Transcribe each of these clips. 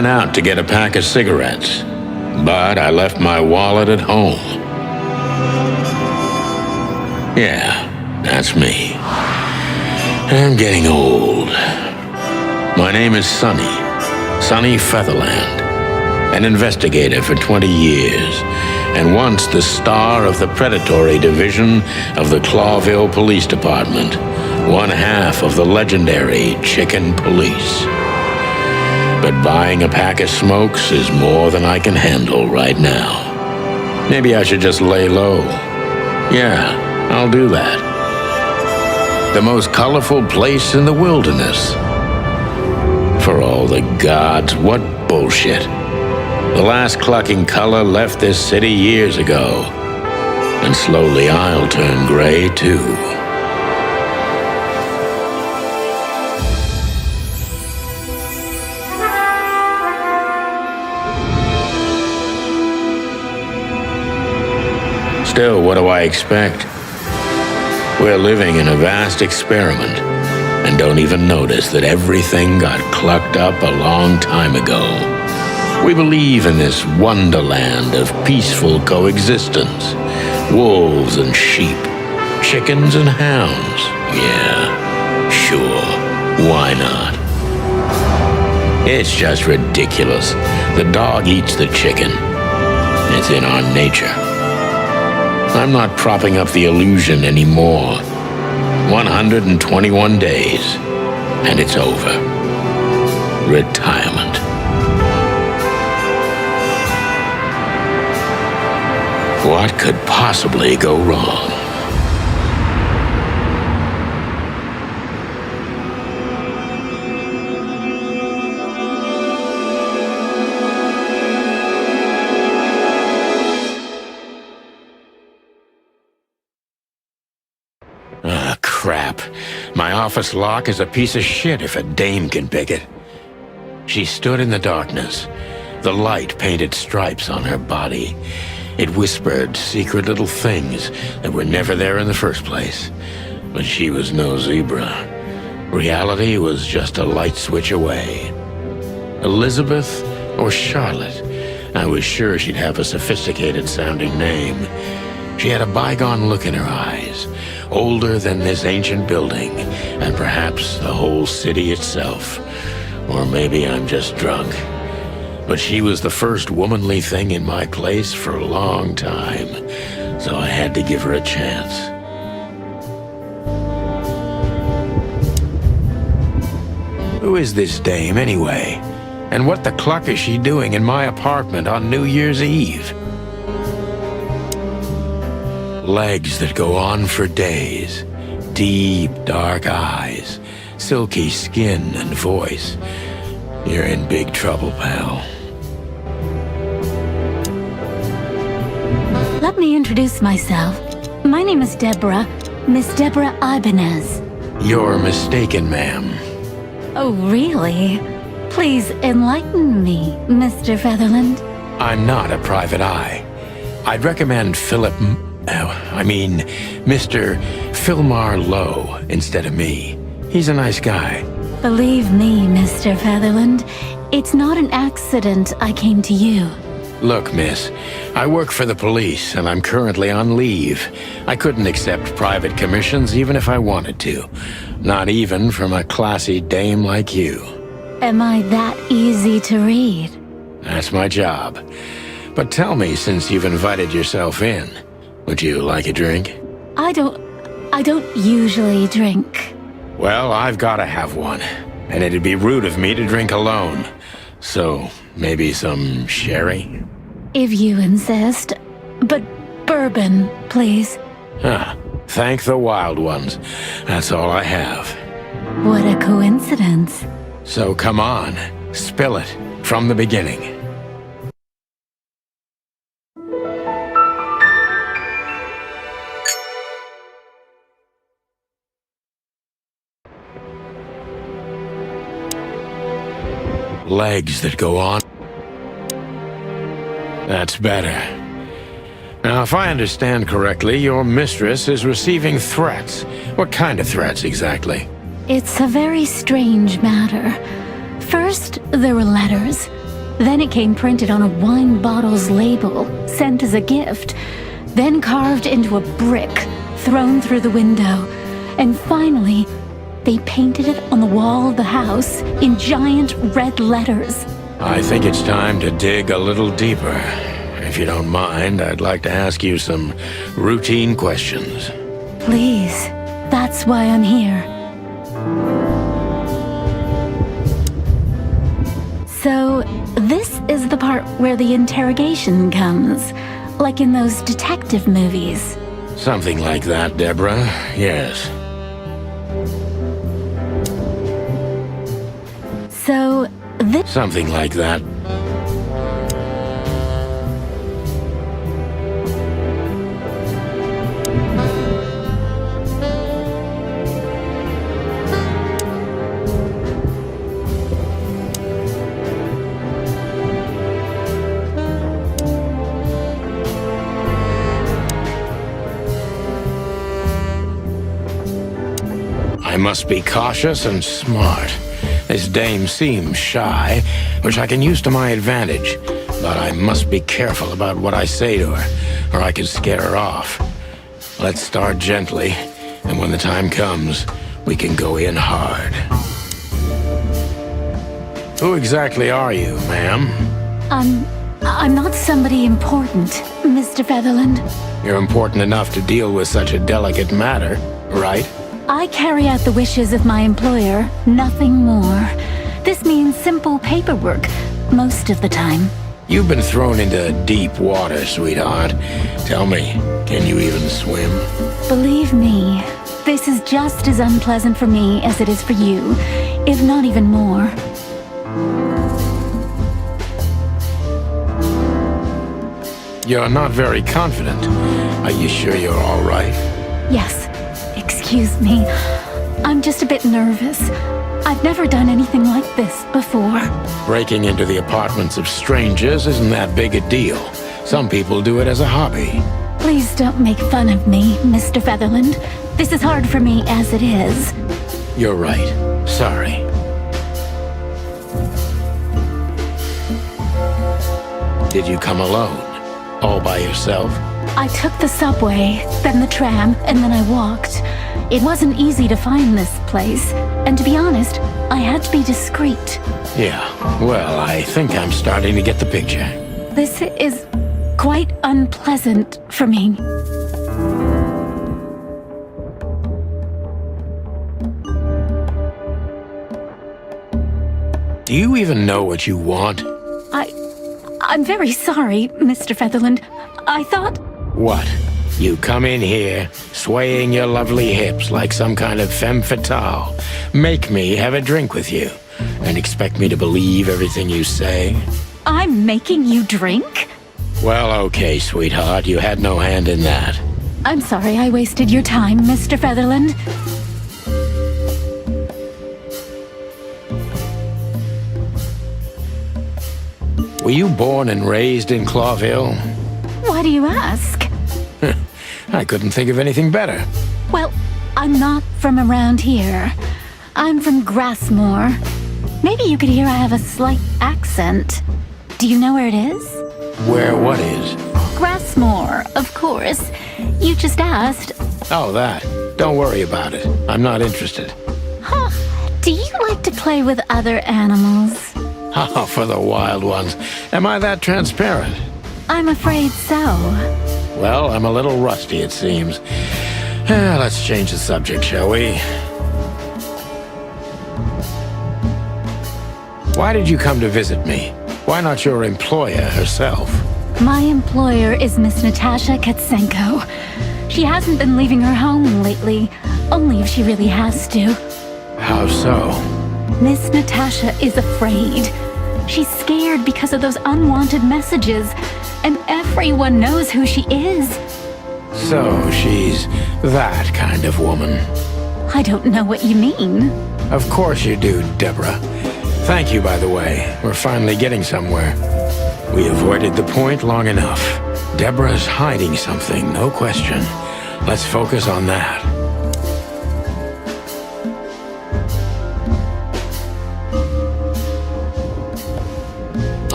ran out to get a pack of cigarettes, but I left my wallet at home. Yeah, that's me. I'm getting old. My name is Sonny Featherland, an investigator for 20 years, and once the star of the predatory division of the Clawville Police Department, one half of the legendary Chicken Police. But buying a pack of smokes is more than I can handle right now. Maybe I should just lay low. Yeah, I'll do that. The most colorful place in the wilderness. For all the gods, what bullshit. The last clucking color left this city years ago. And slowly I'll turn gray too. Still, what do I expect? We're living in a vast experiment, and don't even notice that everything got clucked up a long time ago. We believe in this wonderland of peaceful coexistence. Wolves and sheep, chickens and hounds. Yeah, sure, why not? It's just ridiculous. The dog eats the chicken. It's in our nature. I'm not propping up the illusion anymore. 121 days, and it's over. Retirement. What could possibly go wrong? Crap. My office lock is a piece of shit if a dame can pick it. She stood in the darkness. The light painted stripes on her body. It whispered secret little things that were never there in the first place. But she was no zebra. Reality was just a light switch away. Elizabeth or Charlotte? I was sure she'd have a sophisticated-sounding name. She had a bygone look in her eyes, older than this ancient building, and perhaps the whole city itself. Or maybe I'm just drunk. But she was the first womanly thing in my place for a long time, so I had to give her a chance. Who is this dame, anyway? And what the cluck is she doing in my apartment on New Year's Eve? Legs that go on for days, deep, dark eyes, silky skin and voice. You're in big trouble, pal. Let me introduce myself. My name is Deborah, Miss Deborah Ibanez. You're mistaken, ma'am. Oh, really? Please enlighten me, Mr. Featherland. I'm not a private eye. I'd recommend Mr. Philmar Lowe instead of me. He's a nice guy. Believe me, Mr. Featherland, it's not an accident I came to you. Look, miss, I work for the police, and I'm currently on leave. I couldn't accept private commissions even if I wanted to. Not even from a classy dame like you. Am I that easy to read? That's my job. But tell me, since you've invited yourself in, would you like a drink? I don't usually drink. Well, I've gotta have one, and it'd be rude of me to drink alone. So, maybe some sherry? If you insist. But bourbon, please. Thank the wild ones. That's all I have. What a coincidence. So come on, spill it from the beginning. Legs that go on. That's better. Now, if I understand correctly, your mistress is receiving threats. What kind of threats, exactly? It's a very strange matter. First, there were letters. Then it came printed on a wine bottle's label, sent as a gift, then carved into a brick, thrown through the window, and finally, they painted it on the wall of the house in giant red letters. I think it's time to dig a little deeper. If you don't mind, I'd like to ask you some routine questions. Please, that's why I'm here. So, this is the part where the interrogation comes, like in those detective movies. Something like that, Deborah. Yes. So, this... Something like that. I must be cautious and smart. This dame seems shy, which I can use to my advantage. But I must be careful about what I say to her, or I could scare her off. Let's start gently, and when the time comes, we can go in hard. Who exactly are you, ma'am? I'm not somebody important, Mr. Featherland. You're important enough to deal with such a delicate matter, right? I carry out the wishes of my employer, nothing more. This means simple paperwork, most of the time. You've been thrown into deep water, sweetheart. Tell me, can you even swim? Believe me, this is just as unpleasant for me as it is for you, if not even more. You're not very confident. Are you sure you're all right? Yes. Excuse me. I'm just a bit nervous. I've never done anything like this before. Breaking into the apartments of strangers isn't that big a deal. Some people do it as a hobby. Please don't make fun of me, Mr. Featherland. This is hard for me as it is. You're right. Sorry. Did you come alone? All by yourself? I took the subway, then the tram, and then I walked. It wasn't easy to find this place, and to be honest, I had to be discreet. Yeah, well, I think I'm starting to get the picture. This is quite unpleasant for me. Do you even know what you want? I'm very sorry, Mr. Featherland. I thought... What? You come in here, swaying your lovely hips like some kind of femme fatale, make me have a drink with you, and expect me to believe everything you say? I'm making you drink? Well, okay, sweetheart, you had no hand in that. I'm sorry I wasted your time, Mr. Featherland. Were you born and raised in Clawville? Why do you ask? I couldn't think of anything better. Well, I'm not from around here. I'm from Grassmore. Maybe you could hear I have a slight accent. Do you know where it is? Where what is? Grassmore, of course. You just asked. Oh, that. Don't worry about it. I'm not interested. Huh. Do you like to play with other animals? Oh, for the wild ones. Am I that transparent? I'm afraid so. Well, I'm a little rusty, it seems. Let's change the subject, shall we? Why did you come to visit me? Why not your employer herself? My employer is Miss Natasha Katsenko. She hasn't been leaving her home lately, only if she really has to. How so? Miss Natasha is afraid. She's scared because of those unwanted messages, and everyone knows who she is. So she's that kind of woman. I don't know what you mean. Of course you do, Deborah. Thank you, by the way. We're finally getting somewhere. We avoided the point long enough. Deborah's hiding something, no question. Let's focus on that.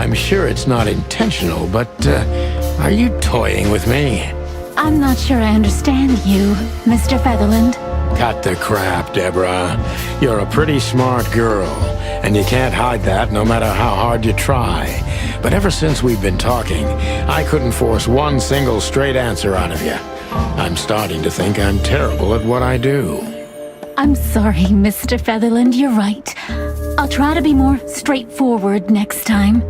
I'm sure it's not intentional, but are you toying with me? I'm not sure I understand you, Mr. Featherland. Cut the crap, Deborah. You're a pretty smart girl, and you can't hide that no matter how hard you try. But ever since we've been talking, I couldn't force one single straight answer out of you. I'm starting to think I'm terrible at what I do. I'm sorry, Mr. Featherland, you're right. I'll try to be more straightforward next time.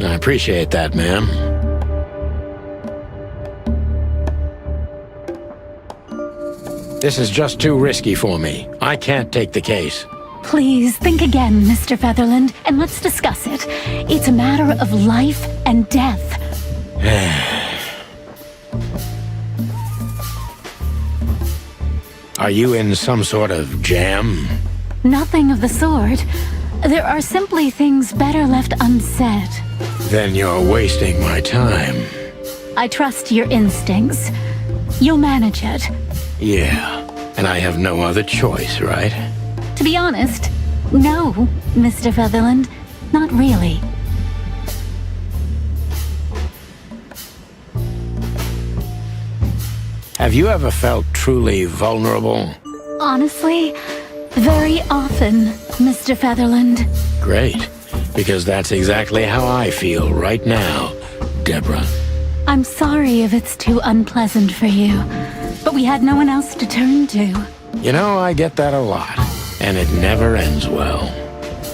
I appreciate that, ma'am. This is just too risky for me. I can't take the case. Please think again, Mr. Featherland, and let's discuss it. It's a matter of life and death. Are you in some sort of jam? Nothing of the sort. There are simply things better left unsaid. Then you're wasting my time. I trust your instincts. You'll manage it. Yeah, and I have no other choice, right? To be honest, no, Mr. Featherland. Not really. Have you ever felt truly vulnerable? Honestly, very often, Mr. Featherland. Great, because that's exactly how I feel right now, Deborah. I'm sorry if it's too unpleasant for you, but we had no one else to turn to. You know, I get that a lot, and it never ends well.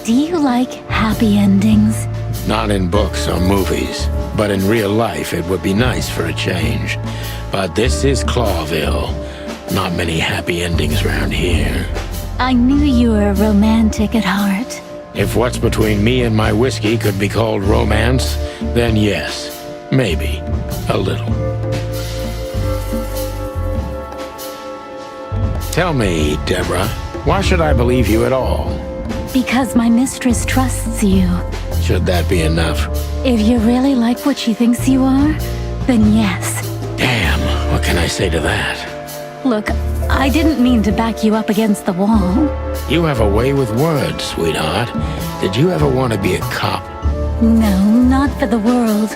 Do you like happy endings? Not in books or movies, but in real life it would be nice for a change. But this is Clawville. Not many happy endings around here. I knew you were romantic at heart. If what's between me and my whiskey could be called romance, then yes, maybe, a little. Tell me, Deborah, why should I believe you at all? Because my mistress trusts you. Should that be enough? If you really like what she thinks you are, then yes. Damn, what can I say to that? Look, I didn't mean to back you up against the wall. You have a way with words, sweetheart. Did you ever want to be a cop? No, not for the world.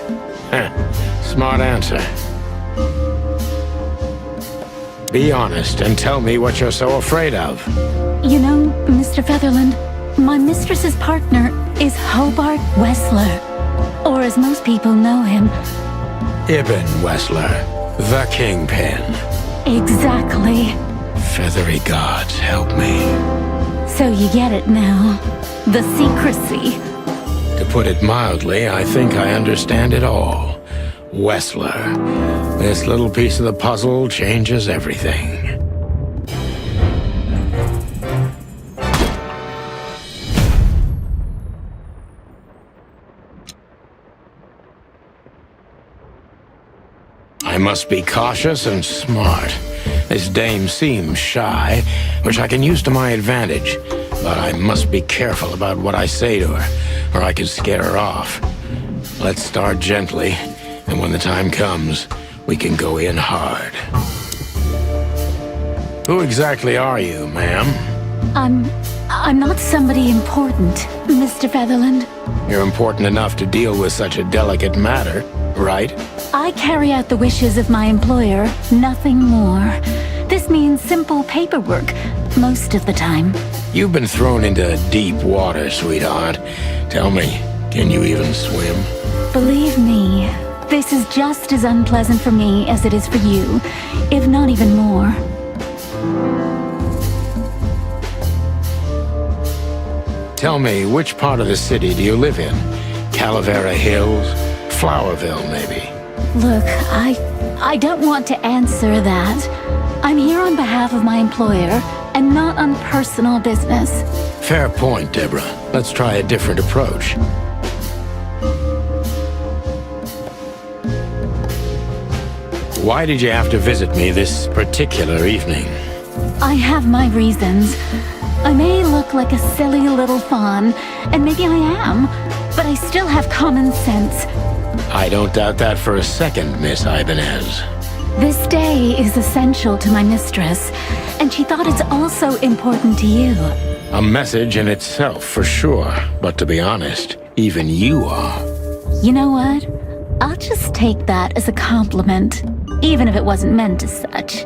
Smart answer. Be honest and tell me what you're so afraid of. You know, Mr. Featherland, my mistress's partner is Hobart Wessler. Or as most people know him... Ibn Wessler, the Kingpin. Exactly. Feathery gods, help me. So you get it now. The secrecy. To put it mildly, I think I understand it all. Wessler. This little piece of the puzzle changes everything. I must be cautious and smart. This dame seems shy, which I can use to my advantage. But I must be careful about what I say to her, or I could scare her off. Let's start gently, and when the time comes, we can go in hard. Who exactly are you, ma'am? I'm not somebody important, Mr. Featherland. You're important enough to deal with such a delicate matter, right? I carry out the wishes of my employer, nothing more. This means simple paperwork, most of the time. You've been thrown into deep water, sweetheart. Tell me, can you even swim? Believe me, this is just as unpleasant for me as it is for you, if not even more. Tell me, which part of the city do you live in? Calavera Hills? Flowerville, maybe? Look, I don't want to answer that. I'm here on behalf of my employer, and not on personal business. Fair point, Deborah. Let's try a different approach. Why did you have to visit me this particular evening? I have my reasons. I may look like a silly little fawn, and maybe I am, but I still have common sense. I don't doubt that for a second, Miss Ibanez. This day is essential to my mistress, and she thought it's also important to you. A message in itself, for sure. But to be honest, even you are. You know what? I'll just take that as a compliment, even if it wasn't meant as such.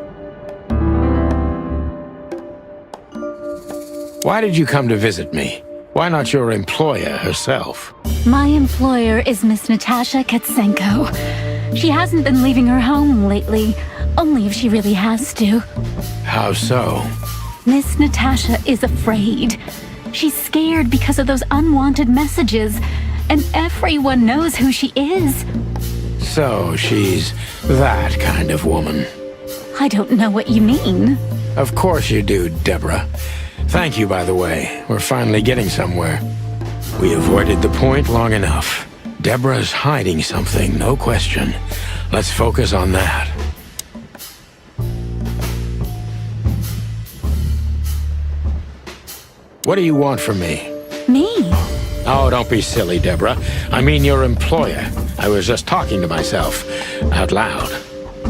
Why did you come to visit me? Why not your employer herself? My employer is Miss Natasha Katsenko. She hasn't been leaving her home lately, only if she really has to. How so? Miss Natasha is afraid. She's scared because of those unwanted messages, and everyone knows who she is. So she's that kind of woman. I don't know what you mean. Of course you do, Deborah. Thank you, by the way. We're finally getting somewhere. We avoided the point long enough. Deborah's hiding something, no question. Let's focus on that. What do you want from me? Me? Oh, don't be silly, Deborah. I mean your employer. I was just talking to myself, out loud.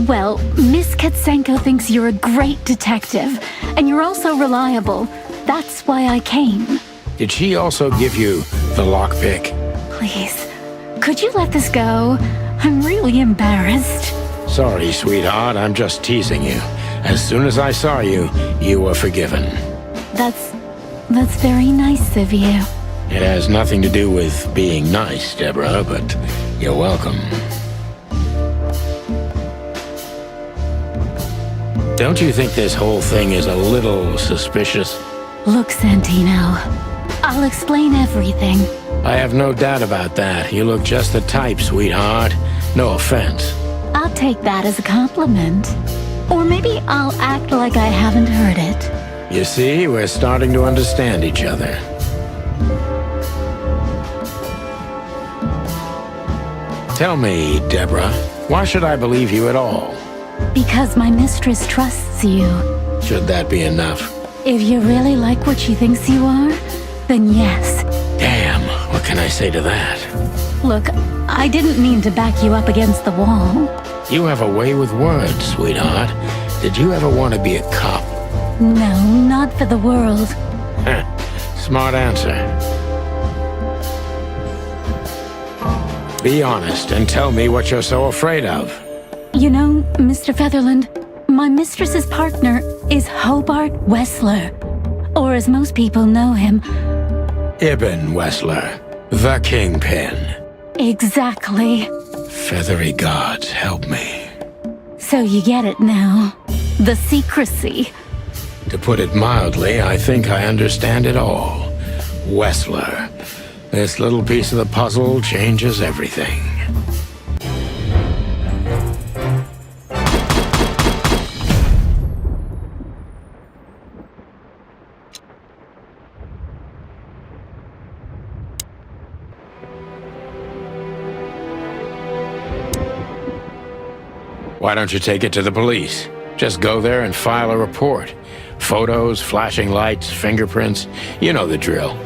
Well, Miss Katsenko thinks you're a great detective, and you're also reliable. That's why I came. Did she also give you the lockpick? Please, could you let this go? I'm really embarrassed. Sorry, sweetheart, I'm just teasing you. As soon as I saw you, you were forgiven. That's very nice of you. It has nothing to do with being nice, Deborah, but you're welcome. Don't you think this whole thing is a little suspicious? Look, Santino, I'll explain everything. I have no doubt about that. You look just the type, sweetheart. No offense. I'll take that as a compliment. Or maybe I'll act like I haven't heard it. You see, we're starting to understand each other. Tell me, Deborah, why should I believe you at all? Because my mistress trusts you. Should that be enough? If you really like what she thinks you are, then yes. Damn, what can I say to that? Look, I didn't mean to back you up against the wall. You have a way with words, sweetheart. Did you ever want to be a cop? No, not for the world. Smart answer. Be honest and tell me what you're so afraid of. You know, Mr. Featherland, my mistress's partner is Hobart Wessler. Or as most people know him... Ibn Wessler, the Kingpin. Exactly. Feathery gods, help me. So you get it now. The secrecy. To put it mildly, I think I understand it all. Wessler. This little piece of the puzzle changes everything. Why don't you take it to the police? Just go there and file a report. Photos, flashing lights, fingerprints, you know the drill.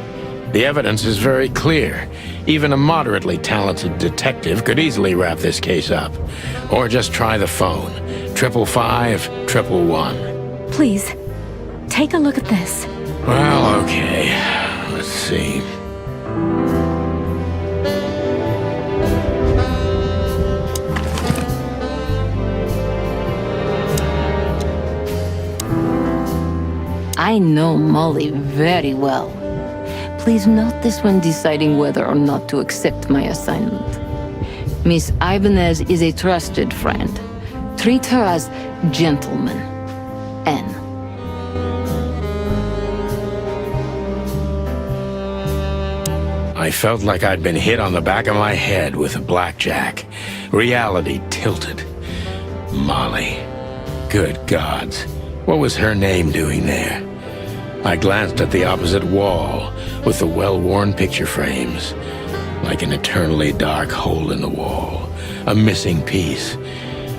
The evidence is very clear. Even a moderately talented detective could easily wrap this case up. Or just try the phone. 555-111. Please, take a look at this. Well, okay. Let's see. I know Molly very well. Please note this when deciding whether or not to accept my assignment. Miss Ibanez is a trusted friend. Treat her as gentleman. N. I felt like I'd been hit on the back of my head with a blackjack. Reality tilted. Molly. Good gods. What was her name doing there? I glanced at the opposite wall with the well-worn picture frames. Like an eternally dark hole in the wall. A missing piece.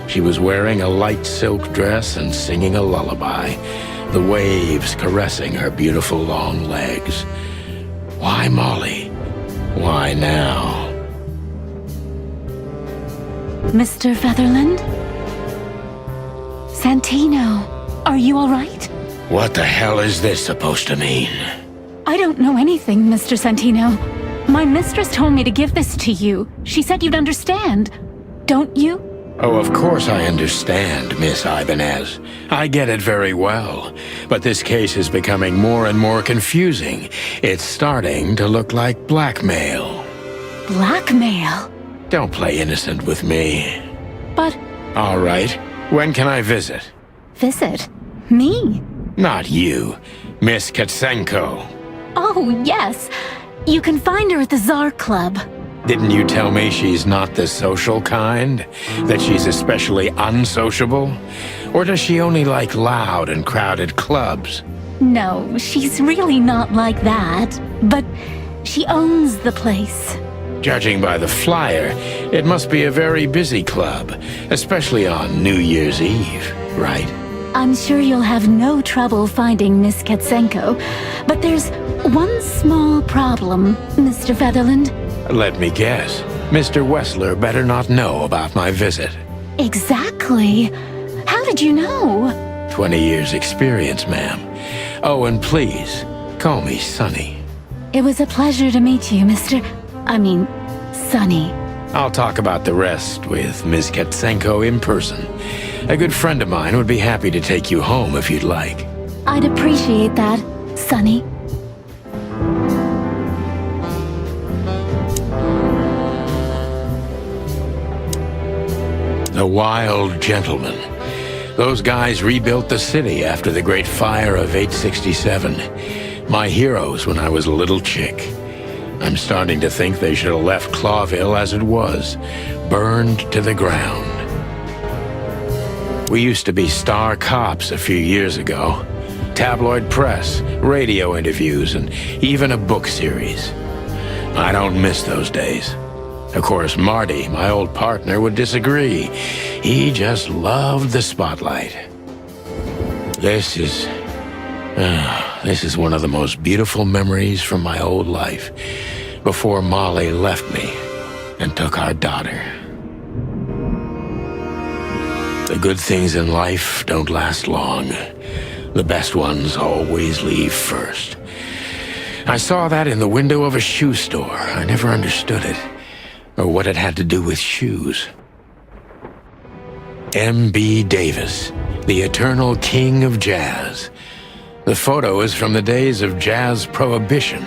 She was wearing a light silk dress and singing a lullaby. The waves caressing her beautiful long legs. Why Molly? Why now? Mr. Featherland? Santino, are you all right? What the hell is this supposed to mean? I don't know anything, Mr. Santino. My mistress told me to give this to you. She said you'd understand. Don't you? Oh, of course I understand, Miss Ibanez. I get it very well. But this case is becoming more and more confusing. It's starting to look like blackmail. Blackmail? Don't play innocent with me. But... All right. When can I visit? Visit? Me? Not you. Miss Katsenko. Oh, yes. You can find her at the Tsar Club. Didn't you tell me she's not the social kind? That she's especially unsociable? Or does she only like loud and crowded clubs? No, she's really not like that. But she owns the place. Judging by the flyer, it must be a very busy club, especially on New Year's Eve, right? I'm sure you'll have no trouble finding Miss Katsenko. But there's one small problem, Mr. Featherland. Let me guess. Mr. Wessler better not know about my visit. Exactly. How did you know? 20 years experience, ma'am. Oh, and please, call me Sonny. It was a pleasure to meet you, Sonny. I'll talk about the rest with Ms. Katsenko in person. A good friend of mine would be happy to take you home if you'd like. I'd appreciate that, Sonny. The Wild Gentlemen. Those guys rebuilt the city after the Great Fire of 867. My heroes when I was a little chick. I'm starting to think they should have left Clawville as it was, burned to the ground. We used to be star cops a few years ago. Tabloid press, radio interviews, and even a book series. I don't miss those days. Of course, Marty, my old partner, would disagree. He just loved the spotlight. This is one of the most beautiful memories from my old life, before Molly left me and took our daughter. The good things in life don't last long. The best ones always leave first. I saw that in the window of a shoe store. I never understood it, or what it had to do with shoes. M.B. Davis, the eternal king of jazz. The photo is from the days of jazz prohibition.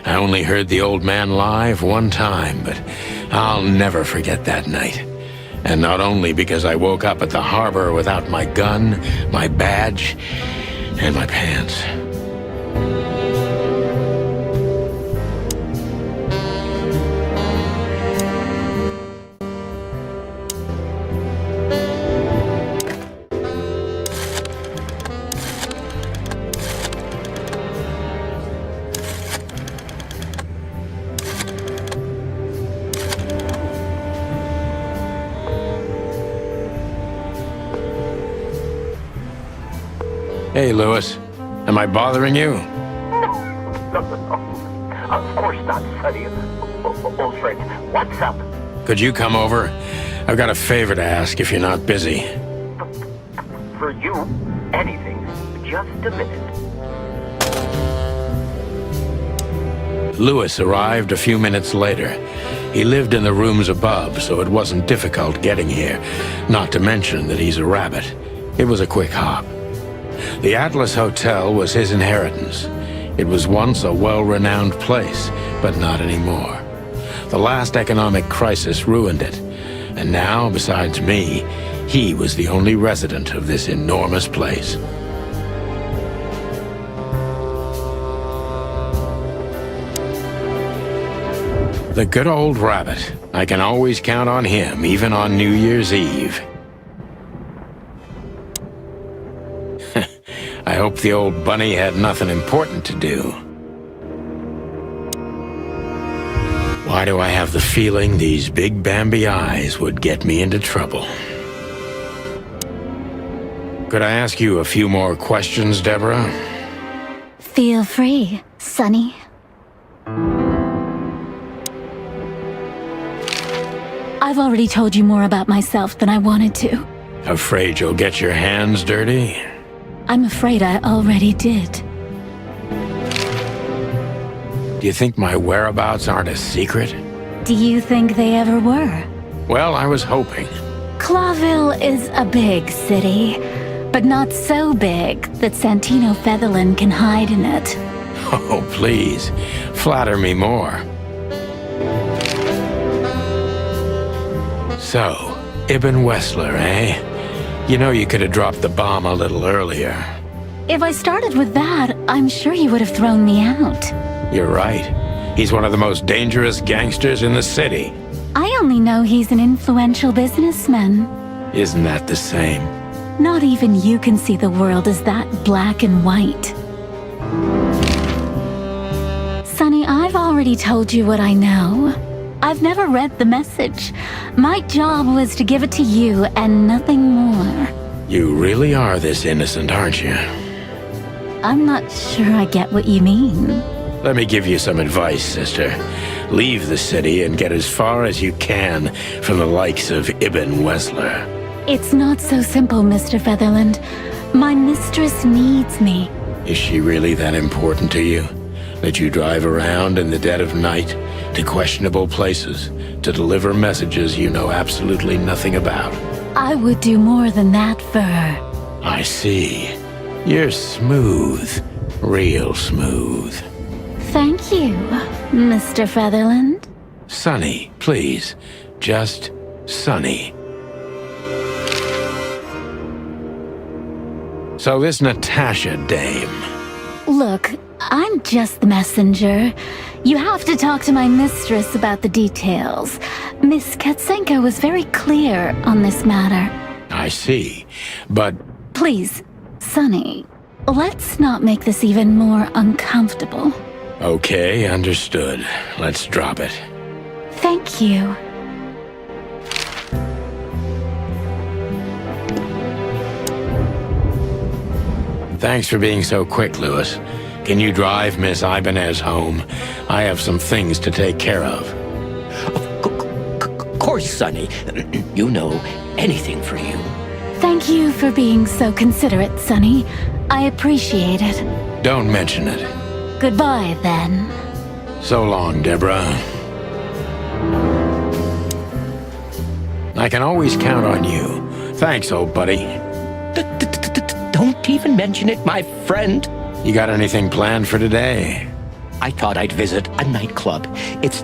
I only heard the old man live one time, but I'll never forget that night. And not only because I woke up at the harbor without my gun, my badge, and my pants. Hey, Lewis. Am I bothering you? No. Of course not, Sonny. Old friend, what's up? Could you come over? I've got a favor to ask if you're not busy. For you, anything. Just a minute. Lewis arrived a few minutes later. He lived in the rooms above, so it wasn't difficult getting here. Not to mention that he's a rabbit. It was a quick hop. The Atlas Hotel was his inheritance. It was once a well-renowned place, but not anymore. The last economic crisis ruined it, and now, besides me, he was the only resident of this enormous place. The good old rabbit. I can always count on him, even on New Year's Eve. I hope the old bunny had nothing important to do. Why do I have the feeling these big Bambi eyes would get me into trouble? Could I ask you a few more questions, Deborah? Feel free, Sonny. I've already told you more about myself than I wanted to. Afraid you'll get your hands dirty? I'm afraid I already did. Do you think my whereabouts aren't a secret? Do you think they ever were? Well, I was hoping. Clawville is a big city, but not so big that Santino Featherland can hide in it. Oh, please, flatter me more. So, Ibn Wessler, eh? You know you could have dropped the bomb a little earlier. If I started with that, I'm sure you would have thrown me out. You're right. He's one of the most dangerous gangsters in the city. I only know he's an influential businessman. Isn't that the same? Not even you can see the world as that black and white. Sonny, I've already told you what I know. I've never read the message. My job was to give it to you and nothing more. You really are this innocent, aren't you? I'm not sure I get what you mean. Let me give you some advice, sister. Leave the city and get as far as you can from the likes of Ibn Wessler. It's not so simple, Mr. Featherland. My mistress needs me. Is she really that important to you? That you drive around in the dead of night to questionable places to deliver messages you know absolutely nothing about? I would do more than that for her. I see. You're smooth. Real smooth. Thank you, Mr. Featherland. Sonny, please. Just Sonny. So this Natasha dame. Look, I'm just the messenger. You have to talk to my mistress about the details. Miss Katsenko was very clear on this matter. I see, but... Please, Sonny, let's not make this even more uncomfortable. Okay, understood. Let's drop it. Thank you. Thanks for being so quick, Lewis. Can you drive Miss Ibanez home? I have some things to take care of. Of course, Sonny. You know, anything for you. Thank you for being so considerate, Sonny. I appreciate it. Don't mention it. Goodbye, then. So long, Deborah. I can always count on you. Thanks, old buddy. Don't even mention it, my friend. You got anything planned for today? I thought I'd visit a nightclub. It's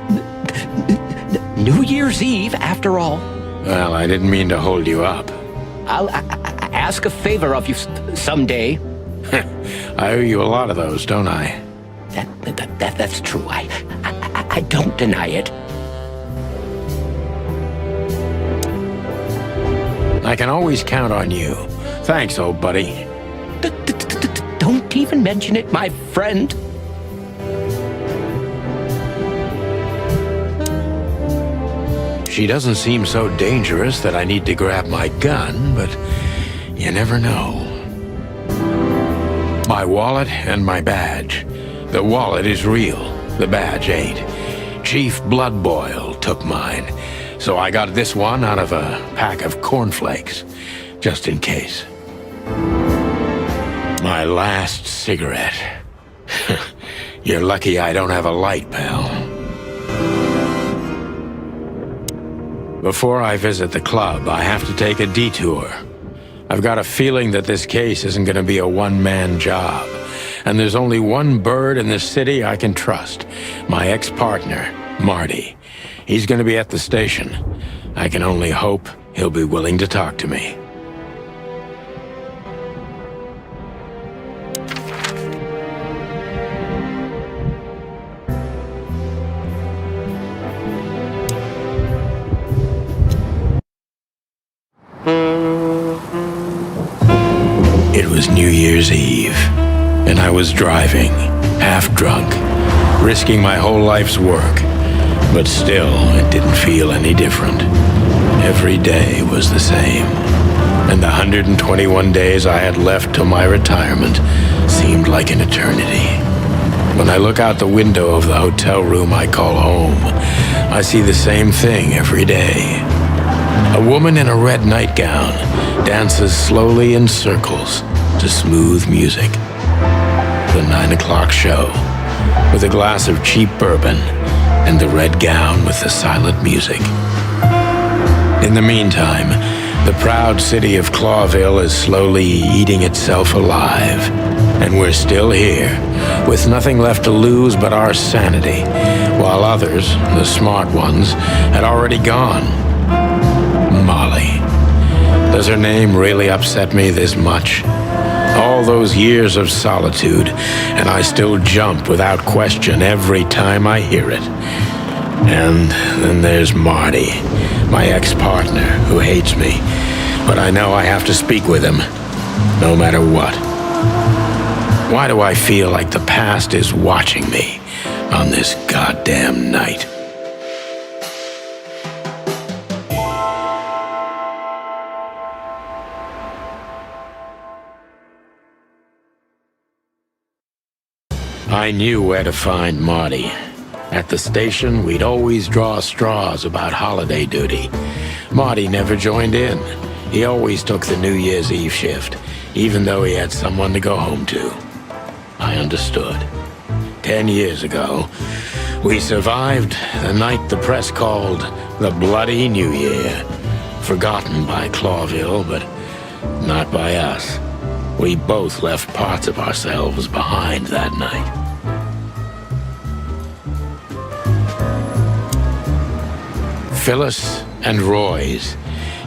New Year's Eve, after all. Well, I didn't mean to hold you up. I'll ask a favor of you someday. I owe you a lot of those, don't I? That's true. I don't deny it. I can always count on you. Thanks, old buddy. Don't even mention it, my friend. She doesn't seem so dangerous that I need to grab my gun, but you never know. My wallet and my badge. The wallet is real, the badge ain't. Chief Bloodboil took mine, so I got this one out of a pack of cornflakes, just in case. My last cigarette. You're lucky I don't have a light, pal. Before I visit the club, I have to take a detour. I've got a feeling that this case isn't going to be a one-man job. And there's only one bird in this city I can trust. My ex-partner, Marty. He's going to be at the station. I can only hope he'll be willing to talk to me. It was New Year's Eve, and I was driving, half drunk, risking my whole life's work. But still, it didn't feel any different. Every day was the same. And the 121 days I had left till my retirement seemed like an eternity. When I look out the window of the hotel room I call home, I see the same thing every day. A woman in a red nightgown dances slowly in circles to smooth music. The 9 o'clock show. with a glass of cheap bourbon and the red gown with the silent music. In the meantime, the proud city of Clawville is slowly eating itself alive, and we're still here, with nothing left to lose but our sanity, while others, the smart ones, had already gone. Molly. Does her name really upset me this much? All those years of solitude, and I still jump without question every time I hear it. And then there's Marty, my ex-partner, who hates me. But I know I have to speak with him, no matter what. Why do I feel like the past is watching me on this goddamn night? I knew where to find Marty. At the station, we'd always draw straws about holiday duty. Marty never joined in. He always took the New Year's Eve shift, even though he had someone to go home to. I understood. 10 years ago, we survived the night the press called the Bloody New Year. Forgotten by Clawville, but not by us. We both left parts of ourselves behind that night. Phyllis and Roy's.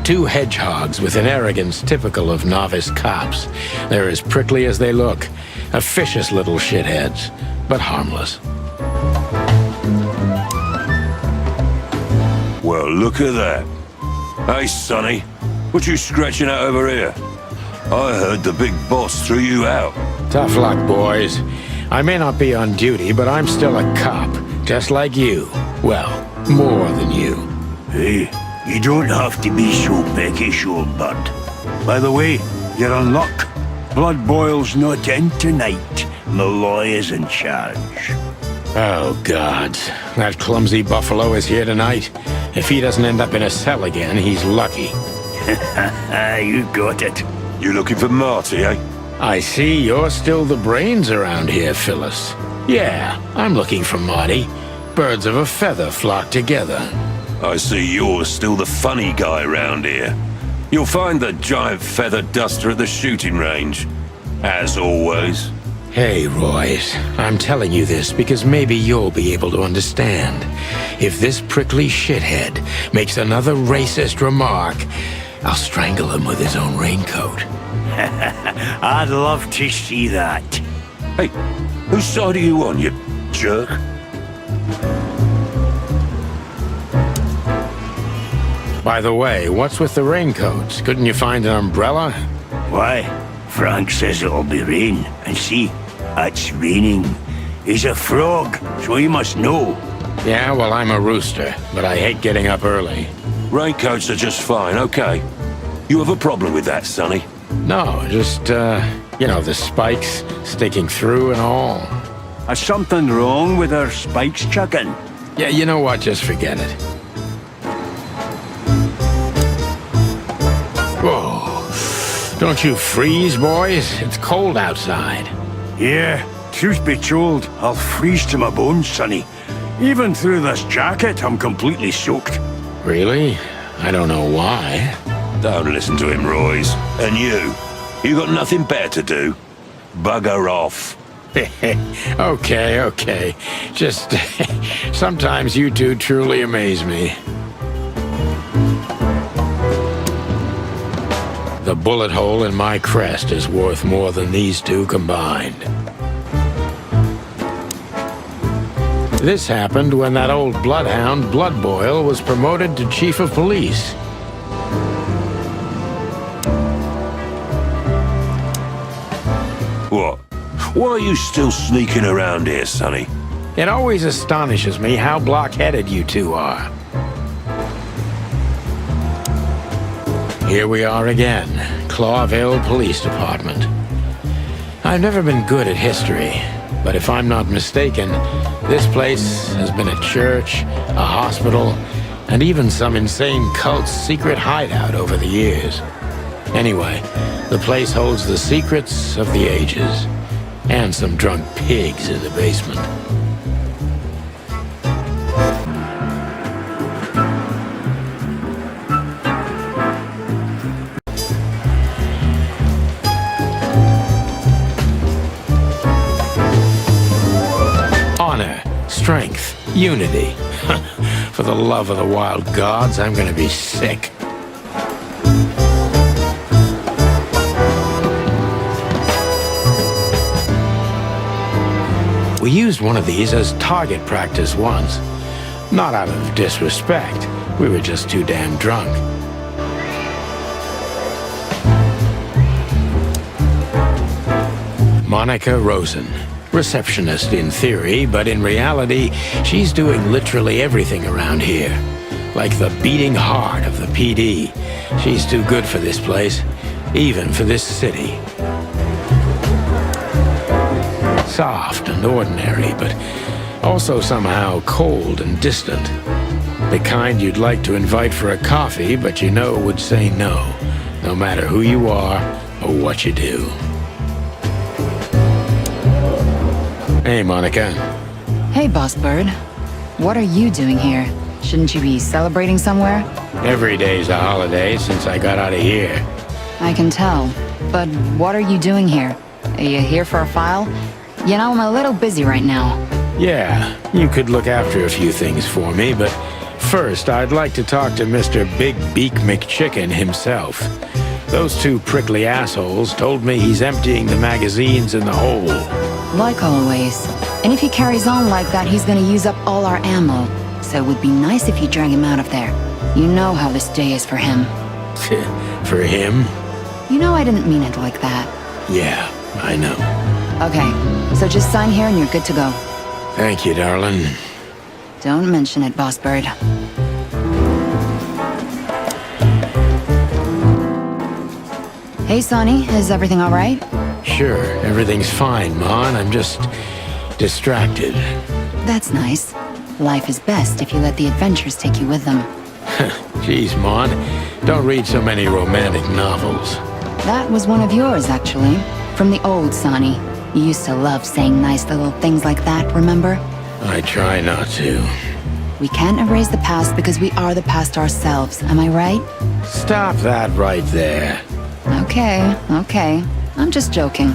Two hedgehogs with an arrogance typical of novice cops. They're as prickly as they look. Officious little shitheads, but harmless. Well, look at that. Hey, Sonny, what you scratching out over here? I heard the big boss threw you out. Tough luck, boys. I may not be on duty, but I'm still a cop, just like you. Well, more than you. Hey, you don't have to be so peckish, old bud. By the way, you're in luck. Blood Boil's not in tonight. Malloy is in charge. Oh, God. That clumsy buffalo is here tonight. If he doesn't end up in a cell again, he's lucky. You got it. You looking for Marty, eh? I see you're still the brains around here, Phyllis. Yeah, I'm looking for Marty. Birds of a feather flock together. I see you're still the funny guy round here. You'll find the giant feather duster at the shooting range. As always. Hey, Royce, I'm telling you this because maybe you'll be able to understand. If this prickly shithead makes another racist remark, I'll strangle him with his own raincoat. I'd love to see that. Hey, whose side are you on, you jerk? By the way, what's with the raincoats? Couldn't you find an umbrella? Why? Frank says it'll be rain, and see, it's raining. He's a frog, so he must know. Yeah, well, I'm a rooster, but I hate getting up early. Raincoats are just fine, okay. You have a problem with that, Sonny? No, just, you know, the spikes sticking through and all. Is something wrong with our spikes, chicken? Yeah, you know what? Just forget it. Whoa. Don't you freeze, boys? It's cold outside. Yeah, truth be told, I'll freeze to my bones, Sonny. Even through this jacket, I'm completely soaked. Really? I don't know why. Don't listen to him, Royce. And you got nothing better to do? Bugger off. Okay. Just, sometimes you two truly amaze me. The bullet hole in my crest is worth more than these two combined. This happened when that old bloodhound, Blood Boil, was promoted to chief of police. What? Why are you still sneaking around here, Sonny? It always astonishes me how block-headed you two are. Here we are again, Clawville Police Department. I've never been good at history, but if I'm not mistaken, this place has been a church, a hospital, and even some insane cult's secret hideout over the years. Anyway, the place holds the secrets of the ages. And some drunk pigs in the basement. Honor, strength, unity. For the love of the wild gods, I'm gonna be sick. We used one of these as target practice once. Not out of disrespect. We were just too damn drunk. Monica Rosen. Receptionist in theory, but in reality, she's doing literally everything around here. Like the beating heart of the PD. She's too good for this place, even for this city. Soft and ordinary, but also somehow cold and distant. The kind you'd like to invite for a coffee, but you know would say no, no matter who you are or what you do. Hey, Monica. Hey, Boss Bird. What are you doing here? Shouldn't you be celebrating somewhere? Every day's a holiday since I got out of here. I can tell. But what are you doing here? Are you here for a file? You know, I'm a little busy right now. Yeah, you could look after a few things for me, but first I'd like to talk to Mr. Big Beak McChicken himself. Those two prickly assholes told me he's emptying the magazines in the hole. Like always. And if he carries on like that, he's gonna use up all our ammo. So it would be nice if you drag him out of there. You know how this day is for him. For him? You know I didn't mean it like that. Yeah, I know. Okay, so just sign here and you're good to go. Thank you, darling. Don't mention it, Boss Bird. Hey, Sonny, is everything all right? Sure, everything's fine, Mon. I'm just distracted. That's nice. Life is best if you let the adventures take you with them. Jeez, Mon. Don't read so many romantic novels. That was one of yours, actually. From the old Sonny. You used to love saying nice little things like that, remember? I try not to. We can't erase the past because we are the past ourselves, am I right? Stop that right there. Okay, okay. I'm just joking.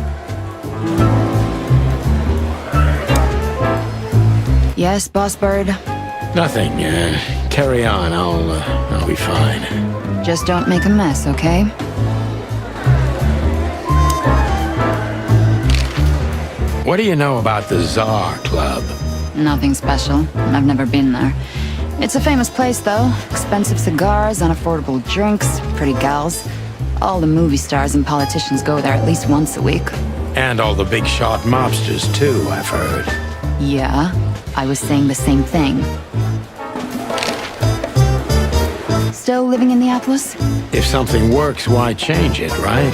Yes, Boss Bird? Nothing. Carry on. I'll be fine. Just don't make a mess, okay? What do you know about the Czar Club? Nothing special. I've never been there. It's a famous place, though. Expensive cigars, unaffordable drinks, pretty gals. All the movie stars and politicians go there at least once a week. And all the big shot mobsters, too, I've heard. Yeah, I was saying the same thing. Still living in the Atlas? If something works, why change it, right?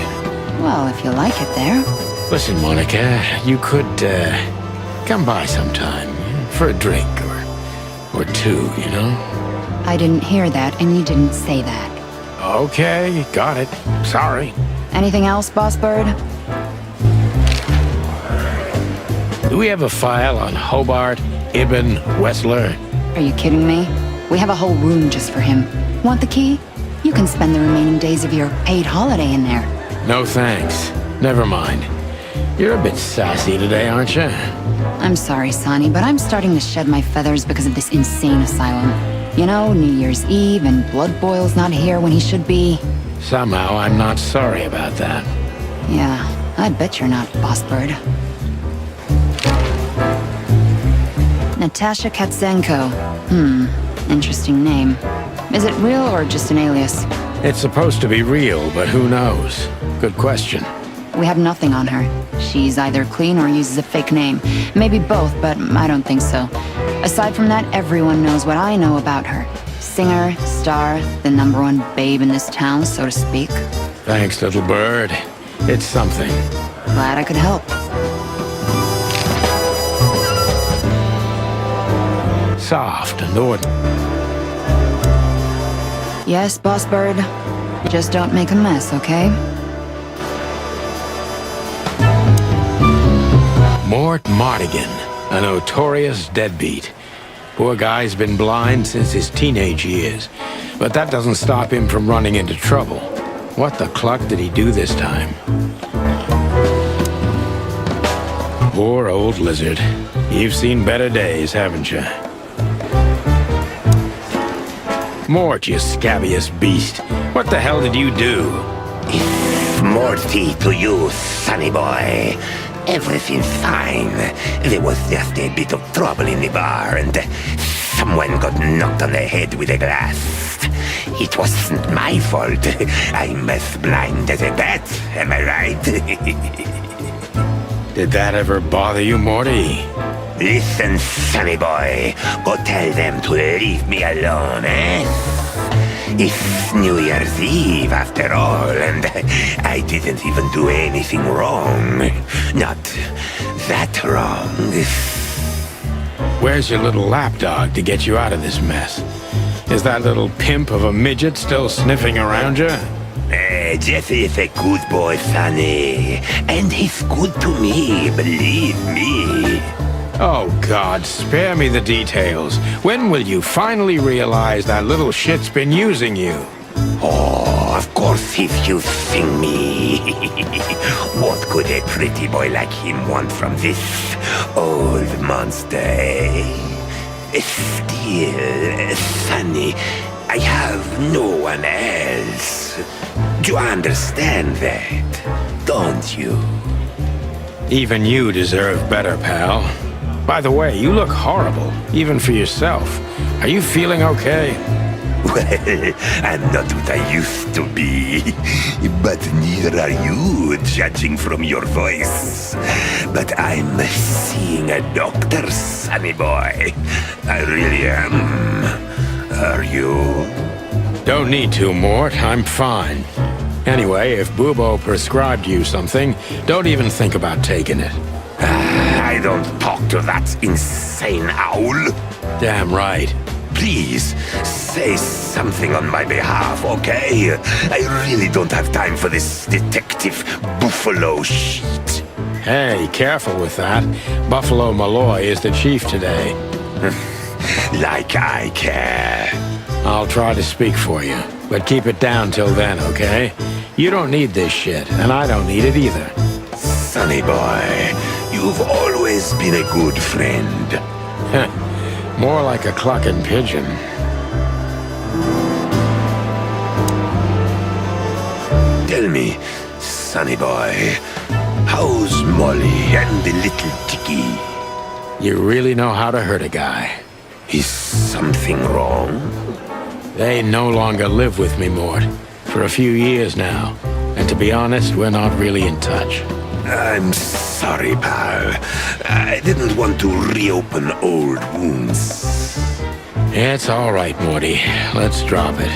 Well, if you like it there. Listen, Monica, you could, come by sometime. For a drink, or two, you know? I didn't hear that, and you didn't say that. Okay, got it. Sorry. Anything else, Boss Bird? Do we have a file on Hobart, Ibn, Wessler? Are you kidding me? We have a whole room just for him. Want the key? You can spend the remaining days of your paid holiday in there. No thanks. Never mind. You're a bit sassy today, aren't you? I'm sorry, Sonny, but I'm starting to shed my feathers because of this insane asylum. You know, New Year's Eve and Blood Boil's not here when he should be. Somehow I'm not sorry about that. Yeah, I bet you're not, Boss Bird. Natasha Katzenko. Interesting name. Is it real or just an alias? It's supposed to be real, but who knows? Good question. We have nothing on her. She's either clean or uses a fake name. Maybe both, but I don't think so. Aside from that, everyone knows what I know about her. Singer, star, the #1 babe in this town, so to speak. Thanks, little bird. It's something. Glad I could help. Soft and ordinary. Yes, Boss Bird. Just don't make a mess, okay? Mort Mardigan, a notorious deadbeat. Poor guy's been blind since his teenage years, but that doesn't stop him from running into trouble. What the cluck did he do this time? Poor old lizard. You've seen better days, haven't you? Mort, you scabbiest beast. What the hell did you do? Morty to you, sonny boy. Everything's fine. There was just a bit of trouble in the bar, and someone got knocked on the head with a glass. It wasn't my fault. I'm as blind as a bat, am I right? Did that ever bother you, Morty? Listen, sonny boy. Go tell them to leave me alone, eh? It's New Year's Eve, after all, and I didn't even do anything wrong. Not that wrong. Where's your little lapdog to get you out of this mess? Is that little pimp of a midget still sniffing around you? Jesse is a good boy, Sonny. And he's good to me, believe me. Oh, God, spare me the details. When will you finally realize that little shit's been using you? Oh, of course he's using me. What could a pretty boy like him want from this old monster, eh? Still, Sonny, I have no one else. Do you understand that, don't you? Even you deserve better, pal. By the way, you look horrible, even for yourself. Are you feeling okay? Well, I'm not what I used to be, but neither are you, judging from your voice. But I'm seeing a doctor, sonny boy. I really am. Are you? Don't need to, Mort. I'm fine. Anyway, if Bubo prescribed you something, don't even think about taking it. I don't talk to that insane owl. Damn right. Please, say something on my behalf, okay? I really don't have time for this detective buffalo shit. Hey, careful with that. Buffalo Malloy is the chief today. Like I care. I'll try to speak for you, but keep it down till then, okay? You don't need this shit, and I don't need it either. Sonny boy, you've always been a good friend. More like a clucking pigeon. Tell me, sonny boy, how's Molly and the little Tiki? You really know how to hurt a guy. Is something wrong? They no longer live with me, Mort. For a few years now. And to be honest, we're not really in touch. I'm sorry, pal. I didn't want to reopen old wounds. It's all right, Morty. Let's drop it.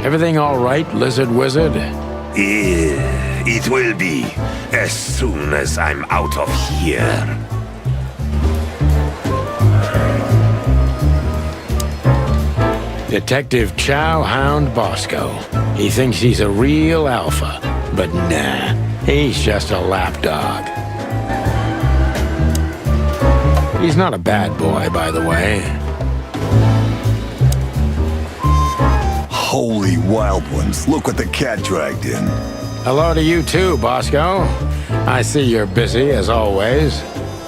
Everything all right, Lizard Wizard? Yeah, it will be. As soon as I'm out of here. Detective Chow Hound Bosco. He thinks he's a real alpha, but nah, he's just a lapdog. He's not a bad boy, by the way. Holy wild ones, look what the cat dragged in. Hello to you too, Bosco. I see you're busy, as always.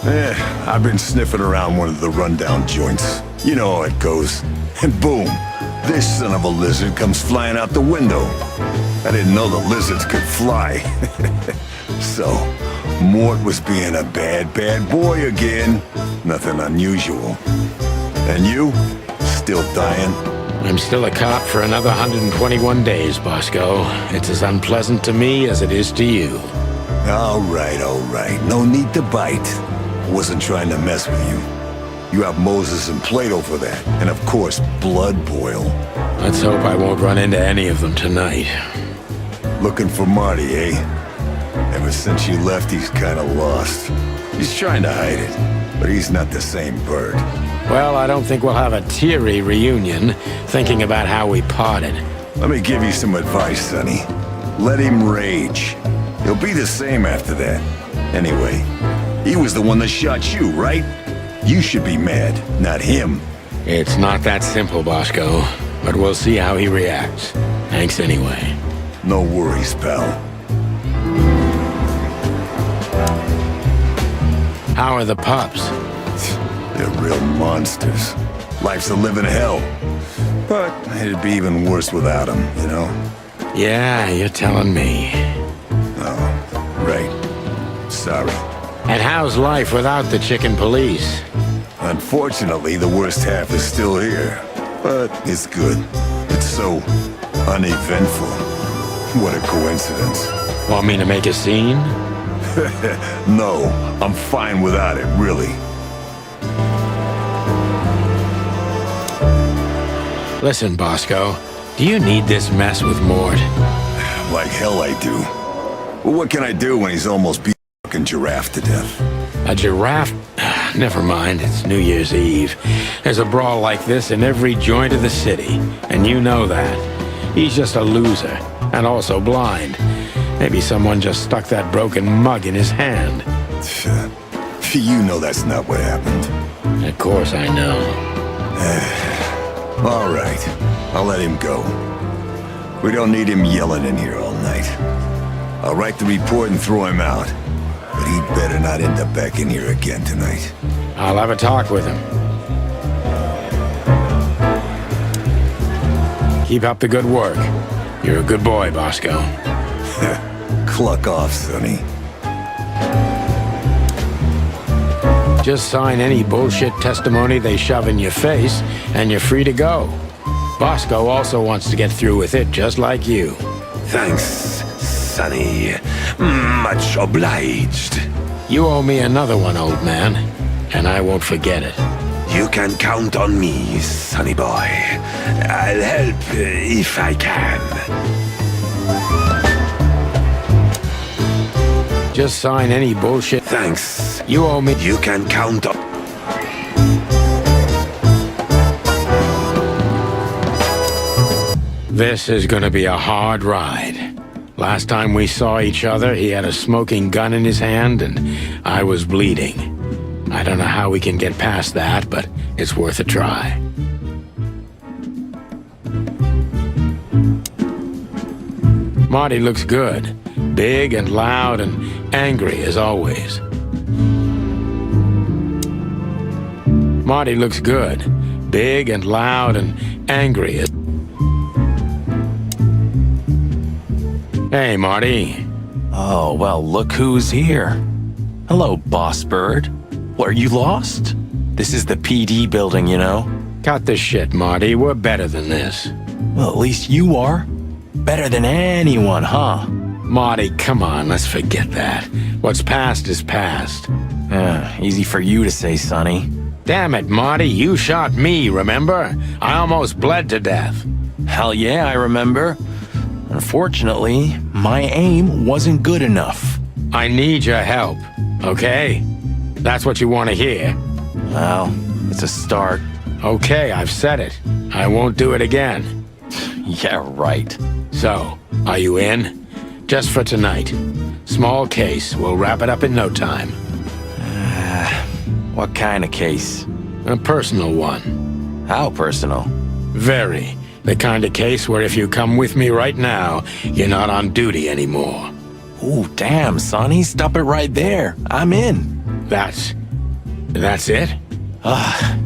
I've been sniffing around one of the rundown joints. You know how it goes. And boom, this son of a lizard comes flying out the window. I didn't know the lizards could fly. So, Mort was being a bad boy again. Nothing unusual. And you? Still dying? I'm still a cop for another 121 days, Bosco. It's as unpleasant to me as it is to you. All right. No need to bite. Wasn't trying to mess with you. You have Moses and Plato for that. And of course, Blood Boil. Let's hope I won't run into any of them tonight. Looking for Marty, eh? Ever since you left, he's kinda lost. He's trying to hide it, but he's not the same bird. Well, I don't think we'll have a teary reunion, thinking about how we parted. Let me give you some advice, Sonny. Let him rage. He'll be the same after that. Anyway, he was the one that shot you, right? You should be mad, not him. It's not that simple, Bosco, but we'll see how he reacts. Thanks anyway. No worries, pal. How are the pups? They're real monsters. Life's a living hell. But it'd be even worse without them, you know? Yeah, you're telling me. Oh, right. Sorry. And how's life without the chicken police? Unfortunately, the worst half is still here. But it's good. It's so uneventful. What a coincidence. Want me to make a scene? No, I'm fine without it, really. Listen, Bosco, do you need this mess with Mort? Like hell I do. But what can I do when he's almost beat a fucking giraffe to death? A giraffe? Never mind, it's New Year's Eve. There's a brawl like this in every joint of the city, and you know that. He's just a loser, and also blind. Maybe someone just stuck that broken mug in his hand. You know that's not what happened. Of course I know. All right, I'll let him go. We don't need him yelling in here all night. I'll write the report and throw him out. But he'd better not end up back in here again tonight. I'll have a talk with him. Keep up the good work. You're a good boy, Bosco. Cluck off, Sonny. Just sign any bullshit testimony they shove in your face, and you're free to go. Bosco also wants to get through with it, just like you. Thanks, Sonny. Much obliged. You owe me another one, old man, and I won't forget it. You can count on me, Sonny boy. I'll help if I can. Just sign any bullshit. Thanks. You owe me. You can count on... This is gonna be a hard ride. Last time we saw each other, he had a smoking gun in his hand, and I was bleeding. I don't know how we can get past that, but it's worth a try. Marty looks good. Big and loud and angry as always. Marty looks good. Big and loud and angry as... Hey, Marty. Oh, well, look who's here. Hello, Boss Bird. What, are you lost? This is the PD building, you know? Cut the shit, Marty. We're better than this. Well, at least you are. Better than anyone, huh? Marty, come on, let's forget that. What's past is past. Easy for you to say, Sonny. Damn it, Marty, you shot me, remember? I almost bled to death. Hell yeah, I remember. Unfortunately, my aim wasn't good enough. I need your help, okay? That's what you want to hear. Well, it's a start. Okay, I've said it. I won't do it again. Yeah, right. So, are you in? Just for tonight. Small case. We'll wrap it up in no time. What kind of case? A personal one. How personal? Very. The kind of case where if you come with me right now, you're not on duty anymore. Ooh, damn, Sonny. Stop it right there. I'm in. That's it?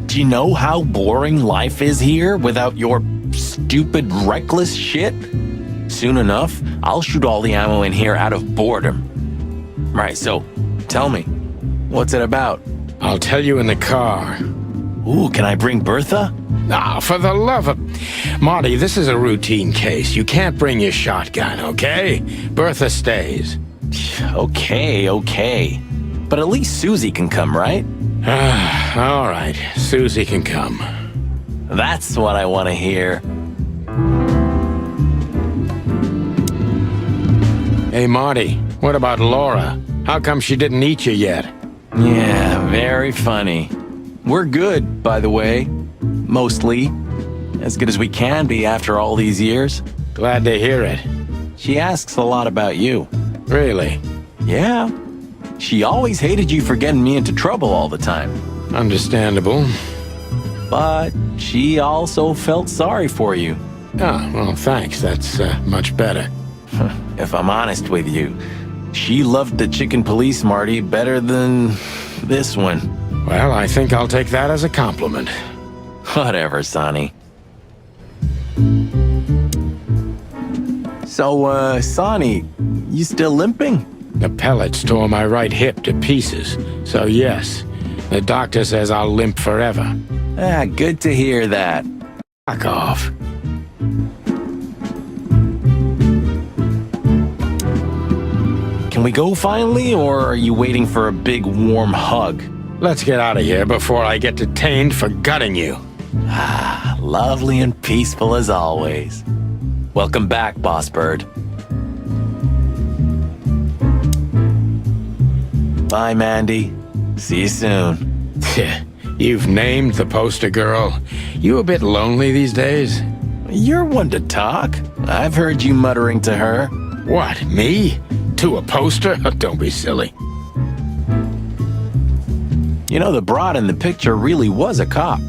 Do you know how boring life is here without your stupid, reckless shit? Soon enough, I'll shoot all the ammo in here out of boredom. Right, so, tell me, what's it about? I'll tell you in the car. Ooh, can I bring Bertha? Ah, for the love of... Marty, this is a routine case. You can't bring your shotgun, okay? Bertha stays. Okay. But at least Susie can come, right? All right, Susie can come. That's what I want to hear. Hey, Marty, what about Laura? How come she didn't eat you yet? Yeah, very funny. We're good, by the way. Mostly. As good as we can be after all these years. Glad to hear it. She asks a lot about you. Really? Yeah. She always hated you for getting me into trouble all the time. Understandable. But she also felt sorry for you. Ah, well, thanks. That's much better. If I'm honest with you, she loved the chicken police Marty better than this one. Well, I think I'll take that as a compliment. Whatever, Sonny. So, Sonny, you still limping? The pellets tore my right hip to pieces, so yes. The doctor says I'll limp forever. Ah, good to hear that. Fuck off. Can we go finally, or are you waiting for a big warm hug? Let's get out of here before I get detained for gutting you. Ah, lovely and peaceful as always. Welcome back, Boss Bird. Bye, Mandy. See you soon. You've named the poster girl. You a bit lonely these days? You're one to talk. I've heard you muttering to her. What, me? To a poster? Don't be silly. You know, the broad in the picture really was a cop.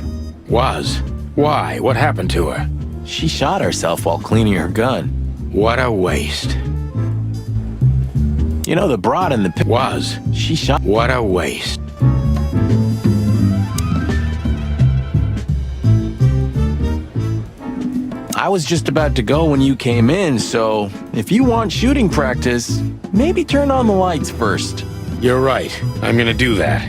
Was? Why? What happened to her? She shot herself while cleaning her gun. What a waste. You know, the broad in the picture was. She shot. What a waste. I was just about to go when you came in, so if you want shooting practice, maybe turn on the lights first. You're right. I'm gonna do that.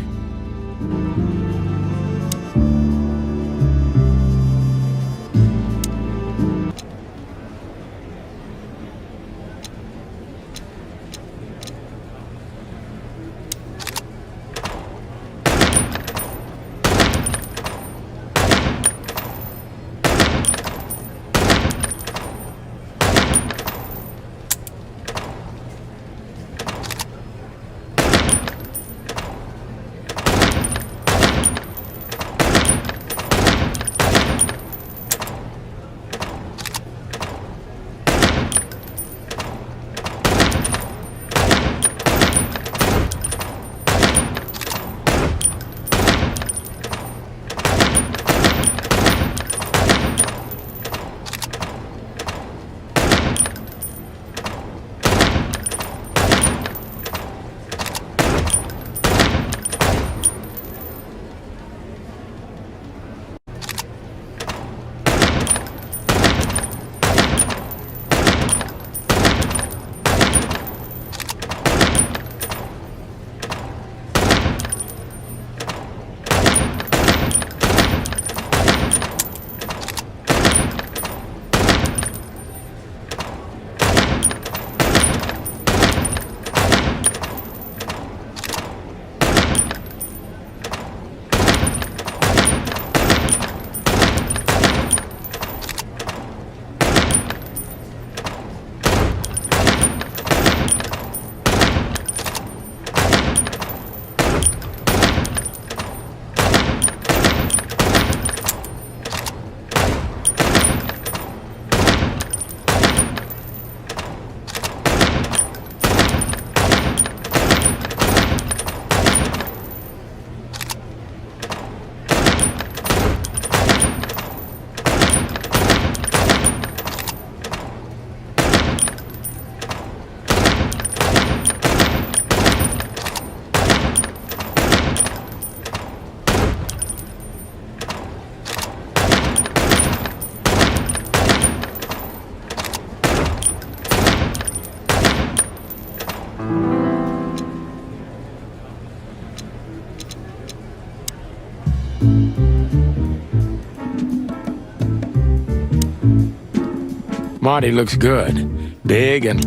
Marty looks good. Big and...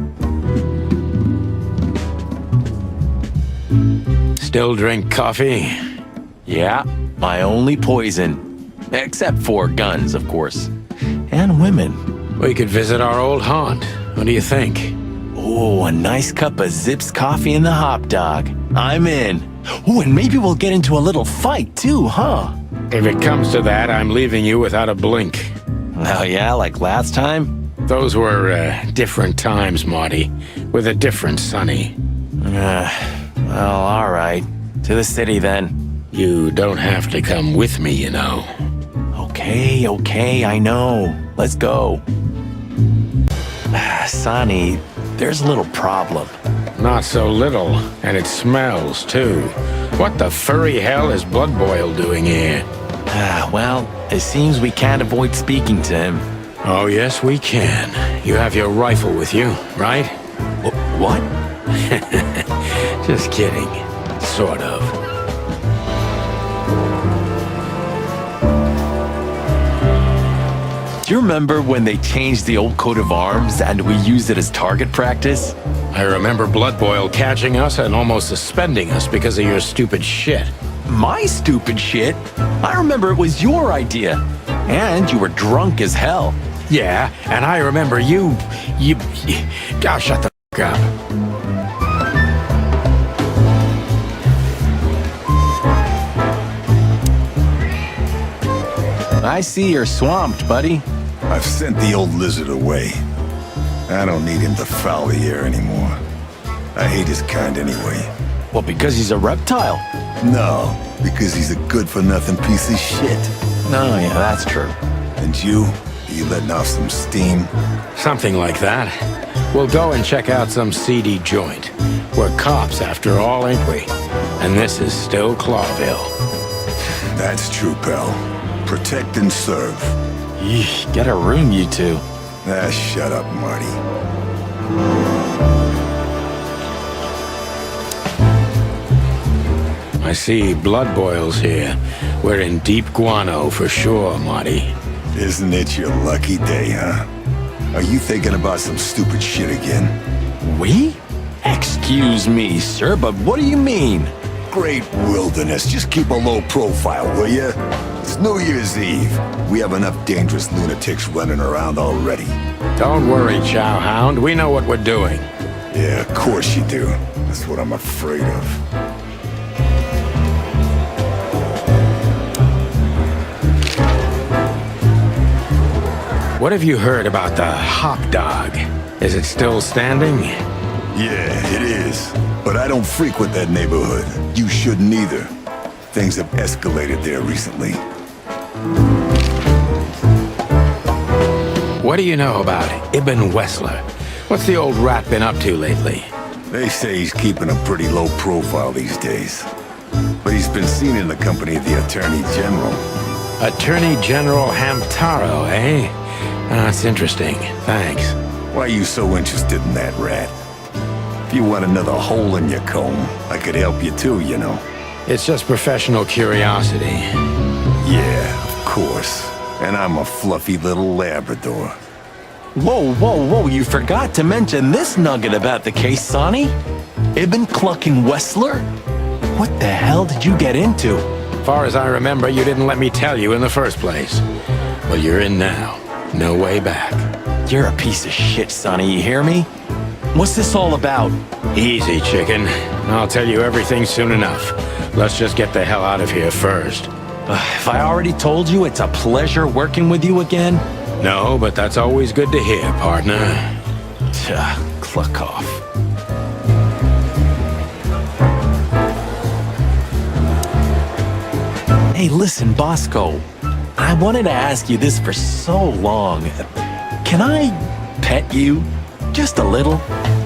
Still drink coffee? Yeah, my only poison. Except for guns, of course. And women. We could visit our old haunt. What do you think? Oh, a nice cup of Zips coffee and the hot dog. I'm in. Oh, and maybe we'll get into a little fight too, huh? If it comes to that, I'm leaving you without a blink. Oh yeah, like last time? Those were different times, Marty, with a different Sonny. Well, all right. To the city, then. You don't have to come with me, you know. Okay, I know. Let's go. Sonny, there's a little problem. Not so little, and it smells, too. What the furry hell is Blood Boil doing here? Well, it seems we can't avoid speaking to him. Oh, yes, we can. You have your rifle with you, right? What? Just kidding. Sort of. Do you remember when they changed the old coat of arms and we used it as target practice? I remember Blood Boil catching us and almost suspending us because of your stupid shit. My stupid shit? I remember it was your idea. And you were drunk as hell. Yeah, and I remember you... Oh, shut the f*** up. I see you're swamped, buddy. I've sent the old lizard away. I don't need him to foul the air anymore. I hate his kind anyway. Well, because he's a reptile. No, because he's a good-for-nothing piece of shit. No, yeah, that's true. And you letting off some steam? Something like that. We'll go and check out some seedy joint. We're cops, after all, ain't we? And this is still Clawville. That's true, pal. Protect and serve. Yeesh, get a room, you two. Shut up, Marty. I see Blood Boil's here. We're in deep guano for sure, Marty. Isn't it your lucky day, huh? Are you thinking about some stupid shit again? We? Excuse me, sir, but what do you mean? Great wilderness. Just keep a low profile, will you? It's New Year's Eve. We have enough dangerous lunatics running around already. Don't worry, Chowhound. We know what we're doing. Yeah, of course you do. That's what I'm afraid of. What have you heard about the hop dog? Is it still standing? Yeah, it is. But I don't frequent that neighborhood. You shouldn't either. Things have escalated there recently. What do you know about Ibn Wessler? What's the old rat been up to lately? They say he's keeping a pretty low profile these days. But he's been seen in the company of the Attorney General. Attorney General Hamtaro, eh? That's interesting. Thanks. Why are you so interested in that rat? If you want another hole in your comb, I could help you too, you know. It's just professional curiosity. Yeah, of course. And I'm a fluffy little Labrador. Whoa, you forgot to mention this nugget about the case, Sonny. Ibn Clucking Wessler? What the hell did you get into? Far as I remember, you didn't let me tell you in the first place. Well, you're in now. No way back. You're a piece of shit, Sonny, you hear me? What's this all about? Easy, chicken. I'll tell you everything soon enough. Let's just get the hell out of here first. If I already told you, it's a pleasure working with you again. No, but that's always good to hear, partner. Cluck off. Hey, listen, Bosco. I wanted to ask you this for so long. Can I pet you? Just a little?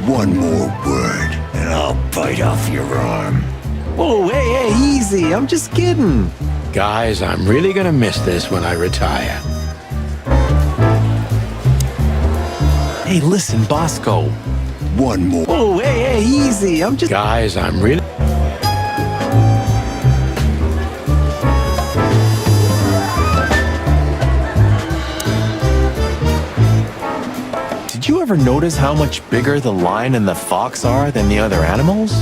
One more word, and I'll bite off your arm. Whoa, hey, easy. I'm just kidding. Guys, I'm really gonna miss this when I retire. Hey, listen, Bosco. One more. Whoa, hey, easy. I'm just... Guys, I'm really... Did you ever notice how much bigger the lion and the fox are than the other animals?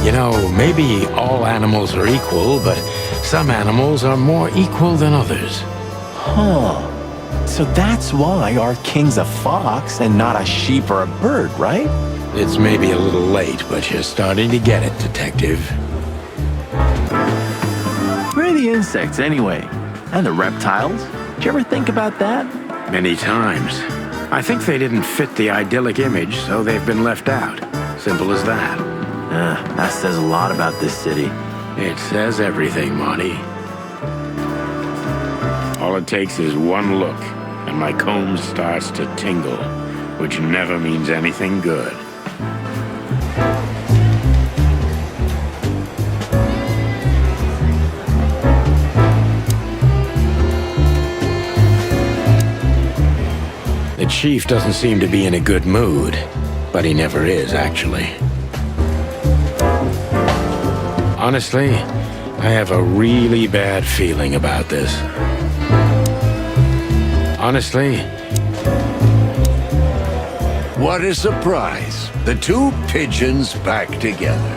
You know, maybe all animals are equal, but some animals are more equal than others. Huh. So that's why our king's a fox and not a sheep or a bird, right? It's maybe a little late, but you're starting to get it, Detective. Where are the insects, anyway? And the reptiles? Did you ever think about that? Many times. I think they didn't fit the idyllic image, so they've been left out. Simple as that. That says a lot about this city. It says everything, Monty. All it takes is one look, and my comb starts to tingle, which never means anything good. The chief doesn't seem to be in a good mood, but he never is, actually. Honestly, I have a really bad feeling about this. Honestly, What a surprise. The two pigeons back together.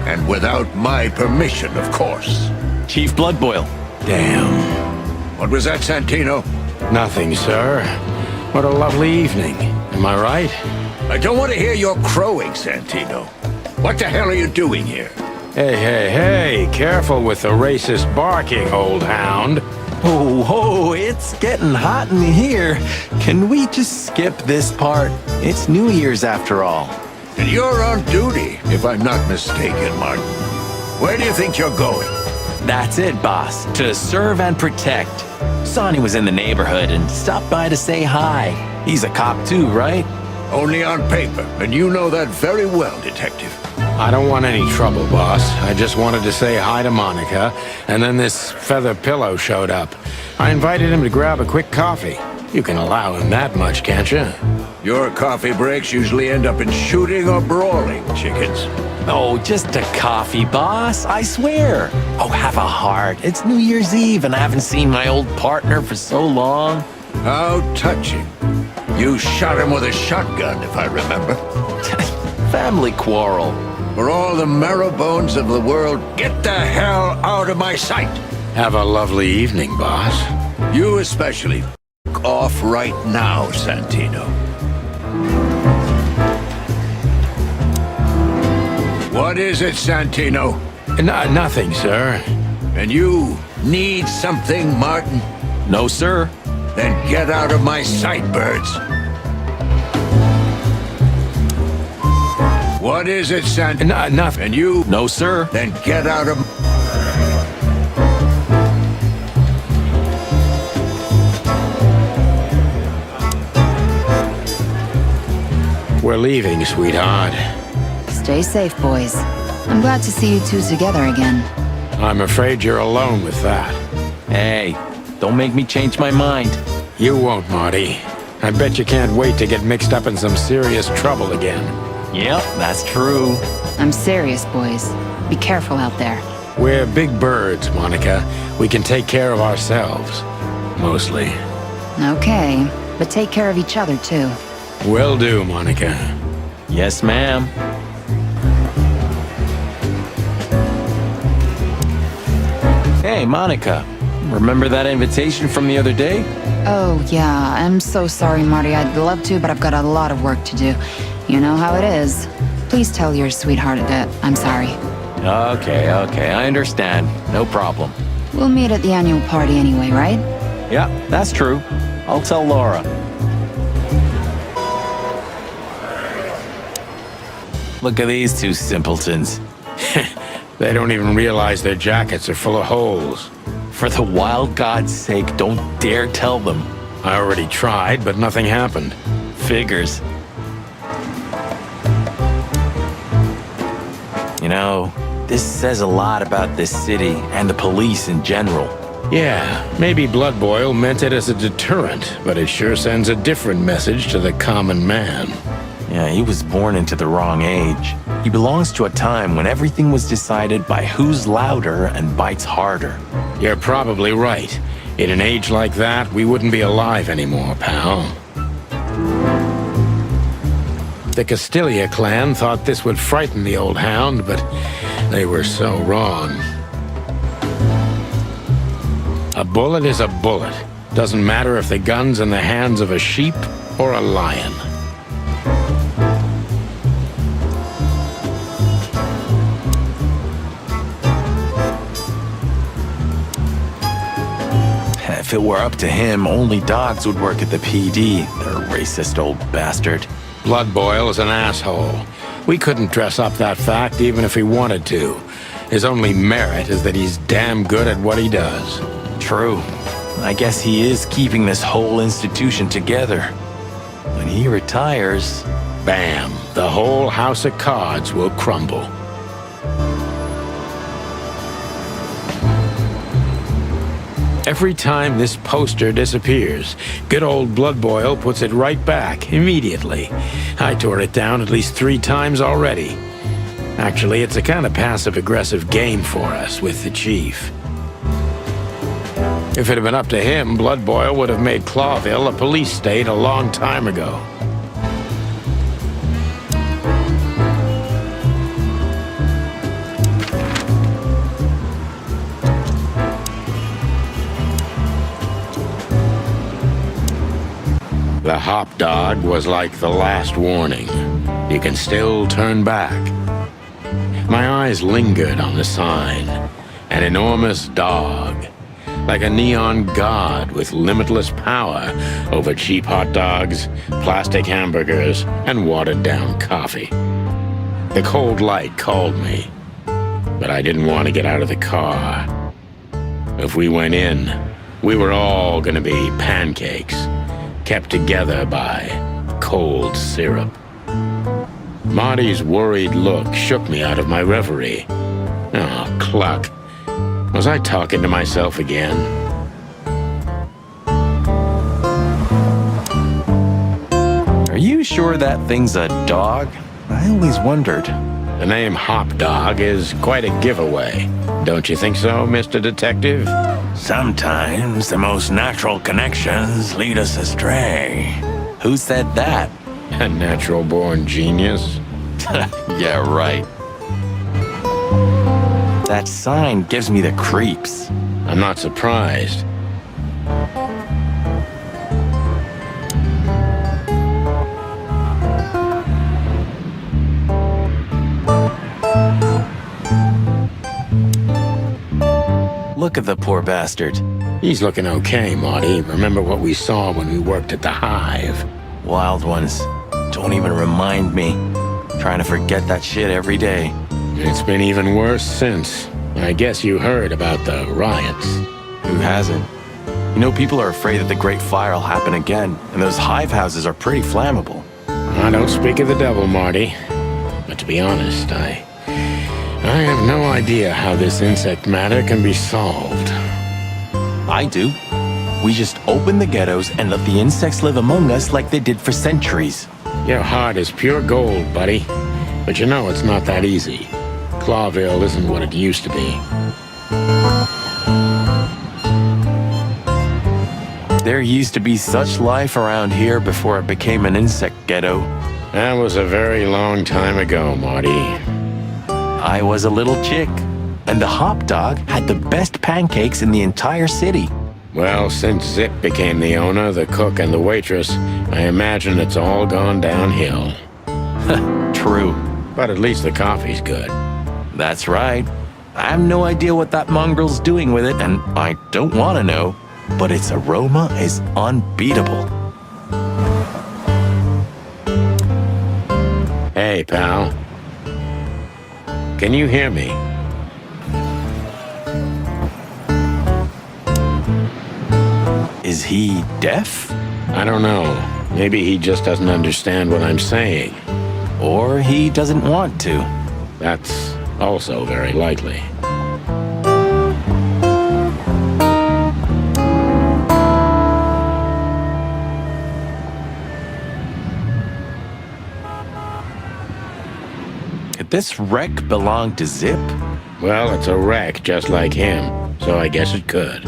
And without my permission, of course. Chief Bloodboil. damn. What was that, Santino? Nothing, sir. What a lovely evening. Am I right? I don't want to hear your crowing, Santino. What the hell are you doing here? Hey, careful with the racist barking, old hound. Oh, it's getting hot in here. Can we just skip this part? It's New Year's after all. And you're on duty, if I'm not mistaken, Martin. Where do you think you're going? That's it, boss. To serve and protect. Sonny was in the neighborhood and stopped by to say hi. He's a cop too, right? Only on paper, and you know that very well, Detective. I don't want any trouble, boss. I just wanted to say hi to Monica, and then this feather pillow showed up. I invited him to grab a quick coffee. You can allow him that much, can't you? Your coffee breaks usually end up in shooting or brawling, chickens. Oh, just a coffee, boss. I swear. Oh, have a heart. It's New Year's Eve, and I haven't seen my old partner for so long. How touching. You shot him with a shotgun, if I remember. Family quarrel. For all the marrow bones of the world, get the hell out of my sight! Have a lovely evening, boss. You especially. F off right now, Santino. What is it, Santino? Nothing, sir. And you need something, Martin? No, sir. Then get out of my sight, birds. What is it, Santino? Nothing. And you? No, sir. Then get out of... We're leaving, sweetheart. Stay safe, boys. I'm glad to see you two together again. I'm afraid you're alone with that. Hey, don't make me change my mind. You won't, Marty. I bet you can't wait to get mixed up in some serious trouble again. Yep, that's true. I'm serious, boys. Be careful out there. We're big birds, Monica. We can take care of ourselves. Mostly. Okay, but take care of each other, too. Will do, Monica. Yes, ma'am. Hey, Monica. Remember that invitation from the other day? Oh, yeah. I'm so sorry, Marty. I'd love to, but I've got a lot of work to do. You know how it is. Please tell your sweetheart that I'm sorry. Okay, I understand. No problem. We'll meet at the annual party anyway, right? Yeah, that's true. I'll tell Laura. Look at these two simpletons. They don't even realize their jackets are full of holes. For the wild God's sake, don't dare tell them. I already tried, but nothing happened. Figures. You know, this says a lot about this city and the police in general. Yeah, maybe Blood Boil meant it as a deterrent, but it sure sends a different message to the common man. Yeah, he was born into the wrong age. He belongs to a time when everything was decided by who's louder and bites harder. You're probably right. In an age like that, we wouldn't be alive anymore, pal. The Castilia clan thought this would frighten the old hound, but they were so wrong. A bullet is a bullet. Doesn't matter if the gun's in the hands of a sheep or a lion. If it were up to him, only dogs would work at the PD, the racist old bastard. Blood Boil's an asshole. We couldn't dress up that fact even if he wanted to. His only merit is that he's damn good at what he does. True. I guess he is keeping this whole institution together. When he retires... Bam! The whole house of cards will crumble. Every time this poster disappears, good old Blood Boil puts it right back, immediately. I tore it down at least 3 times already. Actually, it's a kind of passive-aggressive game for us with the chief. If it had been up to him, Blood Boil would have made Clawville a police state a long time ago. The hop dog was like the last warning. You can still turn back. My eyes lingered on the sign. An enormous dog. Like a neon god with limitless power over cheap hot dogs, plastic hamburgers, and watered-down coffee. The cold light called me, but I didn't want to get out of the car. If we went in, we were all gonna be pancakes, kept together by cold syrup. Marty's worried look shook me out of my reverie. Oh, cluck. Was I talking to myself again? Are you sure that thing's a dog? I always wondered. The name Hop Dog is quite a giveaway. Don't you think so, Mr. Detective? Sometimes the most natural connections lead us astray. Who said that? A natural-born genius? Yeah, right. That sign gives me the creeps. I'm not surprised. Look at the poor bastard. He's looking okay, Marty. Remember what we saw when we worked at the Hive? Wild ones. Don't even remind me. Trying to forget that shit every day. It's been even worse since. I guess you heard about the riots. Who hasn't? You know, people are afraid that the Great Fire will happen again, and those hive houses are pretty flammable. I don't speak of the devil, Marty. But to be honest, I have no idea how this insect matter can be solved. I do. We just open the ghettos and let the insects live among us like they did for centuries. Your heart is pure gold, buddy. But you know it's not that easy. Clawville isn't what it used to be. There used to be such life around here before it became an insect ghetto. That was a very long time ago, Marty. I was a little chick, and the hop dog had the best pancakes in the entire city. Well, since Zip became the owner, the cook, and the waitress, I imagine it's all gone downhill. True. But at least the coffee's good. That's right. I have no idea what that mongrel's doing with it, and I don't want to know, but its aroma is unbeatable. Hey, pal. Can you hear me? Is he deaf? I don't know. Maybe he just doesn't understand what I'm saying. Or he doesn't want to. That's also very likely. Could this wreck belong to Zip? Well, it's a wreck just like him, so I guess it could.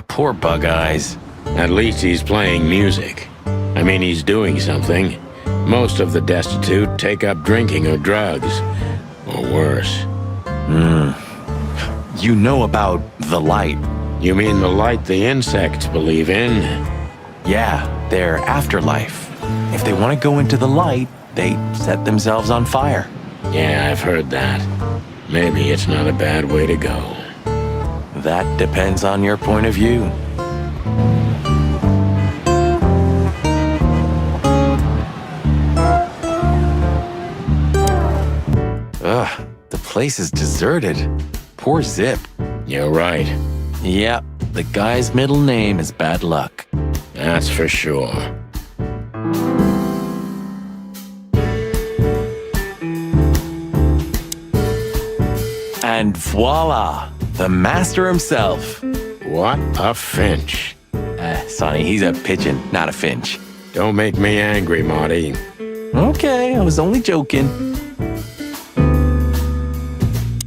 Poor Bug Eyes. At least he's playing music. I mean, he's doing something. Most of the destitute take up drinking or drugs. Or worse. You know about the light. You mean the light the insects believe in? Yeah, their afterlife. If they want to go into the light, they set themselves on fire. Yeah, I've heard that. Maybe it's not a bad way to go. That depends on your point of view. Ugh, the place is deserted. Poor Zip. You're right. Yep, the guy's middle name is Bad Luck. That's for sure. And voila, the master himself. What a finch. Sonny, he's a pigeon, not a finch. Don't make me angry, Marty. Okay, I was only joking.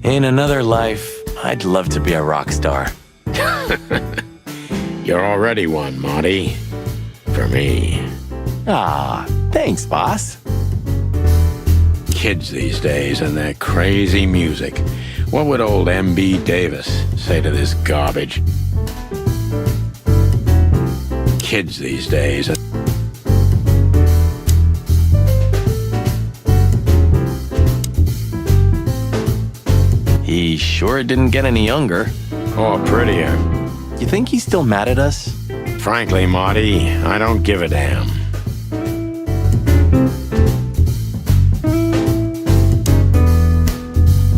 In another life, I'd love to be a rock star. You're already one, Marty. For me. Ah, thanks, boss. Kids these days and their crazy music. What would old M.B. Davis say to this garbage? Kids these days. He sure didn't get any younger. Or prettier. You think he's still mad at us? Frankly, Marty, I don't give a damn.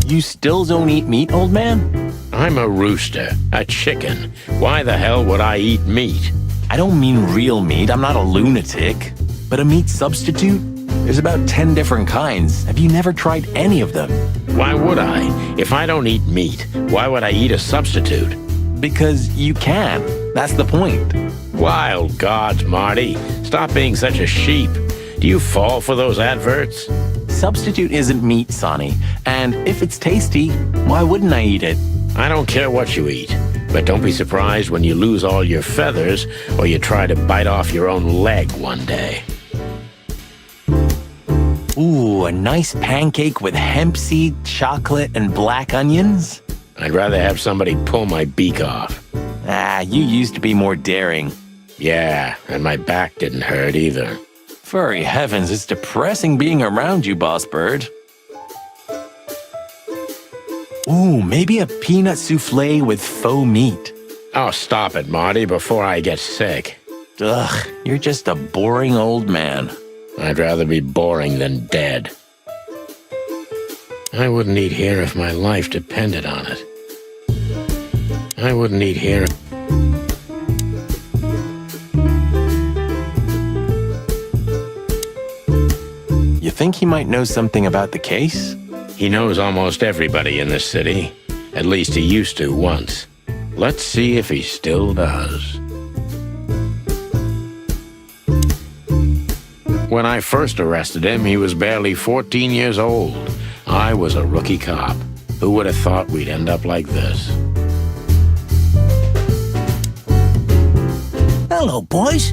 You still don't eat meat, old man? I'm a rooster, a chicken. Why the hell would I eat meat? I don't mean real meat. I'm not a lunatic. But a meat substitute? There's about 10 different kinds. Have you never tried any of them? Why would I? If I don't eat meat, why would I eat a substitute? Because you can. That's the point. Wild gods, Marty. Stop being such a sheep. Do you fall for those adverts? Substitute isn't meat, Sonny. And if it's tasty, why wouldn't I eat it? I don't care what you eat. But don't be surprised when you lose all your feathers or you try to bite off your own leg one day. Ooh, a nice pancake with hemp seed, chocolate, and black onions? I'd rather have somebody pull my beak off. Ah, you used to be more daring. Yeah, and my back didn't hurt either. Furry heavens, it's depressing being around you, Boss Bird. Ooh, maybe a peanut souffle with faux meat. Oh, stop it, Marty, before I get sick. Ugh, you're just a boring old man. I'd rather be boring than dead. I wouldn't eat here if my life depended on it. I wouldn't eat here. You think he might know something about the case? He knows almost everybody in this city. At least he used to once. Let's see if he still does. When I first arrested him, he was barely 14 years old. I was a rookie cop. Who would have thought we'd end up like this? Hello, boys.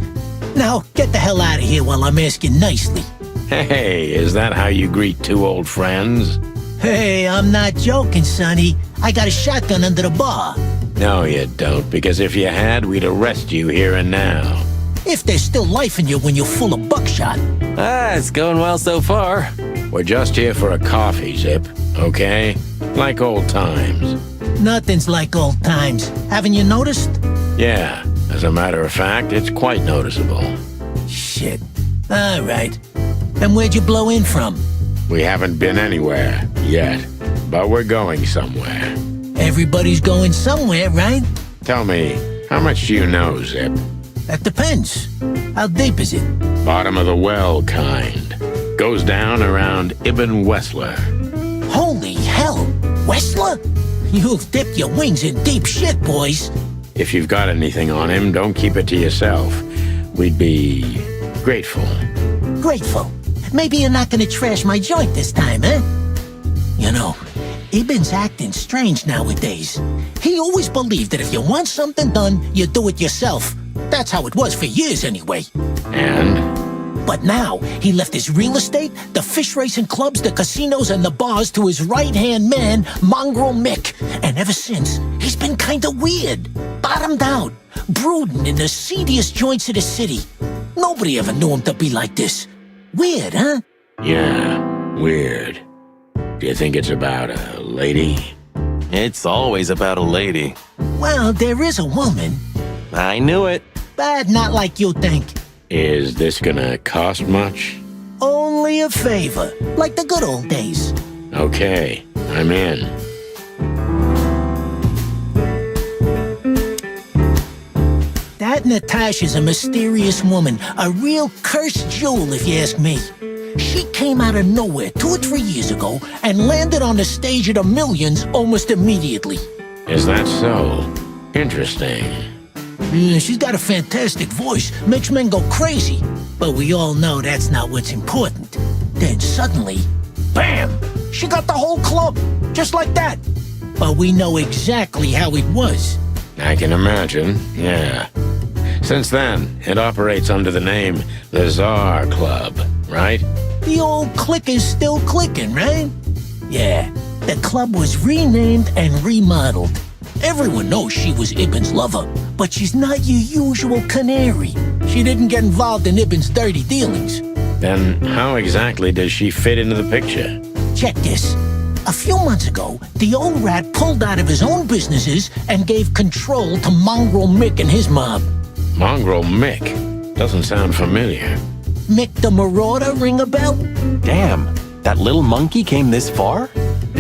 Now, get the hell out of here while I'm asking nicely. Hey, is that how you greet two old friends? Hey, I'm not joking, Sonny. I got a shotgun under the bar. No, you don't, because if you had, we'd arrest you here and now. If there's still life in you when you're full of buckshot. Ah, it's going well so far. We're just here for a coffee, Zip, okay? Like old times. Nothing's like old times. Haven't you noticed? Yeah, as a matter of fact, it's quite noticeable. Shit. All right. And where'd you blow in from? We haven't been anywhere yet, but we're going somewhere. Everybody's going somewhere, right? Tell me, how much do you know, Zip? That depends. How deep is it? Bottom of the well kind. Goes down around Ibn Wessler. Holy hell! Wessler? You've dipped your wings in deep shit, boys. If you've got anything on him, don't keep it to yourself. We'd be grateful. Grateful? Maybe you're not gonna trash my joint this time, eh? You know, Ibn's acting strange nowadays. He always believed that if you want something done, you do it yourself. That's how it was for years anyway. And? But now, he left his real estate, the fish racing clubs, the casinos, and the bars to his right-hand man, Mongrel Mick. And ever since, he's been kinda weird. Bottomed out, brooding in the seediest joints of the city. Nobody ever knew him to be like this. Weird, huh? Yeah, weird. Do you think it's about a lady? It's always about a lady. Well, there is a woman, I knew it. but not like you think. Is this gonna cost much? Only a favor, like the good old days. Okay, I'm in. That Natasha's a mysterious woman, a real cursed jewel if you ask me. She came out of nowhere 2 or 3 years ago and landed on the stage of the Millions almost immediately. Is that so? Interesting. She's got a fantastic voice, makes men go crazy. But we all know that's not what's important. Then suddenly, bam! She got the whole club, just like that. But we know exactly how it was. I can imagine, yeah. Since then, it operates under the name the Czar Club, right? The old click is still clicking, right? Yeah, the club was renamed and remodeled. Everyone knows she was Ibn's lover, but she's not your usual canary. She didn't get involved in Ibn's dirty dealings. Then how exactly does she fit into the picture? Check this. A few months ago, the old rat pulled out of his own businesses and gave control to Mongrel Mick and his mob. Mongrel Mick? Doesn't sound familiar. Mick the Marauder ring a bell? Damn, that little monkey came this far?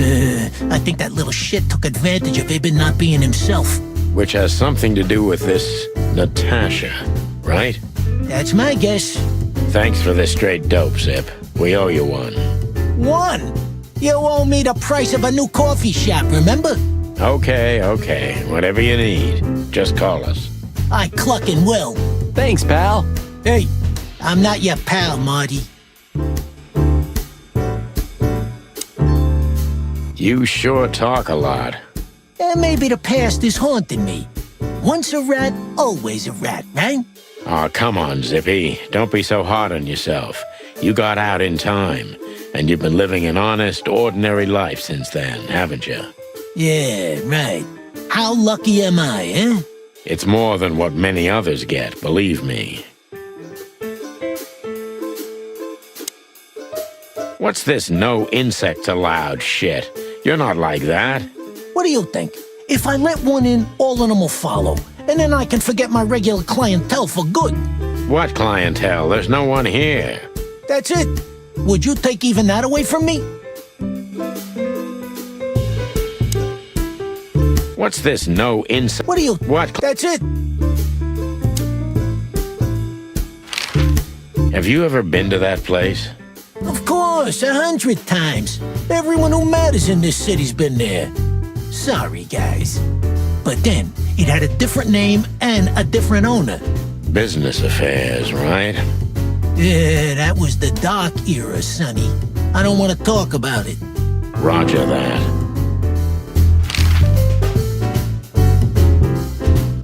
I think that little shit took advantage of Ibn not being himself. Which has something to do with this Natasha, right? That's my guess. Thanks for this straight dope, Zip. We owe you one. One? You owe me the price of a new coffee shop, remember? Okay. Whatever you need. Just call us. I cluckin' will. Thanks, pal. Hey, I'm not your pal, Marty. You sure talk a lot. And maybe the past is haunting me. Once a rat, always a rat, right? Aw, come on, Zippy. Don't be so hard on yourself. You got out in time, and you've been living an honest, ordinary life since then, haven't you? Yeah, right. How lucky am I, eh? It's more than what many others get, believe me. What's this no insects allowed shit? You're not like that. What do you think? If I let one in, all of them will follow. And then I can forget my regular clientele for good. What clientele? There's no one here. That's it. Would you take even that away from me? What's this no insect? What do you... What? That's it. Have you ever been to that place? Of course, 100 times. Everyone who matters in this city's been there. Sorry, guys. But then, it had a different name and a different owner. Business affairs, right? Yeah, that was the dark era, Sonny. I don't want to talk about it. Roger that.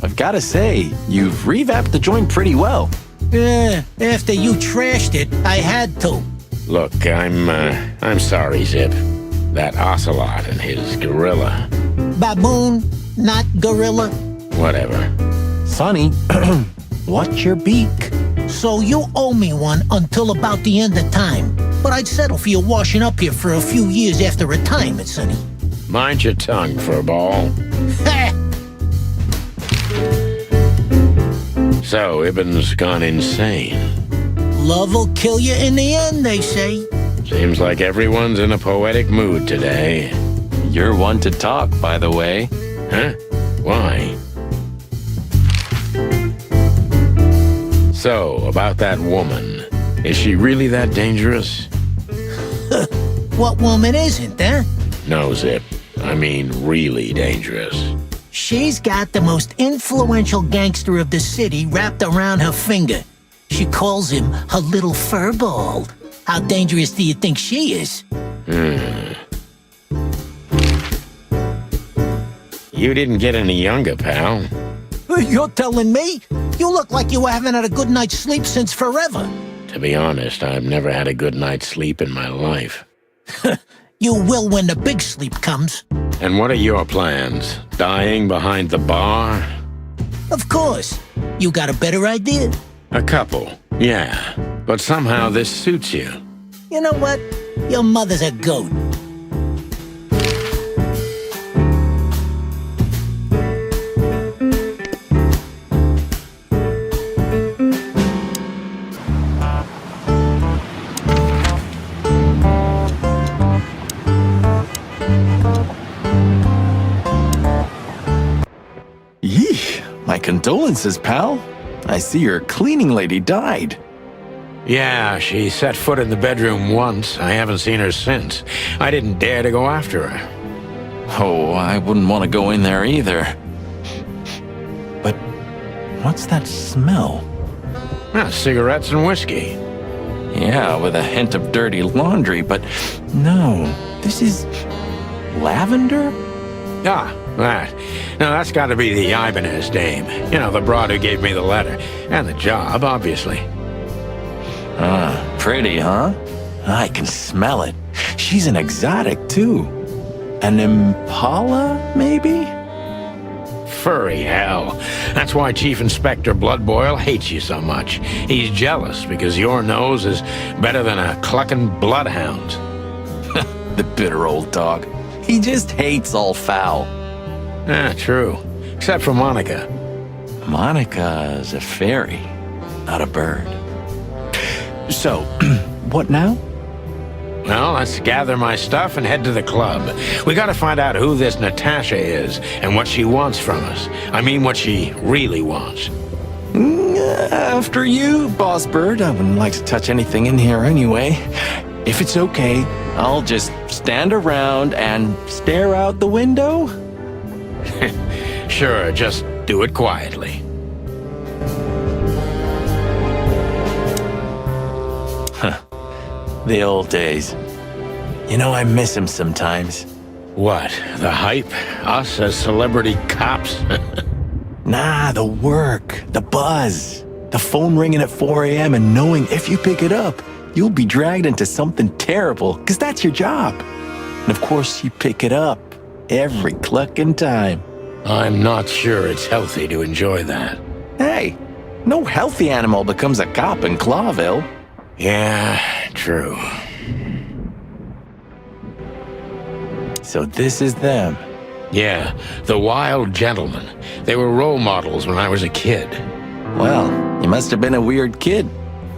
I've gotta say, you've revamped the joint pretty well. Yeah, after you trashed it, I had to. Look, I'm sorry, Zip. That ocelot and his gorilla. Baboon, not gorilla. Whatever. Sonny, watch your beak. So you owe me one until about the end of time. But I'd settle for you washing up here for a few years after retirement, Sonny. Mind your tongue, furball. So, Ibn's gone insane. Love will kill you in the end, they say. Seems like everyone's in a poetic mood today. You're one to talk, by the way. Huh? Why? So, about that woman. Is she really that dangerous? What woman isn't, huh? No, Zip. I mean really dangerous. She's got the most influential gangster of the city wrapped around her finger. She calls him her little furball. How dangerous do you think she is? You didn't get any younger, pal. You're telling me? You look like you haven't had a good night's sleep since forever. To be honest, I've never had a good night's sleep in my life. You will when the big sleep comes. And what are your plans? Dying behind the bar? Of course. You got a better idea? A couple, yeah. But somehow this suits you. You know what? Your mother's a goat. Yee, my condolences, pal. I see your cleaning lady died. Yeah, she set foot in the bedroom once. I haven't seen her since. I didn't dare to go after her. Oh, I wouldn't want to go in there either. But what's that smell? Cigarettes and whiskey. Yeah, with a hint of dirty laundry, but no, this is lavender? Ah, that. Now, that's got to be the Ibanez dame. You know, the broad who gave me the letter. And the job, obviously. Ah, pretty, huh? I can smell it. She's an exotic, too. An impala, maybe? Furry hell. That's why Chief Inspector Bloodboil hates you so much. He's jealous because your nose is better than a clucking bloodhound. The bitter old dog. He just hates all foul. True. Except for Monica. Monica's a fairy, not a bird. So, what now? Well, let's gather my stuff and head to the club. We gotta find out who this Natasha is and what she wants from us. I mean, what she really wants. After you, Boss Bird. I wouldn't like to touch anything in here anyway. If it's okay, I'll just stand around and stare out the window? Sure, just do it quietly. The old days. You know, I miss him sometimes. What, the hype? Us as celebrity cops? Nah, the work, the buzz, the phone ringing at 4 a.m. and knowing if you pick it up, you'll be dragged into something terrible, because that's your job. And of course, you pick it up every clucking time. I'm not sure it's healthy to enjoy that. Hey, no healthy animal becomes a cop in Clawville. Yeah, true. So this is them. Yeah, the Wild Gentlemen. They were role models when I was a kid. Well, you must have been a weird kid,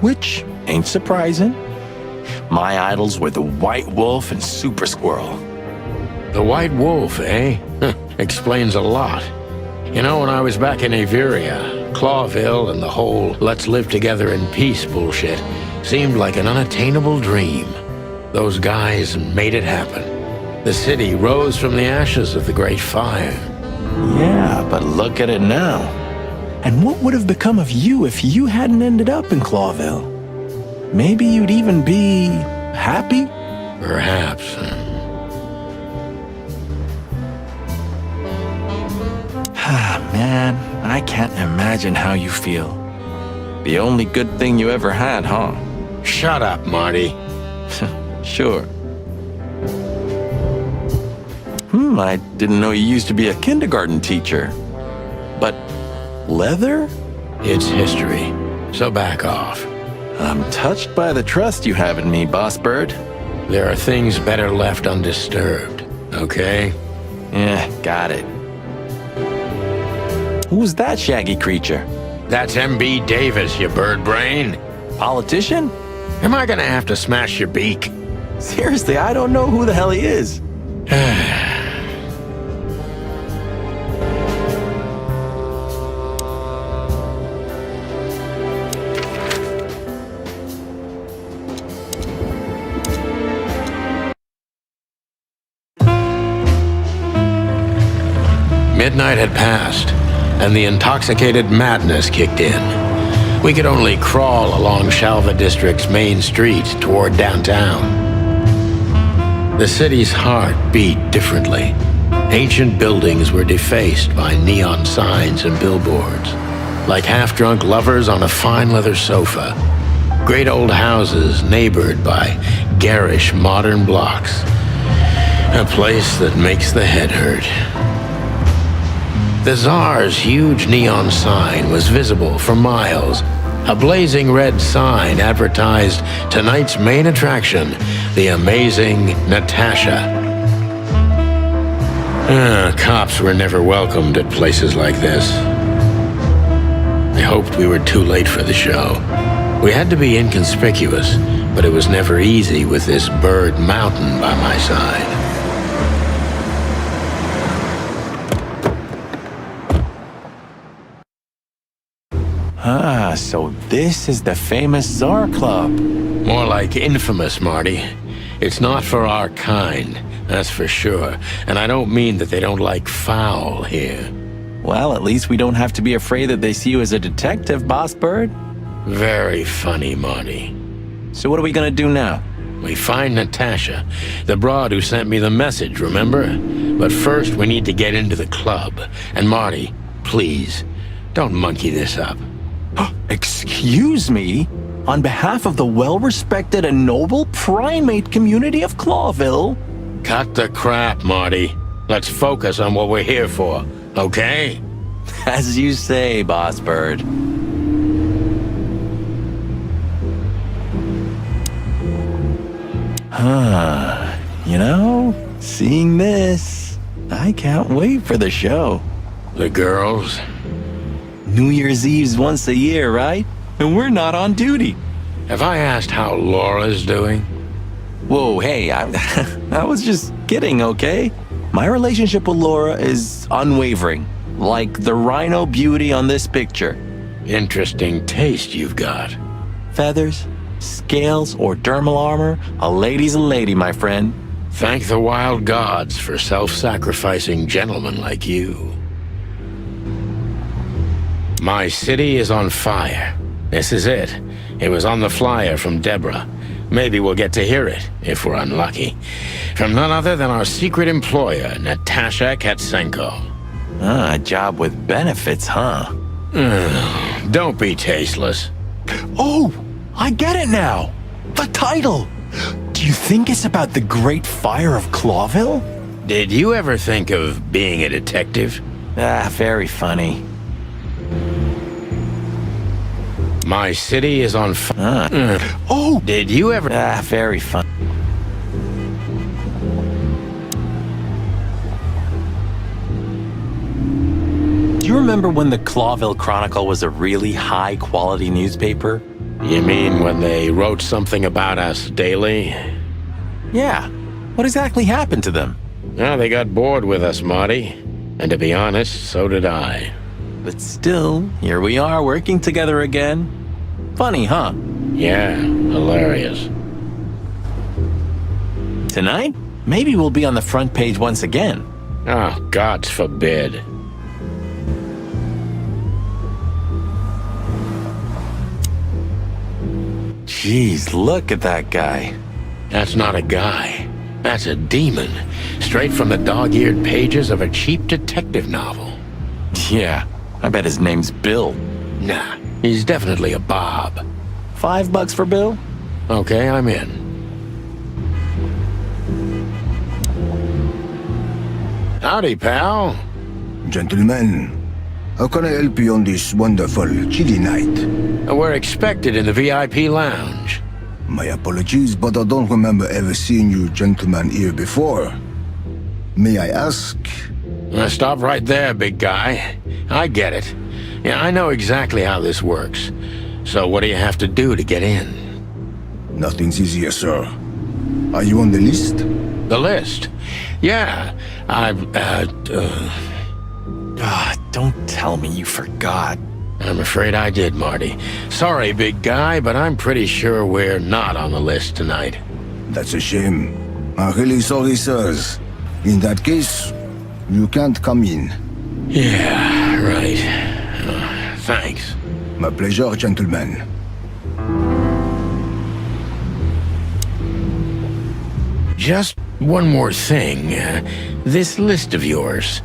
which ain't surprising. My idols were the White Wolf and Super Squirrel. The White Wolf, eh? Explains a lot. You know, when I was back in Averia, Clawville and the whole let's live together in peace bullshit seemed like an unattainable dream. Those guys made it happen. The city rose from the ashes of the Great Fire. Yeah, but look at it now. And what would have become of you if you hadn't ended up in Clawville? Maybe you'd even be happy? Perhaps. Ah, man, I can't imagine how you feel. The only good thing you ever had, huh? Shut up, Marty. Sure. I didn't know you used to be a kindergarten teacher. But leather? It's history, so back off. I'm touched by the trust you have in me, Boss Bird. There are things better left undisturbed, okay? Yeah, got it. Who's that shaggy creature? That's M.B. Davis, you bird brain. Politician? Am I gonna have to smash your beak? Seriously, I don't know who the hell he is. Midnight had passed, and the intoxicated madness kicked in. We could only crawl along Shalva District's main street toward downtown. The city's heart beat differently. Ancient buildings were defaced by neon signs and billboards, like half-drunk lovers on a fine leather sofa. Great old houses neighbored by garish modern blocks. A place that makes the head hurt. The Tsar's huge neon sign was visible for miles, A blazing red sign advertised tonight's main attraction, the amazing Natasha. Cops were never welcomed at places like this. I hoped we were too late for the show. We had to be inconspicuous, but it was never easy with this bird mountain by my side. Ah, so this is the famous Tsar Club. More like infamous, Marty. It's not for our kind, that's for sure. And I don't mean that they don't like foul here. Well, at least we don't have to be afraid that they see you as a detective, Boss Bird. Very funny, Marty. So what are we gonna do now? We find Natasha, the broad who sent me the message, remember? But first we need to get into the club. And Marty, please, don't monkey this up. Excuse me? On behalf of the well-respected and noble primate community of Clawville? Cut the crap, Marty. Let's focus on what we're here for, okay? As you say, Boss Bird. You know, seeing this, I can't wait for the show. The girls? New Year's Eve's once a year, right? And we're not on duty. Have I asked how Laura's doing? Whoa, hey, I was just kidding, okay? My relationship with Laura is unwavering, like the rhino beauty on this picture. Interesting taste you've got. Feathers, scales, or dermal armor, a lady's a lady, my friend. Thank the wild gods for self-sacrificing gentlemen like you. My city is on fire. This is it. It was on the flyer from Deborah. Maybe we'll get to hear it, if we're unlucky. From none other than our secret employer, Natasha Katsenko. Ah, a job with benefits, huh? Don't be tasteless. Oh, I get it now. The title. Do you think it's about the Great Fire of Clawville? Did you ever think of being a detective? Ah, very funny. My city is on fire. Oh! Did you ever... Ah, very fun. Do you remember when the Clawville Chronicle was a really high-quality newspaper? You mean when they wrote something about us daily? Yeah. What exactly happened to them? Well, they got bored with us, Marty. And to be honest, so did I. But still, here we are working together again. Funny, huh? Yeah, hilarious. Tonight, maybe we'll be on the front page once again. Oh, gods forbid. Jeez, look at that guy. That's not a guy. That's a demon. Straight from the dog-eared pages of a cheap detective novel. Yeah, I bet his name's Bill. Nah, he's definitely a Bob. $5 for Bill? Okay, I'm in. Howdy, pal. Gentlemen, how can I help you on this wonderful, chilly night? We're expected in the VIP lounge. My apologies, but I don't remember ever seeing you gentlemen here before. May I ask? Stop right there, big guy. I get it. Yeah, I know exactly how this works. So what do you have to do to get in? Nothing's easier, sir. Are you on the list? The list? Yeah, don't tell me you forgot. I'm afraid I did, Marty. Sorry, big guy, but I'm pretty sure we're not on the list tonight. That's a shame. I'm really sorry, sirs. In that case, you can't come in. Yeah, right. Thanks. My pleasure, gentlemen. Just one more thing. This list of yours,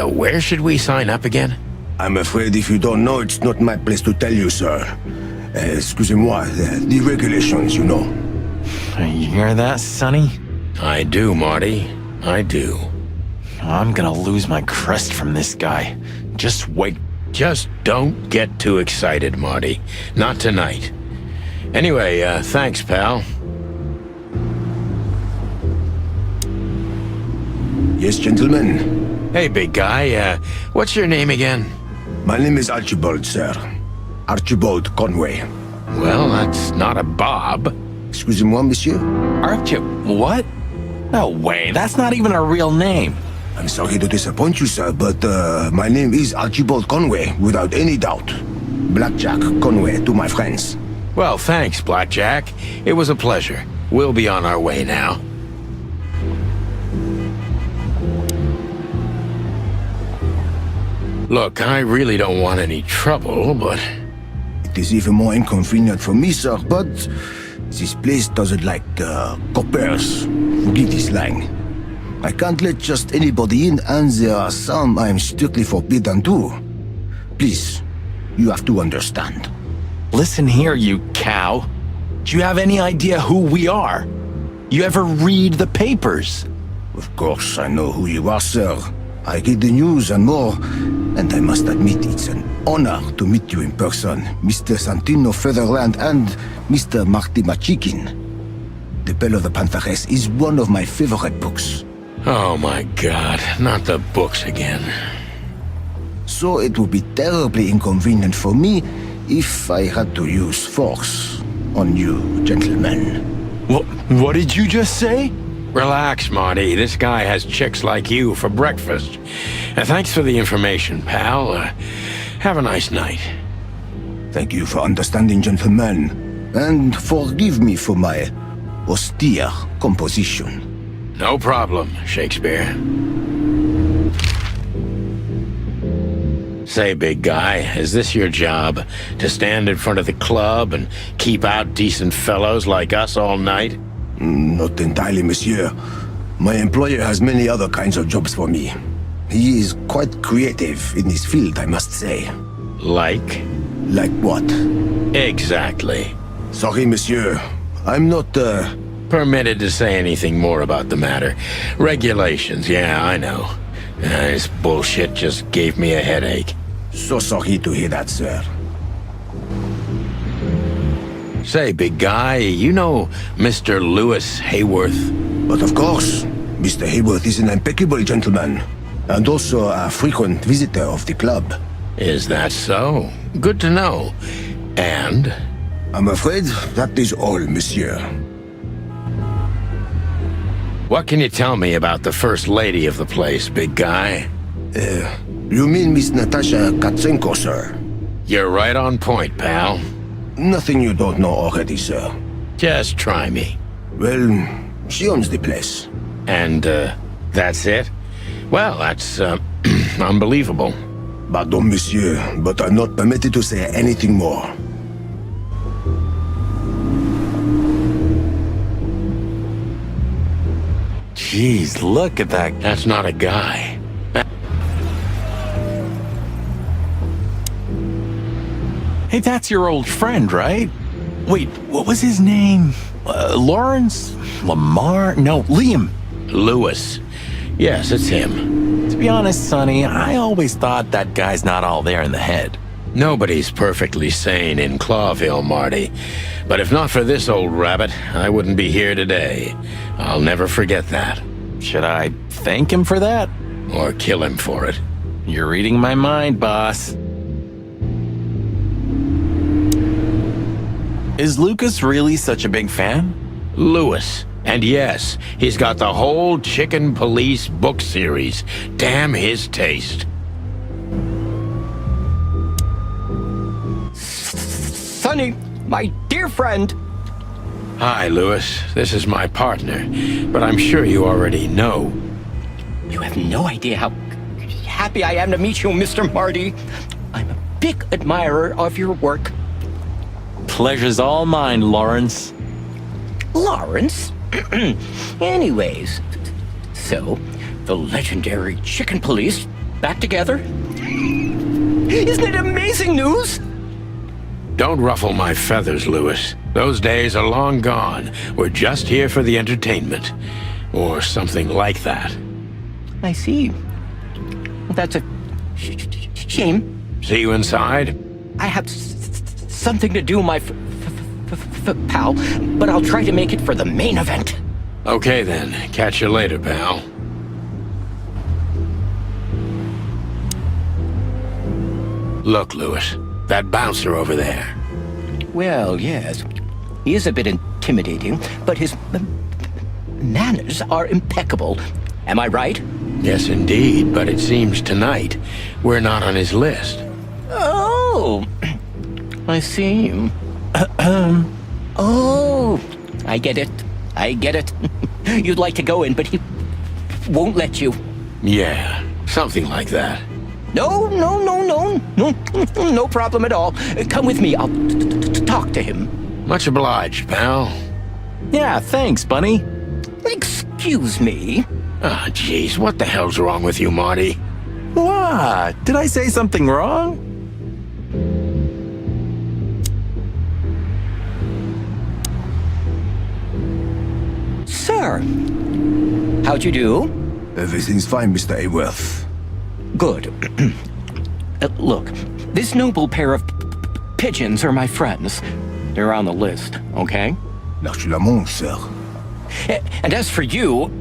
where should we sign up again? I'm afraid if you don't know, it's not my place to tell you, sir. Excusez-moi, the regulations, you know. You hear that, Sonny? I do, Marty. I do. I'm gonna lose my crest from this guy. Just wait. Just don't get too excited, Marty. Not tonight. Anyway, thanks, pal. Yes, gentlemen. Hey, big guy, what's your name again? My name is Archibald, sir. Archibald Conway. Well, that's not a Bob. Excusez-moi, monsieur? What? No way, that's not even a real name. I'm sorry to disappoint you, sir, but my name is Archibald Conway, without any doubt. Blackjack Conway to my friends. Well, thanks, Blackjack. It was a pleasure. We'll be on our way now. Look, I really don't want any trouble, but... It is even more inconvenient for me, sir, but this place doesn't like coppers. Forgive this slang. I can't let just anybody in, and there are some I'm strictly forbidden to. Please, you have to understand. Listen here, you cow. Do you have any idea who we are? You ever read the papers? Of course, I know who you are, sir. I read the news and more, and I must admit it's an honor to meet you in person, Mr. Santino Featherland and Mr. Marty Machikin. The Bell of the Pantheress is one of my favorite books. Oh my God, not the books again. So it would be terribly inconvenient for me if I had to use force on you, gentlemen. What did you just say? Relax, Marty. This guy has chicks like you for breakfast. Thanks for the information, pal. Have a nice night. Thank you for understanding, gentlemen. And forgive me for my austere composition. No problem, Shakespeare. Say, big guy, is this your job? To stand in front of the club and keep out decent fellows like us all night? Not entirely, monsieur. My employer has many other kinds of jobs for me. He is quite creative in his field, I must say. Like? Like what? Exactly. Sorry, monsieur. I'm not, permitted to say anything more about the matter. Regulations, yeah, I know. This bullshit just gave me a headache. So sorry to hear that, sir. Say, big guy, you know Mr. Lewis Hayworth? But of course. Mr. Hayworth is an impeccable gentleman, and also a frequent visitor of the club. Is that so? Good to know. And? I'm afraid that is all, monsieur. What can you tell me about the first lady of the place, big guy? You mean Miss Natasha Katsenko, sir? You're right on point, pal. Nothing you don't know already, sir. Just try me. Well, she owns the place. And, that's it? Well, that's, unbelievable. Pardon, monsieur, but I'm not permitted to say anything more. Jeez, look at that. That's not a guy. Hey, that's your old friend, right? Wait, what was his name? Lawrence? Lamar? No, Liam. Lewis. Yes, it's him. To be honest, Sonny, I always thought that guy's not all there in the head. Nobody's perfectly sane in Clawville, Marty. But if not for this old rabbit, I wouldn't be here today. I'll never forget that. Should I thank him for that? Or kill him for it? You're reading my mind, boss. Is Lucas really such a big fan? Lewis. And yes, he's got the whole Chicken Police book series. Damn his taste. Sonny, my dear friend. Hi, Lewis. This is my partner, but I'm sure you already know. You have no idea how happy I am to meet you, Mr. Marty. I'm a big admirer of your work. Pleasure's all mine, Lawrence. Lawrence? Anyways, so, the legendary Chicken Police back together? Isn't it amazing news? Don't ruffle my feathers, Lewis. Those days are long gone. We're just here for the entertainment. Or something like that. I see. That's a shame. See you inside? I have something to do, my pal, but I'll try to make it for the main event. Okay then, catch you later, pal. Look, Lewis, that bouncer over there. Well, yes. He is a bit intimidating, but his manners are impeccable. Am I right? Yes, indeed, but it seems tonight we're not on his list. Oh, I see. Oh, I get it. I get it. You'd like to go in, but he won't let you. Yeah, something like that. No problem at all. Come with me. I'll talk to him. Much obliged, pal. Yeah, thanks, Bunny. Excuse me. Ah, jeez, what the hell's wrong with you, Marty? What? Did I say something wrong? Sir, how'd you do? Everything's fine, Mr. Aworth. Good. Look, this noble pair of pigeons are my friends. They're on the list, okay? Naturellement, sir. And as for you,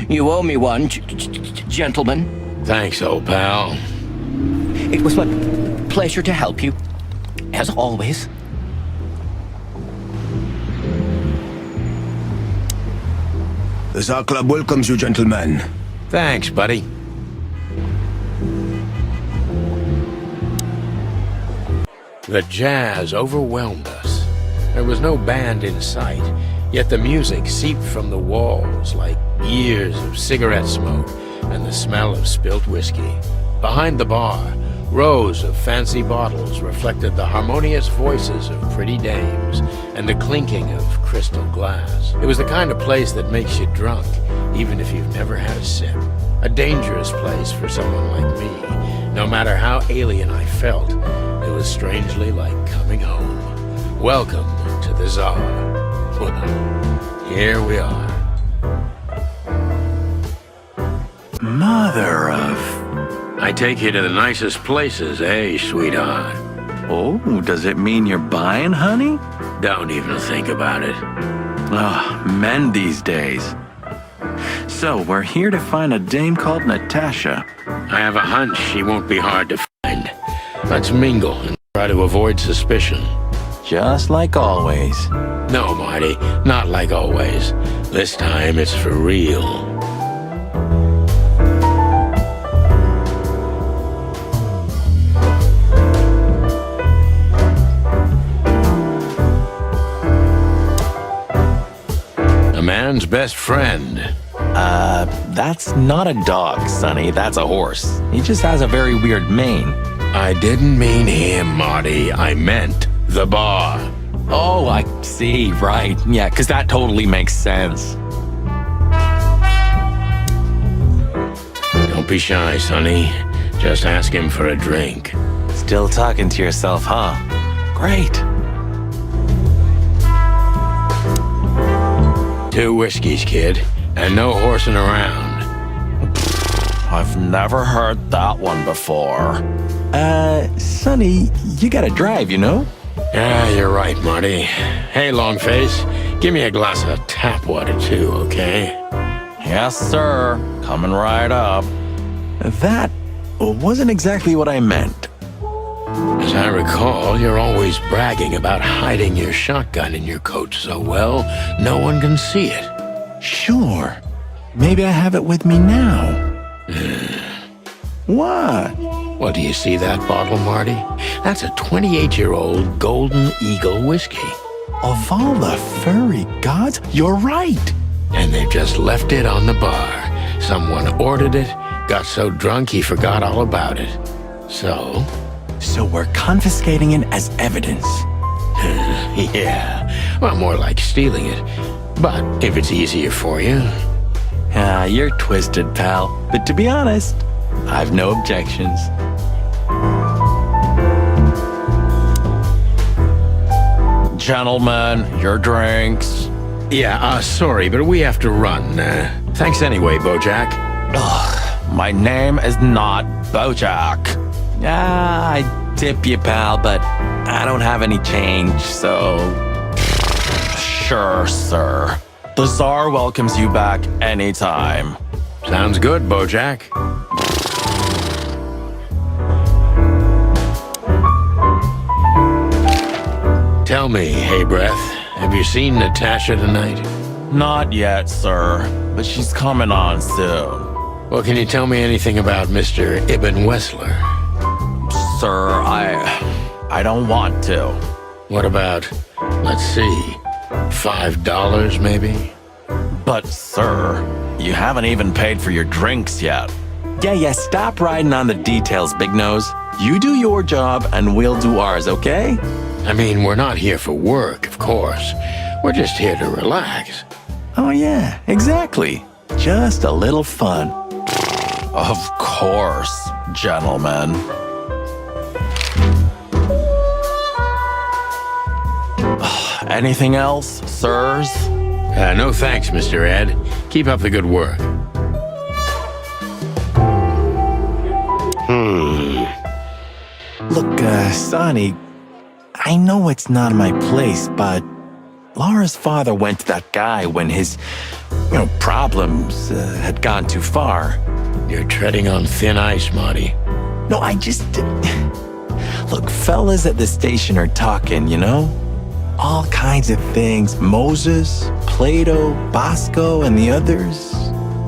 you owe me one, gentlemen. Thanks, old pal. It was my pleasure to help you, as always. The Tsar Club welcomes you, gentlemen. Thanks, buddy. The jazz overwhelmed us. There was no band in sight, yet the music seeped from the walls like years of cigarette smoke and the smell of spilt whiskey. Behind the bar, rows of fancy bottles reflected the harmonious voices of pretty dames and the clinking of crystal glass. It was the kind of place that makes you drunk, even if you've never had a sip. A dangerous place for someone like me. No matter how alien I felt, it was strangely like coming home. Welcome to the Tsar. Here we are. Mother of... I take you to the nicest places, eh, sweetheart? Oh, does it mean you're buying, honey? Don't even think about it. Ah, men these days. So, we're here to find a dame called Natasha. I have a hunch she won't be hard to find. Let's mingle and try to avoid suspicion. Just like always. No, Marty, not like always. This time it's for real. A man's best friend. That's not a dog, Sonny. That's a horse. He just has a very weird mane. I didn't mean him, Marty. I meant the bar. Oh, I see. Right. Yeah, because that totally makes sense. Don't be shy, Sonny. Just ask him for a drink. Still talking to yourself, huh? Great. 2 whiskeys, kid, and no horsing around. I've never heard that one before. Sonny, you gotta drive, you know? Yeah, you're right, Marty. Hey, Longface, give me a glass of tap water too, okay? Yes, sir. Coming right up. That wasn't exactly what I meant. As I recall, you're always bragging about hiding your shotgun in your coat so well, no one can see it. Sure. Maybe I have it with me now. What? Well, do you see that bottle, Marty? That's a 28-year-old Golden Eagle whiskey. Of all the furry gods, you're right. And they've just left it on the bar. Someone ordered it, got so drunk he forgot all about it. So we're confiscating it as evidence. Yeah, well, more like stealing it. But if it's easier for you. You're twisted, pal. But to be honest, I've no objections. Gentlemen, your drinks. Yeah, sorry, but we have to run. Thanks anyway, Bojack. Ugh, my name is not Bojack. I tip you, pal, but I don't have any change, so... Sure, sir. The Tsar welcomes you back anytime. Sounds good, Bojack. Tell me, Hey Breath, have you seen Natasha tonight? Not yet, sir, but she's coming on soon. Well, can you tell me anything about Mr. Ibn Wessler? Sir, I don't want to. What about, let's see, $5 maybe? But, sir, you haven't even paid for your drinks yet. Yeah, stop riding on the details, Big Nose. You do your job, and we'll do ours, okay? I mean, we're not here for work, of course. We're just here to relax. Oh, yeah, exactly. Just a little fun. Of course, gentlemen. Anything else, sirs? No thanks, Mr. Ed. Keep up the good work. Look, Sonny, I know it's not my place, but Laura's father went to that guy when his, problems had gone too far. You're treading on thin ice, Marty. No, Look, fellas at the station are talking, All kinds of things. Moses, Plato, Bosco, and the others.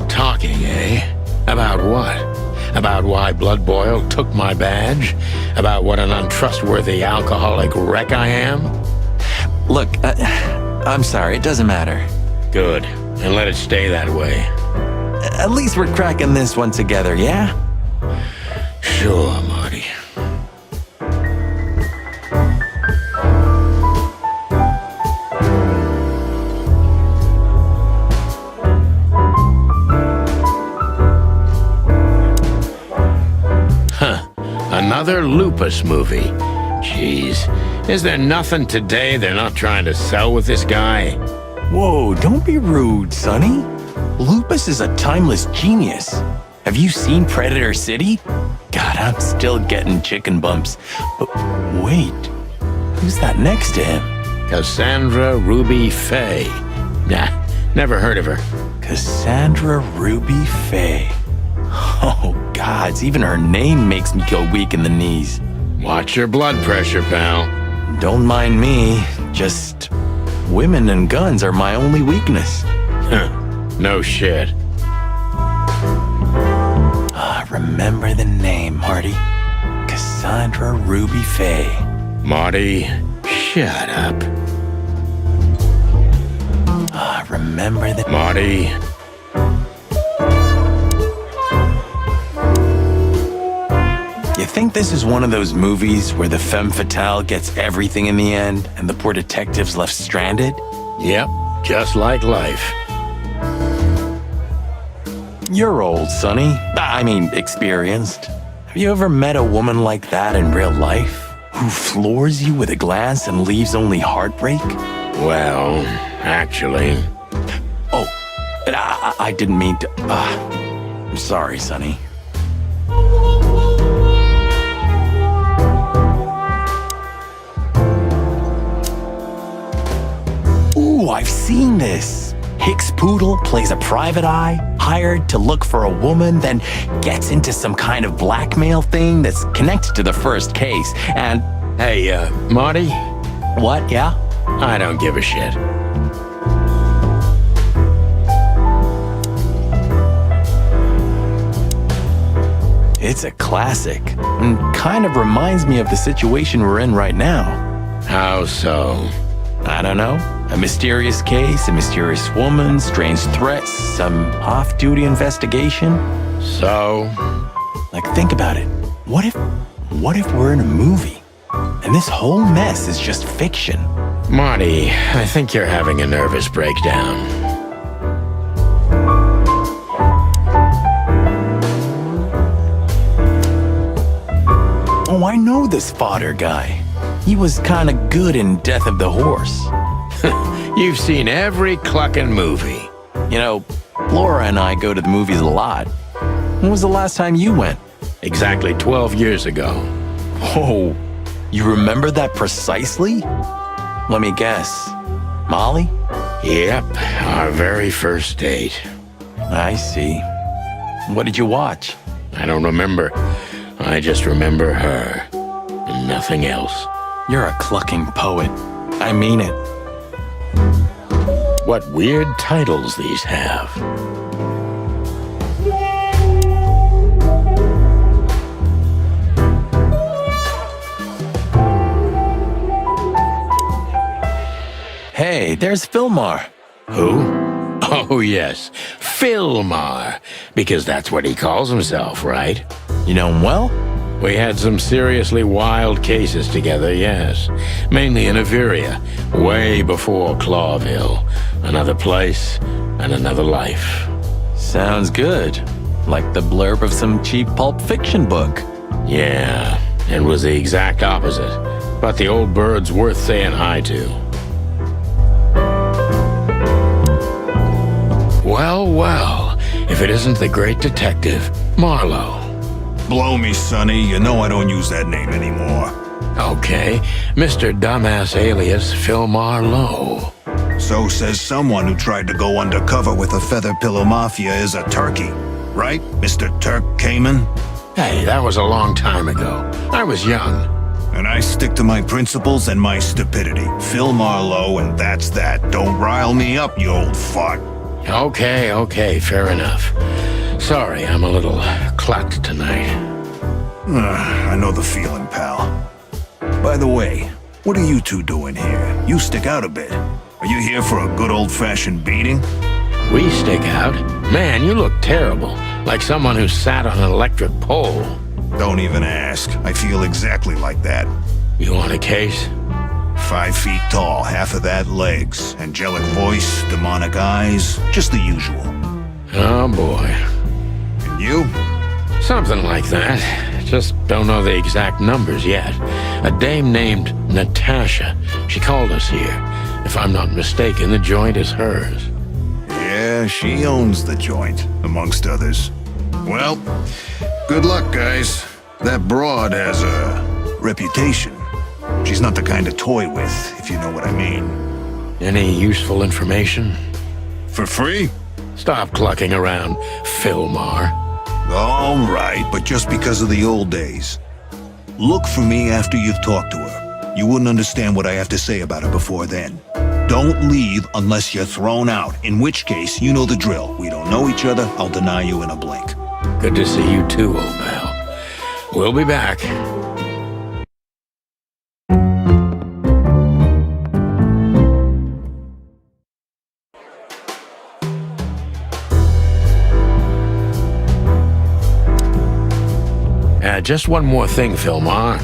Talking, eh? About what? About why Blood Boil took my badge? About what an untrustworthy alcoholic wreck I am? Look, I'm sorry, it doesn't matter. Good, and let it stay that way. At least we're cracking this one together, yeah? Sure, Marty. Another Lupus movie. Jeez, is there nothing today they're not trying to sell with this guy? Whoa, don't be rude, Sonny. Lupus is a timeless genius. Have you seen Predator City? God, I'm still getting chicken bumps. But wait, who's that next to him? Cassandra Ruby Faye. Nah, never heard of her. Cassandra Ruby Faye. Oh, gods, even her name makes me go weak in the knees. Watch your blood pressure, pal. Don't mind me. Just women and guns are my only weakness. No shit. Remember the name, Marty. Cassandra Ruby Faye. Marty, shut up. Remember the... Marty. You think this is one of those movies where the femme fatale gets everything in the end and the poor detective's left stranded? Yep, just like life. You're old, Sonny. I mean, experienced. Have you ever met a woman like that in real life? Who floors you with a glance and leaves only heartbreak? Well, actually... Oh, I didn't mean to... I'm sorry, Sonny. Ooh, I've seen this. Hicks Poodle plays a private eye, hired to look for a woman, then gets into some kind of blackmail thing that's connected to the first case, and... Hey, Marty? What, yeah? I don't give a shit. It's a classic, and kind of reminds me of the situation we're in right now. How so? I don't know. A mysterious case, a mysterious woman, strange threats, some off-duty investigation. So? Like, think about it. What if we're in a movie? And this whole mess is just fiction? Marty, I think you're having a nervous breakdown. Oh, I know this fodder guy. He was kinda good in Death of the Horse. You've seen every clucking movie. Laura and I go to the movies a lot. When was the last time you went? exactly 12 years ago. Oh, you remember that precisely? Let me guess. Molly? Yep, our very first date. I see. What did you watch? I don't remember. I just remember her, and nothing else. You're a clucking poet. I mean it. What weird titles these have. Hey, there's Philmar. Who? Oh, yes, Philmar, because that's what he calls himself, right? You know him well? We had some seriously wild cases together, yes. Mainly in Averia, way before Clawville. Another place and another life. Sounds good. Like the blurb of some cheap pulp fiction book. Yeah, it was the exact opposite. But the old bird's worth saying hi to. Well, well, if it isn't the great detective, Marlowe. Blow me, Sonny. You know I don't use that name anymore. Okay, Mr. Dumbass alias Philmar Lowe. So says someone who tried to go undercover with a Feather Pillow Mafia is a turkey. Right, Mr. Turk Cayman? Hey, that was a long time ago. I was young. And I stick to my principles and my stupidity. Phil Marlowe, and that's that. Don't rile me up, you old fart. Okay, fair enough. Sorry, I'm a little clucked tonight. I know the feeling, pal. By the way, what are you two doing here? You stick out a bit. Are you here for a good old-fashioned beating? We stick out? Man, you look terrible. Like someone who sat on an electric pole. Don't even ask. I feel exactly like that. You want a case? 5 feet tall, half of that legs. Angelic voice, demonic eyes, just the usual. Oh boy. And you? Something like that. Just don't know the exact numbers yet. A dame named Natasha. She called us here. If I'm not mistaken, the joint is hers. Yeah, she owns the joint, amongst others. Well, good luck, guys. That broad has a reputation. She's not the kind to toy with, if you know what I mean. Any useful information? For free? Stop clucking around, Philmar. All right, but just because of the old days. Look for me after you've talked to her. You wouldn't understand what I have to say about her before then. Don't leave unless you're thrown out, in which case, you know the drill. We don't know each other, I'll deny you in a blink. Good to see you too, old pal. We'll be back. Just one more thing, Philmar.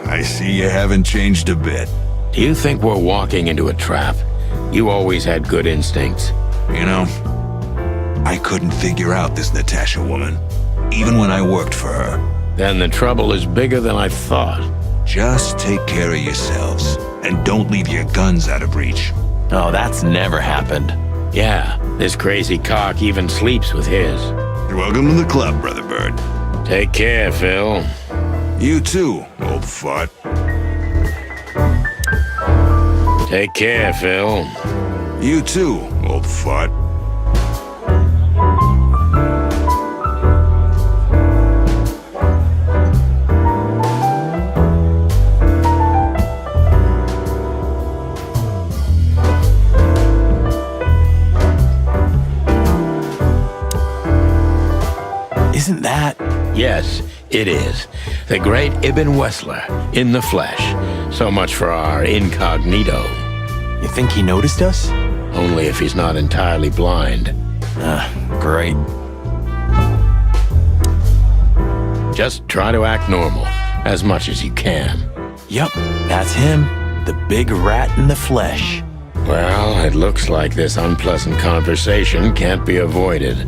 I see you haven't changed a bit. Do you think we're walking into a trap? You always had good instincts. You know, I couldn't figure out this Natasha woman, even when I worked for her. Then the trouble is bigger than I thought. Just take care of yourselves, and don't leave your guns out of reach. Oh, that's never happened. Yeah, this crazy cock even sleeps with his. You're welcome to the club, Brother Bird. Take care, Phil. You too, old fart. Take care, Phil. You too, old fart. Isn't that... Yes, it is. The great Ibn Wessler, in the flesh. So much for our incognito. You think he noticed us? Only if he's not entirely blind. Great. Just try to act normal, as much as you can. Yup, that's him. The big rat in the flesh. Well, it looks like this unpleasant conversation can't be avoided.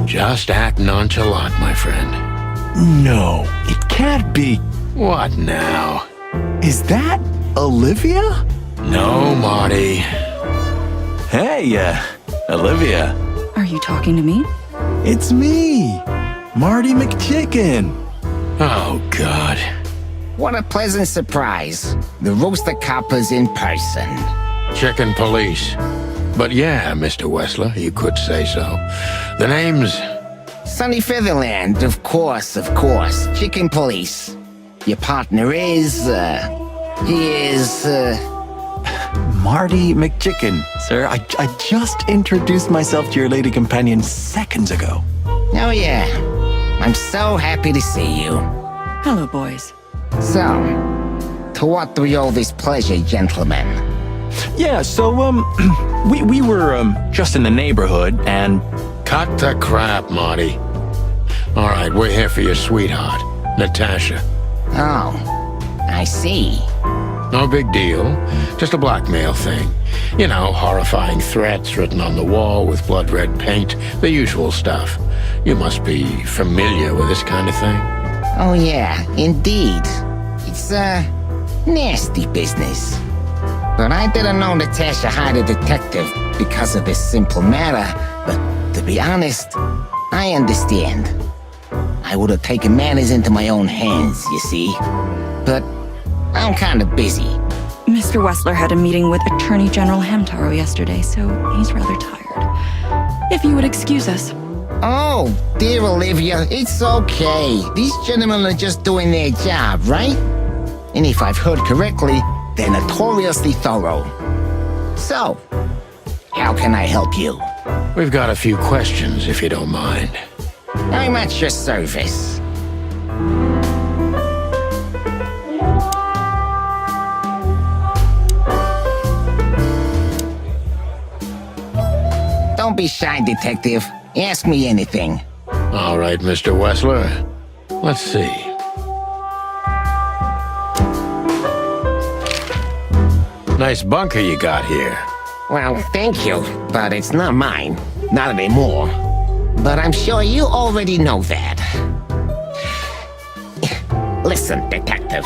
Just act nonchalant, my friend. No, it can't be. What now? Is that Olivia? No, Marty. Hey, Olivia. Are you talking to me? It's me, Marty McChicken. Oh, God. What a pleasant surprise. The Rooster Copper's in person. Chicken police. But yeah, Mr. Wessler, you could say so. The name's... Sunny Featherland, of course. Chicken police. Your partner is, Marty McChicken, sir. I just introduced myself to your lady companion seconds ago. Oh yeah. I'm so happy to see you. Hello, boys. So, to what do we owe this pleasure, gentlemen? Yeah, so, we were, just in the neighborhood, and... Cut the crap, Marty. All right, we're here for your sweetheart, Natasha. Oh, I see. No big deal. Just a blackmail thing. You know, horrifying threats written on the wall with blood-red paint. The usual stuff. You must be familiar with this kind of thing. Oh yeah, indeed. It's, nasty business. But I didn't know Natasha hired a detective because of this simple matter. But to be honest, I understand. I would have taken matters into my own hands, you see. But I'm kind of busy. Mr. Wessler had a meeting with Attorney General Hamtaro yesterday, so he's rather tired. If you would excuse us. Oh, dear Olivia, it's okay. These gentlemen are just doing their job, right? And if I've heard correctly, they're notoriously thorough. So, how can I help you? We've got a few questions, if you don't mind. I'm at your service. Don't be shy, detective. Ask me anything. All right, Mr. Wessler. Let's see. Nice bunker you got here. Well, thank you, but it's not mine. Not anymore. But I'm sure you already know that. Listen, detective.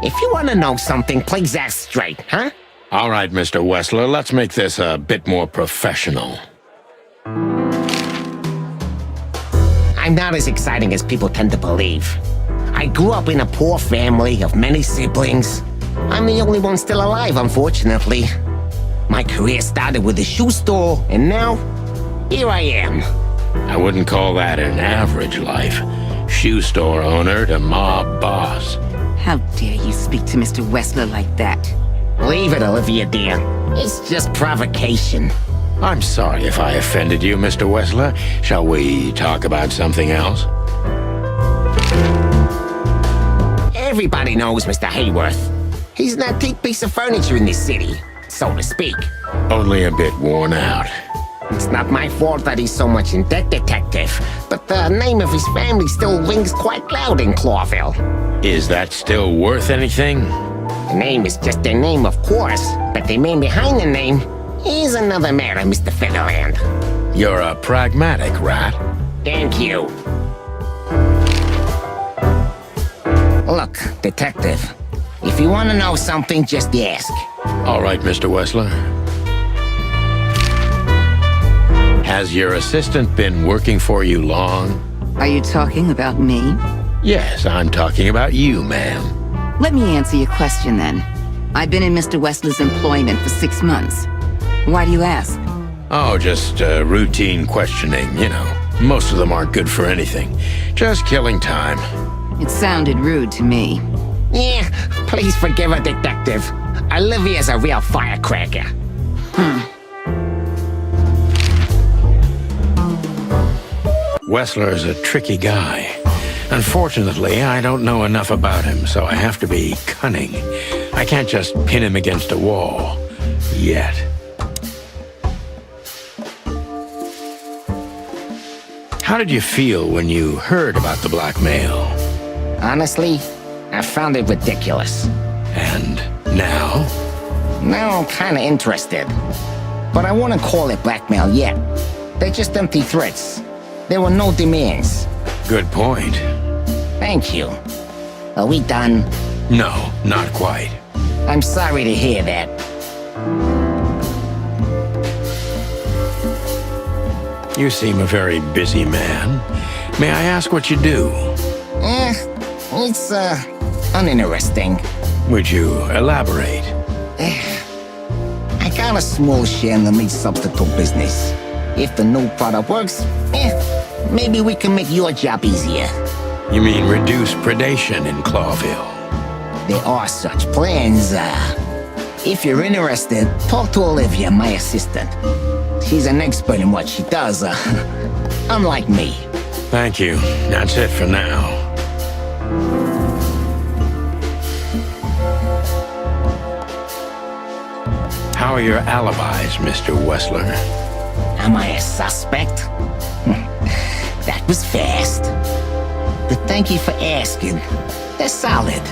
If you want to know something, please ask straight, huh? All right, Mr. Wessler, let's make this a bit more professional. I'm not as exciting as people tend to believe. I grew up in a poor family of many siblings. I'm the only one still alive, unfortunately. My career started with a shoe store, and now, here I am. I wouldn't call that an average life. Shoe store owner to mob boss. How dare you speak to Mr. Wessler like that? Leave it, Olivia, dear. It's just provocation. I'm sorry if I offended you, Mr. Wessler. Shall we talk about something else? Everybody knows Mr. Hayworth. He's an antique piece of furniture in this city, so to speak. Only a bit worn out. It's not my fault that he's so much in debt, detective, but the name of his family still rings quite loud in Clawville. Is that still worth anything? The name is just their name, of course, but the man behind the name is another matter, Mr. Featherland. You're a pragmatic rat. Thank you. Look, detective, if you want to know something, just ask. All right, Mr. Wessler. Has your assistant been working for you long? Are you talking about me? Yes, I'm talking about you, ma'am. Let me answer your question then. I've been in Mr. Wessler's employment for 6 months. Why do you ask? Oh, just routine questioning, you know. Most of them aren't good for anything. Just killing time. It sounded rude to me. Yeah, please forgive a detective. Olivia's a real firecracker. Wessler's a tricky guy. Unfortunately, I don't know enough about him, so I have to be cunning. I can't just pin him against a wall. Yet. How did you feel when you heard about the blackmail? Honestly, I found it ridiculous. And now? Now I'm kinda interested. But I wouldn't call it blackmail yet. They're just empty threats. There were no demands. Good point. Thank you. Are we done? No, not quite. I'm sorry to hear that. You seem a very busy man. May I ask what you do? It's, uninteresting. Would you elaborate? I got a small share in the meat substitute business. If the new product works, maybe we can make your job easier. You mean reduce predation in Clawville? There are such plans. If you're interested, talk to Olivia, my assistant. She's an expert in what she does, unlike me. Thank you. That's it for now. How are your alibis, Mr. Wessler? Am I a suspect? That was fast. But thank you for asking. They're solid.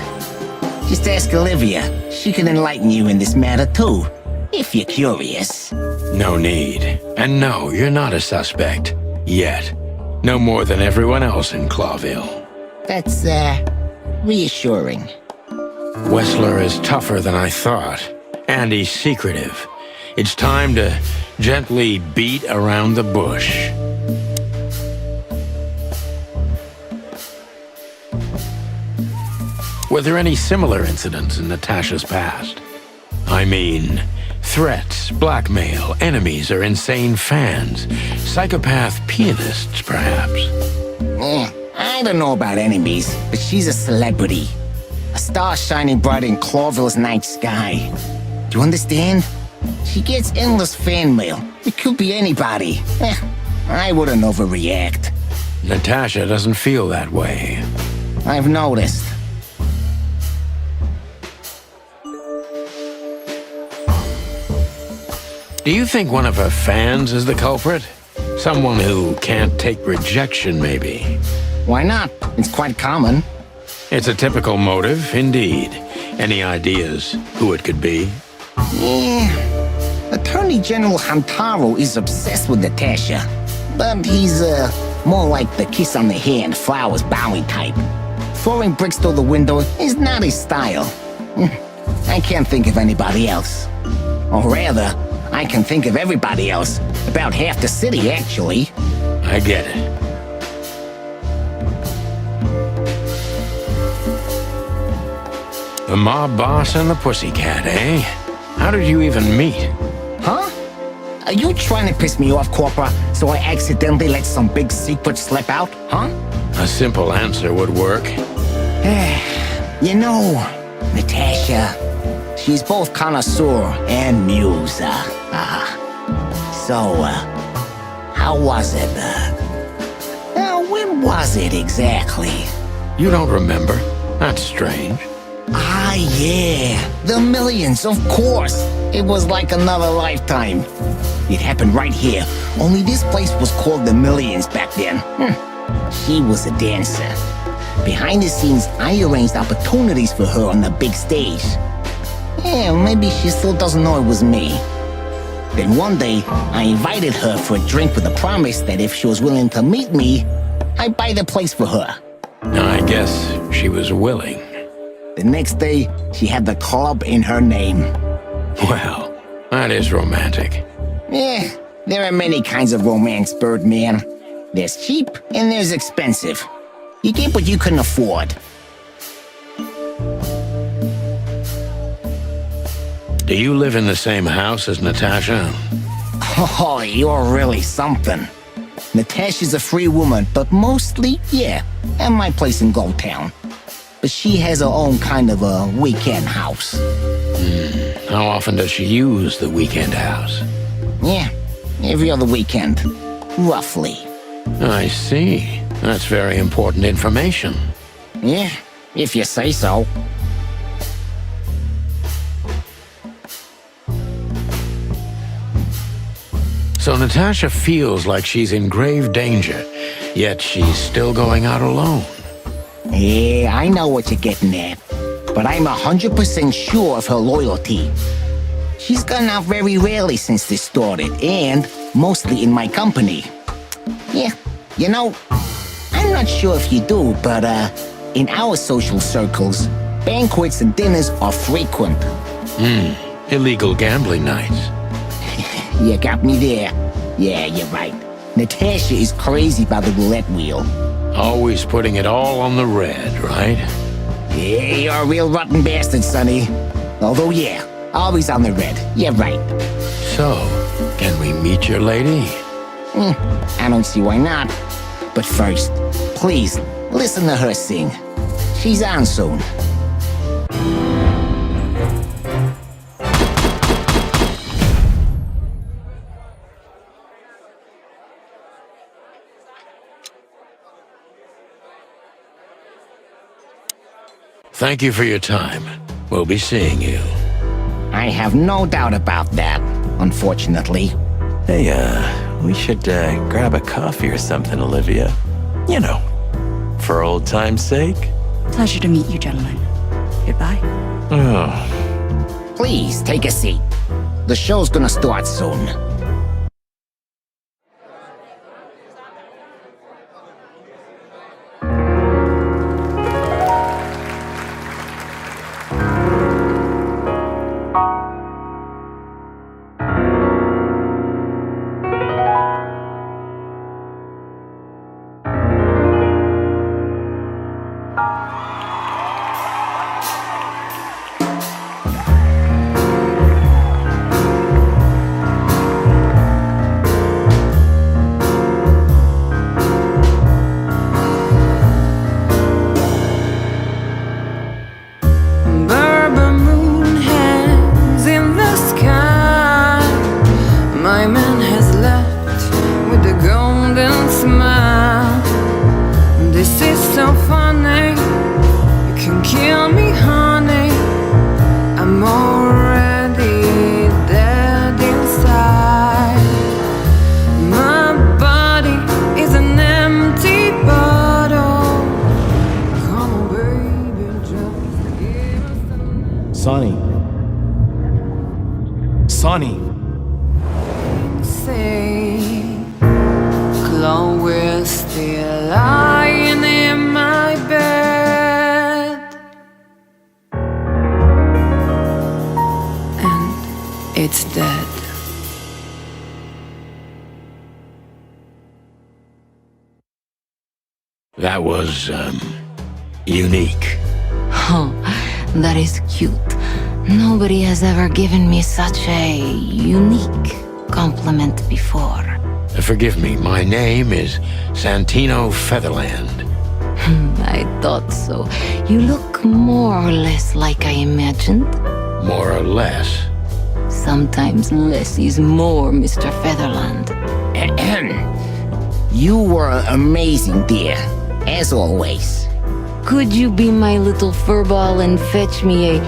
Just ask Olivia. She can enlighten you in this matter too, if you're curious. No need. And no, you're not a suspect. Yet. No more than everyone else in Clawville. That's, reassuring. Wessler is tougher than I thought. And he's secretive. It's time to gently beat around the bush. Were there any similar incidents in Natasha's past? I mean, threats, blackmail, enemies, or insane fans. Psychopath pianists, perhaps. I don't know about enemies, but she's a celebrity. A star shining bright in Clawville's night sky. Do you understand? She gets endless fan mail. It could be anybody. I wouldn't overreact. Natasha doesn't feel that way. I've noticed. Do you think one of her fans is the culprit? Someone who can't take rejection, maybe? Why not? It's quite common. It's a typical motive, indeed. Any ideas who it could be? Attorney General Hamtaro is obsessed with Natasha. But he's, more like the kiss on the hand, flowers bowing type. Throwing bricks through the window is not his style. I can't think of anybody else. Or rather, I can think of everybody else. About half the city, actually. I get it. The mob boss and the pussycat, eh? How did you even meet? Huh? Are you trying to piss me off, Corpora, so I accidentally let some big secret slip out, huh? A simple answer would work. You know, Natasha, she's both connoisseur and muse. How was it? When was it exactly? You don't remember? That's strange. Yeah, the millions, of course. It was like another lifetime. It happened right here, only this place was called the Millions back then. She was a dancer. Behind the scenes, I arranged opportunities for her on the big stage. Maybe she still doesn't know it was me. Then one day, I invited her for a drink with a promise that if she was willing to meet me, I'd buy the place for her. I guess she was willing. The next day, she had the club in her name. Well, that is romantic. There are many kinds of romance, Birdman. There's cheap and there's expensive. You get what you can afford. Do you live in the same house as Natasha? Oh, you're really something. Natasha's a free woman, but mostly, yeah, at my place in Gold Town. But she has her own kind of a weekend house. How often does she use the weekend house? Every other weekend, roughly. I see. That's very important information. If you say so. So Natasha feels like she's in grave danger, yet she's still going out alone. I know what you're getting at, but I'm 100% sure of her loyalty. She's gone out very rarely since this started, and mostly in my company. You know, I'm not sure if you do, but in our social circles, banquets and dinners are frequent. Illegal gambling nights. You got me there. Yeah, you're right. Natasha is crazy about the roulette wheel. Always putting it all on the red, right? Yeah, you're a real rotten bastard, Sonny. Although, yeah, always on the red. Yeah, right. So, can we meet your lady? I don't see why not. But first, please, listen to her sing. She's on soon. Thank you for your time. We'll be seeing you. I have no doubt about that, unfortunately. Hey, we should grab a coffee or something, Olivia. You know, for old time's sake. Pleasure to meet you, gentlemen. Goodbye. Oh. Please, take a seat. The show's gonna start soon. Sonny. Chloe's still lying in my bed, and it's dead. That was, unique. Oh, that is cute. Nobody has ever given me such a unique compliment before. Forgive me, my name is Santino Featherland. I thought so. You look more or less like I imagined. More or less? Sometimes less is more, Mr. Featherland. You were amazing, dear. As always. Could you be my little furball and fetch me a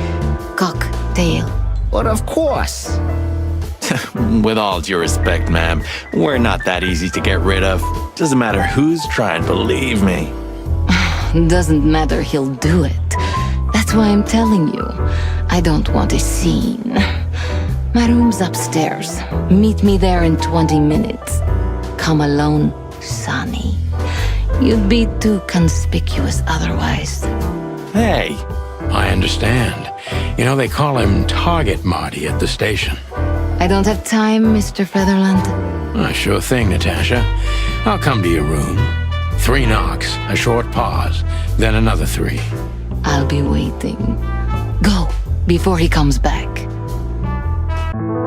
cocktail? But of course. With all due respect, ma'am, we're not that easy to get rid of. Doesn't matter who's trying, believe me. Doesn't matter, he'll do it. That's why I'm telling you. I don't want a scene. My room's upstairs. Meet me there in 20 minutes. Come alone, Sonny. You'd be too conspicuous otherwise. Hey. I understand. You know, they call him Target Marty at the station. I don't have time, Mr. Featherland. Sure thing, Natasha. I'll come to your room. 3 knocks, a short pause, then another 3. I'll be waiting. Go, before he comes back.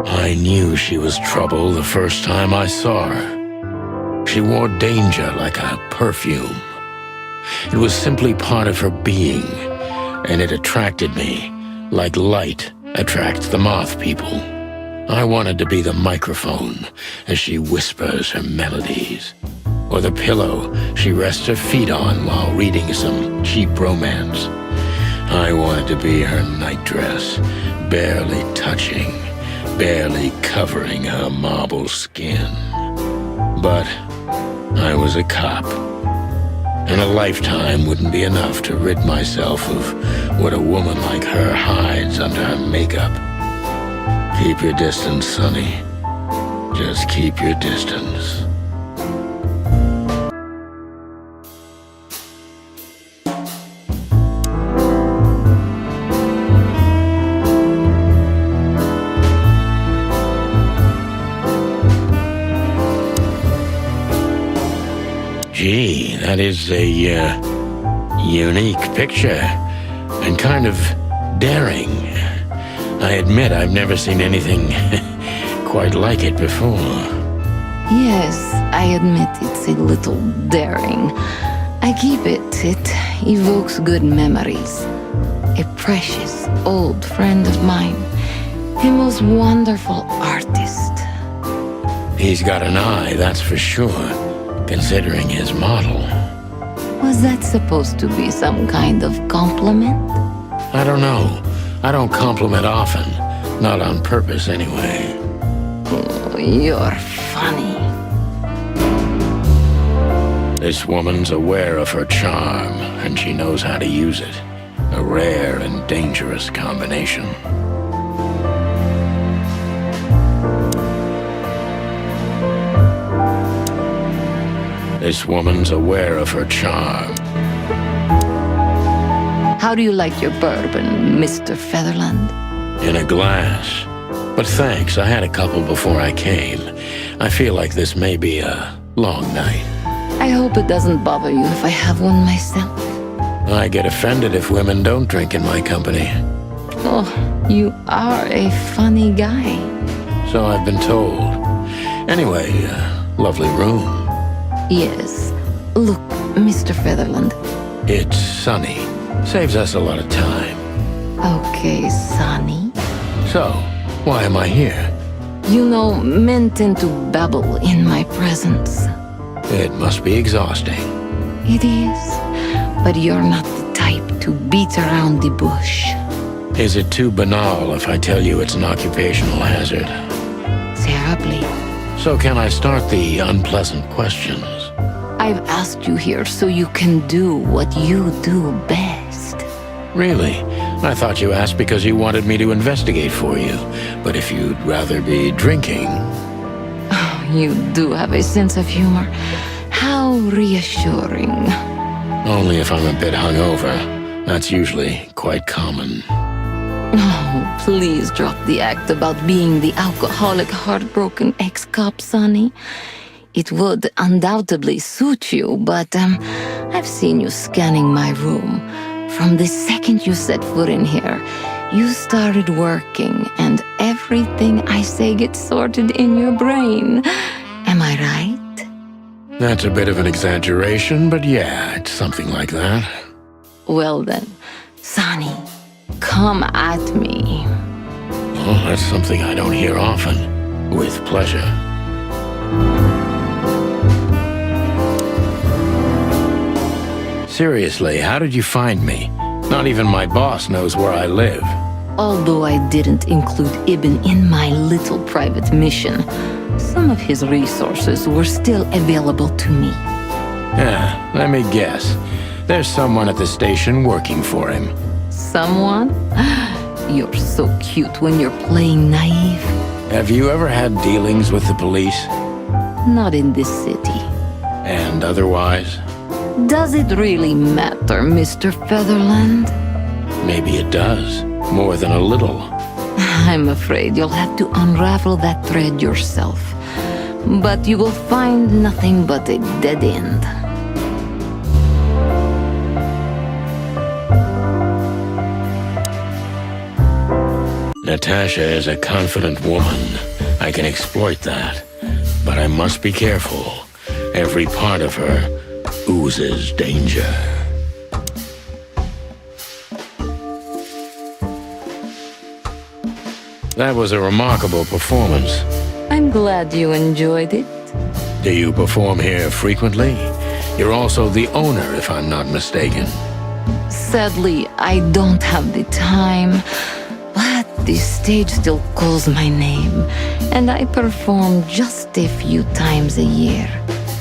I knew she was trouble the first time I saw her. She wore danger like a perfume. It was simply part of her being, and it attracted me, like light attracts the moth people. I wanted to be the microphone as she whispers her melodies, or the pillow she rests her feet on while reading some cheap romance. I wanted to be her nightdress, barely touching, barely covering her marble skin. But I was a cop, and a lifetime wouldn't be enough to rid myself of what a woman like her hides under her makeup. Keep your distance, Sonny. Just keep your distance. Gee, that is a, unique picture. And kind of daring. I admit I've never seen anything quite like it before. Yes, I admit it's a little daring. I keep it. It evokes good memories. A precious old friend of mine. A most wonderful artist. He's got an eye, that's for sure, considering his model. Was that supposed to be some kind of compliment? I don't know. I don't compliment often. Not on purpose, anyway. Oh, you're funny. This woman's aware of her charm, and she knows how to use it. A rare and dangerous combination. This woman's aware of her charm. How do you like your bourbon, Mr. Featherland? In a glass. But thanks, I had a couple before I came. I feel like this may be a long night. I hope it doesn't bother you if I have one myself. I get offended if women don't drink in my company. Oh, you are a funny guy. So I've been told. Anyway, lovely room. Yes. Look, Mr. Featherland. It's sunny. Saves us a lot of time. Okay, Sonny. So, why am I here? You know, men tend to babble in my presence. It must be exhausting. It is. But you're not the type to beat around the bush. Is it too banal if I tell you it's an occupational hazard? Terribly. So can I start the unpleasant questions? I've asked you here so you can do what you do best. Really? I thought you asked because you wanted me to investigate for you. But if you'd rather be drinking... Oh, you do have a sense of humor. How reassuring. Only if I'm a bit hungover. That's usually quite common. Oh, please drop the act about being the alcoholic, heartbroken ex-cop, Sonny. It would undoubtedly suit you, but I've seen you scanning my room. From the second you set foot in here, you started working, and everything I say gets sorted in your brain. Am I right? That's a bit of an exaggeration, but yeah, it's something like that. Well then, Sonny, come at me. Well, that's something I don't hear often. With pleasure. Seriously, how did you find me? Not even my boss knows where I live. Although I didn't include Ibn in my little private mission, some of his resources were still available to me. Yeah, let me guess. There's someone at the station working for him. Someone? You're so cute when you're playing naive. Have you ever had dealings with the police? Not in this city. And otherwise? Does it really matter, Mr. Featherland? Maybe it does. More than a little. I'm afraid you'll have to unravel that thread yourself. But you will find nothing but a dead end. Natasha is a confident woman. I can exploit that. But I must be careful. Every part of her oozes danger. That was a remarkable performance. I'm glad you enjoyed it. Do you perform here frequently? You're also the owner, if I'm not mistaken. Sadly, I don't have the time. But the stage still calls my name, and I perform just a few times a year,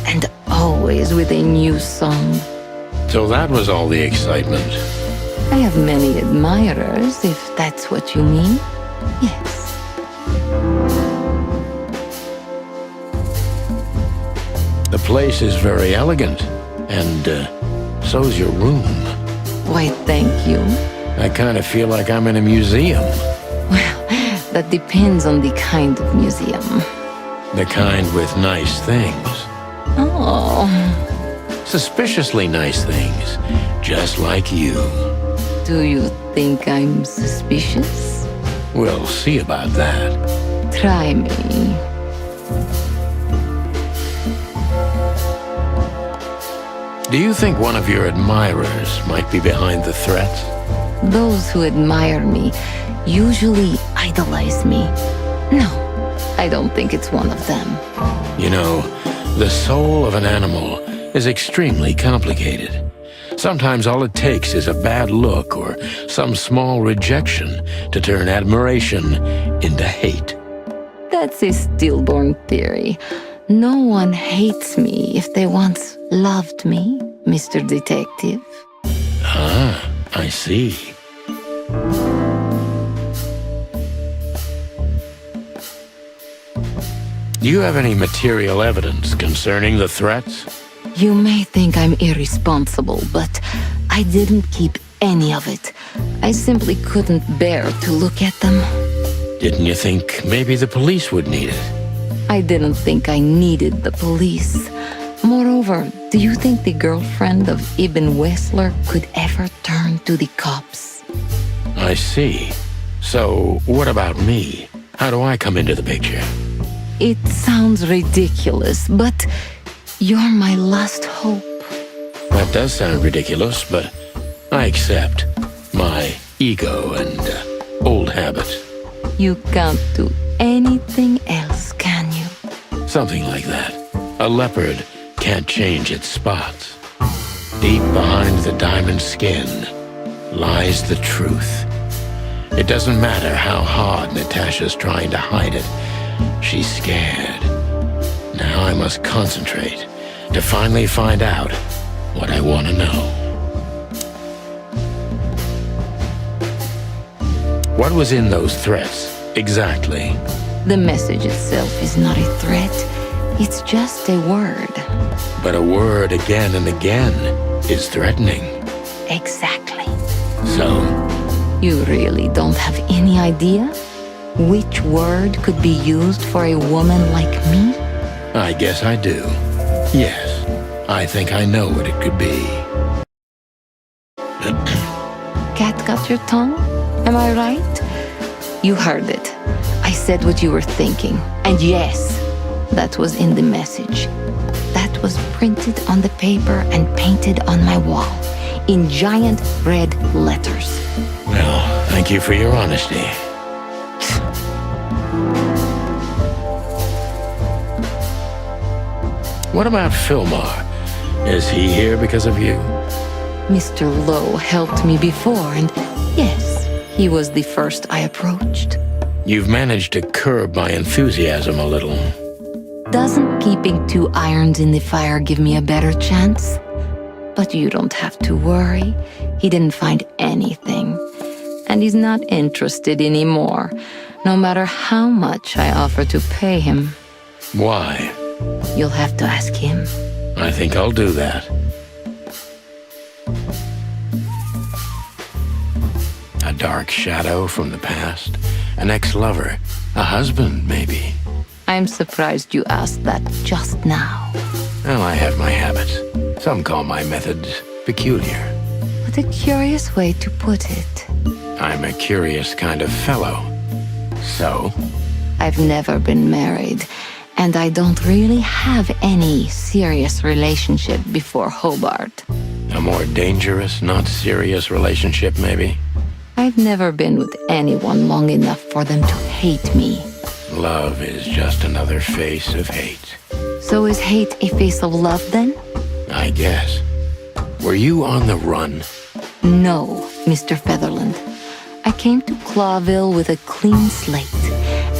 and always with a new song. So that was all the excitement. I have many admirers, if that's what you mean. Yes. The place is very elegant, and so's your room. Why, thank you. I kind of feel like I'm in a museum. Well, that depends on the kind of museum. The kind with nice things. Oh, Suspiciously nice things, just like you. Do you think I'm suspicious? We'll see about that. Try me. Do you think one of your admirers might be behind the threats? Those who admire me usually idolize me. No, I don't think it's one of them. You know, the soul of an animal is extremely complicated. Sometimes all it takes is a bad look or some small rejection to turn admiration into hate. That's a stillborn theory. No one hates me if they once loved me, Mr. Detective. Ah, I see. Do you have any material evidence concerning the threats? You may think I'm irresponsible, but I didn't keep any of it. I simply couldn't bear to look at them. Didn't you think maybe the police would need it? I didn't think I needed the police. Moreover, do you think the girlfriend of Ibn Wessler could ever turn to the cops? I see. So, what about me? How do I come into the picture? It sounds ridiculous, but you're my last hope. That does sound ridiculous, but I accept my ego and old habits. You can't do anything else, can you? Something like that. A leopard can't change its spots. Deep behind the diamond skin lies the truth. It doesn't matter how hard Natasha's trying to hide it. She's scared. Now I must concentrate to finally find out what I want to know. What was in those threats, exactly? The message itself is not a threat. It's just a word. But a word again and again is threatening. Exactly. So? You really don't have any idea which word could be used for a woman like me? I guess I do. Yes, I think I know what it could be. Cat got your tongue? Am I right? You heard it. I said what you were thinking. And yes, that was in the message. That was printed on the paper and painted on my wall in giant red letters. Well, thank you for your honesty. What about Fillmore? Is he here because of you? Mr. Lowe helped me before, and yes, he was the first I approached. You've managed to curb my enthusiasm a little. Doesn't keeping 2 irons in the fire give me a better chance? But you don't have to worry. He didn't find anything. And he's not interested anymore, no matter how much I offer to pay him. Why? You'll have to ask him. I think I'll do that. A dark shadow from the past? An ex-lover? A husband, maybe? I'm surprised you asked that just now. Well, I have my habits. Some call my methods peculiar. What a curious way to put it. I'm a curious kind of fellow. So? I've never been married, and I don't really have any serious relationship before Hobart. A more dangerous, not serious relationship, maybe? I've never been with anyone long enough for them to hate me. Love is just another face of hate. So is hate a face of love, then? I guess. Were you on the run? No, Mr. Featherland. I came to Clawville with a clean slate,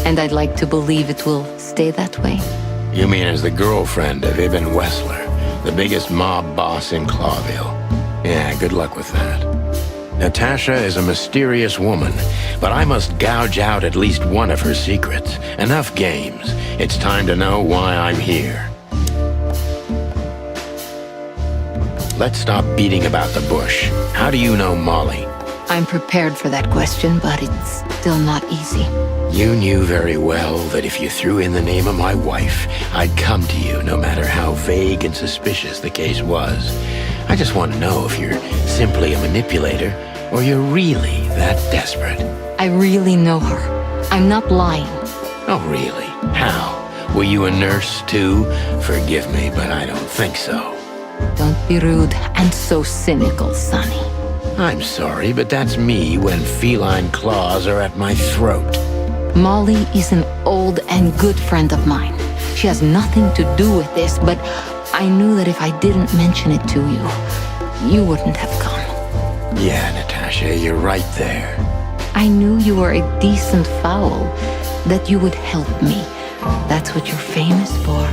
and I'd like to believe it will stay that way. You mean as the girlfriend of Ibn Wessler, the biggest mob boss in Clawville? Yeah, good luck with that. Natasha is a mysterious woman, but I must gouge out at least one of her secrets. Enough games. It's time to know why I'm here. Let's stop beating about the bush. How do you know Molly? I'm prepared for that question, but it's still not easy. You knew very well that if you threw in the name of my wife, I'd come to you no matter how vague and suspicious the case was. I just want to know if you're simply a manipulator or you're really that desperate. I really know her. I'm not lying. Oh, really? How? Were you a nurse, too? Forgive me, but I don't think so. Don't be rude and so cynical, Sonny. I'm sorry, but that's me when feline claws are at my throat. Molly is an old and good friend of mine. She has nothing to do with this, but I knew that if I didn't mention it to you, you wouldn't have come. Yeah, Natasha, you're right there. I knew you were a decent fowl, that you would help me. That's what you're famous for.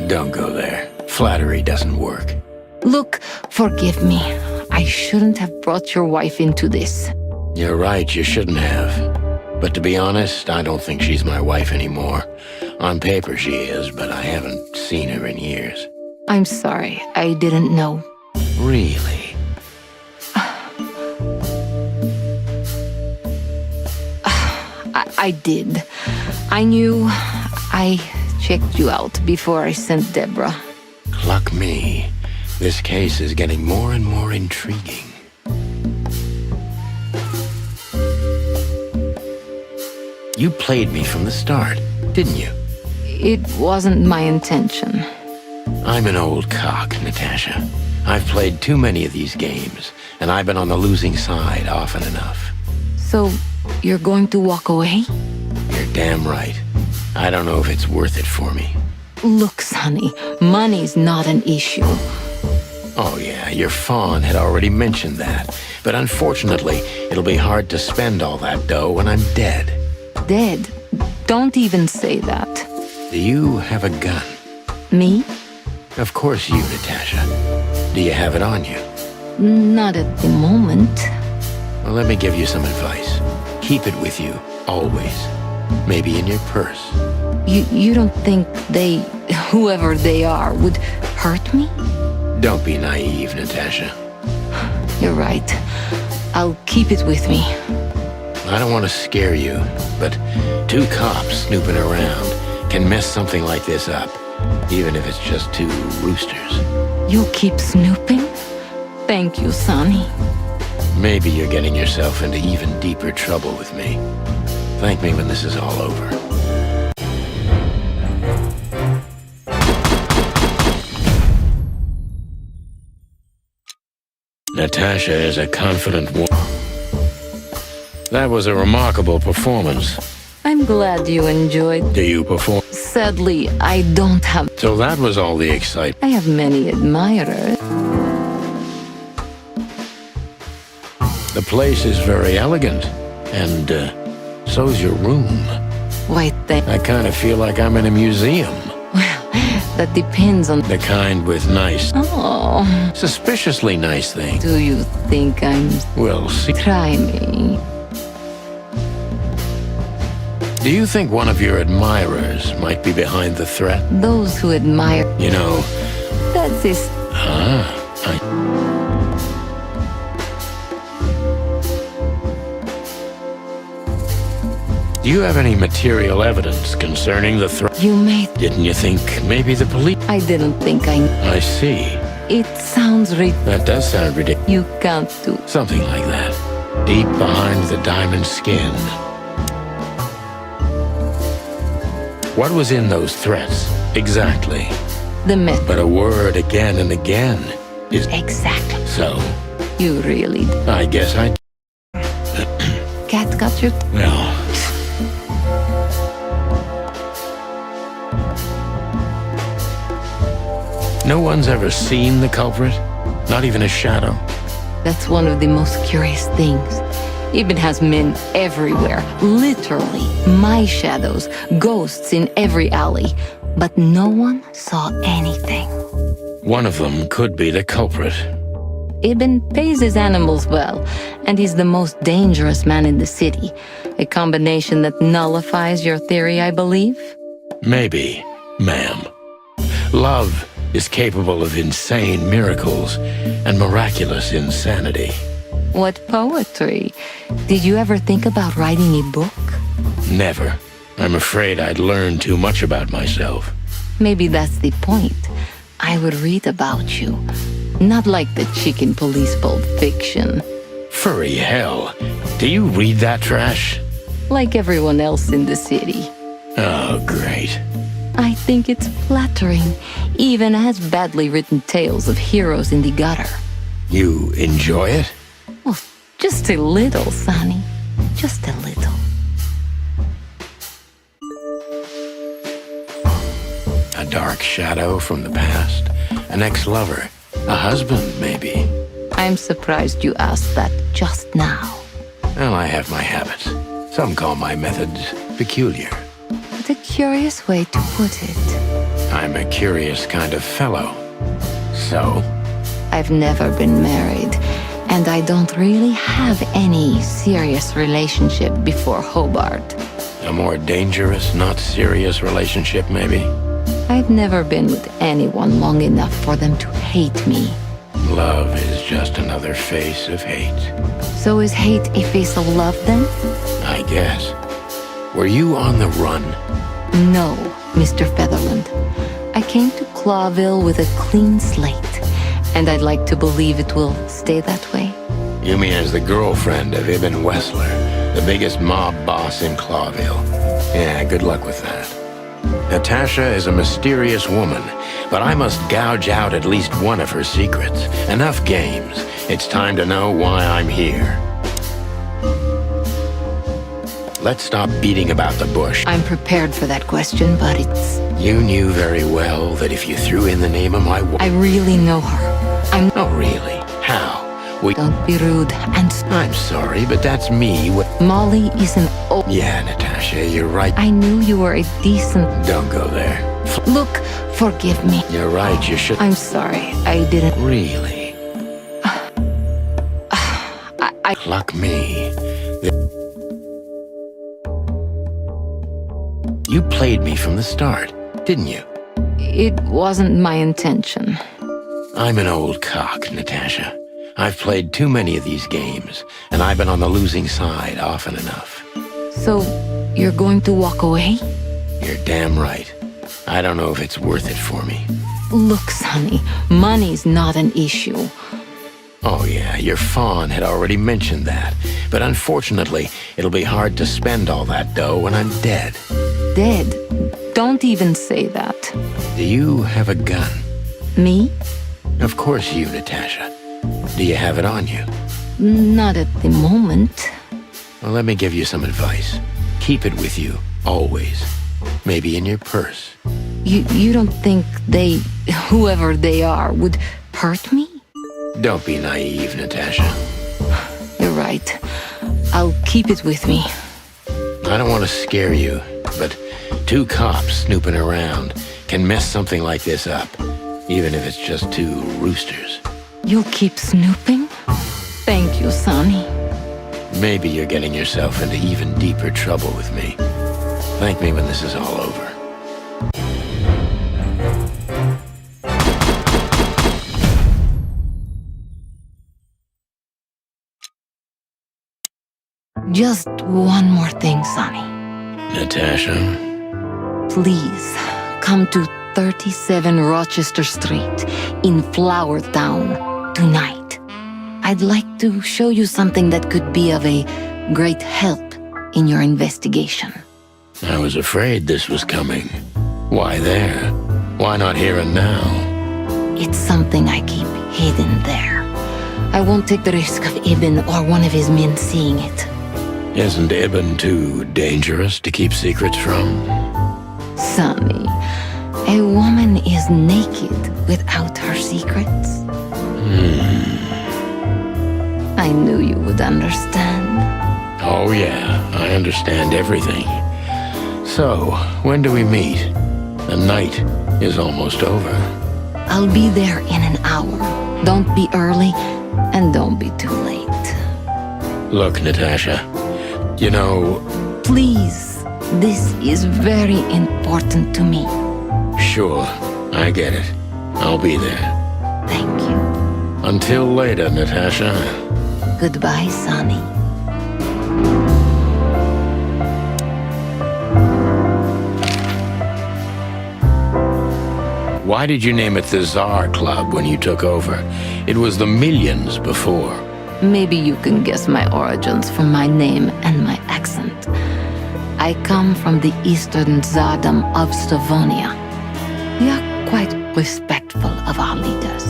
Don't go there. Flattery doesn't work. Look, forgive me. I shouldn't have brought your wife into this. You're right, you shouldn't have. But to be honest, I don't think she's my wife anymore. On paper she is, but I haven't seen her in years. I'm sorry, I didn't know. Really? I did. I knew. I checked you out before I sent Deborah. Cluck me. This case is getting more and more intriguing. You played me from the start, didn't you? It wasn't my intention. I'm an old cock, Natasha. I've played too many of these games, and I've been on the losing side often enough. So, you're going to walk away? You're damn right. I don't know if it's worth it for me. Look, Sonny, money's not an issue. Oh yeah, your fawn had already mentioned that. But unfortunately, it'll be hard to spend all that dough when I'm dead. Dead? Don't even say that. Do you have a gun? Me? Of course you, Natasha. Do you have it on you? Not at the moment. Well, let me give you some advice. Keep it with you, always. Maybe in your purse. You don't think they, whoever they are, would hurt me? Don't be naive, Natasha. You're right. I'll keep it with me. I don't want to scare you, but 2 cops snooping around can mess something like this up, even if it's just 2 roosters. You'll keep snooping? Thank you, Sonny. Maybe you're getting yourself into even deeper trouble with me. Thank me when this is all over. Natasha is a confident woman. That was a remarkable performance. I'm glad you enjoyed. Do you perform? Sadly, I don't have... So that was all the excitement. I have many admirers. The place is very elegant, and so's your room. Why, I kind of feel like I'm in a museum. Well, that depends on... The kind with nice... Oh. Suspiciously nice things. Do you think I'm... We'll see. Try me. Do you think one of your admirers might be behind the threat? Those who admire... You know... That's his... Do you have any material evidence concerning the threat? You may... Didn't you think maybe the police... I didn't think I see. It sounds That does sound ridiculous. You can't do... Something like that. Deep behind the diamond skin. What was in those threats, exactly? The myth. But a word again and again is... Exactly. So? You really... I guess I... Cat got your... Well... No one's ever seen the culprit? Not even a shadow? That's one of the most curious things. Eben has men everywhere, literally. My shadows, ghosts in every alley. But no one saw anything. One of them could be the culprit. Eben pays his animals well, and he's the most dangerous man in the city. A combination that nullifies your theory, I believe? Maybe, ma'am. Love is capable of insane miracles and miraculous insanity. What poetry? Did you ever think about writing a book? Never. I'm afraid I'd learn too much about myself. Maybe that's the point. I would read about you. Not like the chicken police pulp fiction. Furry hell. Do you read that trash? Like everyone else in the city. Oh, great. I think it's flattering, even as badly written tales of heroes in the gutter. You enjoy it? Well, just a little, Sonny. Just a little. A dark shadow from the past? An ex-lover? A husband, maybe? I'm surprised you asked that just now. Well, I have my habits. Some call my methods peculiar. What a curious way to put it. I'm a curious kind of fellow. So? I've never been married, and I don't really have any serious relationship before Hobart. A more dangerous, not serious relationship, maybe? I've never been with anyone long enough for them to hate me. Love is just another face of hate. So is hate a face of love, then? I guess. Were you on the run? No, Mr. Featherland. I came to Clawville with a clean slate, and I'd like to believe it will stay that way. You mean as the girlfriend of Ibn Wessler, the biggest mob boss in Clawville? Yeah, good luck with that. Natasha is a mysterious woman, but I must gouge out at least one of her secrets. Enough games. It's time to know why I'm here. Let's stop beating about the bush. I'm prepared for that question, but it's... You knew very well that if you threw in the name of my wife... I really know her. Oh, really? How? Don't be rude and... I'm sorry, but that's me. Molly is an old... Yeah, Natasha, you're right. I knew you were a decent... Don't go there. Look, forgive me. You're right, you should... I'm sorry, I didn't... Really? Luck me. You played me from the start, didn't you? It wasn't my intention. I'm an old cock, Natasha. I've played too many of these games, and I've been on the losing side often enough. So, you're going to walk away? You're damn right. I don't know if it's worth it for me. Look, Sonny, money's not an issue. Oh yeah, your fawn had already mentioned that. But unfortunately, it'll be hard to spend all that dough when I'm dead. Dead? Don't even say that. Do you have a gun? Me? Of course you, Natasha. Do you have it on you? Not at the moment. Well, let me give you some advice. Keep it with you, always. Maybe in your purse. You don't think they, whoever they are, would hurt me? Don't be naive, Natasha. You're right. I'll keep it with me. I don't want to scare you, but 2 cops snooping around can mess something like this up, even if it's just 2 roosters. You'll keep snooping? Thank you, Sonny. Maybe you're getting yourself into even deeper trouble with me. Thank me when this is all over. Just one more thing, Sonny. Natasha? Please, come to 37 Rochester Street in Flower Town tonight. I'd like to show you something that could be of a great help in your investigation. I was afraid this was coming. Why there? Why not here and now? It's something I keep hidden there. I won't take the risk of Ibn or one of his men seeing it. Isn't Ibn too dangerous to keep secrets from? Sonny, a woman is naked without her secrets. I knew you would understand. Oh yeah, I understand everything. So, when do we meet? The night is almost over. I'll be there in an hour. Don't be early, and don't be too late. Look, Natasha, you know... Please, this is very important to me. Sure, I get it. I'll be there. Thank you. Until later, Natasha. Goodbye, Sonny. Why did you name it the Tsar Club when you took over? It was the Millions before. Maybe you can guess my origins from my name and my accent. I come from the eastern Tsardom of Slavonia. We are quite respectful of our leaders.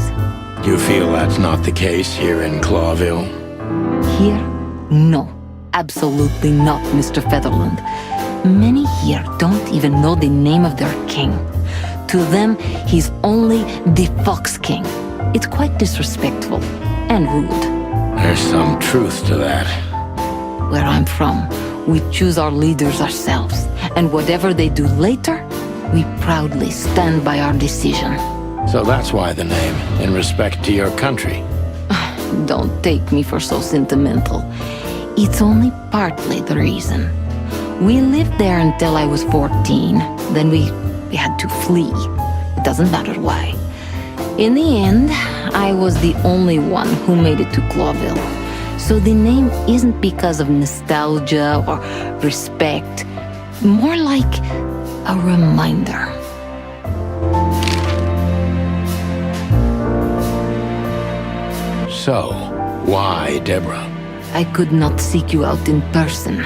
You feel that's not the case here in Clawville? Here? No. Absolutely not, Mr. Featherland. Many here don't even know the name of their king. To them, he's only the Fox King. It's quite disrespectful and rude. There's some truth to that. Where I'm from, we choose our leaders ourselves, and whatever they do later, we proudly stand by our decision. So that's why the name, in respect to your country. Don't take me for so sentimental. It's only partly the reason. We lived there until I was 14. Then we had to flee. It doesn't matter why. In the end, I was the only one who made it to Clawville. So the name isn't because of nostalgia or respect. More like a reminder. So, why Deborah? I could not seek you out in person.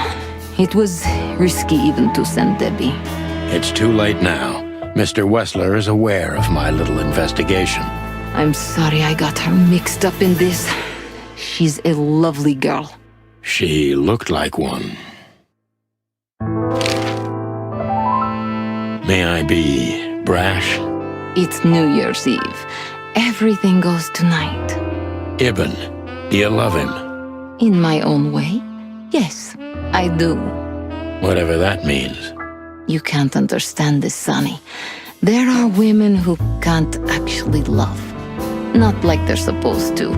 It was risky even to send Debbie. It's too late now. Mr. Wessler is aware of my little investigation. I'm sorry I got her mixed up in this. She's a lovely girl. She looked like one. May I be brash? It's New Year's Eve. Everything goes tonight. Ibn, do you love him? In my own way? Yes, I do. Whatever that means. You can't understand this, Sonny. There are women who can't actually love. Not like they're supposed to.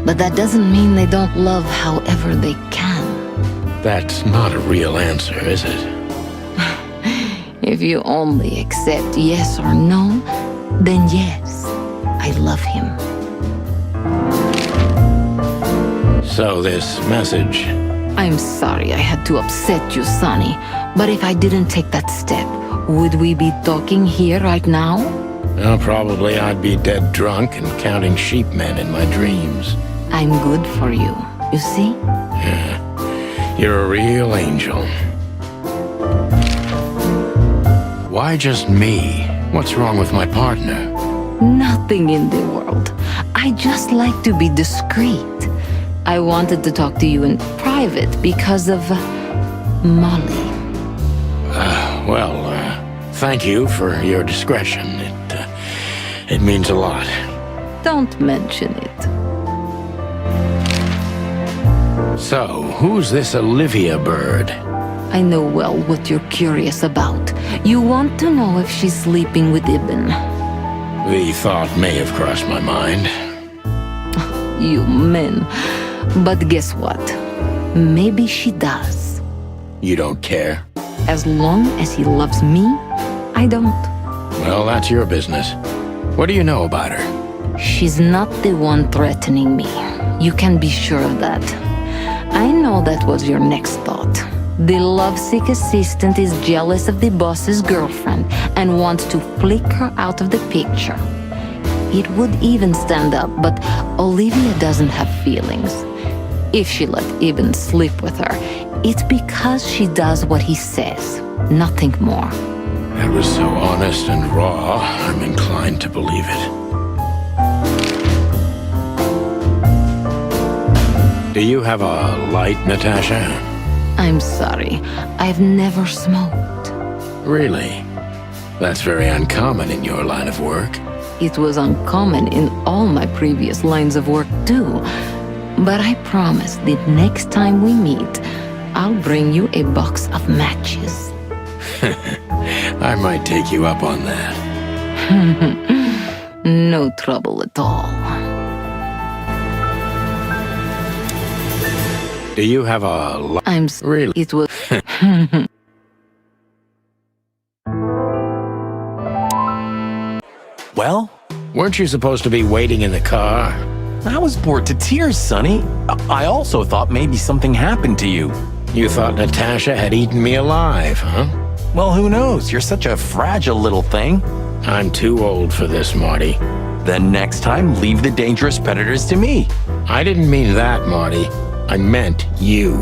But that doesn't mean they don't love however they can. That's not a real answer, is it? If you only accept yes or no, then yes, I love him. So this message... I'm sorry I had to upset you, Sonny, but if I didn't take that step, would we be talking here right now? Well, probably I'd be dead drunk and counting sheepmen in my dreams. I'm good for you, you see? Yeah, you're a real angel. Why just me? What's wrong with my partner? Nothing in the world. I just like to be discreet. I wanted to talk to you in private because of Molly. Thank you for your discretion. It means a lot. Don't mention it. So, who's this Olivia bird? I know well what you're curious about. You want to know if she's sleeping with Ibn. The thought may have crossed my mind. You men. But guess what? Maybe she does. You don't care? As long as he loves me, I don't. Well, that's your business. What do you know about her? She's not the one threatening me. You can be sure of that. I know that was your next thought. The lovesick assistant is jealous of the boss's girlfriend and wants to flick her out of the picture. It would even stand up, but Olivia doesn't have feelings. If she let Ibn sleep with her, it's because she does what he says, nothing more. That was so honest and raw, I'm inclined to believe it. Do you have a light, Natasha? I'm sorry, I've never smoked. Really? That's very uncommon in your line of work. It was uncommon in all my previous lines of work too. But I promise the next time we meet, I'll bring you a box of matches. I might take you up on that. No trouble at all. Do you have a... I'm really? It was... Well? Weren't you supposed to be waiting in the car? I was bored to tears, Sonny. I also thought maybe something happened to you. You thought Natasha had eaten me alive, huh? Well, who knows? You're such a fragile little thing. I'm too old for this, Marty. Then next time, leave the dangerous predators to me. I didn't mean that, Marty. I meant you.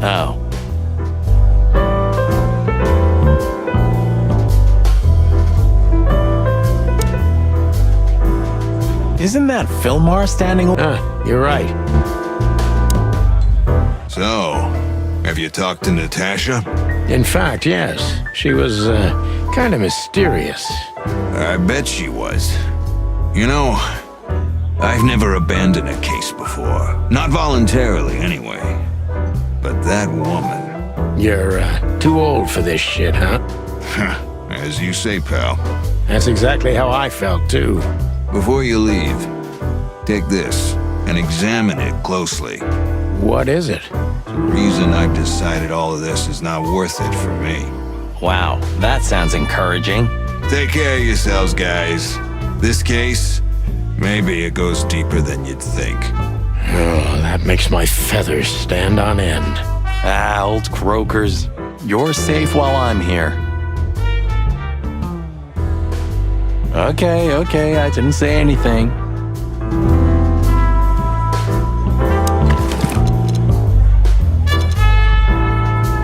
Oh. Isn't that Fillmore standing? You're right. So, have you talked to Natasha? In fact, yes. She was, kind of mysterious. I bet she was. You know, I've never abandoned a case before. Not voluntarily, anyway. But that woman... You're, too old for this shit, huh? As you say, pal. That's exactly how I felt, too. Before you leave, take this and examine it closely. What is it? The reason I've decided all of this is not worth it for me. Wow, that sounds encouraging. Take care of yourselves, guys. This case, maybe it goes deeper than you'd think. Oh, that makes my feathers stand on end. Ah, old croakers. You're safe while I'm here. Okay, I didn't say anything.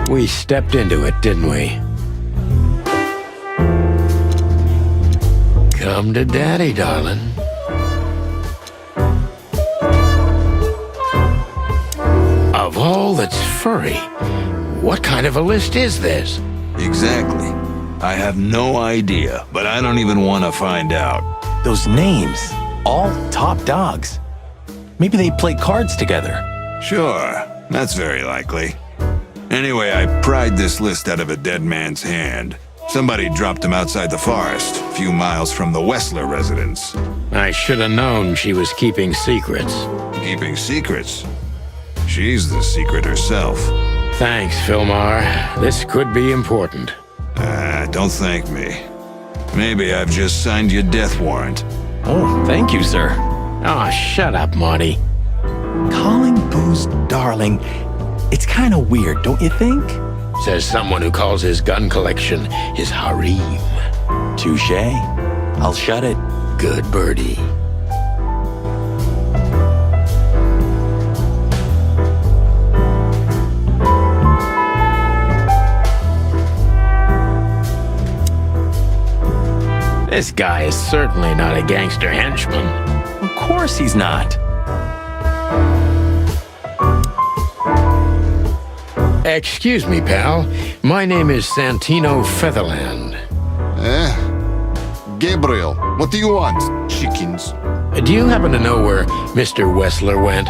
We stepped into it, didn't we? Come to daddy, darling. Of all that's furry, what kind of a list is this? Exactly. I have no idea, but I don't even want to find out. Those names, all top dogs. Maybe they play cards together. Sure, that's very likely. Anyway, I pried this list out of a dead man's hand. Somebody dropped him outside the forest, a few miles from the Wessler residence. I should have known she was keeping secrets. Keeping secrets? She's the secret herself. Thanks, Fillmore. This could be important. Don't thank me. Maybe I've just signed your death warrant. Oh, thank you, sir. Oh, shut up, Marty. Calling booze darling, it's kind of weird, don't you think? Says someone who calls his gun collection his harem. Touché. I'll shut it. Good birdie. This guy is certainly not a gangster henchman. Of course he's not. Excuse me, pal. My name is Santino Featherland. Gabriel, what do you want? Chickens. Do you happen to know where Mr. Wessler went?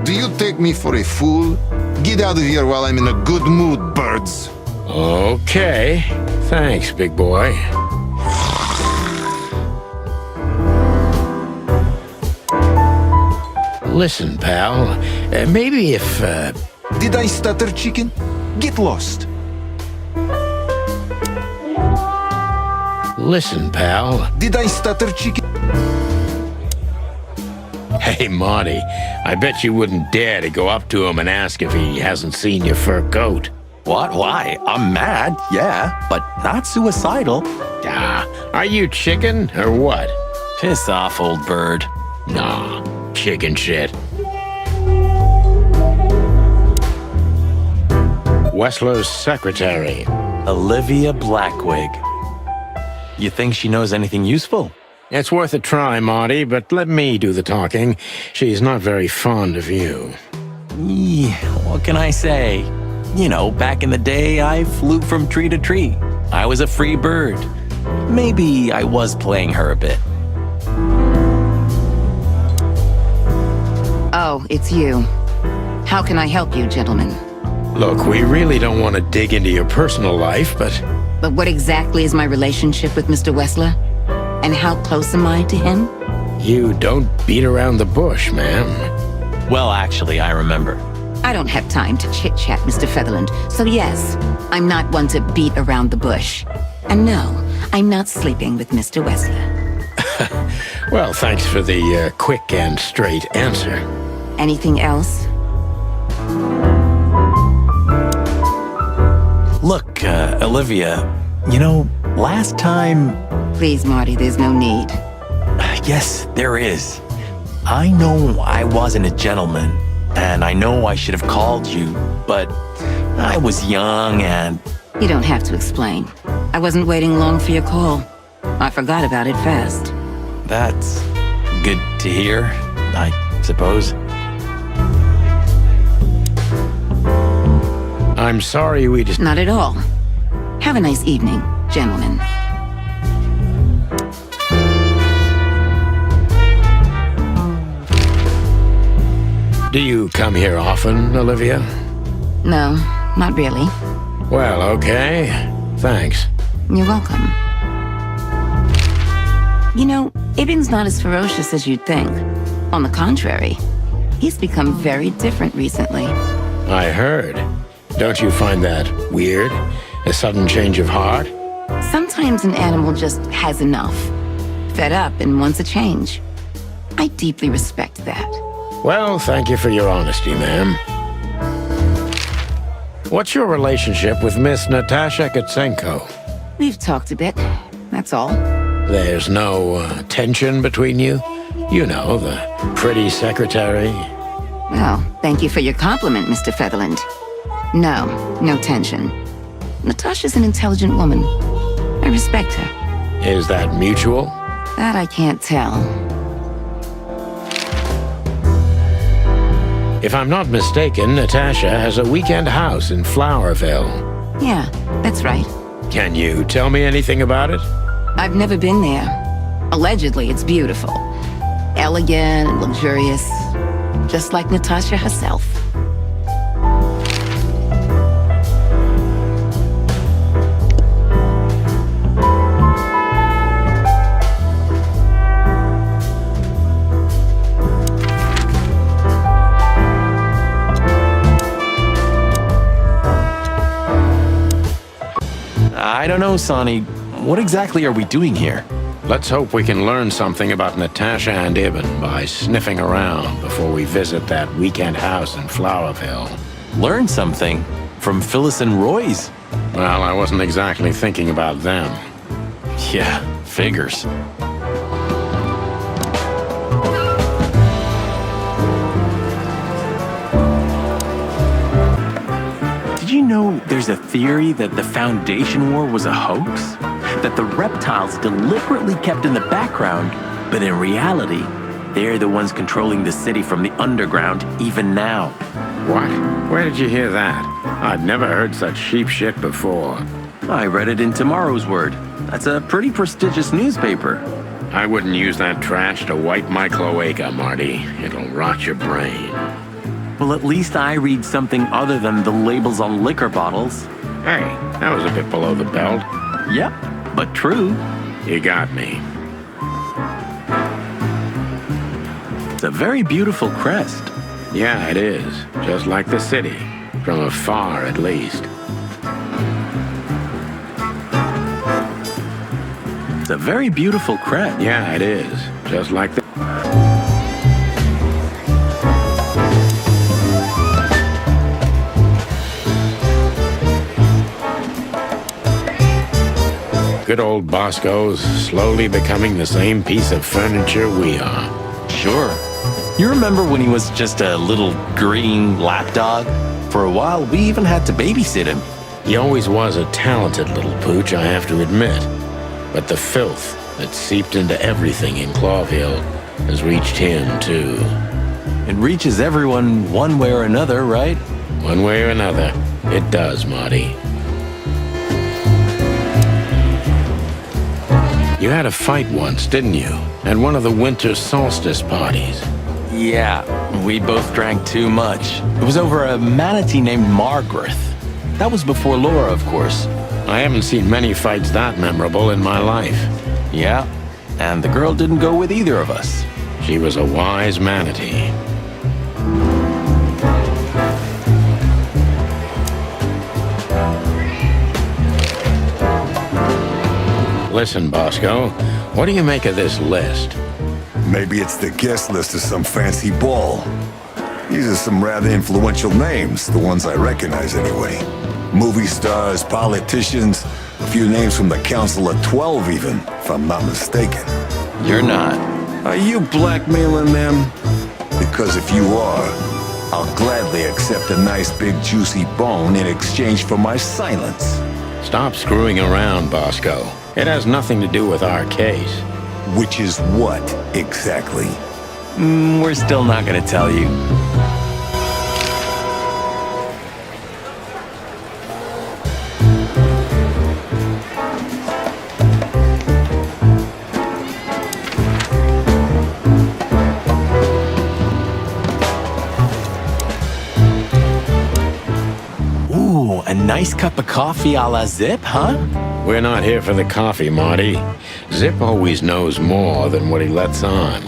Do you take me for a fool? Get out of here while I'm in a good mood, birds. Okay. Thanks, big boy. Listen, pal. Maybe if, Did I stutter, chicken? Get lost. Listen, pal. Did I stutter, chicken? Hey, Marty, I bet you wouldn't dare to go up to him and ask if he hasn't seen your fur coat. What? Why? I'm mad, yeah, but not suicidal. Ah, are you chicken or what? Piss off, old bird. Nah, chicken shit. Wessler's secretary. Olivia Blackwig. You think she knows anything useful? It's worth a try, Marty, but let me do the talking. She's not very fond of you. What can I say? You know, back in the day, I flew from tree to tree. I was a free bird. Maybe I was playing her a bit. Oh, it's you. How can I help you, gentlemen? Look, we really don't want to dig into your personal life, but... But what exactly is my relationship with Mr. Wessler? And how close am I to him? You don't beat around the bush, ma'am. Well, actually, I remember. I don't have time to chit-chat, Mr. Featherland. So yes, I'm not one to beat around the bush. And no, I'm not sleeping with Mr. Wessler. Well, thanks for the quick and straight answer. Anything else? Look, Olivia, you know, last time... Please, Marty, there's no need. Yes, there is. I know I wasn't a gentleman, and I know I should have called you, but I was young and... You don't have to explain. I wasn't waiting long for your call. I forgot about it fast. That's good to hear, I suppose. I'm sorry we just... Not at all. Have a nice evening, gentlemen. Do you come here often, Olivia? No, not really. Well, okay. Thanks. You're welcome. You know, Ibn's not as ferocious as you'd think. On the contrary, he's become very different recently. I heard. Don't you find that weird? A sudden change of heart? Sometimes an animal just has enough. Fed up and wants a change. I deeply respect that. Well, thank you for your honesty, ma'am. What's your relationship with Miss Natasha Katsenko? We've talked a bit, that's all. There's no tension between you? You know, the pretty secretary. Well, thank you for your compliment, Mr. Featherland. No tension. Natasha's an intelligent woman. I respect her. Is that mutual? That I can't tell. If I'm not mistaken, Natasha has a weekend house in Flowerville. Yeah, that's right. Can you tell me anything about it? I've never been there. Allegedly, it's beautiful. Elegant and luxurious. Just like Natasha herself. I don't know, Sonny. What exactly are we doing here? Let's hope we can learn something about Natasha and Ibn by sniffing around before we visit that weekend house in Flowerville. Learn something? From Phyllis and Roy's? Well, I wasn't exactly thinking about them. Yeah, figures. Did you know there's a theory that the Foundation War was a hoax? That the reptiles deliberately kept in the background, but in reality, they're the ones controlling the city from the underground even now. What? Where did you hear that? I'd never heard such sheep shit before. I read it in Tomorrow's Word. That's a pretty prestigious newspaper. I wouldn't use that trash to wipe my cloaca, Marty. It'll rot your brain. Well, at least I read something other than the labels on liquor bottles. Hey, that was a bit below the belt. Yep, but true. You got me. It's a very beautiful crest. Yeah, it is. Just like the city. From afar, at least. It's a very beautiful crest. Yeah, it is. Just like the... Good old Bosco's slowly becoming the same piece of furniture we are. Sure. You remember when he was just a little green lapdog? For a while, we even had to babysit him. He always was a talented little pooch, I have to admit. But the filth that seeped into everything in Clawville has reached him, too. It reaches everyone one way or another, right? One way or another, it does, Marty. You had a fight once, didn't you? At one of the winter solstice parties. Yeah, we both drank too much. It was over a manatee named Margaret. That was before Laura, of course. I haven't seen many fights that memorable in my life. Yeah, and the girl didn't go with either of us. She was a wise manatee. Listen, Bosco, what do you make of this list? Maybe it's the guest list of some fancy ball. These are some rather influential names, the ones I recognize anyway. Movie stars, politicians, a few names from the Council of 12 even, if I'm not mistaken. You're not. Are you blackmailing them? Because if you are, I'll gladly accept a nice big juicy bone in exchange for my silence. Stop screwing around, Bosco. It has nothing to do with our case. Which is what, exactly? We're still not gonna tell you. Ooh, a nice cup of coffee a la Zip, huh? We're not here for the coffee, Marty. Zip always knows more than what he lets on.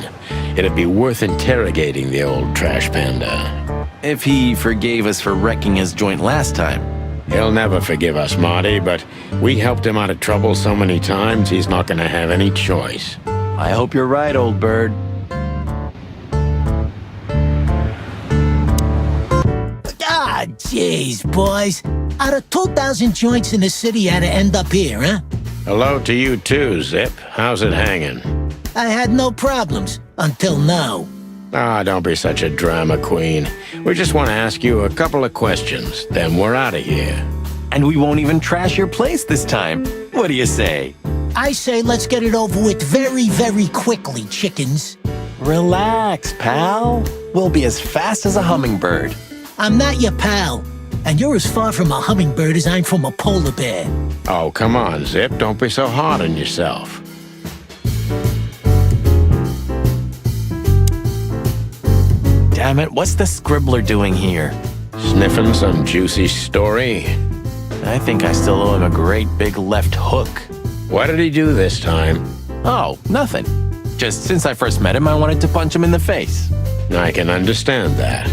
It'd be worth interrogating the old trash panda. If he forgave us for wrecking his joint last time. He'll never forgive us, Marty, but we helped him out of trouble so many times, he's not gonna have any choice. I hope you're right, old bird. Ah, jeez, boys. Out of 2,000 joints in the city, had to end up here, huh? Hello to you too, Zip. How's it hanging? I had no problems, until now. Ah, don't be such a drama queen. We just want to ask you a couple of questions, then we're out of here. And we won't even trash your place this time. What do you say? I say let's get it over with very, very quickly, chickens. Relax, pal. We'll be as fast as a hummingbird. I'm not your pal, and you're as far from a hummingbird as I'm from a polar bear. Oh, come on, Zip. Don't be so hard on yourself. Damn it, what's the scribbler doing here? Sniffing some juicy story? I think I still owe him a great big left hook. What did he do this time? Oh, nothing. Just since I first met him, I wanted to punch him in the face. I can understand that.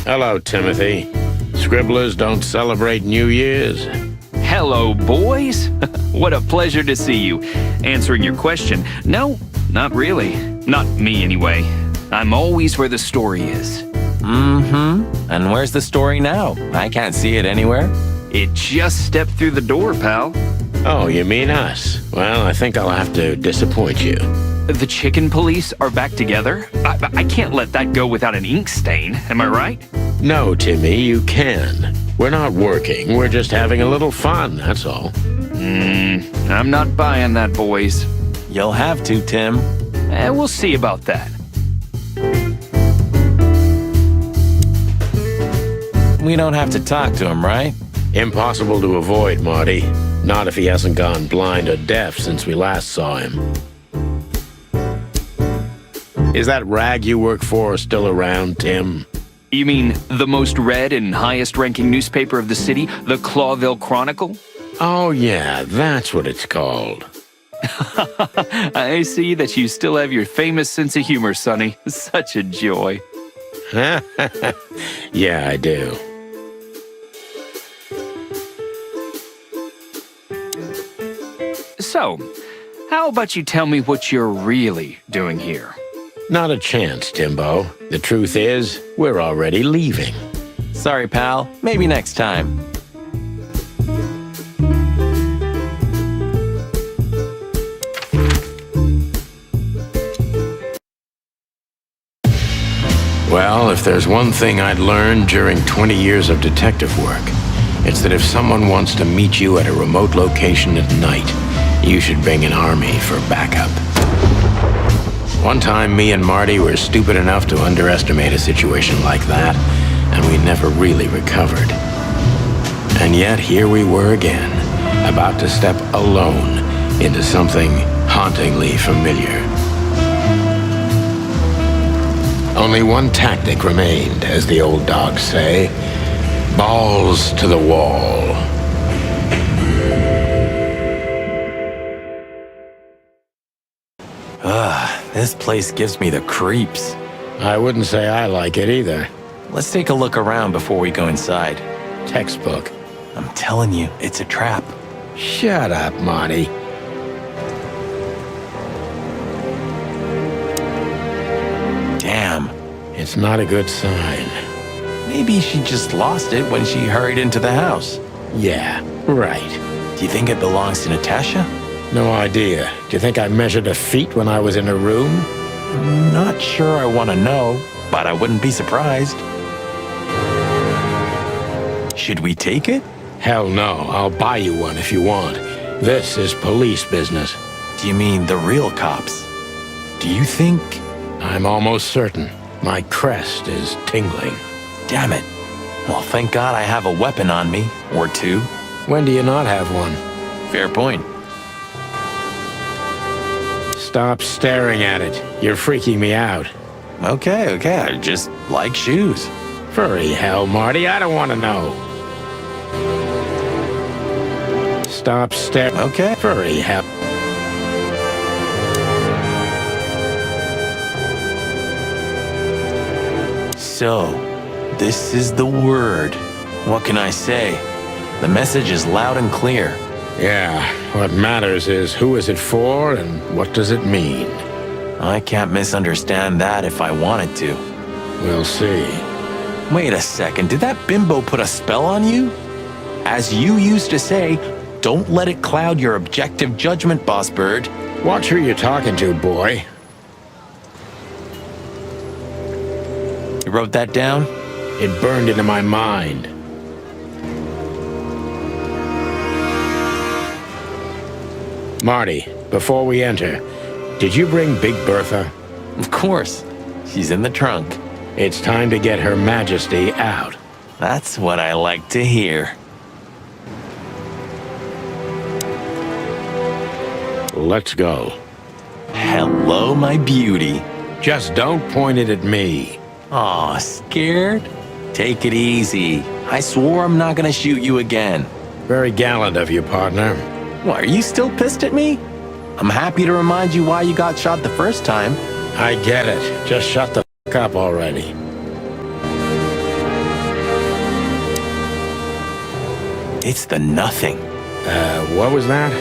Hello, Timothy. Scribblers don't celebrate New Year's. Hello, boys. What a pleasure to see you. Answering your question, no, not really. Not me, anyway. I'm always where the story is. Mm-hmm. And where's the story now? I can't see it anywhere. It just stepped through the door, pal. Oh, you mean us? Well, I think I'll have to disappoint you. The chicken police are back together? I can't let that go without an ink stain, am I right? No, Timmy, you can. We're not working, we're just having a little fun, that's all. I'm not buying that, boys. You'll have to, Tim. We'll see about that. We don't have to talk to him, right? Impossible to avoid, Marty. Not if he hasn't gone blind or deaf since we last saw him. Is that rag you work for still around, Tim? You mean the most read and highest-ranking newspaper of the city, the Clawville Chronicle? Oh, yeah, that's what it's called. I see that you still have your famous sense of humor, Sonny. Such a joy. Yeah, I do. So, how about you tell me what you're really doing here? Not a chance, Timbo. The truth is, we're already leaving. Sorry, pal. Maybe next time. Well, if there's one thing I'd learned during 20 years of detective work, it's that if someone wants to meet you at a remote location at night, you should bring an army for backup. One time, me and Marty were stupid enough to underestimate a situation like that, and we never really recovered. And yet, here we were again, about to step alone into something hauntingly familiar. Only one tactic remained, as the old dogs say. Balls to the wall. This place gives me the creeps. I wouldn't say I like it either. Let's take a look around before we go inside. Textbook. I'm telling you, it's a trap. Shut up, Marty. It's not a good sign. Maybe she just lost it when she hurried into the house. Yeah, right. Do you think it belongs to Natasha? No idea. Do you think I measured her feet when I was in her room? Not sure I want to know, but I wouldn't be surprised. Should we take it? Hell no. I'll buy you one if you want. This is police business. Do you mean the real cops? Do you think... I'm almost certain. My crest is tingling. Damn it. Well, thank God I have a weapon on me, or two. When do you not have one? Fair point. Stop staring at it. You're freaking me out. Okay, I just like shoes. Furry hell, Marty, I don't want to know. Stop staring. Okay. Furry hell. So, this is the word. What can I say? The message is loud and clear. Yeah, what matters is who is it for and what does it mean? I can't misunderstand that if I wanted to. We'll see. Wait a second, did that bimbo put a spell on you? As you used to say, don't let it cloud your objective judgment, Boss Bird. Watch who you're talking to, boy. You wrote that down? It burned into my mind. Marty, before we enter, did you bring Big Bertha? Of course. She's in the trunk. It's time to get Her Majesty out. That's what I like to hear. Let's go. Hello, my beauty. Just don't point it at me. Aw, scared? Take it easy. I swore I'm not gonna shoot you again. Very gallant of you, partner. What, are you still pissed at me? I'm happy to remind you why you got shot the first time. I get it. Just shut the f*** up already. It's the nothing. What was that?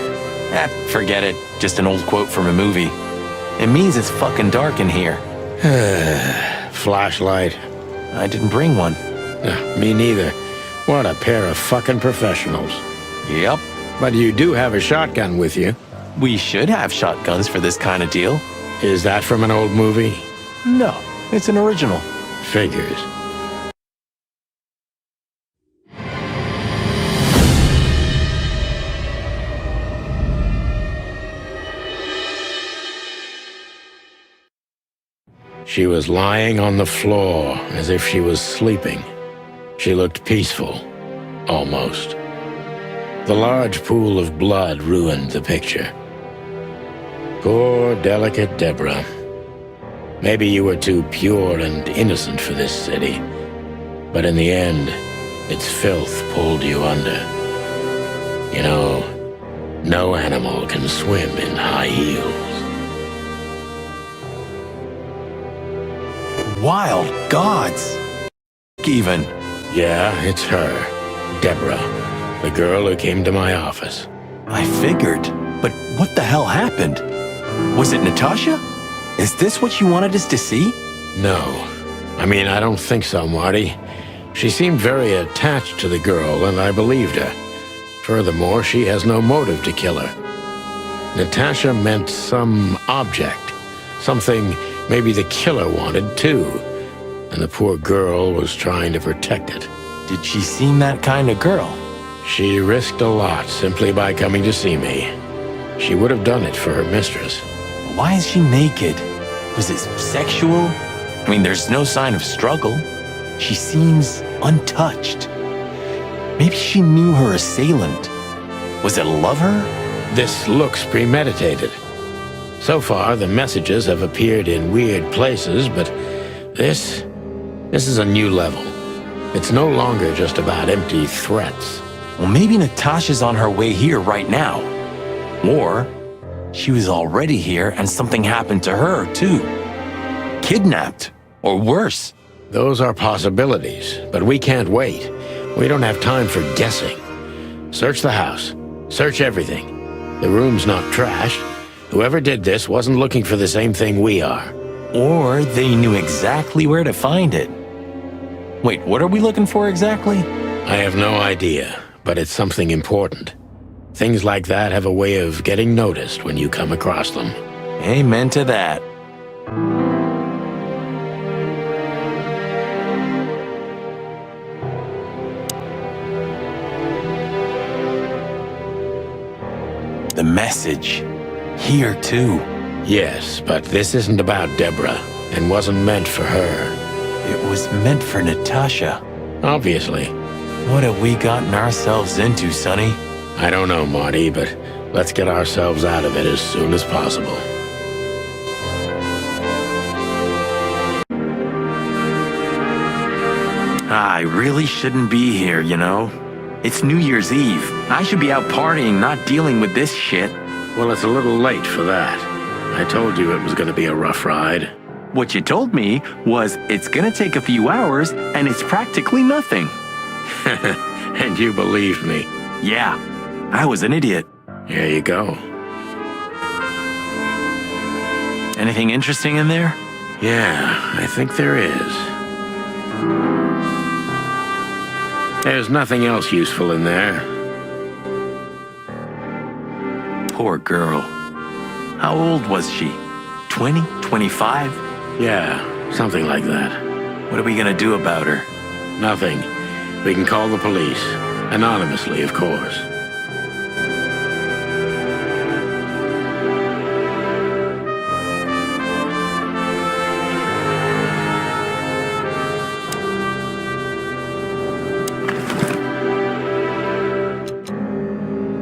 Forget it. Just an old quote from a movie. It means it's fucking dark in here. Flashlight. I didn't bring one. Me neither. What a pair of fucking professionals. Yep. But you do have a shotgun with you. We should have shotguns for this kind of deal. Is that from an old movie? No, it's an original. Figures. She was lying on the floor as if she was sleeping. She looked peaceful, almost. The large pool of blood ruined the picture. Poor, delicate Deborah. Maybe you were too pure and innocent for this city, but in the end, its filth pulled you under. You know, no animal can swim in high heels. Wild gods! Even. Yeah, it's her. Deborah. The girl who came to my office. I figured. But what the hell happened? Was it Natasha? Is this what you wanted us to see? No. I mean, I don't think so, Marty. She seemed very attached to the girl, and I believed her. Furthermore, she has no motive to kill her. Natasha meant some object. Something maybe the killer wanted, too. And the poor girl was trying to protect it. Did she seem that kind of girl? She risked a lot simply by coming to see me. She would have done it for her mistress. Why is she naked? Was it sexual? I mean, there's no sign of struggle. She seems untouched. Maybe she knew her assailant. Was it a lover? This looks premeditated. So far, the messages have appeared in weird places, but this is a new level. It's no longer just about empty threats. Well, maybe Natasha's on her way here right now. Or she was already here and something happened to her, too. Kidnapped, or worse. Those are possibilities, but we can't wait. We don't have time for guessing. Search the house. Search everything. The room's not trashed. Whoever did this wasn't looking for the same thing we are. Or they knew exactly where to find it. Wait, what are we looking for exactly? I have no idea, but it's something important. Things like that have a way of getting noticed when you come across them. Amen to that. The message. Here, too. Yes, but this isn't about Deborah, and wasn't meant for her. It was meant for Natasha. Obviously. What have we gotten ourselves into, Sonny? I don't know, Marty, but let's get ourselves out of it as soon as possible. I really shouldn't be here, you know? It's New Year's Eve. I should be out partying, not dealing with this shit. Well, it's a little late for that. I told you it was going to be a rough ride. What you told me was it's gonna take a few hours and it's practically nothing. And you believed me. Yeah, I was an idiot. Here you go. Anything interesting in there? Yeah, I think there is. There's nothing else useful in there. Poor girl. How old was she? 20? 25? Yeah, something like that. What are we gonna do about her? Nothing. We can call the police. Anonymously, of course.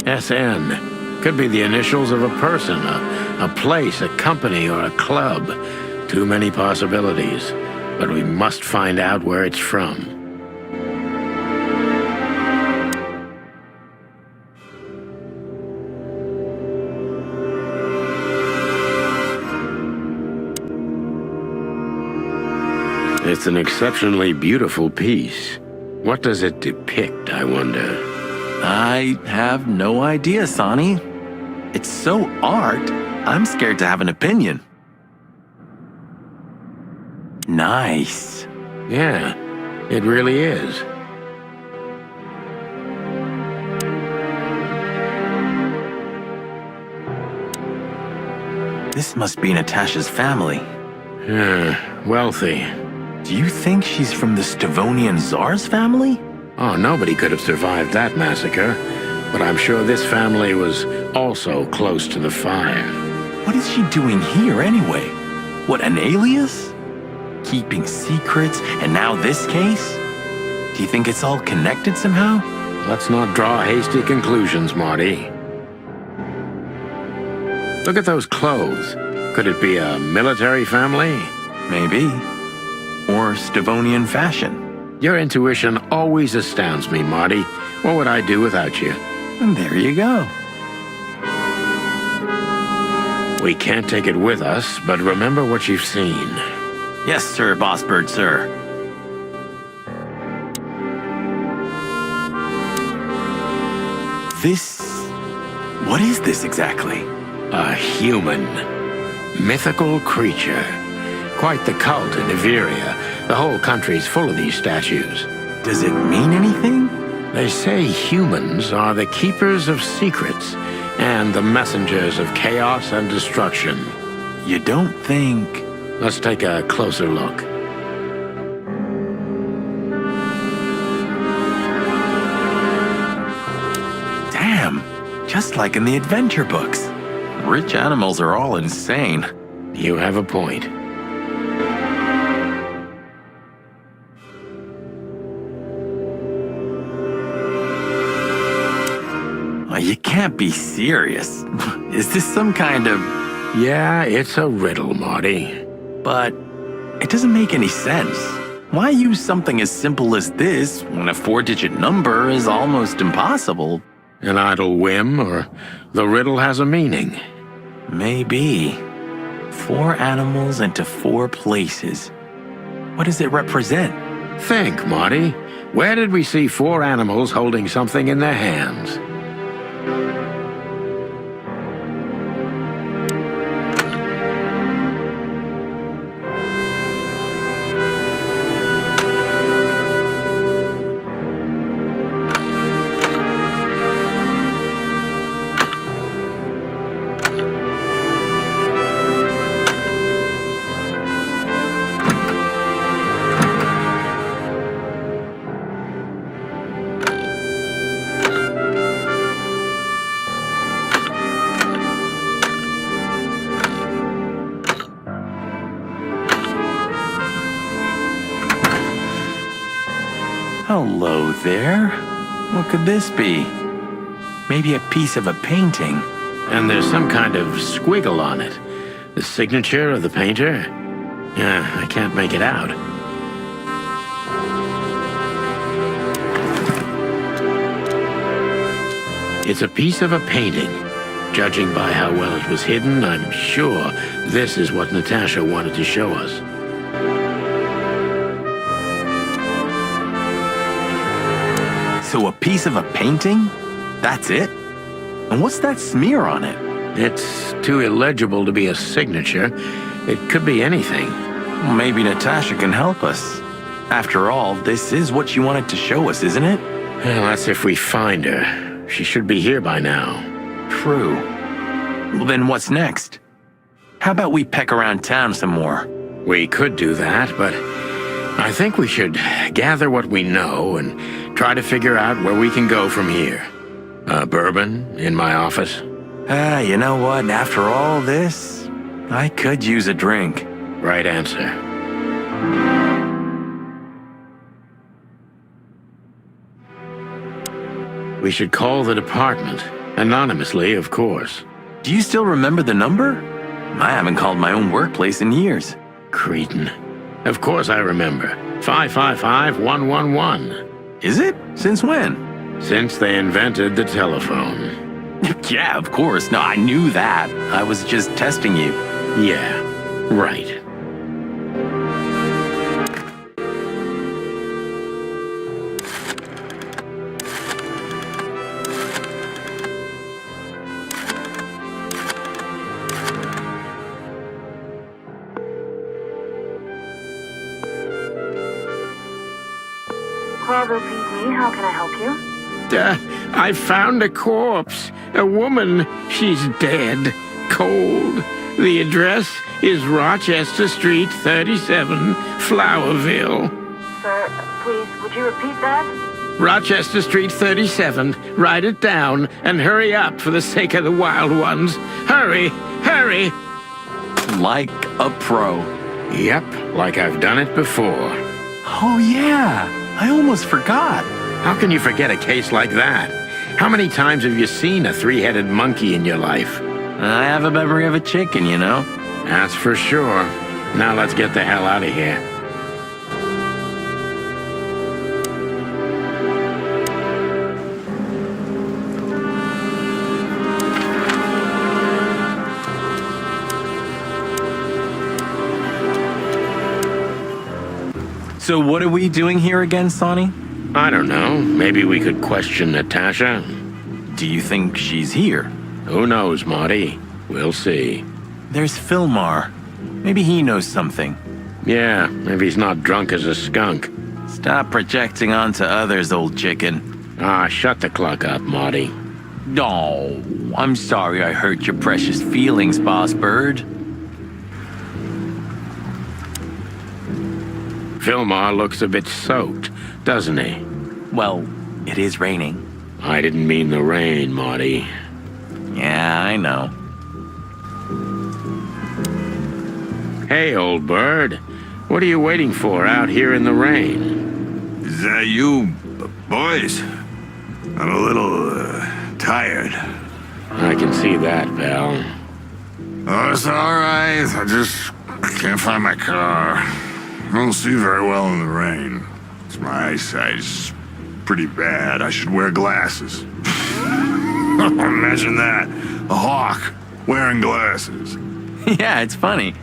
SN. Could be the initials of a person, a place, a company, or a club. Too many possibilities. But we must find out where it's from. It's an exceptionally beautiful piece. What does it depict, I wonder? I have no idea, Sonny. It's so art, I'm scared to have an opinion. Nice. Yeah, it really is. This must be Natasha's family. Wealthy. Do you think she's from the Stavonian Tsar's family? Oh, nobody could have survived that massacre. But I'm sure this family was also close to the fire. What is she doing here anyway? What, an alias? Keeping secrets, and now this case? Do you think it's all connected somehow? Let's not draw hasty conclusions, Marty. Look at those clothes. Could it be a military family? Maybe. Or Stavonian fashion. Your intuition always astounds me, Marty. What would I do without you? And there you go. We can't take it with us, but remember what you've seen. Yes, sir, Bossbird, sir. What is this exactly? A human. Mythical creature. Quite the cult in Iveria. The whole country's full of these statues. Does it mean anything? They say humans are the keepers of secrets and the messengers of chaos and destruction. You don't think... Let's take a closer look. Damn, just like in the adventure books. Rich animals are all insane. You have a point. You can't be serious. Is this some kind of... Yeah, it's a riddle, Marty. But it doesn't make any sense. Why use something as simple as this when a 4-digit number is almost impossible? An idle whim, or the riddle has a meaning? Maybe. 4 animals into 4 places. What does it represent? Think, Marty. Where did we see 4 animals holding something in their hands? Hello there. What could this be? Maybe a piece of a painting. And there's some kind of squiggle on it. The signature of the painter? Yeah, I can't make it out. It's a piece of a painting. Judging by how well it was hidden, I'm sure this is what Natasha wanted to show us. So a piece of a painting? That's it? And what's that smear on it? It's too illegible to be a signature. It could be anything. Well, maybe Natasha can help us. After all, this is what she wanted to show us, isn't it? Well, that's if we find her. She should be here by now. True. Well, then what's next? How about we peck around town some more? We could do that, but I think we should gather what we know and try to figure out where we can go from here. Bourbon in my office? You know what? After all this, I could use a drink. Right answer. We should call the department. Anonymously, of course. Do you still remember the number? I haven't called my own workplace in years. Cretin. Of course I remember. 555-111. Is it? Since when? Since they invented the telephone. Yeah, of course. No, I knew that. I was just testing you. Yeah, right. Bravo PD, how can I help you? I found a corpse. A woman. She's dead. Cold. The address is Rochester Street, 37, Flowerville. Sir, please, would you repeat that? Rochester Street, 37. Write it down and hurry up for the sake of the wild ones. Hurry! Hurry! Like a pro. Yep, like I've done it before. Oh, yeah. I almost forgot. How can you forget a case like that? How many times have you seen a three-headed monkey in your life? I have a memory of a chicken, you know. That's for sure. Now let's get the hell out of here. So what are we doing here again, Sonny? I don't know. Maybe we could question Natasha. Do you think she's here? Who knows, Marty? We'll see. There's Philmar. Maybe he knows something. Yeah, maybe he's not drunk as a skunk. Stop projecting onto others, old chicken. Ah, shut the clock up, Marty. Oh, I'm sorry I hurt your precious feelings, Boss Bird. Philmar looks a bit soaked, doesn't he? Well, it is raining. I didn't mean the rain, Marty. Yeah, I know. Hey, old bird. What are you waiting for out here in the rain? Is that you, boys? I'm a little, tired. I can see that, pal. Oh, it's alright. I just can't find my car. I don't see very well in the rain. My eyesight's pretty bad. I should wear glasses. Imagine that. A hawk wearing glasses. Yeah, it's funny.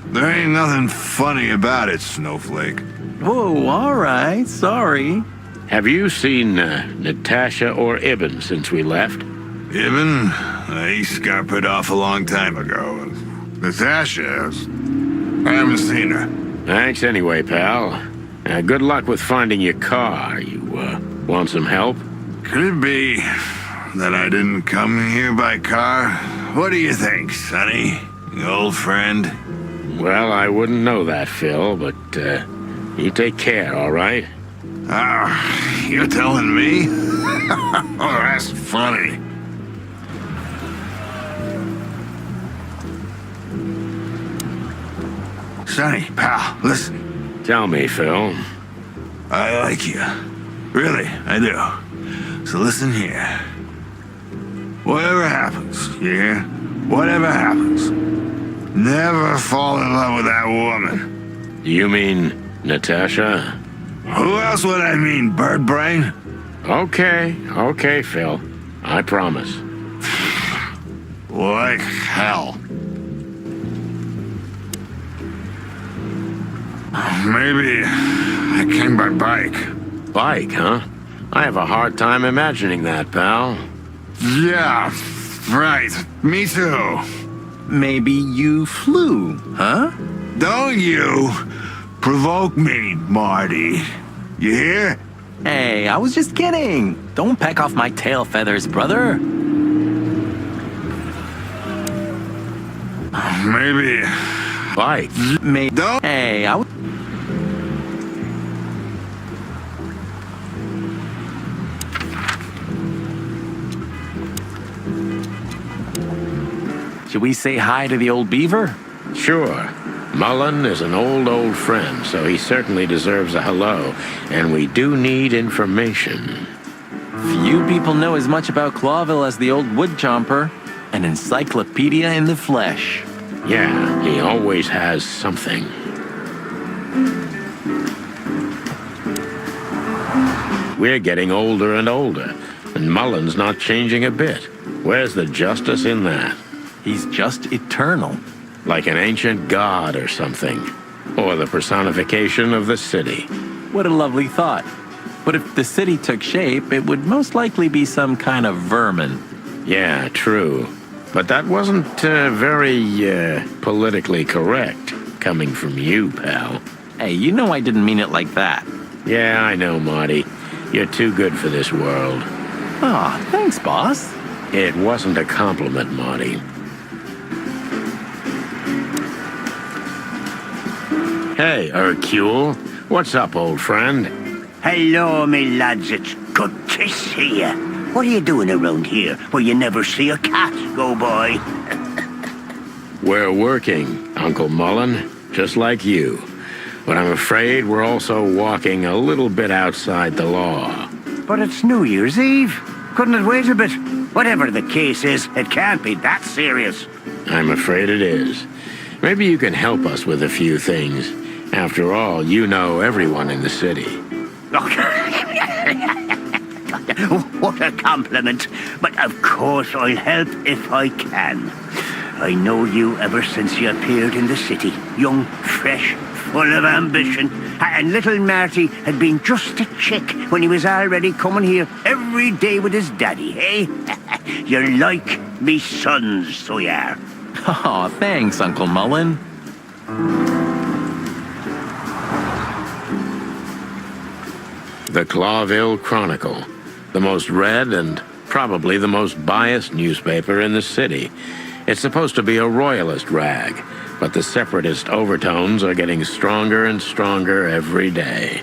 There ain't nothing funny about it, Snowflake. Whoa, all right. Sorry. Have you seen Natasha or Ibn since we left? Ibn? He got put off a long time ago. Natasha, I haven't seen her. Thanks anyway, pal. Good luck with finding your car. You, want some help? Could it be that I didn't come here by car? What do you think, Sonny? Old friend? Well, I wouldn't know that, Phil, but, you take care, all right? You're telling me? Oh, that's funny. Sonny, pal, listen. Tell me, Phil. I like you. Really, I do. So listen here. Whatever happens, you hear? Whatever happens, never fall in love with that woman. You mean Natasha? Who else would I mean, bird brain? Okay, Phil. I promise. Like hell. Maybe I came by bike. Bike, huh? I have a hard time imagining that, pal. Yeah, right. Me too. Maybe you flew, huh? Don't you provoke me, Marty. You hear? Hey, I was just kidding. Don't peck off my tail feathers, brother. Maybe. Bike. Don't. Hey, Should we say hi to the old beaver? Sure. Mullen is an old friend, so he certainly deserves a hello, and we do need information. Few people know as much about Clawville as the old wood chomper. An encyclopedia in the flesh. Yeah, he always has something. We're getting older and older, and Mullen's not changing a bit. Where's the justice in that? He's just eternal. Like an ancient god or something. Or the personification of the city. What a lovely thought. But if the city took shape, it would most likely be some kind of vermin. Yeah, true. But that wasn't very politically correct, coming from you, pal. Hey, you know I didn't mean it like that. Yeah, I know, Marty. You're too good for this world. Aw, thanks, boss. It wasn't a compliment, Marty. Hey, Hercule. What's up, old friend? Hello, me lads. It's good to see you. What are you doing around here where you never see a cat go by? We're working, Uncle Mullen, just like you. But I'm afraid we're also walking a little bit outside the law. But it's New Year's Eve. Couldn't it wait a bit? Whatever the case is, it can't be that serious. I'm afraid it is. Maybe you can help us with a few things. After all, you know everyone in the city. What a compliment. But of course I'll help if I can. I know you ever since you appeared in the city. Young, fresh, full of ambition. And little Marty had been just a chick when he was already coming here every day with his daddy, eh? You're like me sons, so you are. Aw, thanks, Uncle Mullen. The Clawville Chronicle, the most read and probably the most biased newspaper in the city. It's supposed to be a royalist rag, but the separatist overtones are getting stronger and stronger every day.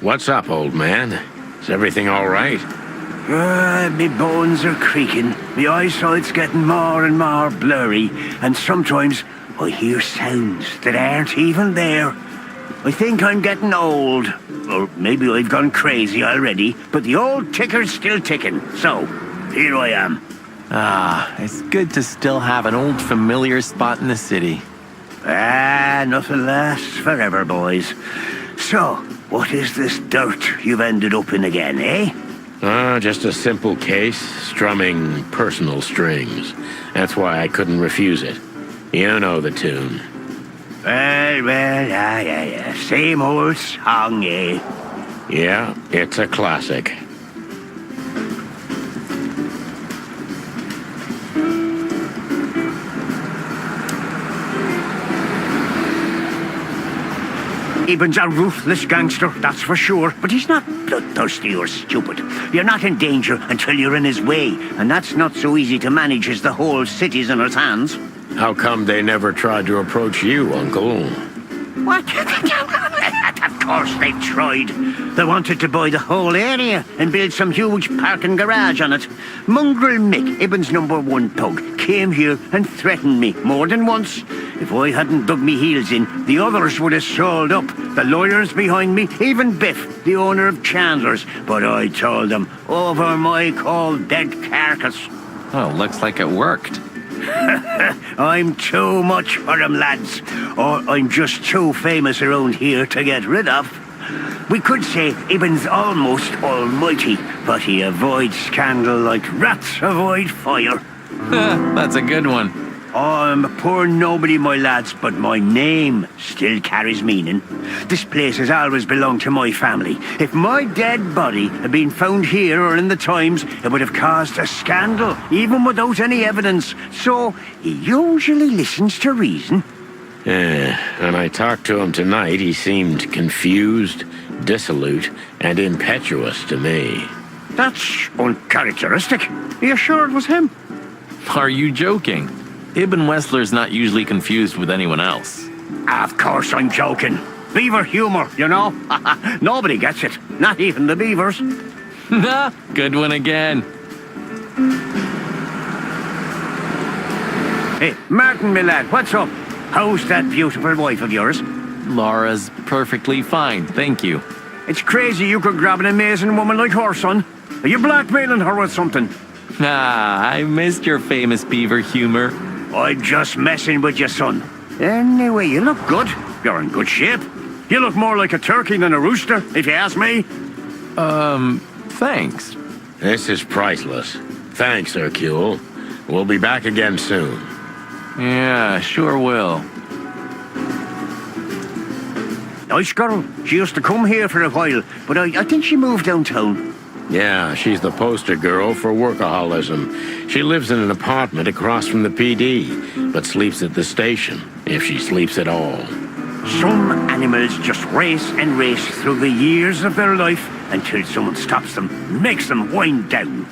What's up, old man? Is everything all right? Me bones are creaking. Me eyesight's getting more and more blurry, and sometimes I hear sounds that aren't even there. I think I'm getting old. Or maybe I've gone crazy already, but the old ticker's still ticking. So, here I am. Ah, it's good to still have an old familiar spot in the city. Nothing lasts forever, boys. So, what is this dirt you've ended up in again, eh? Just a simple case, strumming personal strings. That's why I couldn't refuse it. You know the tune. Well, yeah. Same old song, eh? Yeah, it's a classic. Eben's a ruthless gangster, that's for sure, but he's not bloodthirsty or stupid. You're not in danger until you're in his way, and that's not so easy to manage as the whole city's in his hands. How come they never tried to approach you, Uncle? What? course they've tried. They wanted to buy the whole area and build some huge parking garage on it. Mongrel Mick, Ibben's #1 pug, came here and threatened me more than once. If I hadn't dug me heels in, the others would have sold up. The lawyers behind me, even Biff, the owner of Chandler's. But I told them, over my cold dead carcass. Oh, looks like it worked. I'm too much for them, lads. Or I'm just too famous around here to get rid of. We could say Ibben's almost almighty, but he avoids scandal like rats avoid fire. That's a good one. I'm a poor nobody, my lads, but my name still carries meaning. This place has always belonged to my family. If my dead body had been found here or in the Times, it would have caused a scandal, even without any evidence. So, he usually listens to reason. Yeah, when I talked to him tonight, he seemed confused, dissolute, and impetuous to me. That's uncharacteristic. Are you sure it was him? Are you joking? Ibn Wessler's not usually confused with anyone else. Of course I'm joking. Beaver humor, you know? Nobody gets it. Not even the beavers. Good one again. Hey, Martin, my lad, what's up? How's that beautiful wife of yours? Laura's perfectly fine, thank you. It's crazy you could grab an amazing woman like her, son. Are you blackmailing her with something? I missed your famous beaver humor. I'm just messing with you, son. Anyway, you look good. You're in good shape. You look more like a turkey than a rooster, if you ask me. Thanks. This is priceless. Thanks, Hercule. We'll be back again soon. Yeah, sure will. Nice girl. She used to come here for a while, but I think she moved downtown. Yeah, she's the poster girl for workaholism. She lives in an apartment across from the PD, but sleeps at the station, if she sleeps at all. Some animals just race and race through the years of their life until someone stops them, makes them wind down.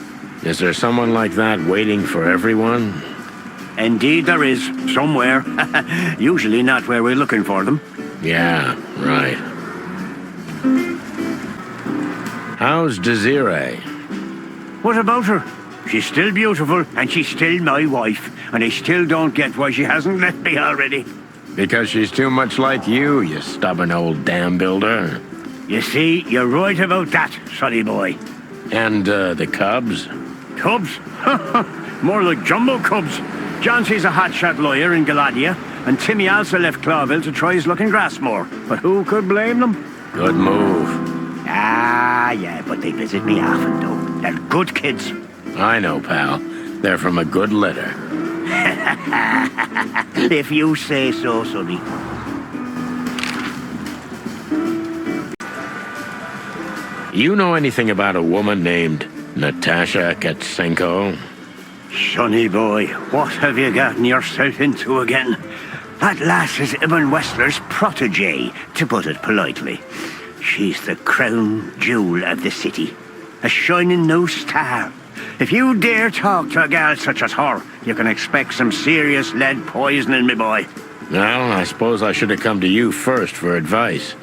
Is there someone like that waiting for everyone? Indeed there is, somewhere. Usually not where we're looking for them. Yeah, right. How's Desiree? What about her? She's still beautiful, and she's still my wife, and I still don't get why she hasn't left me already. Because she's too much like you stubborn old dam builder. You see, you're right about that, sonny boy. And, the cubs? Cubs? More like jumbo cubs. Johnson's a hotshot lawyer in Galadia, and Timmy also left Clawville to try his luck in Grassmore. But who could blame them? Good move. Ah, yeah, but they visit me often, though. They're good kids. I know, pal. They're from a good litter. If you say so, sonny. You know anything about a woman named Natasha Katsenko? Sonny boy, what have you gotten yourself into again? That lass is Ibn Wessler's protege, to put it politely. She's the crown jewel of the city. A shining new star. If you dare talk to a gal such as her, you can expect some serious lead poisoning, me boy. Well, I suppose I should have come to you first for advice.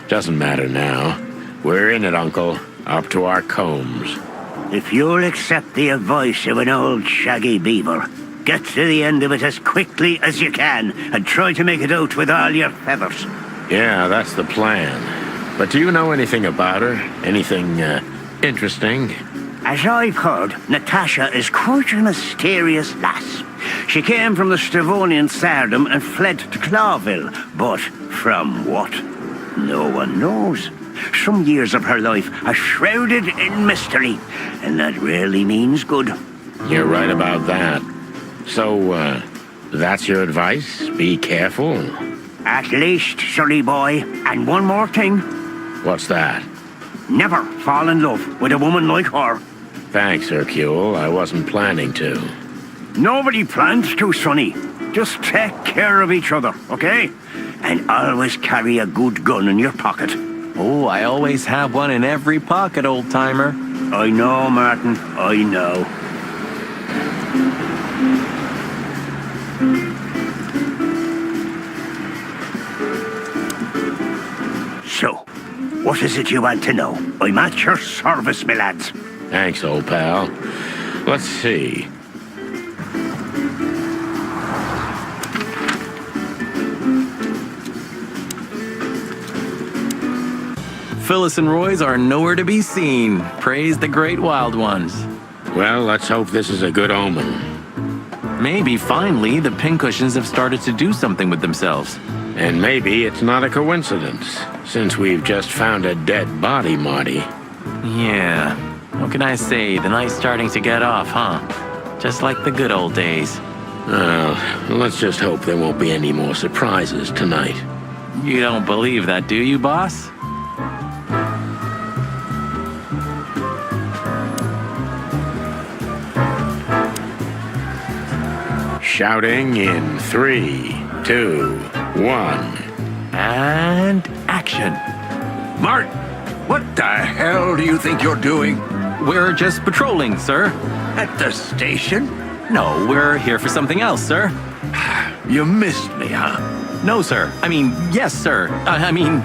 Doesn't matter now. We're in it, Uncle. Up to our combs. If you'll accept the advice of an old shaggy beaver, get to the end of it as quickly as you can, and try to make it out with all your feathers. Yeah, that's the plan. But do you know anything about her? Anything, interesting? As I've heard, Natasha is quite a mysterious lass. She came from the Stavonian Tsardom and fled to Clawville. But from what? No one knows. Some years of her life are shrouded in mystery, and that rarely means good. You're right about that. So, that's your advice? Be careful? At least, sonny boy. And one more thing. What's that? Never fall in love with a woman like her. Thanks, Hercule. I wasn't planning to. Nobody plans to, sonny. Just take care of each other, okay? And always carry a good gun in your pocket. Oh, I always have one in every pocket, old-timer. I know, Martin. I know. So, What is it you want to know? I'm at your service, my lads. Thanks, old pal. Let's see. Phyllis and Roy's are nowhere to be seen. Praise the great wild ones. Well, let's hope this is a good omen. Maybe finally the pincushions have started to do something with themselves. And maybe it's not a coincidence, since we've just found a dead body, Marty. Yeah. What can I say? The night's starting to get off, huh? Just like the good old days. Well, let's just hope there won't be any more surprises tonight. You don't believe that, do you, boss? Shouting in 3, 2, 1. And action. Mart, what the hell do you think you're doing? We're just patrolling, sir. At the station? No, we're here for something else, sir. You missed me, huh? No, sir. I mean, yes, sir. I mean...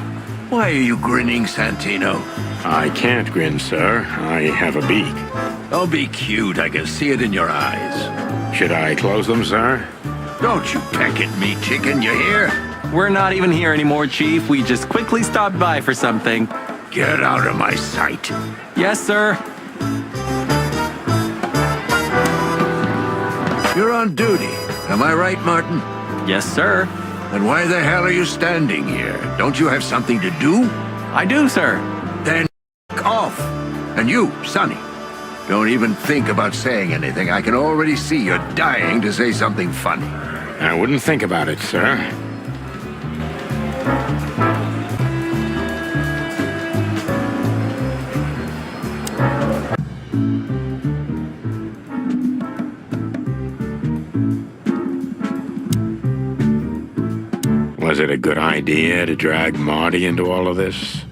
Why are you grinning, Santino? I can't grin, sir. I have a beak. Don't be cute. I can see it in your eyes. Should I close them, sir? Don't you peck at me, chicken, you hear? We're not even here anymore, Chief. We just quickly stopped by for something. Get out of my sight. Yes, sir. You're on duty. Am I right, Martin? Yes, sir. Then why the hell are you standing here? Don't you have something to do? I do, sir. Then off. And you, Sonny. Don't even think about saying anything. I can already see you're dying to say something funny. I wouldn't think about it, sir. Was it a good idea to drag Marty into all of this?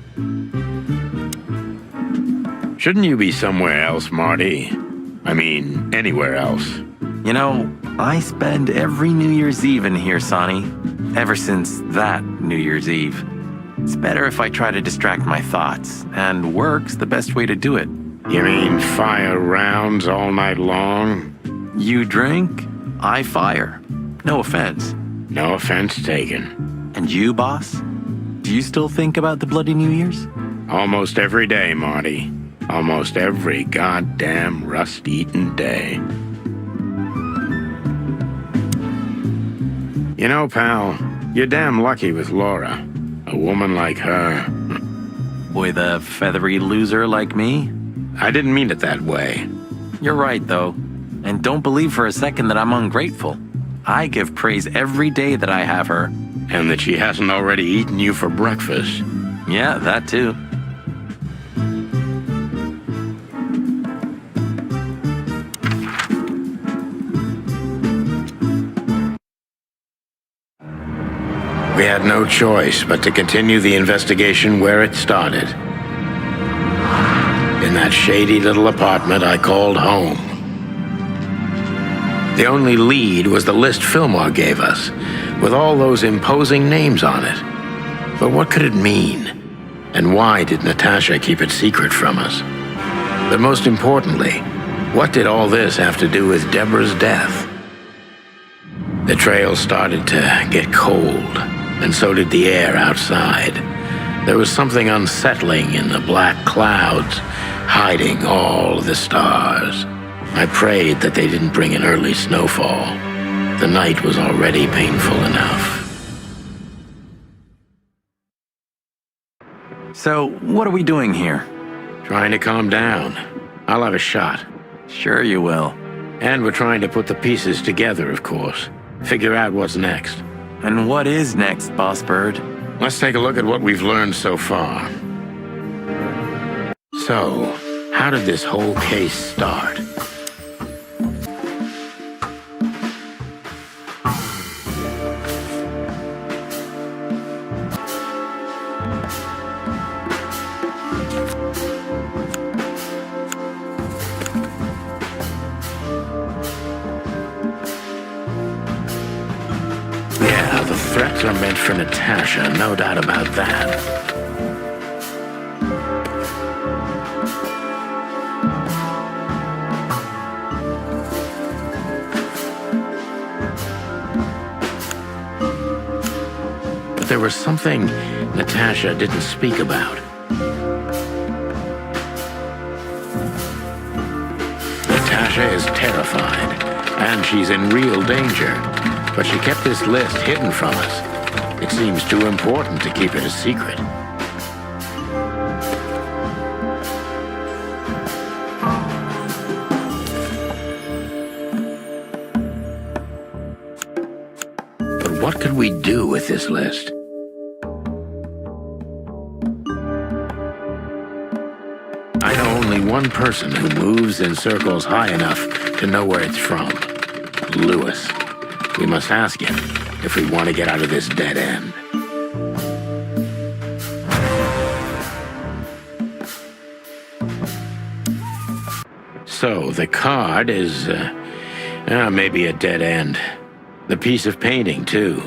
Shouldn't you be somewhere else, Marty? I mean, anywhere else. You know, I spend every New Year's Eve in here, Sonny. Ever since that New Year's Eve. It's better if I try to distract my thoughts, and work's the best way to do it. You mean fire rounds all night long? You drink, I fire. No offense. No offense taken. And you, boss? Do you still think about the Bloody New Year's? Almost every day, Marty. Almost every goddamn rust-eaten day. You know, pal, you're damn lucky with Laura. A woman like her. With a feathery loser like me? I didn't mean it that way. You're right, though. And don't believe for a second that I'm ungrateful. I give praise every day that I have her. And that she hasn't already eaten you for breakfast. Yeah, that too. We had no choice but to continue the investigation where it started. In that shady little apartment I called home. The only lead was the list Fillmore gave us, with all those imposing names on it. But what could it mean? And why did Natasha keep it secret from us? But most importantly, what did all this have to do with Deborah's death? The trail started to get cold, and so did the air outside. There was something unsettling in the black clouds, hiding all the stars. I prayed that they didn't bring an early snowfall. The night was already painful enough. So, what are we doing here? Trying to calm down. I'll have a shot. Sure you will. And we're trying to put the pieces together, of course. Figure out what's next. And what is next, Boss Bird? Let's take a look at what we've learned so far. So, how did this whole case start? Yeah, the threats are meant for Natasha, no doubt about that. there was something Natasha didn't speak about. Natasha is terrified, and she's in real danger. But she kept this list hidden from us. It seems too important to keep it a secret. But what could we do with this list? I know only one person who moves in circles high enough to know where it's from. Lewis. We must ask him if we want to get out of this dead end. So, the card is, maybe a dead end. The piece of painting, too.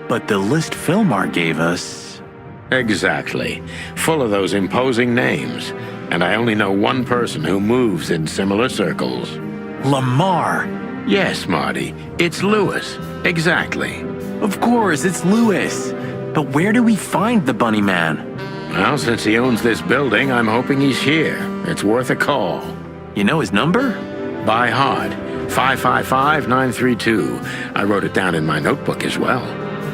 But the list Filmar gave us... Exactly. Full of those imposing names. And I only know one person who moves in similar circles. Lamar! Yes, Marty. It's Lewis. Exactly. Of course, it's Lewis. But where do we find the Bunny Man? Well, since he owns this building, I'm hoping he's here. It's worth a call. You know his number? By heart. 555-932. I wrote it down in my notebook as well.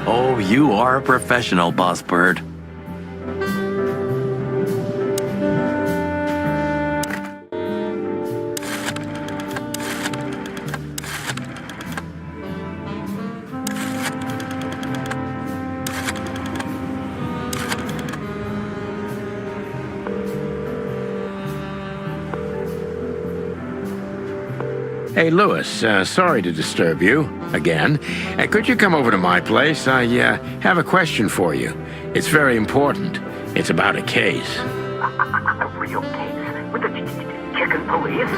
Oh, you are a professional, Boss Bird. Hey, Lewis, sorry to disturb you, again. Could you come over to my place? I have a question for you. It's very important. It's about a case. A real case? With the chicken police?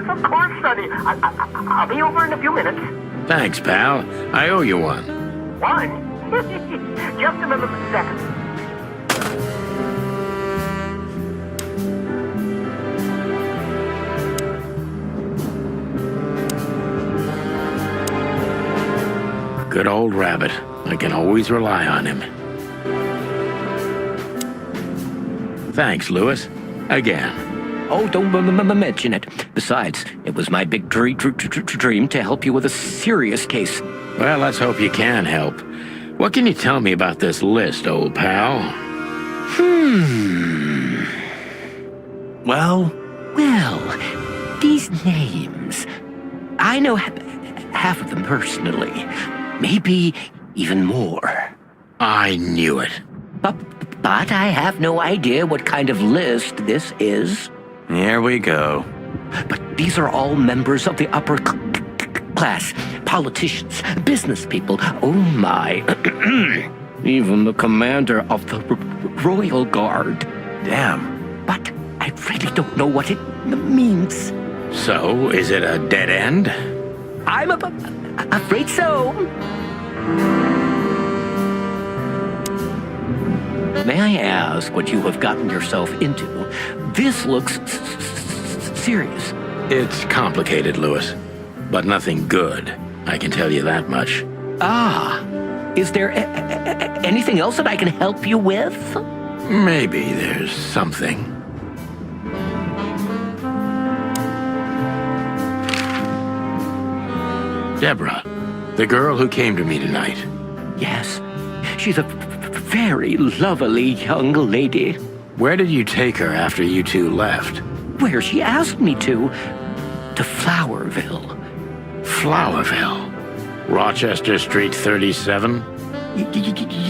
Of course, Sonny. I'll be over in a few minutes. Thanks, pal. I owe you one. One? Just a second. Good old Rabbit. I can always rely on him. Thanks, Lewis. Again. Oh, don't mention it. Besides, it was my big dream to help you with a serious case. Well, let's hope you can help. What can you tell me about this list, old pal? Well, these names. I know half of them personally. Maybe even more. I knew it. But I have no idea what kind of list this is. Here we go. But these are all members of the upper class. Politicians, business people. Oh my. Even the commander of the Royal Guard. Damn. But I really don't know what it means. So, is it a dead end? I'm afraid so. May I ask what you have gotten yourself into? This looks serious. It's complicated, Lewis. But nothing good. I can tell you that much. Ah. Is there anything else that I can help you with? Maybe there's something. Deborah, the girl who came to me tonight. Yes. She's a very lovely young lady. Where did you take her after you two left? Where she asked me to. To Flowerville. Flowerville? Rochester Street 37?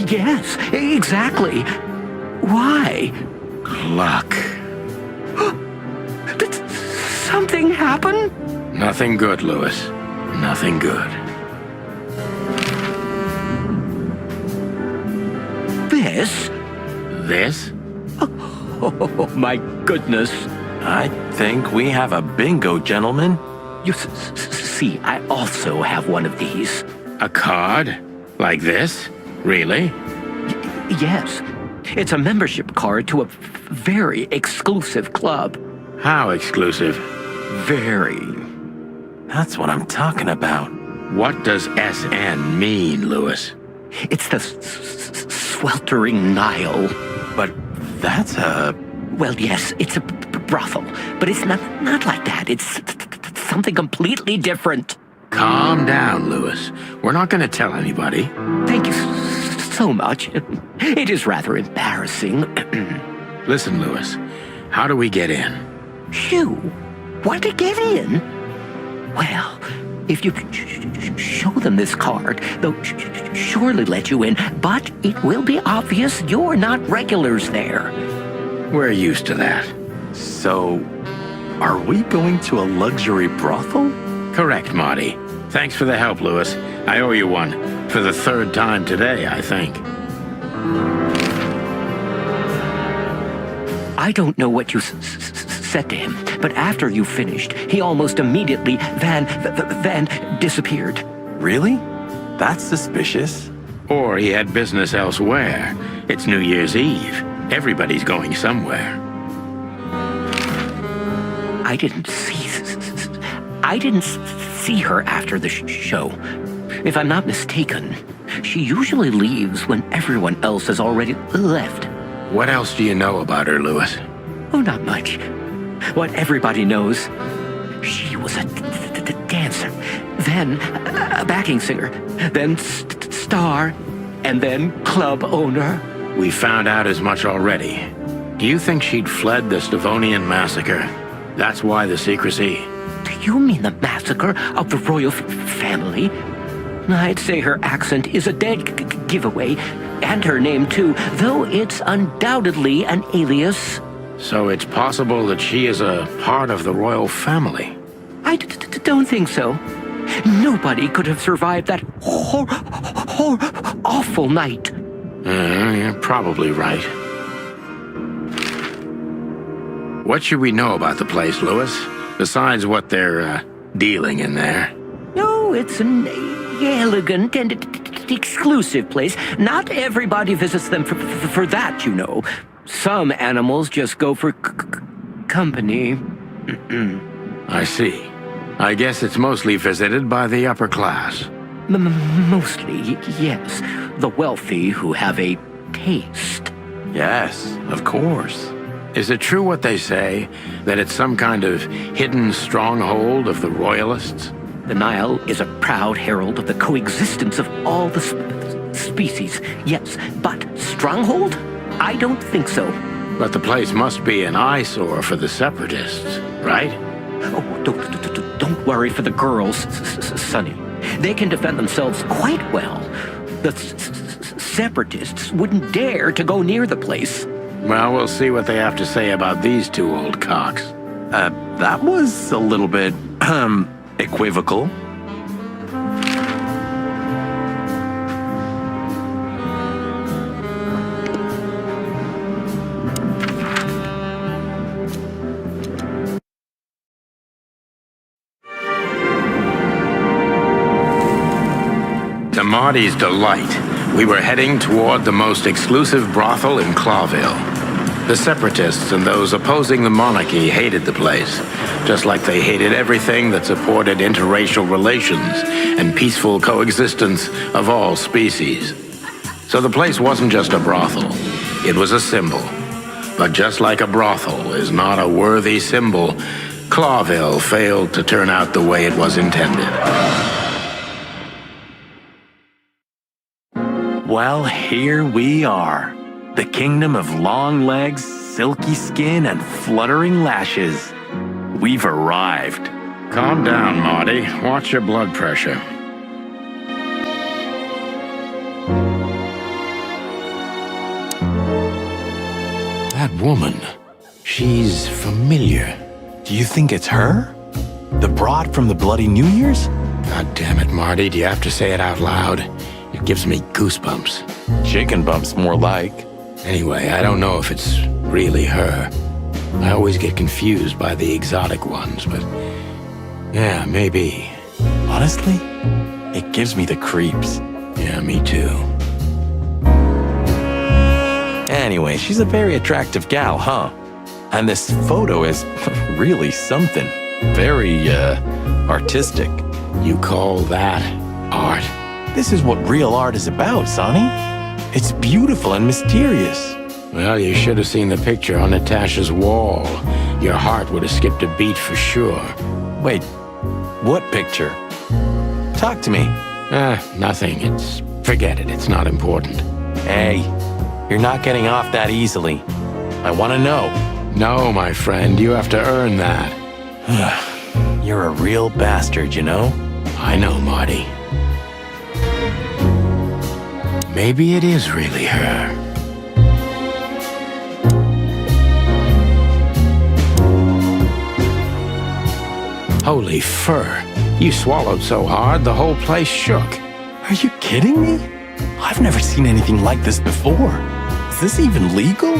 Yes, exactly. Why? Luck. Did something happen? Nothing good, Lewis. Nothing good. This? This? Oh, my goodness. I think we have a bingo, gentlemen. You see, I also have one of these. A card? Like this? Really? Yes. It's a membership card to a very exclusive club. How exclusive? Very. That's what I'm talking about. What does SN mean, Lewis? It's the sweltering Nile. But that's a... Well, yes, it's a brothel, but it's not like that. It's something completely different. Calm down, Lewis. We're not going to tell anybody. Thank you so much. It is rather embarrassing. Listen, Lewis, how do we get in? You want to get in? Well, if you show them this card, they'll surely let you in, but it will be obvious you're not regulars there. We're used to that. So, are we going to a luxury brothel? Correct, Marty. Thanks for the help, Lewis. I owe you one. For the third time today, I think. I don't know what you said to him, but after you finished, he almost immediately van disappeared. Really? That's suspicious. Or he had business elsewhere. It's New Year's Eve. Everybody's going somewhere. I didn't see her after the show. If I'm not mistaken, she usually leaves when everyone else has already left. What else do you know about her, Lewis? Oh, not much. What everybody knows, she was a dancer, then a backing singer, then star, and then club owner. We found out as much already. Do you think she'd fled the Stavonian massacre? That's why the secrecy. Do you mean the massacre of the royal family? I'd say her accent is a dead giveaway, and her name too, though it's undoubtedly an alias. So it's possible that she is a part of the royal family? I don't think so. Nobody could have survived that awful night. You're probably right. What should we know about the place, Lewis? Besides what they're dealing in there? No, it's an elegant and exclusive place. Not everybody visits them for that, you know. Some animals just go for company. I see. I guess it's mostly visited by the upper class. Mostly, yes. The wealthy who have a taste. Yes, of course. Is it true what they say, that it's some kind of hidden stronghold of the royalists? The Nile is a proud herald of the coexistence of all the species, yes, but stronghold? I don't think so. But the place must be an eyesore for the separatists, right? Oh, don't worry for the girls, Sonny. They can defend themselves quite well. The separatists wouldn't dare to go near the place. Well, we'll see what they have to say about these two old cocks. That was a little bit, equivocal. To Marty's delight, we were heading toward the most exclusive brothel in Clawville. The separatists and those opposing the monarchy hated the place, just like they hated everything that supported interracial relations and peaceful coexistence of all species. So the place wasn't just a brothel, it was a symbol. But just like a brothel is not a worthy symbol, Clawville failed to turn out the way it was intended. Well, here we are. The kingdom of long legs, silky skin, and fluttering lashes. We've arrived. Calm down, Marty. Watch your blood pressure. That woman, she's familiar. Do you think it's her? The broad from the Bloody New Year's? God damn it, Marty. Do you have to say it out loud? It gives me goosebumps. Chicken bumps, more like. Anyway, I don't know if it's really her. I always get confused by the exotic ones, but yeah, maybe. Honestly, it gives me the creeps. Yeah, me too. Anyway, she's a very attractive gal, huh? And this photo is really something. Very, artistic. You call that art? This is what real art is about, Sonny. It's beautiful and mysterious. Well, you should have seen the picture on Natasha's wall. Your heart would have skipped a beat for sure. Wait, what picture? Talk to me. Nothing. Forget it. It's not important. Hey, you're not getting off that easily. I want to know. No, my friend, you have to earn that. You're a real bastard, you know? I know, Marty. Maybe it is really her. Holy fur. You swallowed so hard, the whole place shook. Are you kidding me? I've never seen anything like this before. Is this even legal?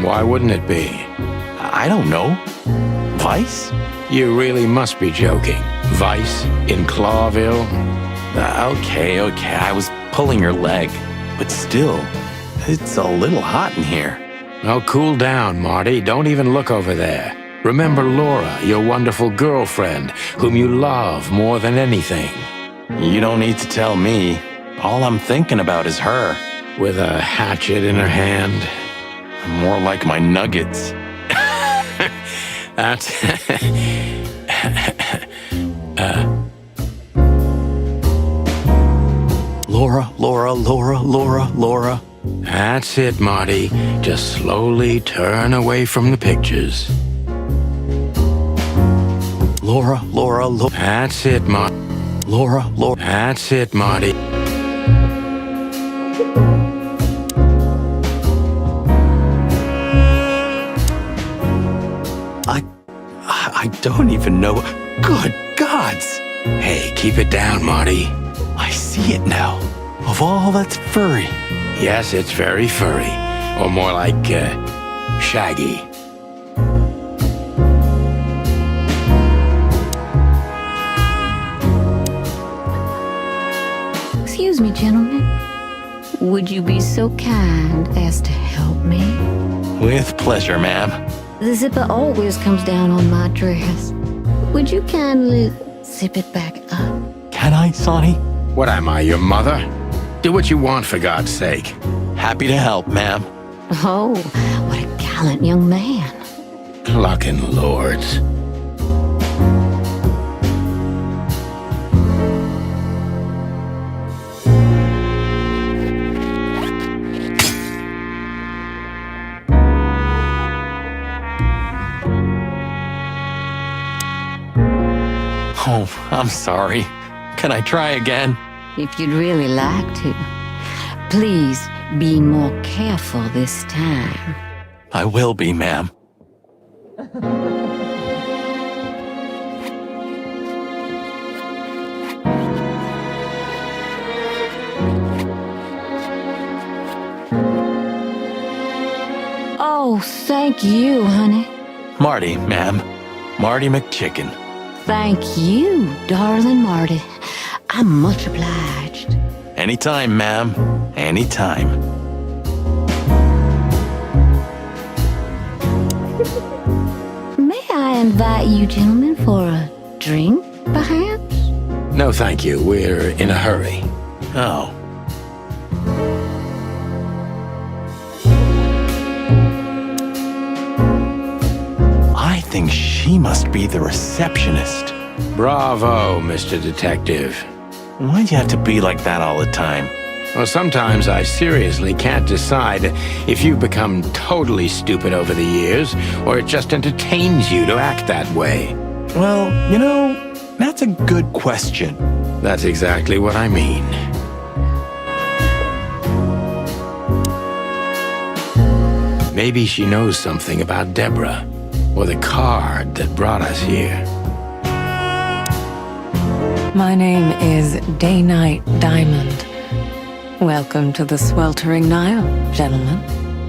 Why wouldn't it be? I don't know. Vice? You really must be joking. Vice in Clawville? Okay, I was pulling your leg. But still, it's a little hot in here. Oh, cool down, Marty. Don't even look over there. Remember Laura, your wonderful girlfriend, whom you love more than anything. You don't need to tell me. All I'm thinking about is her. With a hatchet in her hand. More like my nuggets. That's... Laura. That's it, Marty. Just slowly turn away from the pictures. Laura. That's it, Marty. Laura. That's it, Marty. I don't even know. Good gods! Hey, keep it down, Marty. I see it now. Of all that's furry. Yes, it's very furry. Or more like, shaggy. Excuse me, gentlemen. Would you be so kind as to help me? With pleasure, ma'am. The zipper always comes down on my dress. Would you kindly zip it back up? Can I, Sonny? What am I, your mother? Do what you want, for God's sake. Happy to help, ma'am. Oh, what a gallant young man. Clucking lords. Oh, I'm sorry. Can I try again? If you'd really like to. Please be more careful this time. I will be, ma'am. Oh, thank you, honey. Marty, ma'am. Marty McChicken. Thank you, darling Marty. I'm much obliged. Anytime, ma'am. Anytime. May I invite you gentlemen for a drink, perhaps? No, thank you. We're in a hurry. Oh. I think she must be the receptionist. Bravo, Mr. Detective. Why'd you have to be like that all the time? Well, sometimes I seriously can't decide if you've become totally stupid over the years, or it just entertains you to act that way. Well, you know, that's a good question. That's exactly what I mean. Maybe she knows something about Deborah, or the card that brought us here. My name is Day-Night Diamond. Welcome to the sweltering Nile, gentlemen.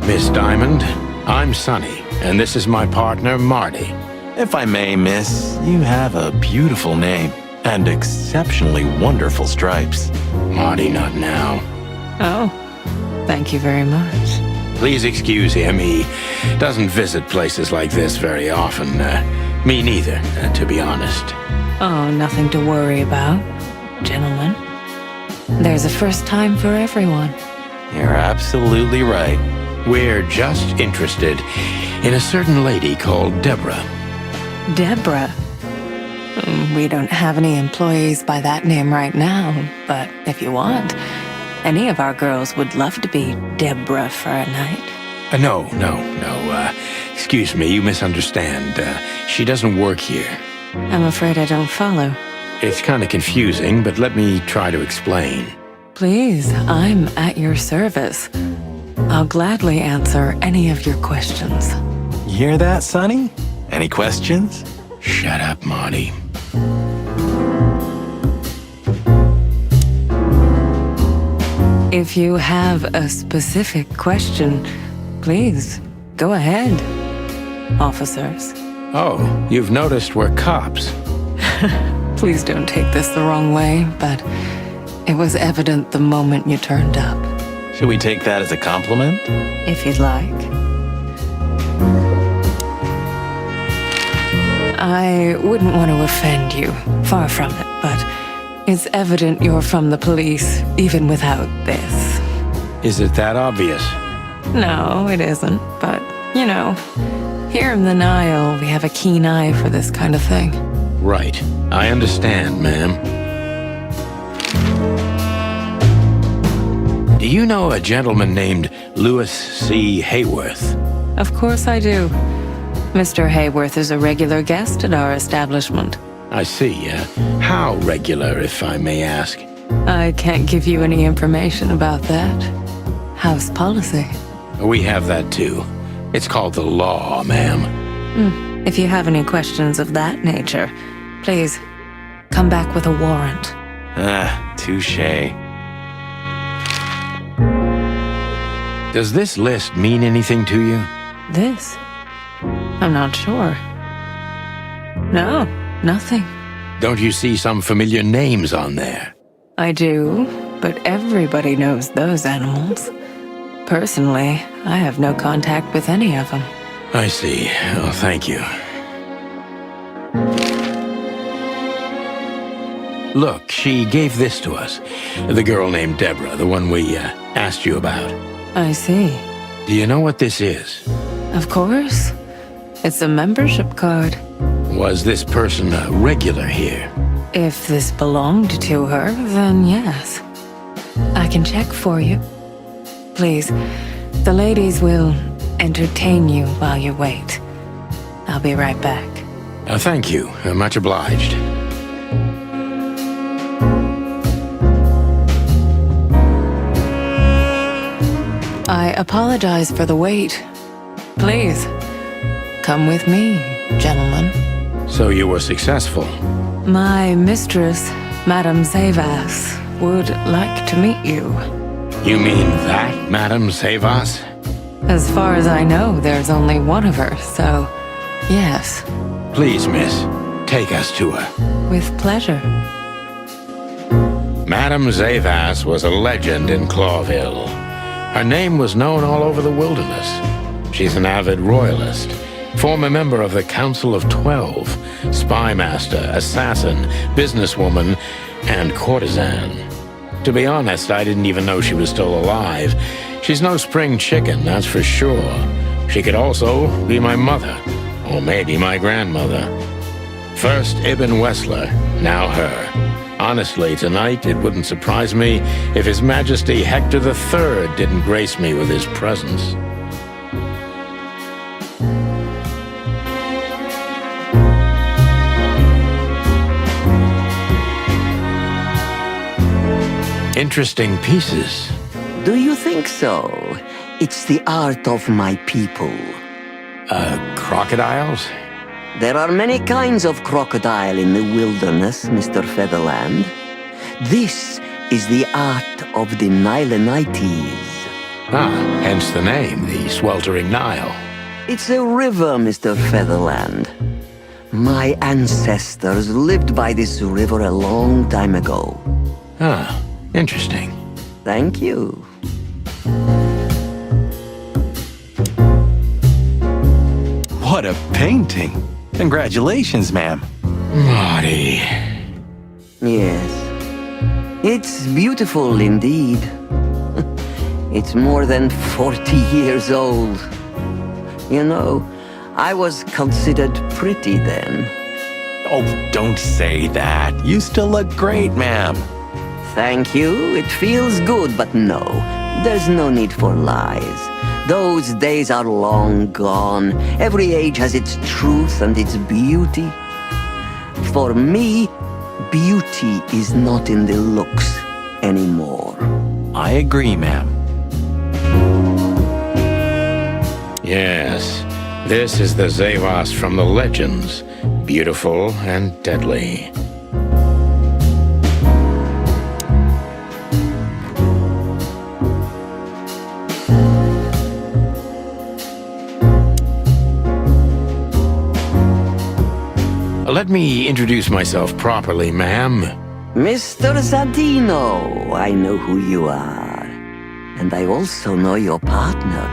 Miss Diamond, I'm Sonny, and this is my partner, Marty. If I may, miss, you have a beautiful name and exceptionally wonderful stripes. Marty, not now. Oh, thank you very much. Please excuse him. He doesn't visit places like this very often. Me neither, to be honest. Oh, nothing to worry about, gentlemen. There's a first time for everyone. You're absolutely right. We're just interested in a certain lady called Deborah. Deborah. We don't have any employees by that name right now, but if you want, any of our girls would love to be Deborah for a night. No. Excuse me, you misunderstand. She doesn't work here. I'm afraid I don't follow. It's kind of confusing, but let me try to explain. Please, I'm at your service. I'll gladly answer any of your questions. You hear that, Sonny? Any questions? Shut up, Marty. If you have a specific question, please, go ahead, officers. Oh, you've noticed we're cops. Please don't take this the wrong way, but it was evident the moment you turned up. Should we take that as a compliment? If you'd like. I wouldn't want to offend you, far from it, but it's evident you're from the police, even without this. Is it that obvious? No, it isn't, but, you know, here in the Nile, we have a keen eye for this kind of thing. Right. I understand, ma'am. Do you know a gentleman named Louis C. Hayworth? Of course I do. Mr. Hayworth is a regular guest at our establishment. I see. How regular, if I may ask? I can't give you any information about that. House policy. We have that too. It's called the law, ma'am. If you have any questions of that nature, please come back with a warrant. Touche. Does this list mean anything to you? This? I'm not sure. No, nothing. Don't you see some familiar names on there? I do, but everybody knows those animals. Personally, I have no contact with any of them. I see. Oh, thank you. Look, she gave this to us. The girl named Deborah, the one we asked you about. I see. Do you know what this is? Of course. It's a membership card. Was this person a regular here? If this belonged to her, then yes. I can check for you. Please, the ladies will entertain you while you wait. I'll be right back. Thank you. Much obliged. I apologize for the wait. Please, come with me, gentlemen. So you were successful? My mistress, Madame Zavas, would like to meet you. You mean that, Madame Zavas? As far as I know, there's only one of her, so yes. Please, miss, take us to her. With pleasure. Madame Zavas was a legend in Clawville. Her name was known all over the wilderness. She's an avid royalist, former member of the Council of 12, spy master, assassin, businesswoman, and courtesan. To be honest, I didn't even know she was still alive. She's no spring chicken, that's for sure. She could also be my mother, or maybe my grandmother. First Ibn Wessler, now her. Honestly, tonight it wouldn't surprise me if His Majesty Hector III didn't grace me with his presence. Interesting pieces. Do you think so? It's the art of my people. Crocodiles? There are many kinds of crocodile in the wilderness, Mr. Featherland. This is the art of the Nilenites. Hence the name, the Sweltering Nile. It's a river, Mr. Featherland. My ancestors lived by this river a long time ago. Interesting. Thank you. What a painting! Congratulations, ma'am. Marty. Yes. It's beautiful indeed. It's more than 40 years old. You know, I was considered pretty then. Oh, don't say that. You still look great, ma'am. Thank you. It feels good, but no. There's no need for lies. Those days are long gone. Every age has its truth and its beauty. For me, beauty is not in the looks anymore. I agree, ma'am. Yes, this is the Zavos from the legends. Beautiful and deadly. Let me introduce myself properly, ma'am. Mr. Santino, I know who you are. And I also know your partner.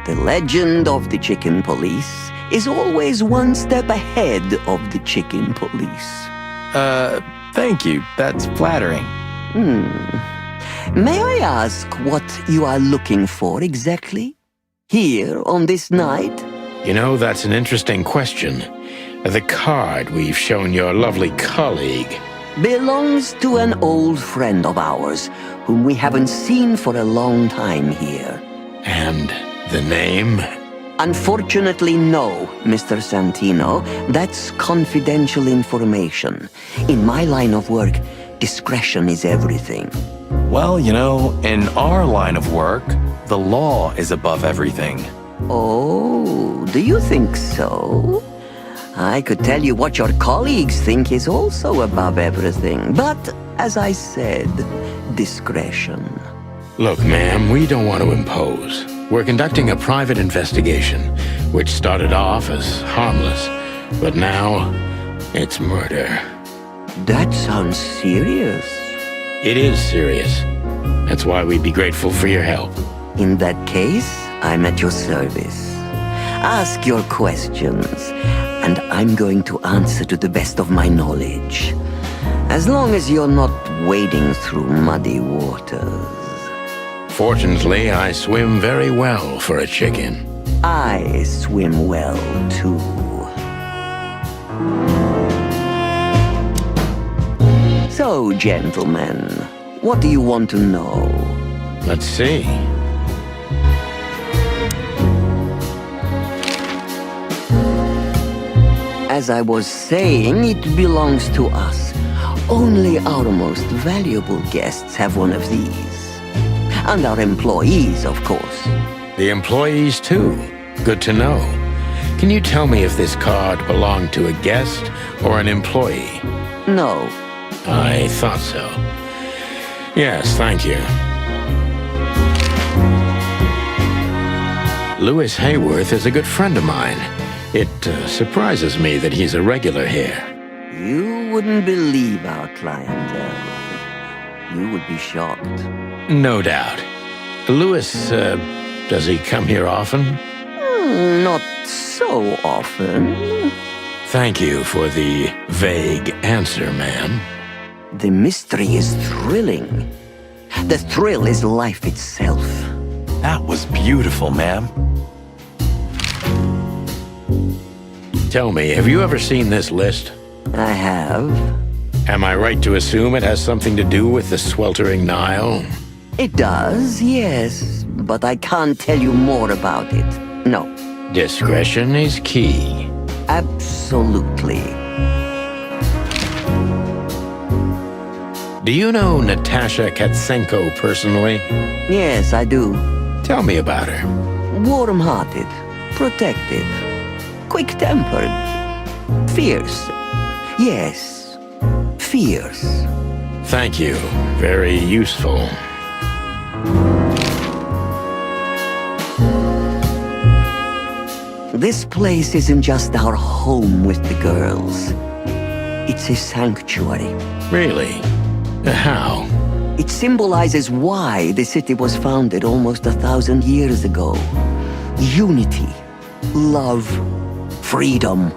The legend of the chicken police is always one step ahead of the chicken police. Thank you. That's flattering. May I ask what you are looking for exactly? Here on this night? You know, that's an interesting question. The card we've shown your lovely colleague belongs to an old friend of ours, whom we haven't seen for a long time here. And the name? Unfortunately, no, Mr. Santino. That's confidential information. In my line of work, discretion is everything. Well, you know, in our line of work, the law is above everything. Oh, do you think so? I could tell you what your colleagues think is also above everything, but, as I said, discretion. Look, ma'am, we don't want to impose. We're conducting a private investigation, which started off as harmless, but now it's murder. That sounds serious. It is serious. That's why we'd be grateful for your help. In that case, I'm at your service. Ask your questions, and I'm going to answer to the best of my knowledge. As long as you're not wading through muddy waters. Fortunately, I swim very well for a chicken. I swim well, too. So, gentlemen, what do you want to know? Let's see. As I was saying, it belongs to us. Only our most valuable guests have one of these. And our employees, of course. The employees, too. Good to know. Can you tell me if this card belonged to a guest or an employee? No. I thought so. Yes, thank you. Louis Hayworth is a good friend of mine. It surprises me that he's a regular here. You wouldn't believe our clientele. You would be shocked. No doubt. Louis, does he come here often? Not so often. Thank you for the vague answer, ma'am. The mystery is thrilling. The thrill is life itself. That was beautiful, ma'am. Tell me, have you ever seen this list? I have. Am I right to assume it has something to do with the sweltering Nile? It does, yes, but I can't tell you more about it. No. Discretion is key. Absolutely. Do you know Natasha Katsenko personally? Yes, I do. Tell me about her. Warm-hearted, protective, quick-tempered, fierce. Yes, fierce. Thank you. Very useful. This place isn't just our home with the girls. It's a sanctuary. Really? How? It symbolizes why the city was founded almost 1,000 years ago. Unity, love, freedom.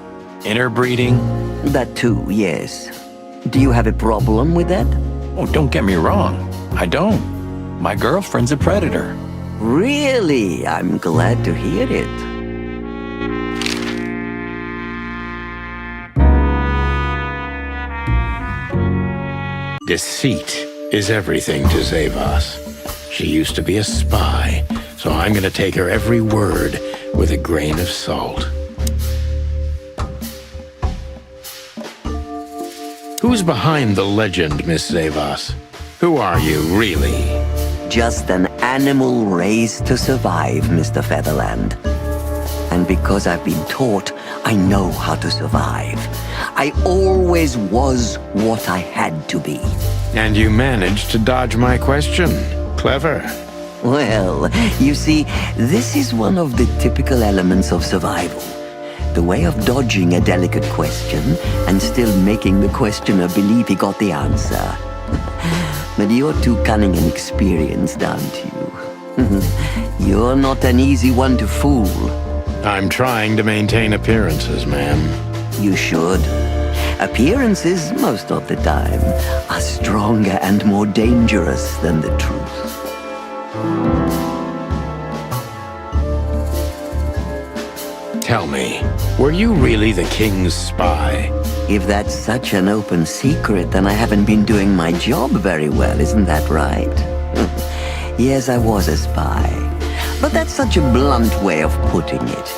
Interbreeding? That too, yes. Do you have a problem with that? Oh, don't get me wrong. I don't. My girlfriend's a predator. Really? I'm glad to hear it. Deceit is everything to Zavas. She used to be a spy, so I'm gonna take her every word with a grain of salt. Who's behind the legend, Miss Zavas? Who are you, really? Just an animal raised to survive, Mr. Featherland. And because I've been taught, I know how to survive. I always was what I had to be. And you managed to dodge my question. Clever. Well, you see, this is one of the typical elements of survival. The way of dodging a delicate question and still making the questioner believe he got the answer. But you're too cunning and experienced, aren't you? You're not an easy one to fool. I'm trying to maintain appearances, ma'am. You should. Appearances, most of the time, are stronger and more dangerous than the truth. Tell me, were you really the king's spy? If that's such an open secret, then I haven't been doing my job very well, isn't that right? Yes, I was a spy. But that's such a blunt way of putting it.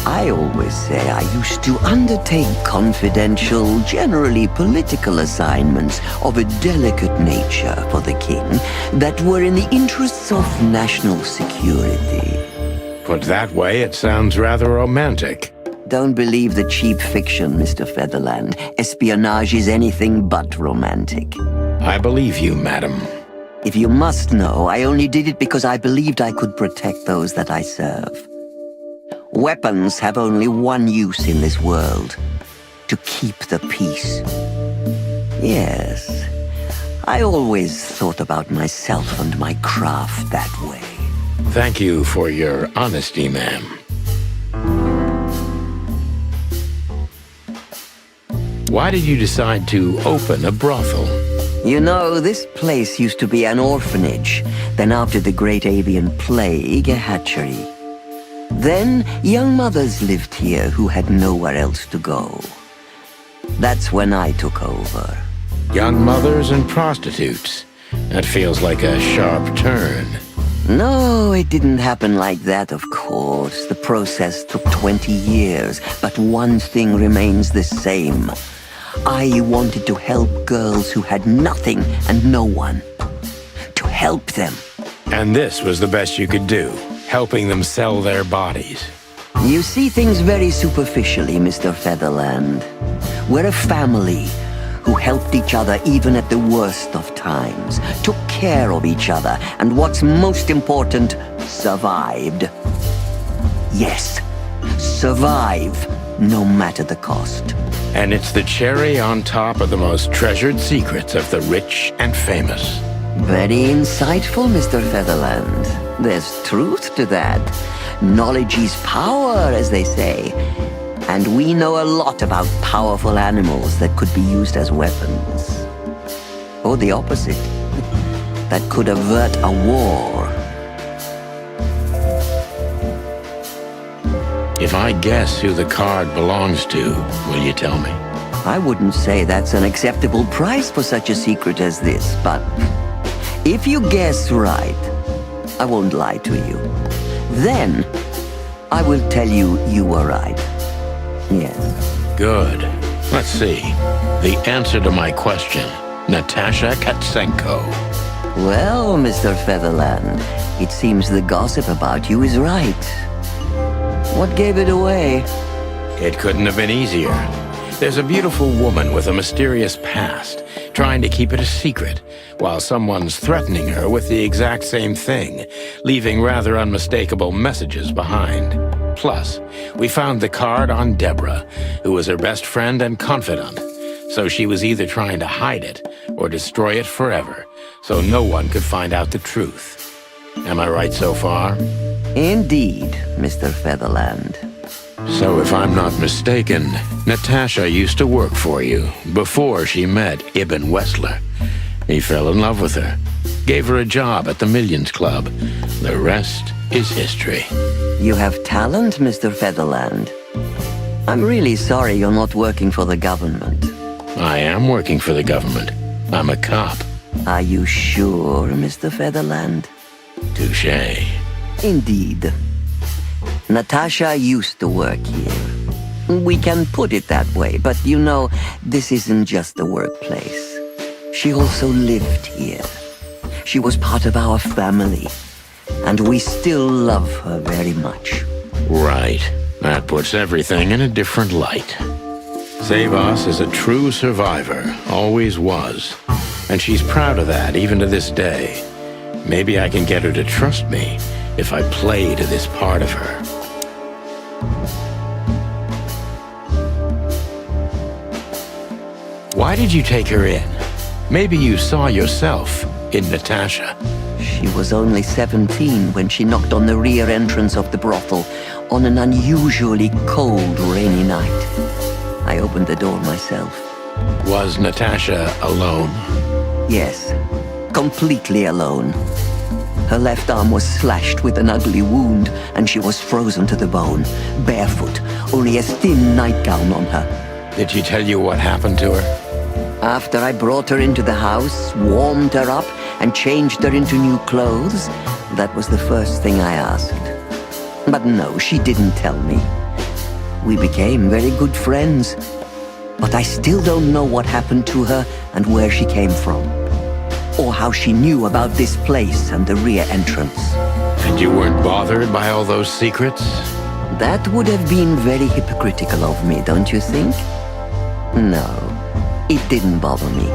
I always say I used to undertake confidential, generally political assignments of a delicate nature for the king that were in the interests of national security. Put that way, it sounds rather romantic. Don't believe the cheap fiction, Mr. Featherland. Espionage is anything but romantic. I believe you, madam. If you must know, I only did it because I believed I could protect those that I serve. Weapons have only one use in this world: to keep the peace. Yes, I always thought about myself and my craft that way. Thank you for your honesty, ma'am. Why did you decide to open a brothel? You know, this place used to be an orphanage. Then after the Great Avian Plague, a hatchery. Then young mothers lived here who had nowhere else to go. That's when I took over. Young mothers and prostitutes. That feels like a sharp turn. No, it didn't happen like that, of course. The process took 20 years, but one thing remains the same. I wanted to help girls who had nothing and no one. To help them. And this was the best you could do, helping them sell their bodies. You see things very superficially, Mr. Featherland. We're a family who helped each other even at the worst of times, took care of each other, and what's most important, survived. Yes, survive, no matter the cost. And it's the cherry on top of the most treasured secrets of the rich and famous. Very insightful, Mr. Featherland. There's truth to that. Knowledge is power, as they say. And we know a lot about powerful animals that could be used as weapons. Or the opposite. That could avert a war. If I guess who the card belongs to, will you tell me? I wouldn't say that's an acceptable price for such a secret as this, but if you guess right, I won't lie to you. Then, I will tell you you were right. Yes. Good. Let's see. The answer to my question. Natasha Katsenko. Well, Mr. Featherland, it seems the gossip about you is right. What gave it away? It couldn't have been easier. There's a beautiful woman with a mysterious past, trying to keep it a secret, while someone's threatening her with the exact same thing, leaving rather unmistakable messages behind. Plus, we found the card on Deborah, who was her best friend and confidant, so she was either trying to hide it or destroy it forever, so no one could find out the truth. Am I right so far? Indeed, Mr. Featherland. So if I'm not mistaken, Natasha used to work for you before she met Ibn Wessler. He fell in love with her, gave her a job at the Millions Club. The rest is history. You have talent, Mr. Featherland. I'm really sorry you're not working for the government. I am working for the government. I'm a cop. Are you sure, Mr. Featherland? Touché. Indeed. Natasha used to work here. We can put it that way, but you know, this isn't just a workplace. She also lived here. She was part of our family, and we still love her very much. Right. That puts everything in a different light. Zavos is a true survivor, always was. And she's proud of that, even to this day. Maybe I can get her to trust me if I play to this part of her. Why did you take her in? Maybe you saw yourself in Natasha. She was only 17 when she knocked on the rear entrance of the brothel on an unusually cold, rainy night. I opened the door myself. Was Natasha alone? Yes, completely alone. Her left arm was slashed with an ugly wound, and she was frozen to the bone, barefoot, only a thin nightgown on her. Did she tell you what happened to her? After I brought her into the house, warmed her up, and changed her into new clothes, that was the first thing I asked. But no, she didn't tell me. We became very good friends, but I still don't know what happened to her and where she came from, or how she knew about this place and the rear entrance. And you weren't bothered by all those secrets? That would have been very hypocritical of me, don't you think? No, it didn't bother me.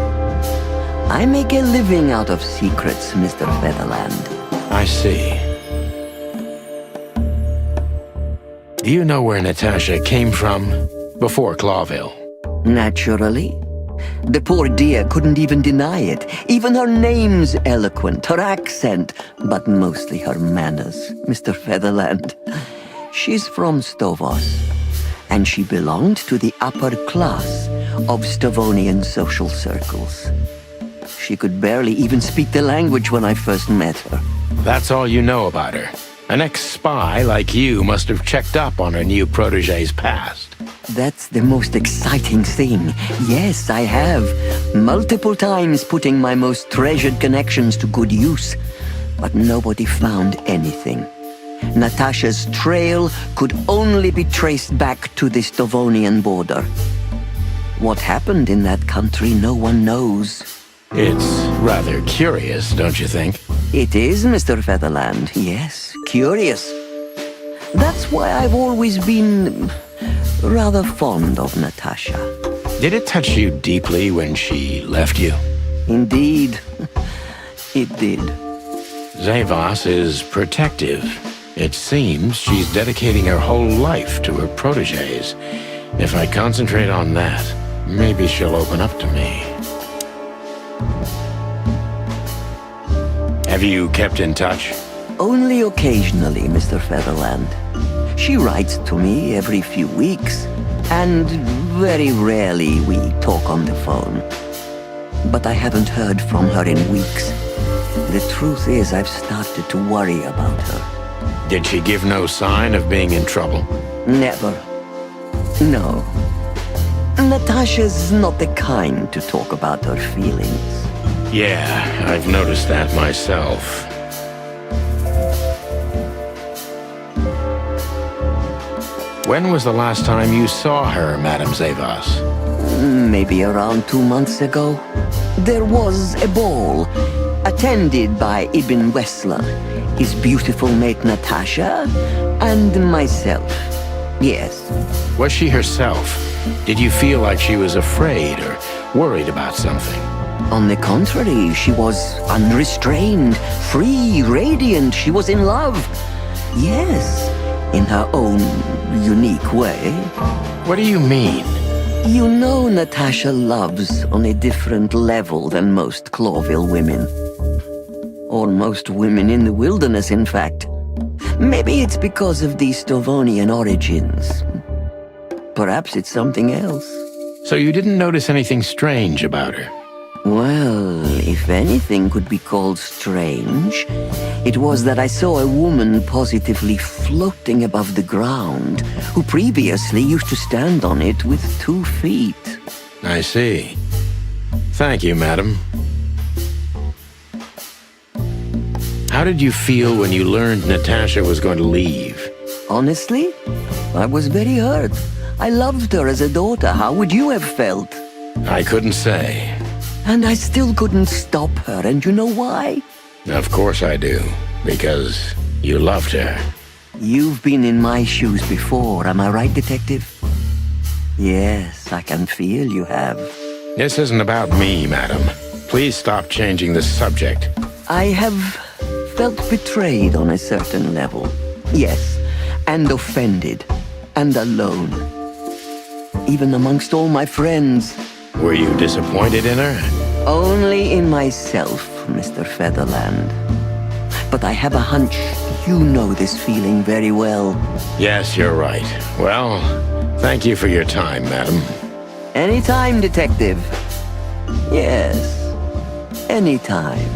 I make a living out of secrets, Mr. Featherland. I see. Do you know where Natasha came from before Clawville? Naturally. The poor dear couldn't even deny it. Even her name's eloquent, her accent, but mostly her manners, Mr. Featherland. She's from Stovos, and she belonged to the upper class of Stovonian social circles. She could barely even speak the language when I first met her. That's all you know about her. An ex-spy like you must have checked up on her new protege's past. That's the most exciting thing. Yes, I have. Multiple times putting my most treasured connections to good use. But nobody found anything. Natasha's trail could only be traced back to the Stovonian border. What happened in that country, no one knows. It's rather curious, don't you think? It is, Mr. Featherland. Yes, curious. That's why I've always been rather fond of Natasha. Did it touch you deeply when she left you? Indeed, it did. Zavos is protective. It seems she's dedicating her whole life to her proteges. If I concentrate on that, maybe she'll open up to me. Have you kept in touch? Only occasionally, Mr. Featherland. She writes to me every few weeks, and very rarely we talk on the phone. But I haven't heard from her in weeks. The truth is, I've started to worry about her. Did she give no sign of being in trouble? Never. No. Natasha's not the kind to talk about her feelings. Yeah, I've noticed that myself. When was the last time you saw her, Madame Zavos? Maybe around 2 months ago. There was a ball, attended by Ibn Wessler, his beautiful mate Natasha, and myself. Yes. Was she herself? Did you feel like she was afraid or worried about something? On the contrary, she was unrestrained, free, radiant. She was in love. Yes, in her own unique way. What do you mean? You know Natasha loves on a different level than most Clawville women. Or most women in the wilderness, in fact. Maybe it's because of the Stovonian origins. Perhaps it's something else. So you didn't notice anything strange about her? Well, if anything could be called strange, it was that I saw a woman positively floating above the ground, who previously used to stand on it with 2 feet. I see. Thank you, madam. How did you feel when you learned Natasha was going to leave? Honestly, I was very hurt. I loved her as a daughter. How would you have felt? I couldn't say. And I still couldn't stop her, and you know why? Of course I do. Because you loved her. You've been in my shoes before, am I right, Detective? Yes, I can feel you have. This isn't about me, madam. Please stop changing the subject. I have felt betrayed on a certain level. Yes, and offended, and alone. Even amongst all my friends. Were you disappointed in her? Only in myself, Mr. Featherland. But I have a hunch you know this feeling very well. Yes, you're right. Well, thank you for your time, madam. Anytime, Detective. Yes, anytime.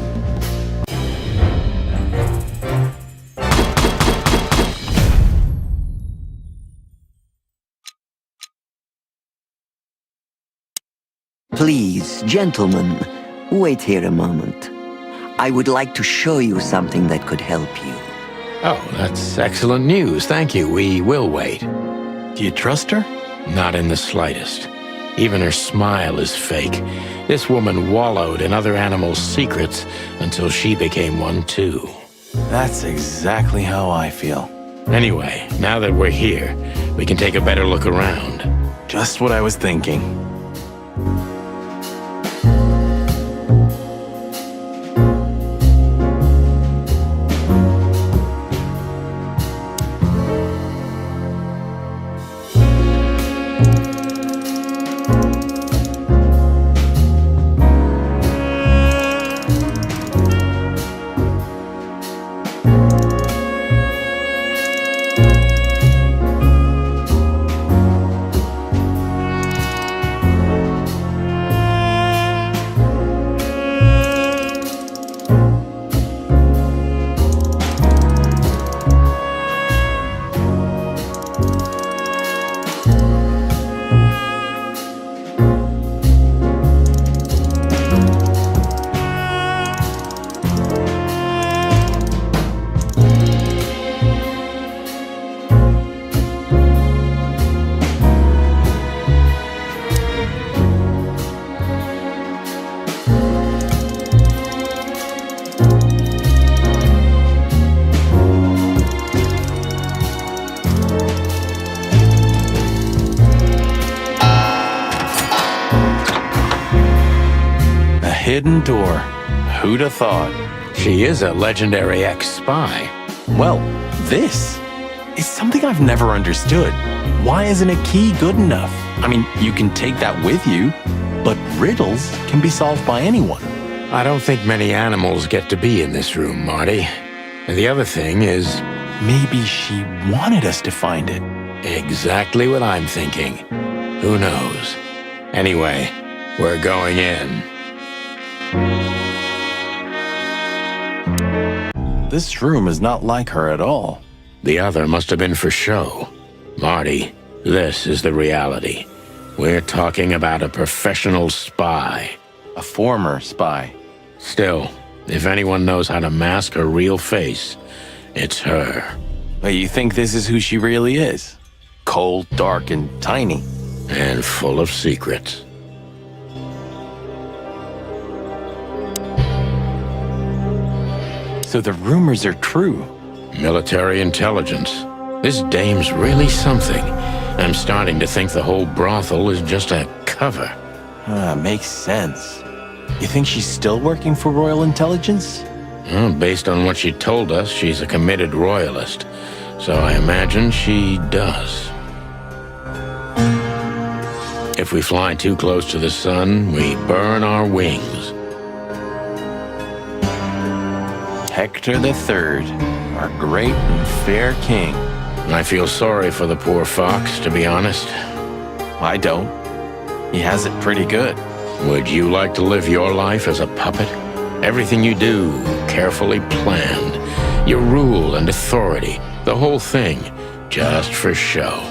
Please, gentlemen, wait here a moment. I would like to show you something that could help you. Oh, that's excellent news. Thank you. We will wait. Do you trust her? Not in the slightest. Even her smile is fake. This woman wallowed in other animals' secrets until she became one too. That's exactly how I feel. Anyway, now that we're here, we can take a better look around. Just what I was thinking. Hidden door. Who'd have thought? She is a legendary ex-spy. Well, this is something I've never understood. Why isn't a key good enough? I mean, you can take that with you, but riddles can be solved by anyone. I don't think many animals get to be in this room, Marty. And the other thing is... maybe she wanted us to find it. Exactly what I'm thinking. Who knows? Anyway, we're going in. This room is not like her at all. The other must have been for show. Marty, this is the reality. We're talking about a professional spy. A former spy. Still, if anyone knows how to mask her real face, it's her. But you think this is who she really is? Cold, dark, and tiny. And full of secrets. So the rumors are true. Military intelligence. This dame's really something. I'm starting to think the whole brothel is just a cover. Makes sense. You think she's still working for Royal Intelligence? Well, based on what she told us, she's a committed royalist. So I imagine she does. If we fly too close to the sun, we burn our wings. Hector III, our great and fair king. I feel sorry for the poor fox, to be honest. I don't. He has it pretty good. Would you like to live your life as a puppet? Everything you do, carefully planned. Your rule and authority, the whole thing, just for show.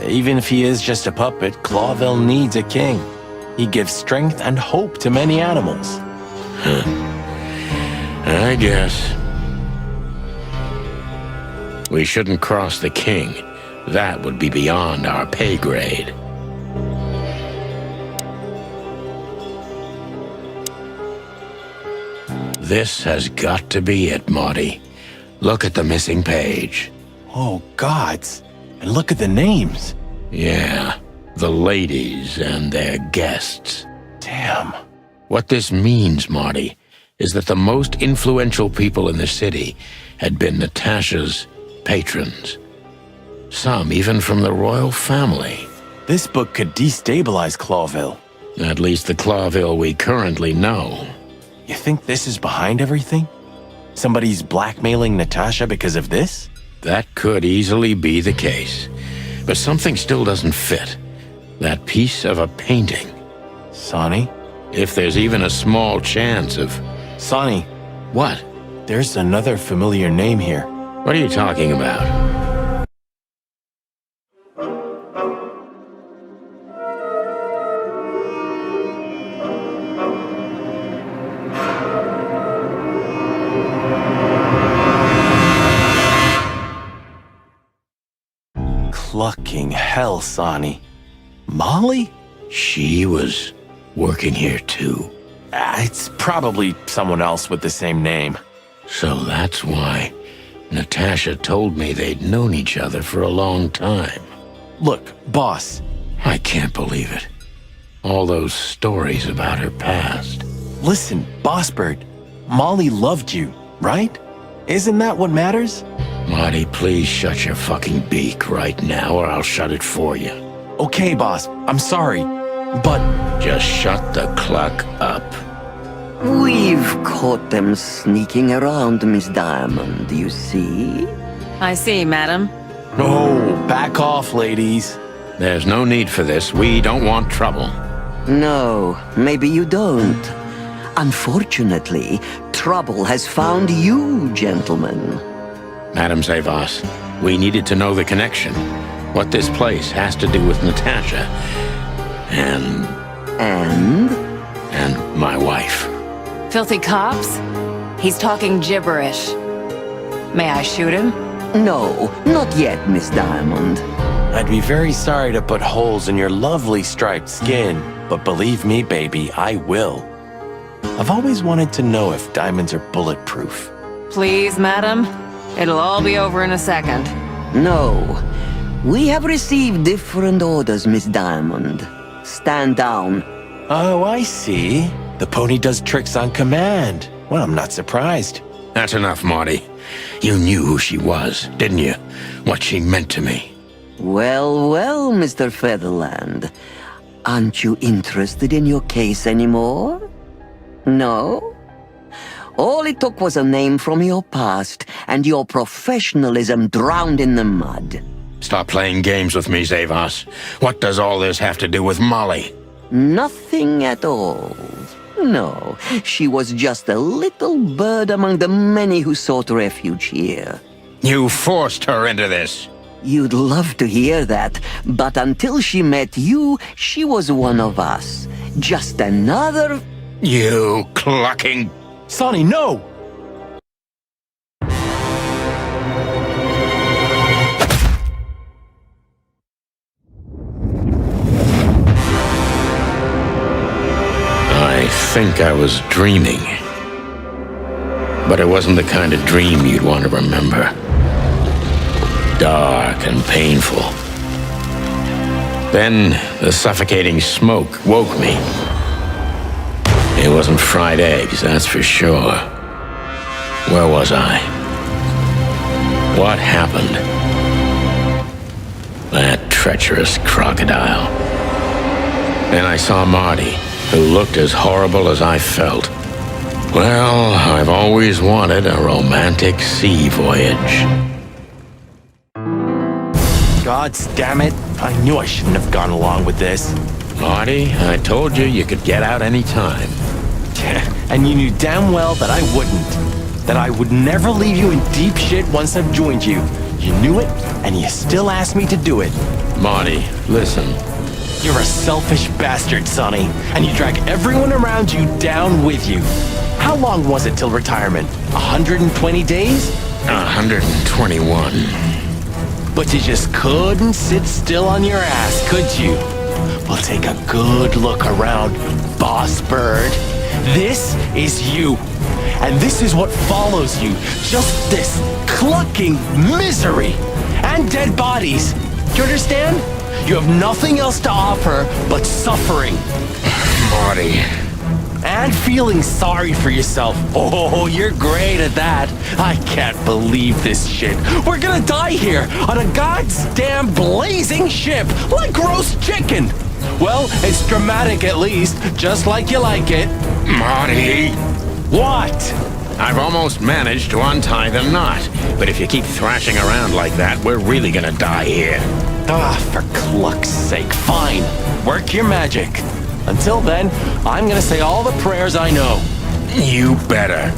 Even if he is just a puppet, Clawville needs a king. He gives strength and hope to many animals. I guess. We shouldn't cross the king. That would be beyond our pay grade. This has got to be it, Marty. Look at the missing page. Oh, gods. And look at the names. Yeah, the ladies and their guests. Damn. What this means, Marty, is that the most influential people in the city had been Natasha's patrons. Some even from the royal family. This book could destabilize Clawville. At least the Clawville we currently know. You think this is behind everything? Somebody's blackmailing Natasha because of this? That could easily be the case. But something still doesn't fit. That piece of a painting. Sonny? If there's even a small chance of... Sonny. What? There's another familiar name here. What are you talking about? Clucking hell, Sonny. Molly? She was working here too. It's probably someone else with the same name. So that's why Natasha told me they'd known each other for a long time. Look, boss. I can't believe it. All those stories about her past. Listen, Bossbird. Molly loved you, right? Isn't that what matters? Marty, please shut your fucking beak right now or I'll shut it for you. Okay, boss. I'm sorry, but... Just shut the cluck up. We've caught them sneaking around, Miss Diamond, you see? I see, madam. No, back off, ladies. There's no need for this. We don't want trouble. No, maybe you don't. Unfortunately, trouble has found you, gentlemen. Madam Zavas, we needed to know the connection. What this place has to do with Natasha. And my wife. Filthy cops? He's talking gibberish. May I shoot him? No, not yet, Miss Diamond. I'd be very sorry to put holes in your lovely striped skin, but believe me, baby, I will. I've always wanted to know if diamonds are bulletproof. Please, madam. It'll all be over in a second. No. We have received different orders, Miss Diamond. Stand down. Oh, I see. The pony does tricks on command. Well, I'm not surprised. That's enough, Marty. You knew who she was, didn't you? What she meant to me. Well, well, Mr. Featherland. Aren't you interested in your case anymore? No? All it took was a name from your past, and your professionalism drowned in the mud. Stop playing games with me, Zavas. What does all this have to do with Molly? Nothing at all. No, she was just a little bird among the many who sought refuge here. You forced her into this. You'd love to hear that, but until she met you, she was one of us. Just another... You clucking... Sonny, no! I think I was dreaming. But it wasn't the kind of dream you'd want to remember. Dark and painful. Then the suffocating smoke woke me. It wasn't fried eggs, that's for sure. Where was I? What happened? That treacherous crocodile. Then I saw Marty, who looked as horrible as I felt. Well, I've always wanted a romantic sea voyage. God damn it. I knew I shouldn't have gone along with this. Marty, I told you you could get out any time. And you knew damn well that I wouldn't. That I would never leave you in deep shit once I've joined you. You knew it, and you still asked me to do it. Marty, listen. You're a selfish bastard, Sonny, and you drag everyone around you down with you. How long was it till retirement? 120 days? 121. But you just couldn't sit still on your ass, could you? Well, take a good look around, boss bird. This is you. And this is what follows you. Just this clucking misery. And dead bodies. Do you understand? You have nothing else to offer but suffering. Marty. And feeling sorry for yourself. Oh, you're great at that. I can't believe this shit. We're gonna die here on a goddamn blazing ship like roast chicken. Well, it's dramatic at least, just like you like it. Marty. What? I've almost managed to untie the knot, but if you keep thrashing around like that, we're really gonna die here. Ah, for cluck's sake, fine. Work your magic. Until then, I'm gonna say all the prayers I know. You better.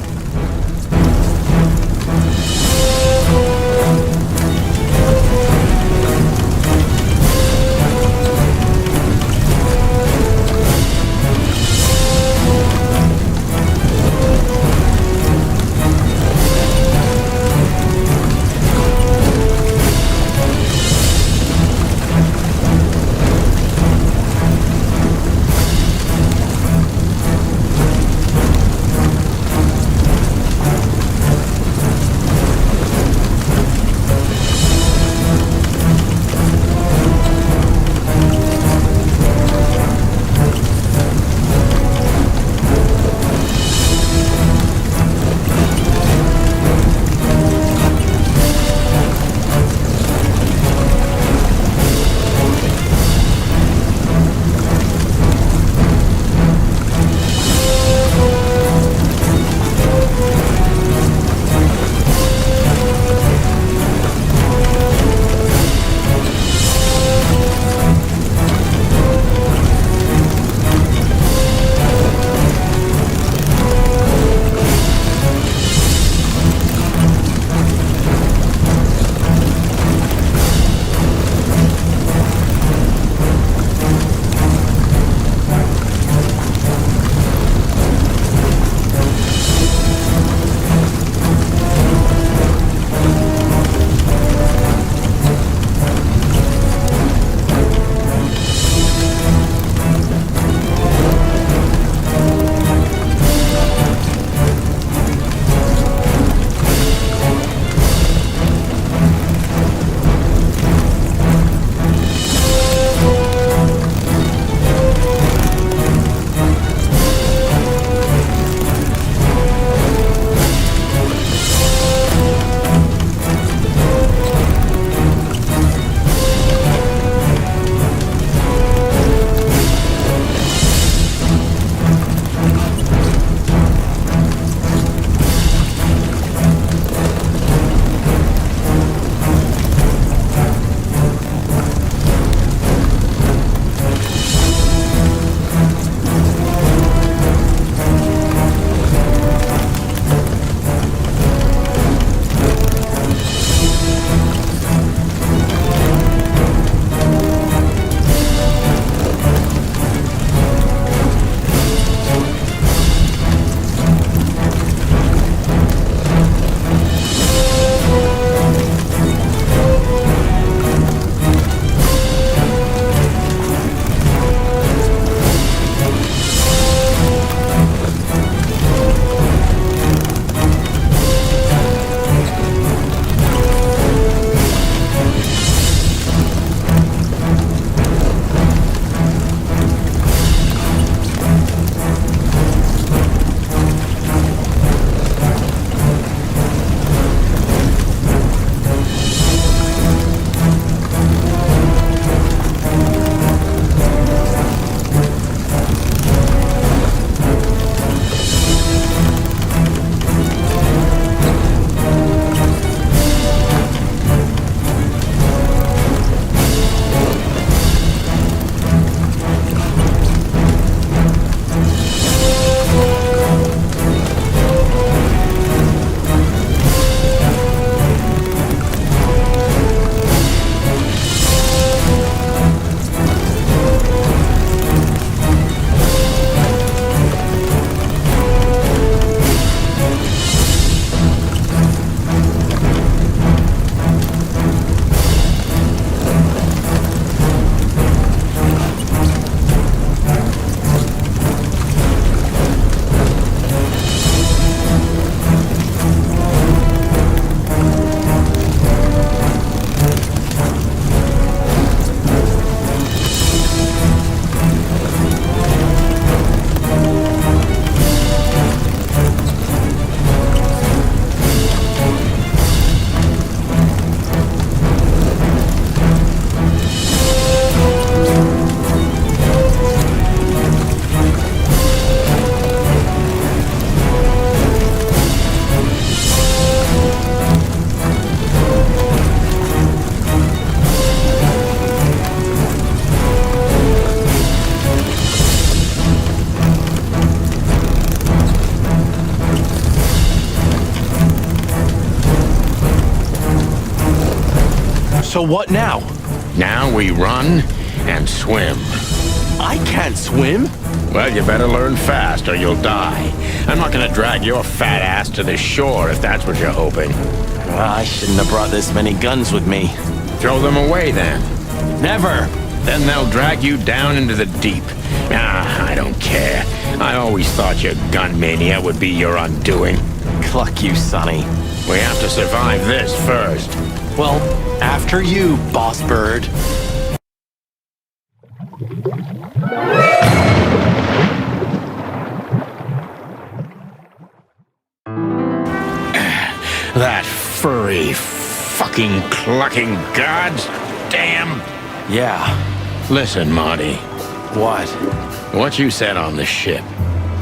So what now? Now we run and swim. I can't swim. Well, you better learn fast or you'll die. I'm not gonna drag your fat ass to the shore if that's what you're hoping. I shouldn't have brought this many guns with me. Throw them away then. Never. Then they'll drag you down into the deep. I don't care. I always thought your gun mania would be your undoing. Cluck you, Sonny. We have to survive this first. Well, after you, boss bird. That furry, fucking clucking gods. Damn. Yeah. Listen, Marty. What? What you said on the ship.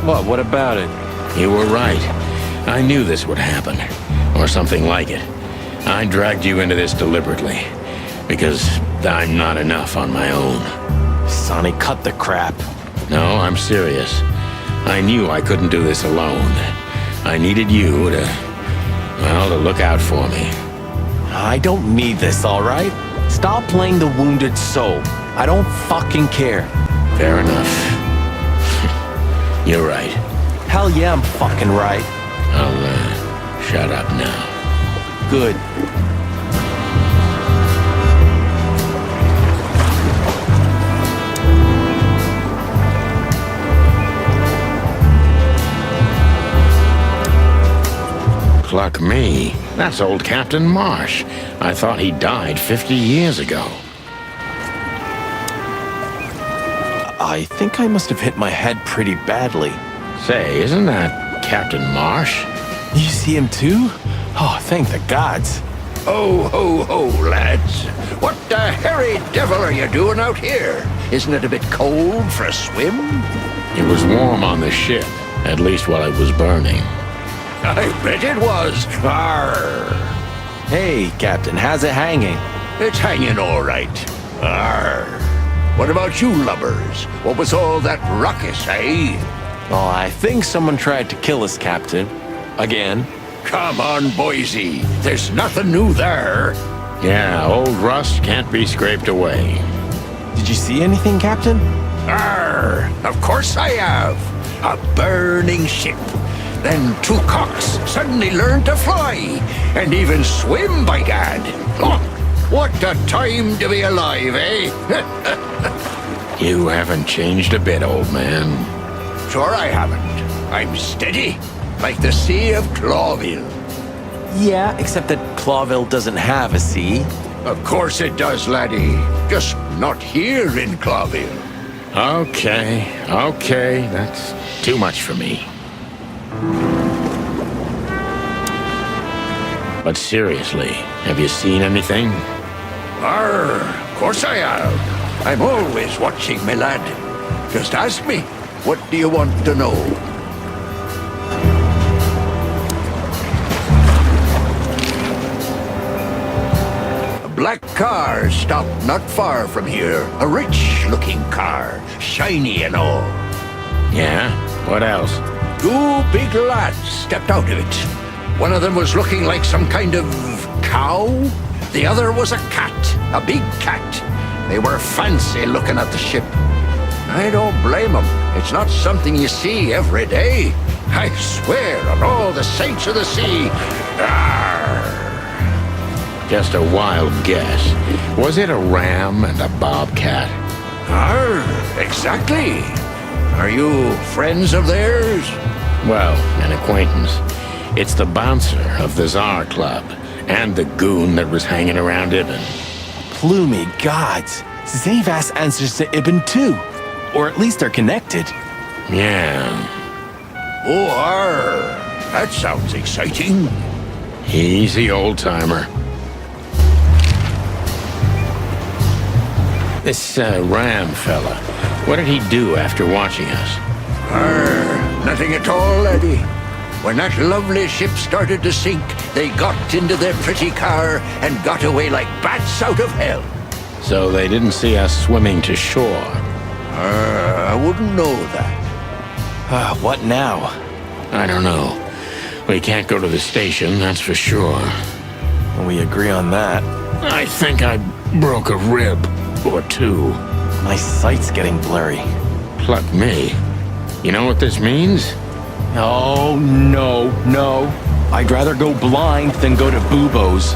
What about it? You were right. I knew this would happen. Or something like it. I dragged you into this deliberately. Because I'm not enough on my own. Sonny, cut the crap. No, I'm serious. I knew I couldn't do this alone. I needed you to look out for me. I don't need this, all right? Stop playing the wounded soul. I don't fucking care. Fair enough. You're right. Hell yeah, I'm fucking right. I'll, shut up now. Good. Cluck me. That's old Captain Marsh. I thought he died 50 years ago. I think I must have hit my head pretty badly. Say, isn't that Captain Marsh? You see him too? Oh, thank the gods. Ho, ho, ho, lads. What the hairy devil are you doing out here? Isn't it a bit cold for a swim? It was warm on the ship, at least while it was burning. I bet it was. Arr. Hey, Captain, how's it hanging? It's hanging all right. Arr. What about you lubbers? What was all that ruckus, eh? Oh, I think someone tried to kill us, Captain. Again. Come on, Boise. There's nothing new there. Yeah, old rust can't be scraped away. Did you see anything, Captain? Arr! Of course I have. A burning ship. Then two cocks suddenly learned to fly. And even swim, by gad. Oh, what a time to be alive, eh? You haven't changed a bit, old man. Sure I haven't. I'm steady. Like the Sea of Clawville. Yeah, except that Clawville doesn't have a sea. Of course it does, laddie. Just not here in Clawville. Okay. That's too much for me. But seriously, have you seen anything? Arr, of course I have. I'm always watching, my lad. Just ask me, what do you want to know? A black car stopped not far from here. A rich-looking car, shiny and all. Yeah? What else? Two big lads stepped out of it. One of them was looking like some kind of cow. The other was a cat, a big cat. They were fancy looking at the ship. I don't blame them. It's not something you see every day. I swear on all the saints of the sea. Arr! Just a wild guess. Was it a ram and a bobcat? Arr, exactly. Are you friends of theirs? Well, an acquaintance. It's the bouncer of the Tsar Club, and the goon that was hanging around Ibn. Plumey gods. Zavas answers to Ibn too. Or at least they're connected. Yeah. Oh, arr. That sounds exciting. Easy, old-timer. This Ram fella, what did he do after watching us? Nothing at all, laddie. When that lovely ship started to sink, they got into their pretty car and got away like bats out of hell. So they didn't see us swimming to shore? I wouldn't know that. What now? I don't know. We can't go to the station, that's for sure. We agree on that. I think I broke a rib or two. My sight's getting blurry. Pluck me. You know what this means? Oh, no. I'd rather go blind than go to Bubo's.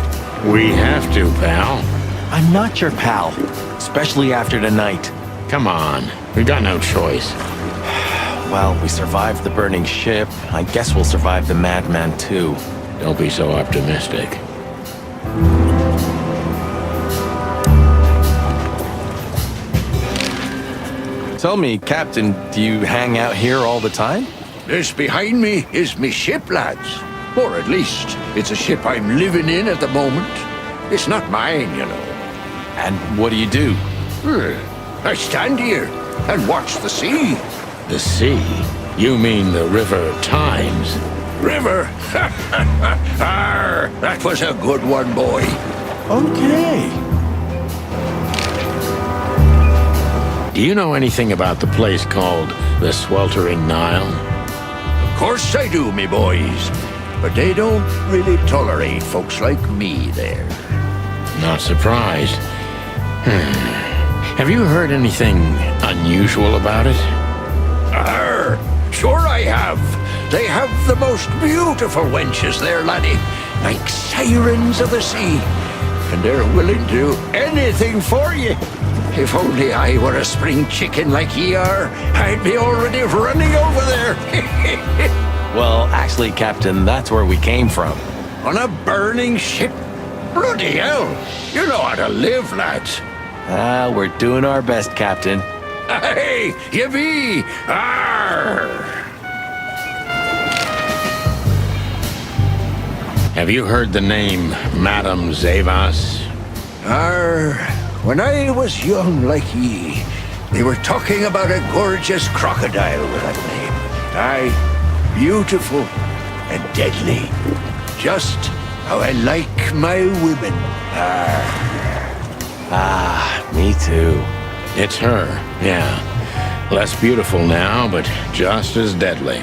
We have to, pal. I'm not your pal, especially after tonight. Come on, we got no choice. Well, we survived the burning ship. I guess we'll survive the madman too. Don't be so optimistic. Tell me, Captain, do you hang out here all the time? This behind me is me ship, lads. Or at least, it's a ship I'm living in at the moment. It's not mine, you know. And what do you do? I stand here and watch the sea. The sea? You mean the River Times? River? Arr, that was a good one, boy. Okay. Do you know anything about the place called the Sweltering Nile? Of course I do, me boys. But they don't really tolerate folks like me there. Not surprised. Have you heard anything unusual about it? Arr, sure I have. They have the most beautiful wenches there, laddie. Like sirens of the sea. And they're willing to do anything for you. If only I were a spring chicken like ye are, I'd be already running over there. Well, actually, Captain, that's where we came from. On a burning ship? Bloody hell! You know how to live, lads. We're doing our best, Captain. Hey, ye be! Arr! Have you heard the name Madame Zavas? When I was young like ye, they were talking about a gorgeous crocodile with that name. Aye, beautiful and deadly. Just how I like my women. Me too. It's her, yeah. Less beautiful now, but just as deadly.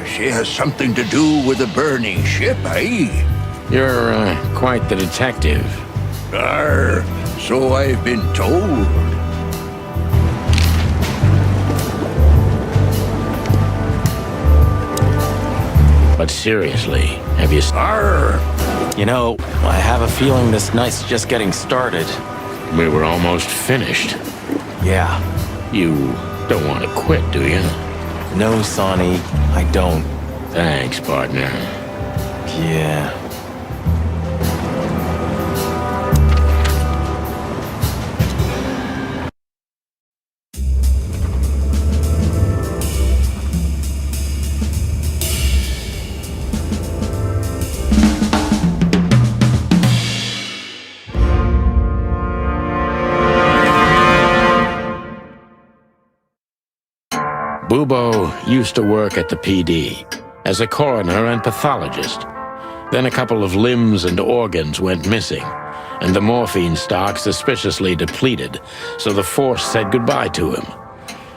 She has something to do with the burning ship, eh? You're quite the detective. So I've been told. But seriously, have you... You know, I have a feeling this night's just getting started. We were almost finished. Yeah. You don't want to quit, do you? No, Sonny, I don't. Thanks, partner. Yeah. Bubo used to work at the PD as a coroner and pathologist. Then a couple of limbs and organs went missing, and the morphine stock suspiciously depleted, so the force said goodbye to him.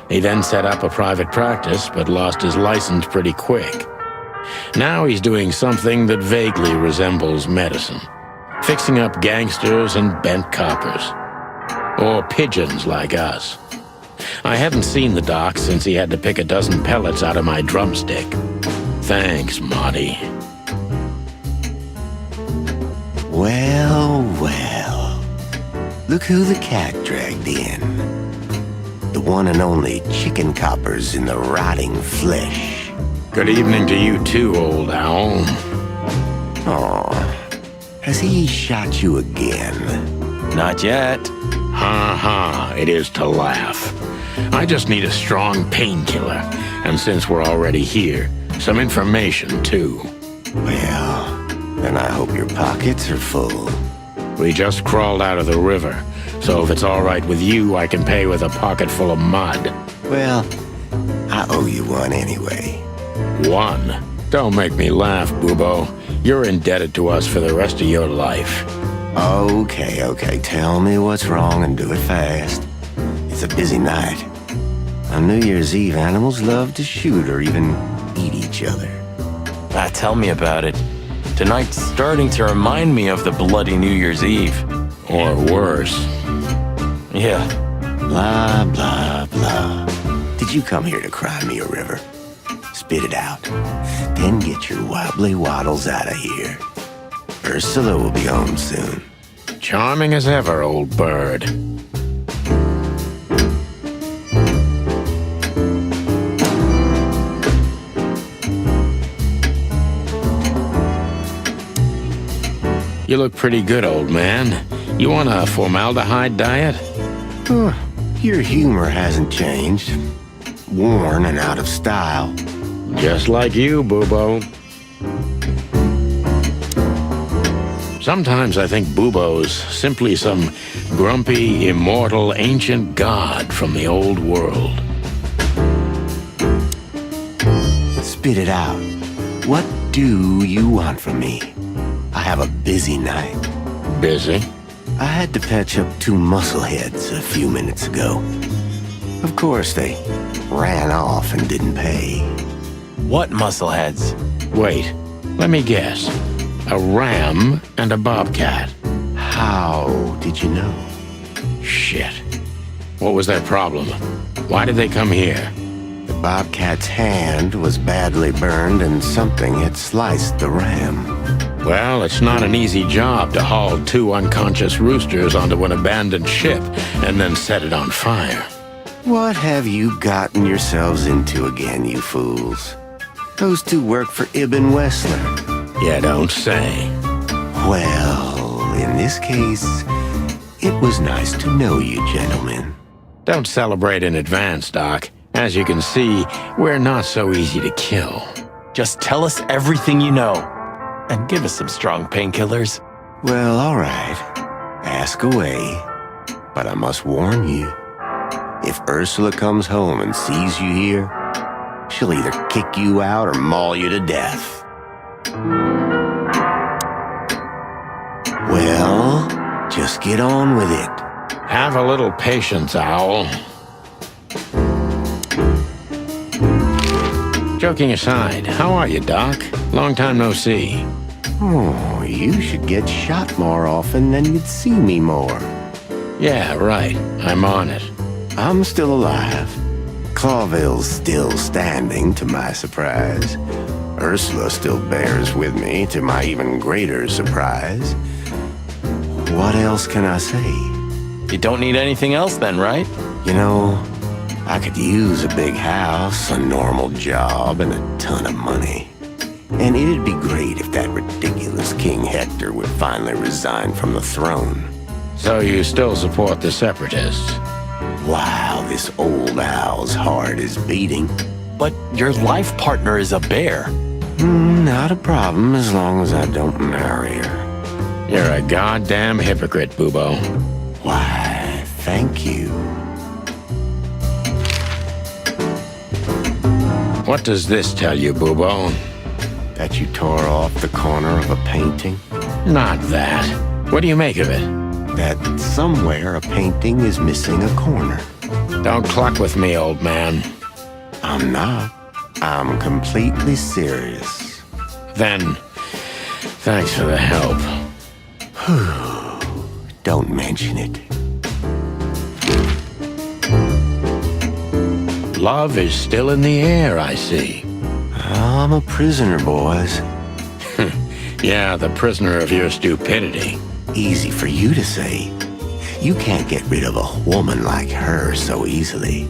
He then set up a private practice, but lost his license pretty quick. Now he's doing something that vaguely resembles medicine, fixing up gangsters and bent coppers. Or pigeons like us. I hadn't seen the doc since he had to pick a dozen pellets out of my drumstick. Thanks, Marty. Well. Look who the cat dragged in. The one and only chicken coppers in the rotting flesh. Good evening to you too, old owl. Has he shot you again? Not yet. Ha, it is to laugh. I just need a strong painkiller, and since we're already here, some information too. Well, then I hope your pockets are full. We just crawled out of the river, so if it's all right with you, I can pay with a pocket full of mud. Well, I owe you one anyway. One? Don't make me laugh, Bubo. You're indebted to us for the rest of your life. Okay. Tell me what's wrong and do it fast. It's a busy night. On New Year's Eve, animals love to shoot or even eat each other. Tell me about it. Tonight's starting to remind me of the bloody New Year's Eve. Or worse. Yeah. Blah, blah, blah. Did you come here to cry me a river? Spit it out. Then get your wobbly waddles out of here. Ursula will be home soon. Charming as ever, old bird. You look pretty good, old man. You want a formaldehyde diet? Your humor hasn't changed. Worn and out of style. Just like you, Bubo. Sometimes I think Bubo's simply some grumpy, immortal, ancient god from the old world. Spit it out. What do you want from me? I have a busy night. Busy? I had to patch up 2 muscleheads a few minutes ago. Of course, they ran off and didn't pay. What muscleheads? Wait, let me guess. A ram and a bobcat. How did you know? Shit. What was their problem? Why did they come here? The bobcat's hand was badly burned and something had sliced the ram. Well, it's not an easy job to haul 2 unconscious roosters onto an abandoned ship and then set it on fire. What have you gotten yourselves into again, you fools? Those 2 work for Ibn Wessler. You don't say. Well, in this case, it was nice to know you, gentlemen. Don't celebrate in advance, Doc. As you can see, we're not so easy to kill. Just tell us everything you know. And give us some strong painkillers. Well, all right. Ask away. But I must warn you, if Ursula comes home and sees you here, she'll either kick you out or maul you to death. Well, just get on with it. Have a little patience, Owl. Joking aside, how are you, Doc? Long time no see. Oh, you should get shot more often, then you'd see me more. Yeah, right. I'm on it. I'm still alive. Clawville's still standing, to my surprise. Ursula still bears with me, to my even greater surprise. What else can I say? You don't need anything else then, right? You know, I could use a big house, a normal job, and a ton of money. And it'd be great if that ridiculous King Hector would finally resign from the throne. So you still support the Separatists? Wow, this old owl's heart is beating. But your life partner is a bear. Not a problem as long as I don't marry her. You're a goddamn hypocrite, Bubo. Why, thank you. What does this tell you, Bubo? That you tore off the corner of a painting? Not that. What do you make of it? That somewhere a painting is missing a corner. Don't cluck with me, old man. I'm not. I'm completely serious. Then, thanks for the help. Don't mention it. Love is still in the air, I see. I'm a prisoner, boys. Yeah, the prisoner of your stupidity. Easy for you to say. You can't get rid of a woman like her so easily.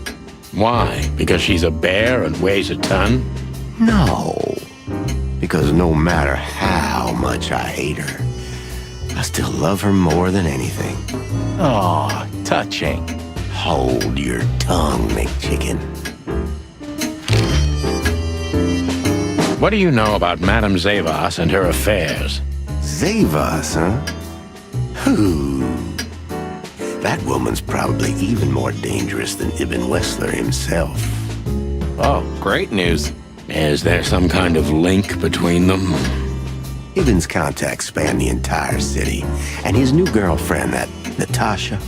Why? Because she's a bear and weighs a ton? No. Because no matter how much I hate her, I still love her more than anything. Aw, touching. Hold your tongue, McChicken. What do you know about Madame Zavas and her affairs? Zavas, huh? Who? That woman's probably even more dangerous than Ibn Wessler himself. Oh, great news. Is there some kind of link between them? Ibn's contacts span the entire city, and his new girlfriend, that Natasha,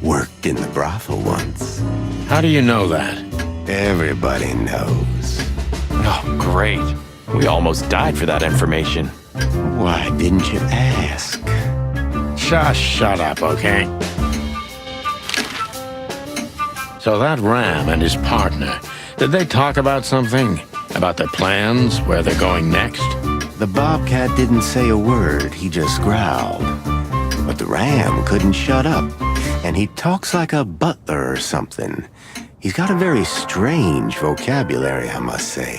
worked in the brothel once. How do you know that? Everybody knows. Oh, great. We almost died for that information. Why didn't you ask? Just shut up, okay? So that Ram and his partner, did they talk about something? About their plans, where they're going next? The Bobcat didn't say a word, he just growled. But the Ram couldn't shut up, and he talks like a butler or something. He's got a very strange vocabulary, I must say.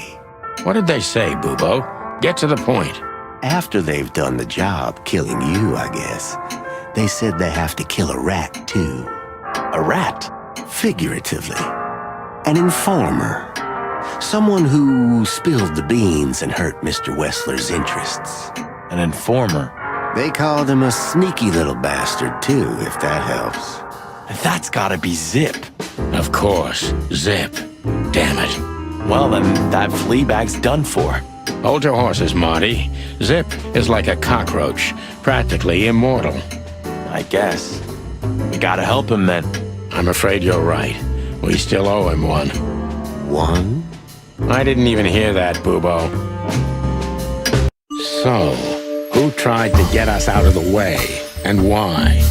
What did they say, Bubo? Get to the point. After they've done the job killing you, I guess, they said they have to kill a rat, too. A rat? Figuratively. An informer. Someone who spilled the beans and hurt Mr. Wessler's interests. An informer? They called him a sneaky little bastard, too, if that helps. That's gotta be Zip. Of course, Zip. Damn it. Well, then that flea bag's done for. Hold your horses, Marty. Zip is like a cockroach, practically immortal. I guess. We gotta help him then. I'm afraid you're right. We still owe him one. One? I didn't even hear that, Bubo. So, who tried to get us out of the way, and why?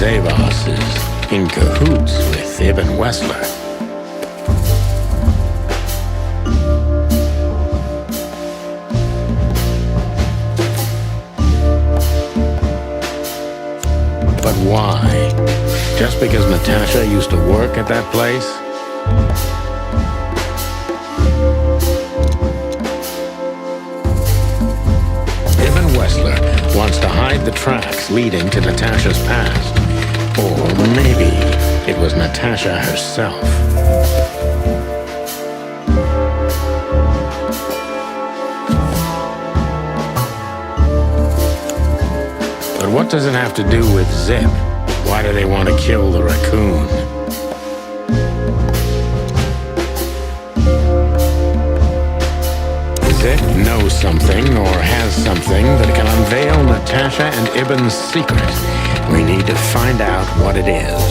Zavos is in cahoots with Ibn Wessler. But why? Just because Natasha used to work at that place? Ibn Wessler wants to hide the tracks leading to Natasha's past. Or maybe it was Natasha herself. But what does it have to do with Zip? Why do they want to kill the raccoon? Zip knows something or has something that can unveil Natasha and Ibn's secret. We need to find out what it is.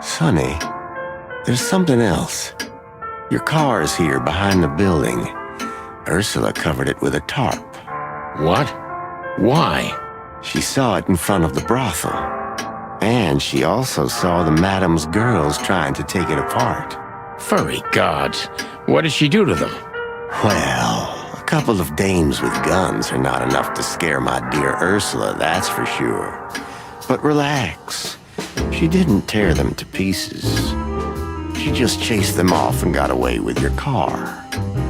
Sonny, there's something else. Your car is here behind the building. Ursula covered it with a tarp. What? Why? She saw it in front of the brothel. And she also saw the madam's girls trying to take it apart. Furry gods. What did she do to them? Well, a couple of dames with guns are not enough to scare my dear Ursula, that's for sure. But relax. She didn't tear them to pieces. She just chased them off and got away with your car.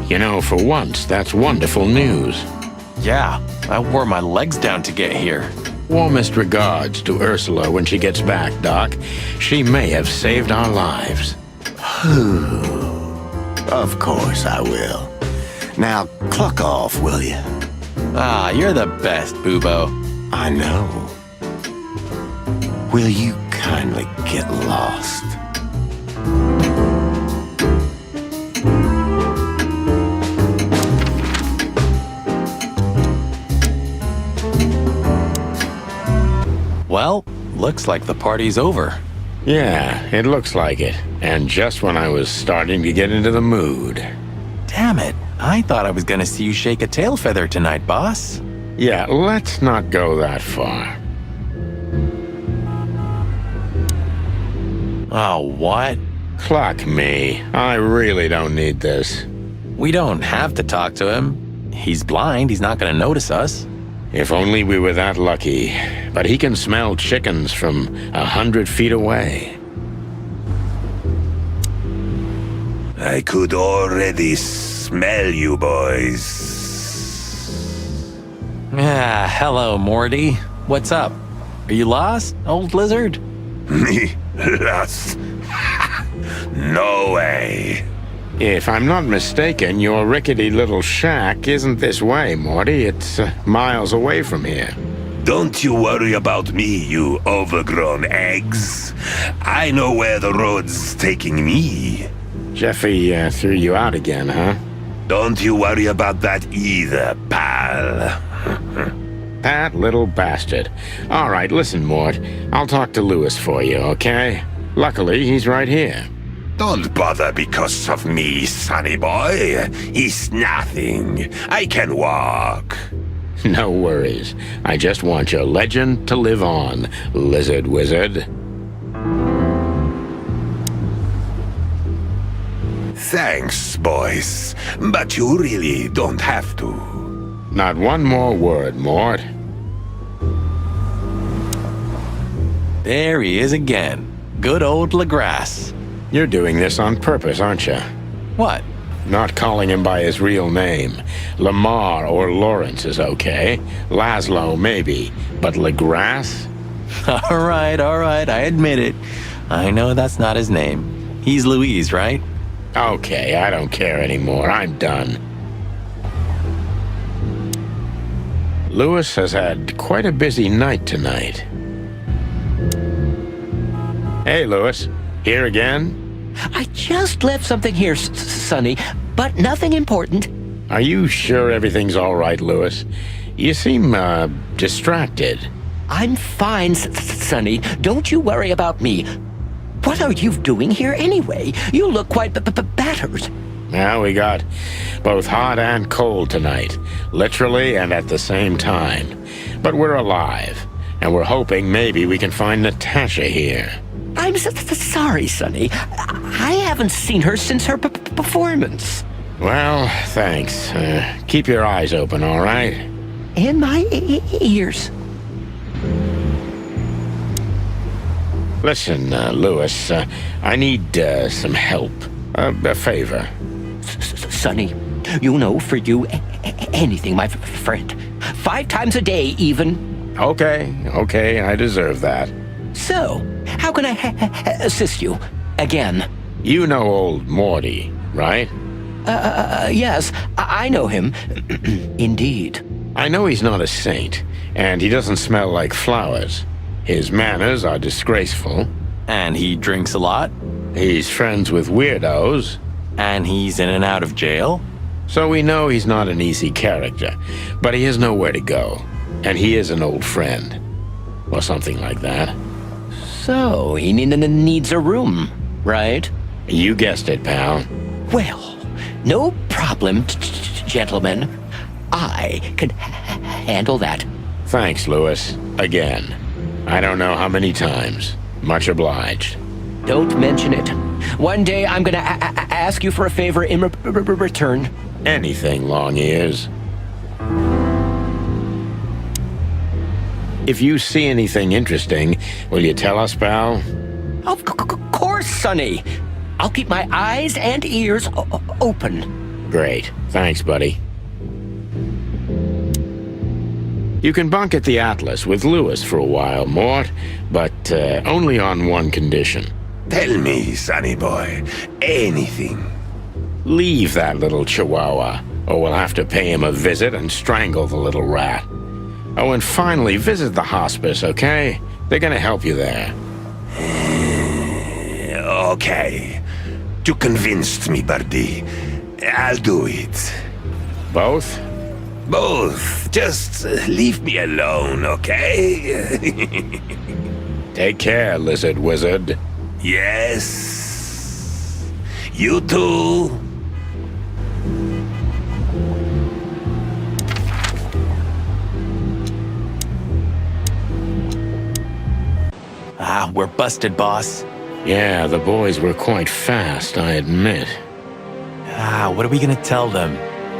You know, for once, that's wonderful news. Yeah, I wore my legs down to get here. Warmest regards to Ursula when she gets back, Doc. She may have saved our lives. Of course I will. Now, cluck off, will you? Ah, you're the best, Bubo. I know. Will you kindly get lost? Well, looks like the party's over. Yeah, it looks like it. And just when I was starting to get into the mood. Damn it. I thought I was gonna see you shake a tail feather tonight, boss. Yeah, let's not go that far. Oh, what? Clock me. I really don't need this. We don't have to talk to him. He's blind. He's not gonna notice us. If only we were that lucky. But he can smell chickens from 100 feet away. I could already smell you boys. Ah, hello, Morty. What's up? Are you lost, old lizard? Me? Lost? No way. If I'm not mistaken, your rickety little shack isn't this way, Morty. It's miles away from here. Don't you worry about me, you overgrown eggs. I know where the road's taking me. Jeffy threw you out again, huh? Don't you worry about that either, pal. That little bastard. All right, listen, Mort. I'll talk to Lewis for you, okay? Luckily, he's right here. Don't bother because of me, sonny boy. It's nothing. I can walk. No worries. I just want your legend to live on, lizard wizard. Thanks, boys. But you really don't have to. Not one more word, Mort. There he is again. Good old LaGrasse. You're doing this on purpose, aren't you? What? Not calling him by his real name. Lamar or Lawrence is okay. Laszlo, maybe. But LaGrasse? All right, I admit it. I know that's not his name. He's Louise, right? Okay, I don't care anymore. I'm done. Lewis has had quite a busy night tonight. Hey, Lewis. Here again? I just left something here, Sonny, but nothing important. Are you sure everything's all right, Lewis? You seem, distracted. I'm fine, Sonny. Don't you worry about me. What are you doing here anyway? You look quite battered. Now we got both hot and cold tonight, literally and at the same time. But we're alive, and we're hoping maybe we can find Natasha here. I'm sorry, Sonny. I haven't seen her since her performance. Well, thanks. Keep your eyes open, all right? And my ears. Listen, Lewis, I need some help. A favor. Sonny, you know, for you, anything, my friend. 5 times a day, even. Okay, I deserve that. So, how can I assist you? Again. You know old Morty, right? Yes, I know him. Indeed. I know he's not a saint, and he doesn't smell like flowers. His manners are disgraceful. And he drinks a lot? He's friends with weirdos. And he's in and out of jail? So we know he's not an easy character, but he has nowhere to go. And he is an old friend. Or something like that. So, he needs a room, right? You guessed it, pal. Well, no problem, gentlemen. I can handle that. Thanks, Lewis. Again. I don't know how many times. Much obliged. Don't mention it. One day I'm gonna ask you for a favor in return. Anything, long ears. If you see anything interesting, will you tell us, pal? Of course, Sonny. I'll keep my eyes and ears open. Great. Thanks, buddy. You can bunk at the Atlas with Lewis for a while, Mort, but only on one condition. Tell me, sonny boy, anything. Leave that little chihuahua, or we'll have to pay him a visit and strangle the little rat. Oh, and finally, visit the hospice, okay? They're gonna help you there. Okay. You convinced me, Birdie. I'll do it. Both? Both. Just leave me alone, okay? Take care, lizard wizard. Yes. You too. We're busted, boss. Yeah, the boys were quite fast, I admit. What are we gonna tell them?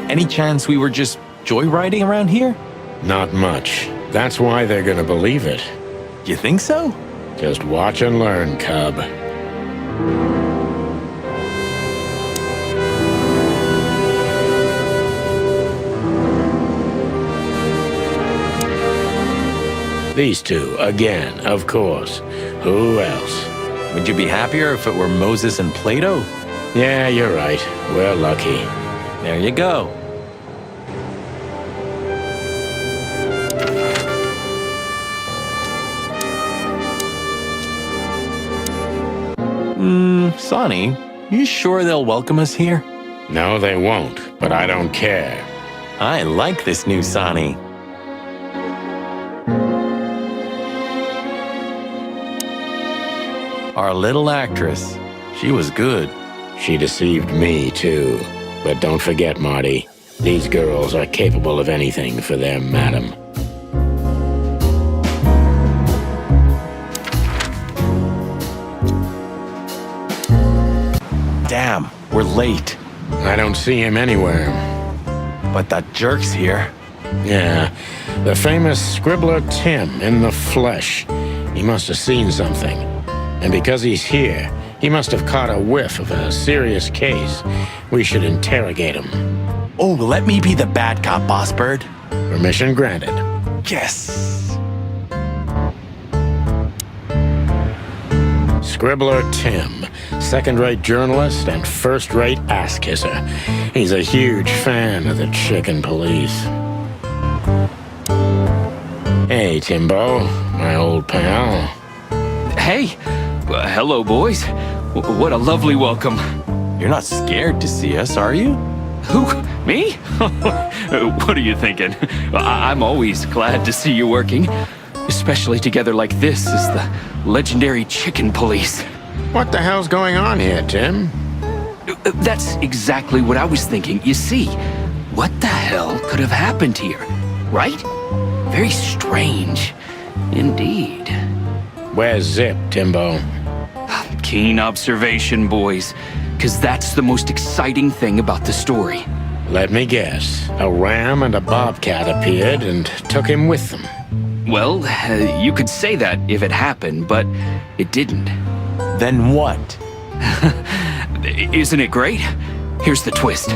Any chance we were just joyriding around here? Not much. That's why they're gonna believe it. You think so? Just watch and learn, cub. These two, again, of course. Who else? Would you be happier if it were Moses and Plato? Yeah, you're right. We're lucky. There you go. Sonny, you sure they'll welcome us here? No, they won't, but I don't care. I like this new Sonny. Our little actress. She was good. She deceived me, too. But don't forget, Marty, these girls are capable of anything for their madam. Damn, we're late. I don't see him anywhere. But that jerk's here. Yeah, the famous scribbler Tim in the flesh. He must have seen something. And because he's here, he must have caught a whiff of a serious case. We should interrogate him. Oh, let me be the bad cop, Boss Bird. Permission granted. Yes. Scribbler Tim, second-rate journalist and first-rate ass-kisser. He's a huge fan of the chicken police. Hey, Timbo, my old pal. Hey, hello, boys. What a lovely welcome. You're not scared to see us, are you? Who? Me? What are you thinking? I'm always glad to see you working. Especially together like this as the legendary chicken police. What the hell's going on here, Tim? That's exactly what I was thinking. You see, what the hell could have happened here, right? Very strange, indeed. Where's Zip, Timbo? Keen observation, boys, because that's the most exciting thing about the story. Let me guess. A ram and a bobcat appeared and took him with them. Well, you could say that if it happened, but it didn't. Then what? Isn't it great? Here's the twist.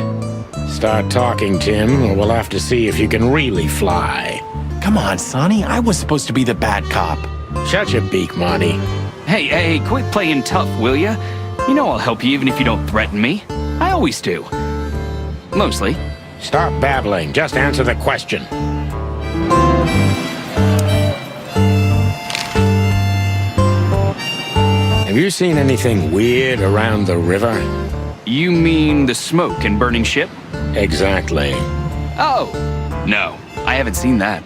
Start talking, Tim, or we'll have to see if you can really fly. Come on, Sonny. I was supposed to be the bad cop. Shut your beak, Marty. Hey, quit playing tough, will ya? You know I'll help you even if you don't threaten me. I always do. Mostly. Stop babbling. Just answer the question. Have you seen anything weird around the river? You mean the smoke and burning ship? Exactly. Oh, no. I haven't seen that.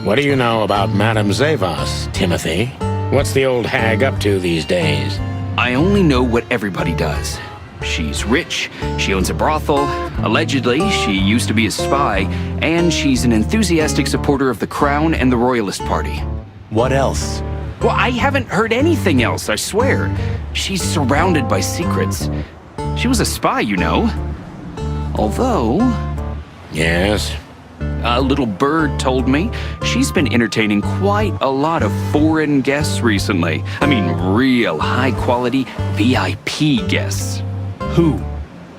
What do you know about Madame Zavas, Timothy? What's the old hag up to these days? I only know what everybody does. She's rich, she owns a brothel, allegedly she used to be a spy, and she's an enthusiastic supporter of the Crown and the Royalist Party. What else? Well, I haven't heard anything else, I swear. She's surrounded by secrets. She was a spy, you know. Although... Yes? A little bird told me she's been entertaining quite a lot of foreign guests recently. I mean, real high-quality VIP guests. Who?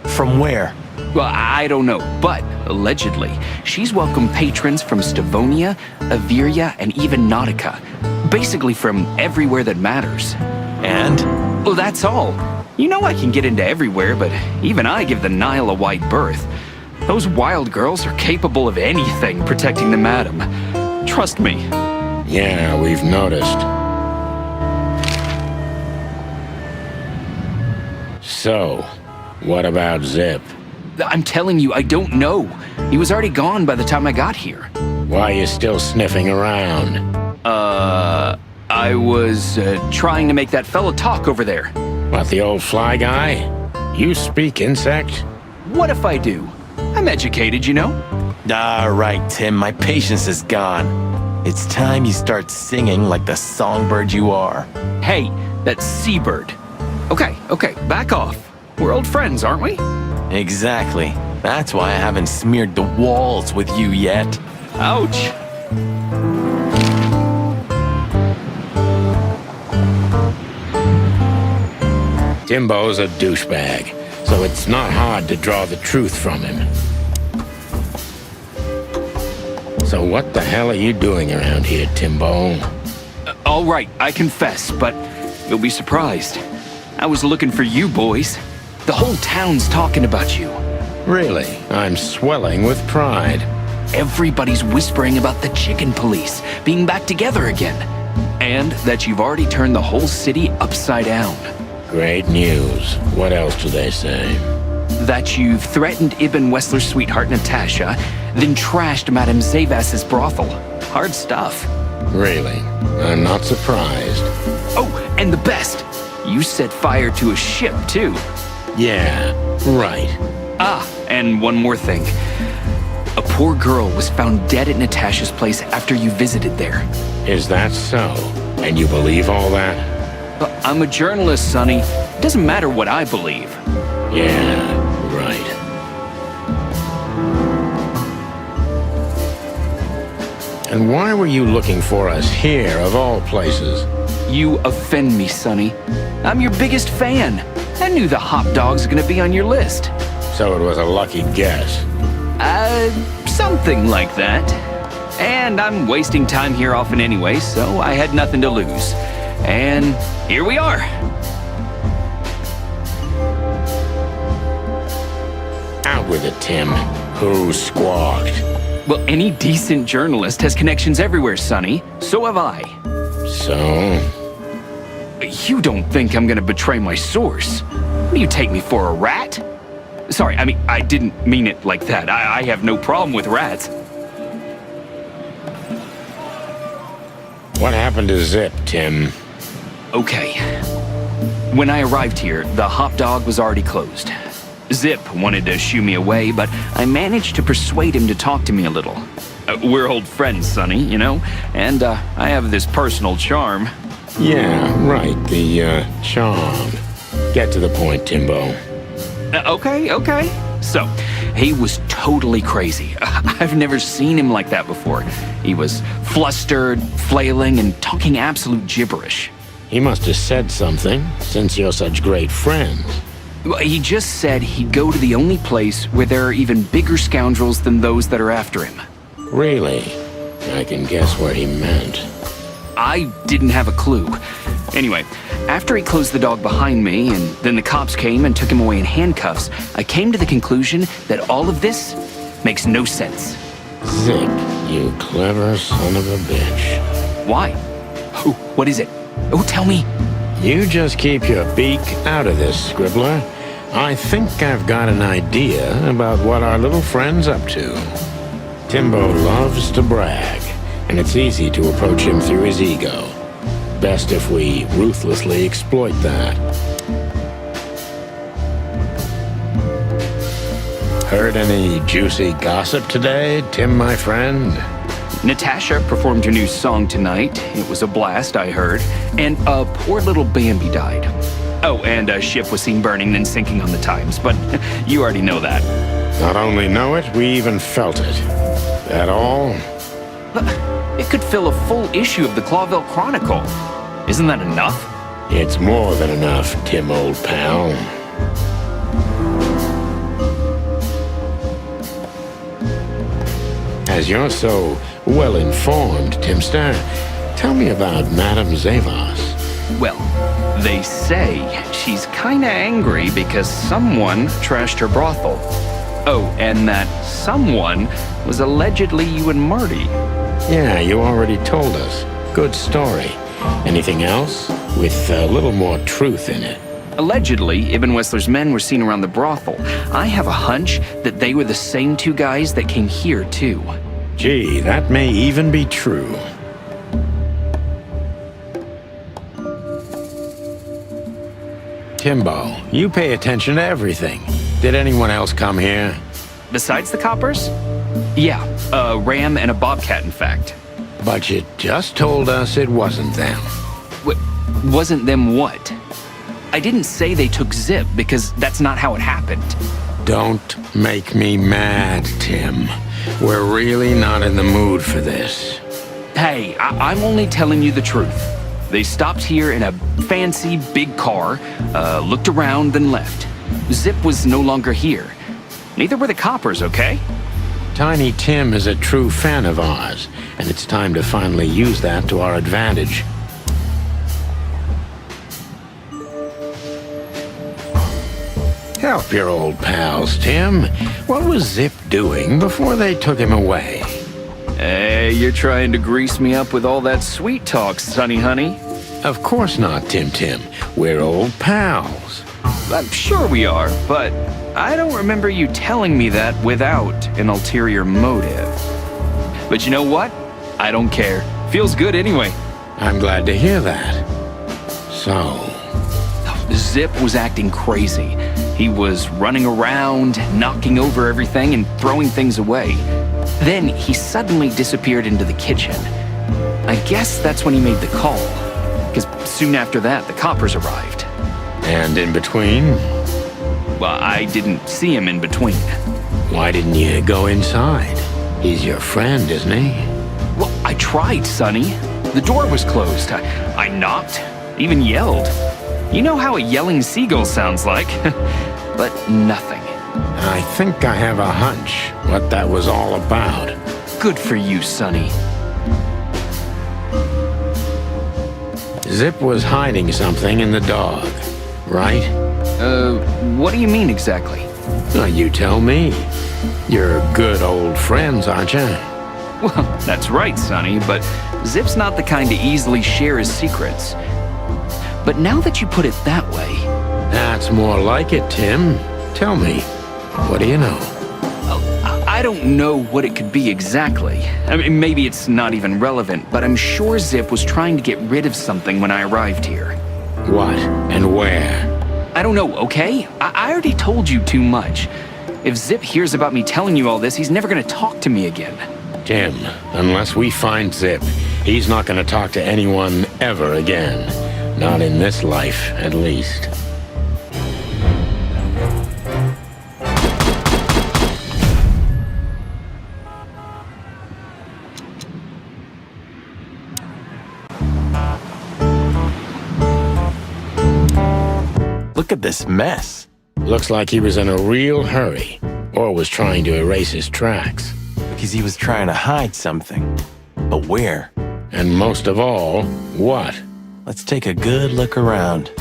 From where? Well, I don't know, but allegedly, she's welcomed patrons from Stavonia, Averia, and even Nautica. Basically from everywhere that matters. And? Well, that's all. You know I can get into everywhere, but even I give the Nile a wide berth. Those wild girls are capable of anything protecting the madam. Trust me. Yeah, we've noticed. So, what about Zip? I'm telling you, I don't know. He was already gone by the time I got here. Why are you still sniffing around? I was trying to make that fella talk over there. What, the old fly guy? You speak insect? What if I do? I'm educated, you know? All right, Tim, my patience is gone. It's time you start singing like the songbird you are. Hey, that's seabird. Okay, back off. We're old friends, aren't we? Exactly. That's why I haven't smeared the walls with you yet. Ouch. Timbo's a douchebag, so it's not hard to draw the truth from him. So what the hell are you doing around here, Timbo? All right, I confess, but you'll be surprised. I was looking for you boys. The whole town's talking about you. Really? I'm swelling with pride. Everybody's whispering about the chicken police being back together again. And that you've already turned the whole city upside down. Great news. What else do they say? That you've threatened Ibn Wessler's sweetheart Natasha, then trashed Madame Zavas's brothel. Hard stuff. Really? I'm not surprised. Oh, and the best! You set fire to a ship, too. Yeah, right. Ah, and one more thing. A poor girl was found dead at Natasha's place after you visited there. Is that so? And you believe all that? I'm a journalist, Sonny. Doesn't matter what I believe. Yeah, right. And why were you looking for us here, of all places? You offend me, Sonny. I'm your biggest fan. I knew the hop dog's gonna be on your list. So it was a lucky guess. Something like that. And I'm wasting time here often anyway, so I had nothing to lose. And here we are. Out with it, Tim. Who squawked? Well, any decent journalist has connections everywhere, Sonny. So have I. So? You don't think I'm gonna betray my source? What do you take me for, a rat? Sorry, I mean, I didn't mean it like that. I have no problem with rats. What happened to Zip, Tim? Okay. When I arrived here, the hop dog was already closed. Zip wanted to shoo me away, but I managed to persuade him to talk to me a little. We're old friends, Sonny, you know? And I have this personal charm. Yeah, right, the charm. Get to the point, Timbo. Okay. So, he was totally crazy. I've never seen him like that before. He was flustered, flailing, and talking absolute gibberish. He must have said something, since you're such great friends. He just said he'd go to the only place where there are even bigger scoundrels than those that are after him. Really? I can guess what he meant. I didn't have a clue. Anyway, after he closed the dog behind me, and then the cops came and took him away in handcuffs, I came to the conclusion that all of this makes no sense. Zip, you clever son of a bitch. Why? Oh, what is it? Oh, tell me. You just keep your beak out of this, Scribbler. I think I've got an idea about what our little friend's up to. Timbo loves to brag, and it's easy to approach him through his ego. Best if we ruthlessly exploit that. Heard any juicy gossip today, Tim, my friend? Natasha performed her new song tonight. It was a blast, I heard. And poor little Bambi died. Oh, and a ship was seen burning then sinking on the Times, but you already know that. Not only know it, we even felt it. That all? It could fill a full issue of the Clawville Chronicle. Isn't that enough? It's more than enough, Tim, old pal. As you're so well-informed, Timster, tell me about Madame Zavas. Well, they say she's kinda angry because someone trashed her brothel. Oh, and that someone was allegedly you and Marty. Yeah, you already told us. Good story. Anything else? With a little more truth in it. Allegedly, Ibn Wessler's men were seen around the brothel. I have a hunch that they were the same two guys that came here, too. Gee, that may even be true. Timbo, you pay attention to everything. Did anyone else come here? Besides the coppers? Yeah, a ram and a bobcat, in fact. But you just told us it wasn't them. Wasn't them what? I didn't say they took Zip, because that's not how it happened. Don't make me mad, Tim. We're really not in the mood for this. Hey, I'm only telling you the truth. They stopped here in a fancy big car, looked around, then left. Zip was no longer here. Neither were the coppers, okay? Tiny Tim is a true fan of ours, and it's time to finally use that to our advantage. Help your old pals, Tim. What was Zip doing before they took him away? Hey, you're trying to grease me up with all that sweet talk, Sonny honey. Of course not, Tim Tim. We're old pals. I'm sure we are, but I don't remember you telling me that without an ulterior motive. But you know what? I don't care. Feels good anyway. I'm glad to hear that. So... Zip was acting crazy. He was running around, knocking over everything and throwing things away. Then he suddenly disappeared into the kitchen. I guess that's when he made the call, because soon after that, the coppers arrived. And in between? Well, I didn't see him in between. Why didn't you go inside? He's your friend, isn't he? Well, I tried, Sonny. The door was closed. I knocked, even yelled. You know how a yelling seagull sounds like, but nothing. I think I have a hunch what that was all about. Good for you, Sonny. Zip was hiding something in the dog, right? What do you mean exactly? Well, you tell me. You're good old friends, aren't you? Well, that's right, Sonny, but Zip's not the kind to easily share his secrets. But now that you put it that way... That's more like it, Tim. Tell me, what do you know? I don't know what it could be exactly. I mean, maybe it's not even relevant, but I'm sure Zip was trying to get rid of something when I arrived here. What and where? I don't know, okay? I already told you too much. If Zip hears about me telling you all this, he's never gonna talk to me again. Tim, unless we find Zip, he's not gonna talk to anyone ever again. Not in this life, at least. Look at this mess. Looks like he was in a real hurry, or was trying to erase his tracks. Because he was trying to hide something. But where? And most of all, what? Let's take a good look around.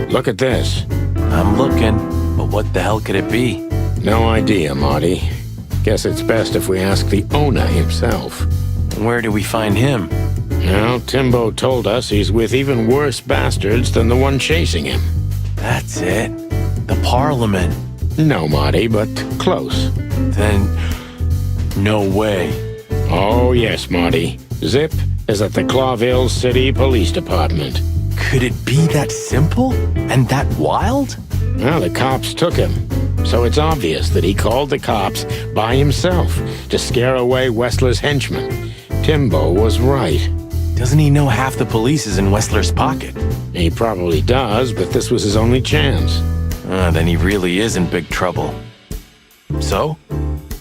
Look at this. I'm looking, but what the hell could it be? No idea, Marty. Guess it's best if we ask the owner himself. Where do we find him? Well, Timbo told us he's with even worse bastards than the one chasing him. That's it. The Parliament. No, Marty, but close. Then, no way. Oh, yes, Marty. Zip is at the Clawville City Police Department. Could it be that simple? And that wild? Well, the cops took him. So it's obvious that he called the cops by himself to scare away Wessler's henchmen. Timbo was right. Doesn't he know half the police is in Wessler's pocket? He probably does, but this was his only chance. Then he really is in big trouble. So?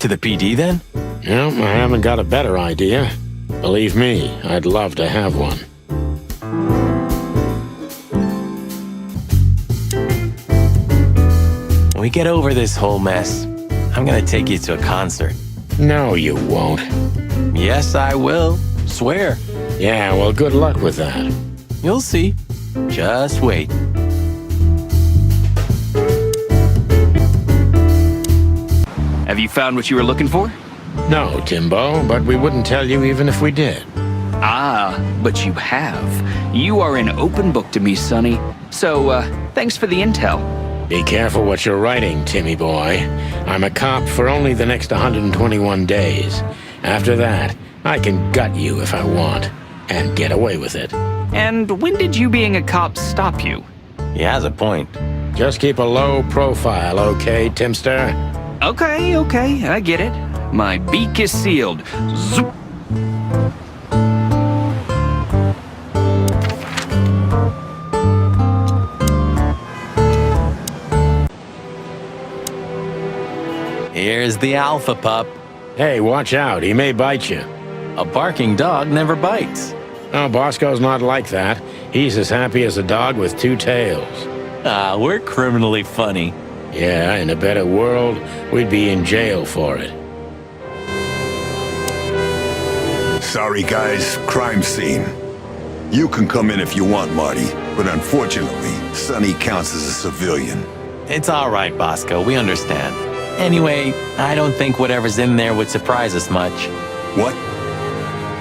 To the PD then? No, I haven't got a better idea. Believe me, I'd love to have one. When we get over this whole mess, I'm gonna take you to a concert. No, you won't. Yes, I will. Swear. Yeah, well, good luck with that. You'll see. Just wait. Have you found what you were looking for? No, Timbo, but we wouldn't tell you even if we did. Ah, but you have. You are an open book to me, Sonny. So, thanks for the intel. Be careful what you're writing, Timmy boy. I'm a cop for only the next 121 days. After that, I can gut you if I want, and get away with it. And when did you being a cop stop you? He has a point. Just keep a low profile, okay, Timster? Okay, I get it. My beak is sealed. Zoop. Here's the alpha pup. Hey, watch out, he may bite you. A barking dog never bites. Oh, Bosco's not like that. He's as happy as a dog with two tails. Ah, we're criminally funny. Yeah, in a better world, we'd be in jail for it. Sorry, guys. Crime scene. You can come in if you want, Marty, but unfortunately, Sonny counts as a civilian. It's all right, Bosco. We understand. Anyway, I don't think whatever's in there would surprise us much. What?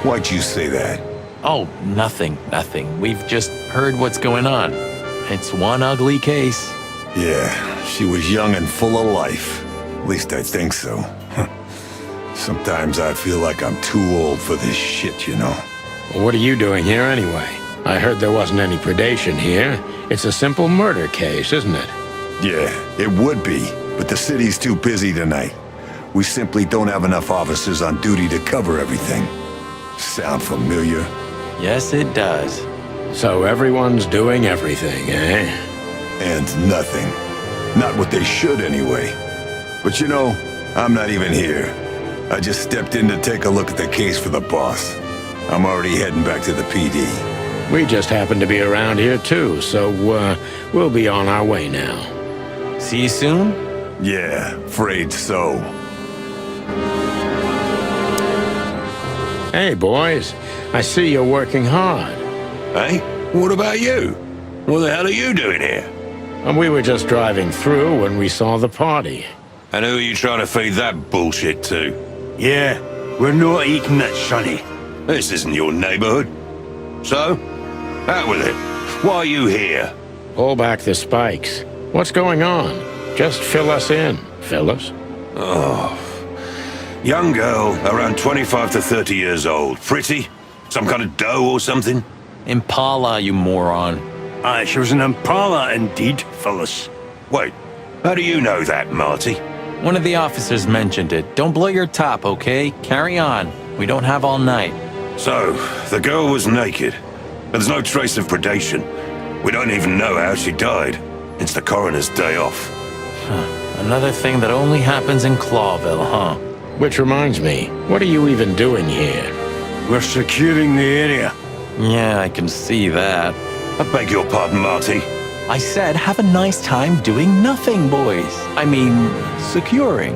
Why'd you say that? Oh, nothing. We've just heard what's going on. It's one ugly case. Yeah, she was young and full of life. At least I think so. Sometimes I feel like I'm too old for this shit, you know. Well, what are you doing here anyway? I heard there wasn't any predation here. It's a simple murder case, isn't it? Yeah, it would be, but the city's too busy tonight. We simply don't have enough officers on duty to cover everything. Sound familiar? Yes, it does. So everyone's doing everything, eh? And nothing. Not what they should, anyway. But you know, I'm not even here. I just stepped in to take a look at the case for the boss. I'm already heading back to the PD. We just happen to be around here too, so we'll be on our way now. See you soon? Yeah, afraid so. Hey, boys. I see you're working hard. Hey, what about you? What the hell are you doing here? And we were just driving through when we saw the party. And who are you trying to feed that bullshit to? Yeah, we're not eating it, Sonny. This isn't your neighborhood. So, out with it. Why are you here? Pull back the spikes. What's going on? Just fill us in, Phyllis. Oh. Young girl, around 25 to 30 years old. Pretty? Some kind of doe or something? Impala, you moron. Aye, she was an Impala indeed, Phyllis. Wait, how do you know that, Marty? One of the officers mentioned it. Don't blow your top, okay? Carry on. We don't have all night. So, the girl was naked. There's no trace of predation. We don't even know how she died. It's the coroner's day off. Another thing that only happens in Clawville, huh? Which reminds me, what are you even doing here? We're securing the area. Yeah, I can see that. I beg your pardon, Marty. I said have a nice time doing nothing, boys. I mean, securing.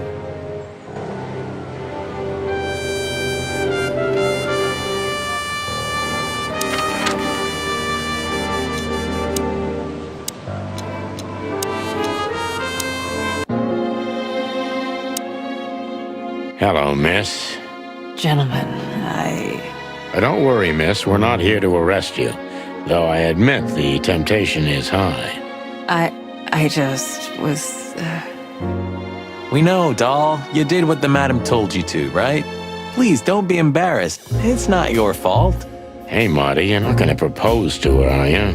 Hello, miss. Gentlemen, Don't worry, miss. We're not here to arrest you. Though I admit the temptation is high. I just was... We know, doll. You did what the madam told you to, right? Please, don't be embarrassed. It's not your fault. Hey, Marty, you're not gonna propose to her, are you?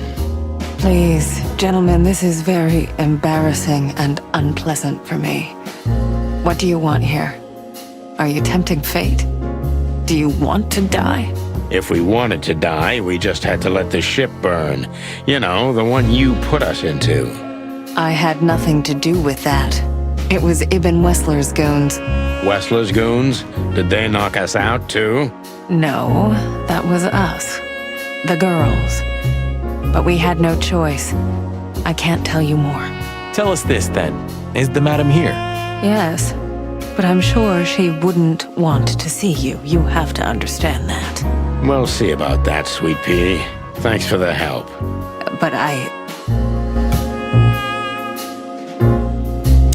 Please, gentlemen, this is very embarrassing and unpleasant for me. What do you want here? Are you tempting fate? Do you want to die? If we wanted to die, we just had to let the ship burn. You know, the one you put us into. I had nothing to do with that. It was Ibn Wessler's goons. Wessler's goons? Did they knock us out, too? No, that was us. The girls. But we had no choice. I can't tell you more. Tell us this, then. Is the madam here? Yes, but I'm sure she wouldn't want to see you. You have to understand that. We'll see about that, sweet pea. Thanks for the help. But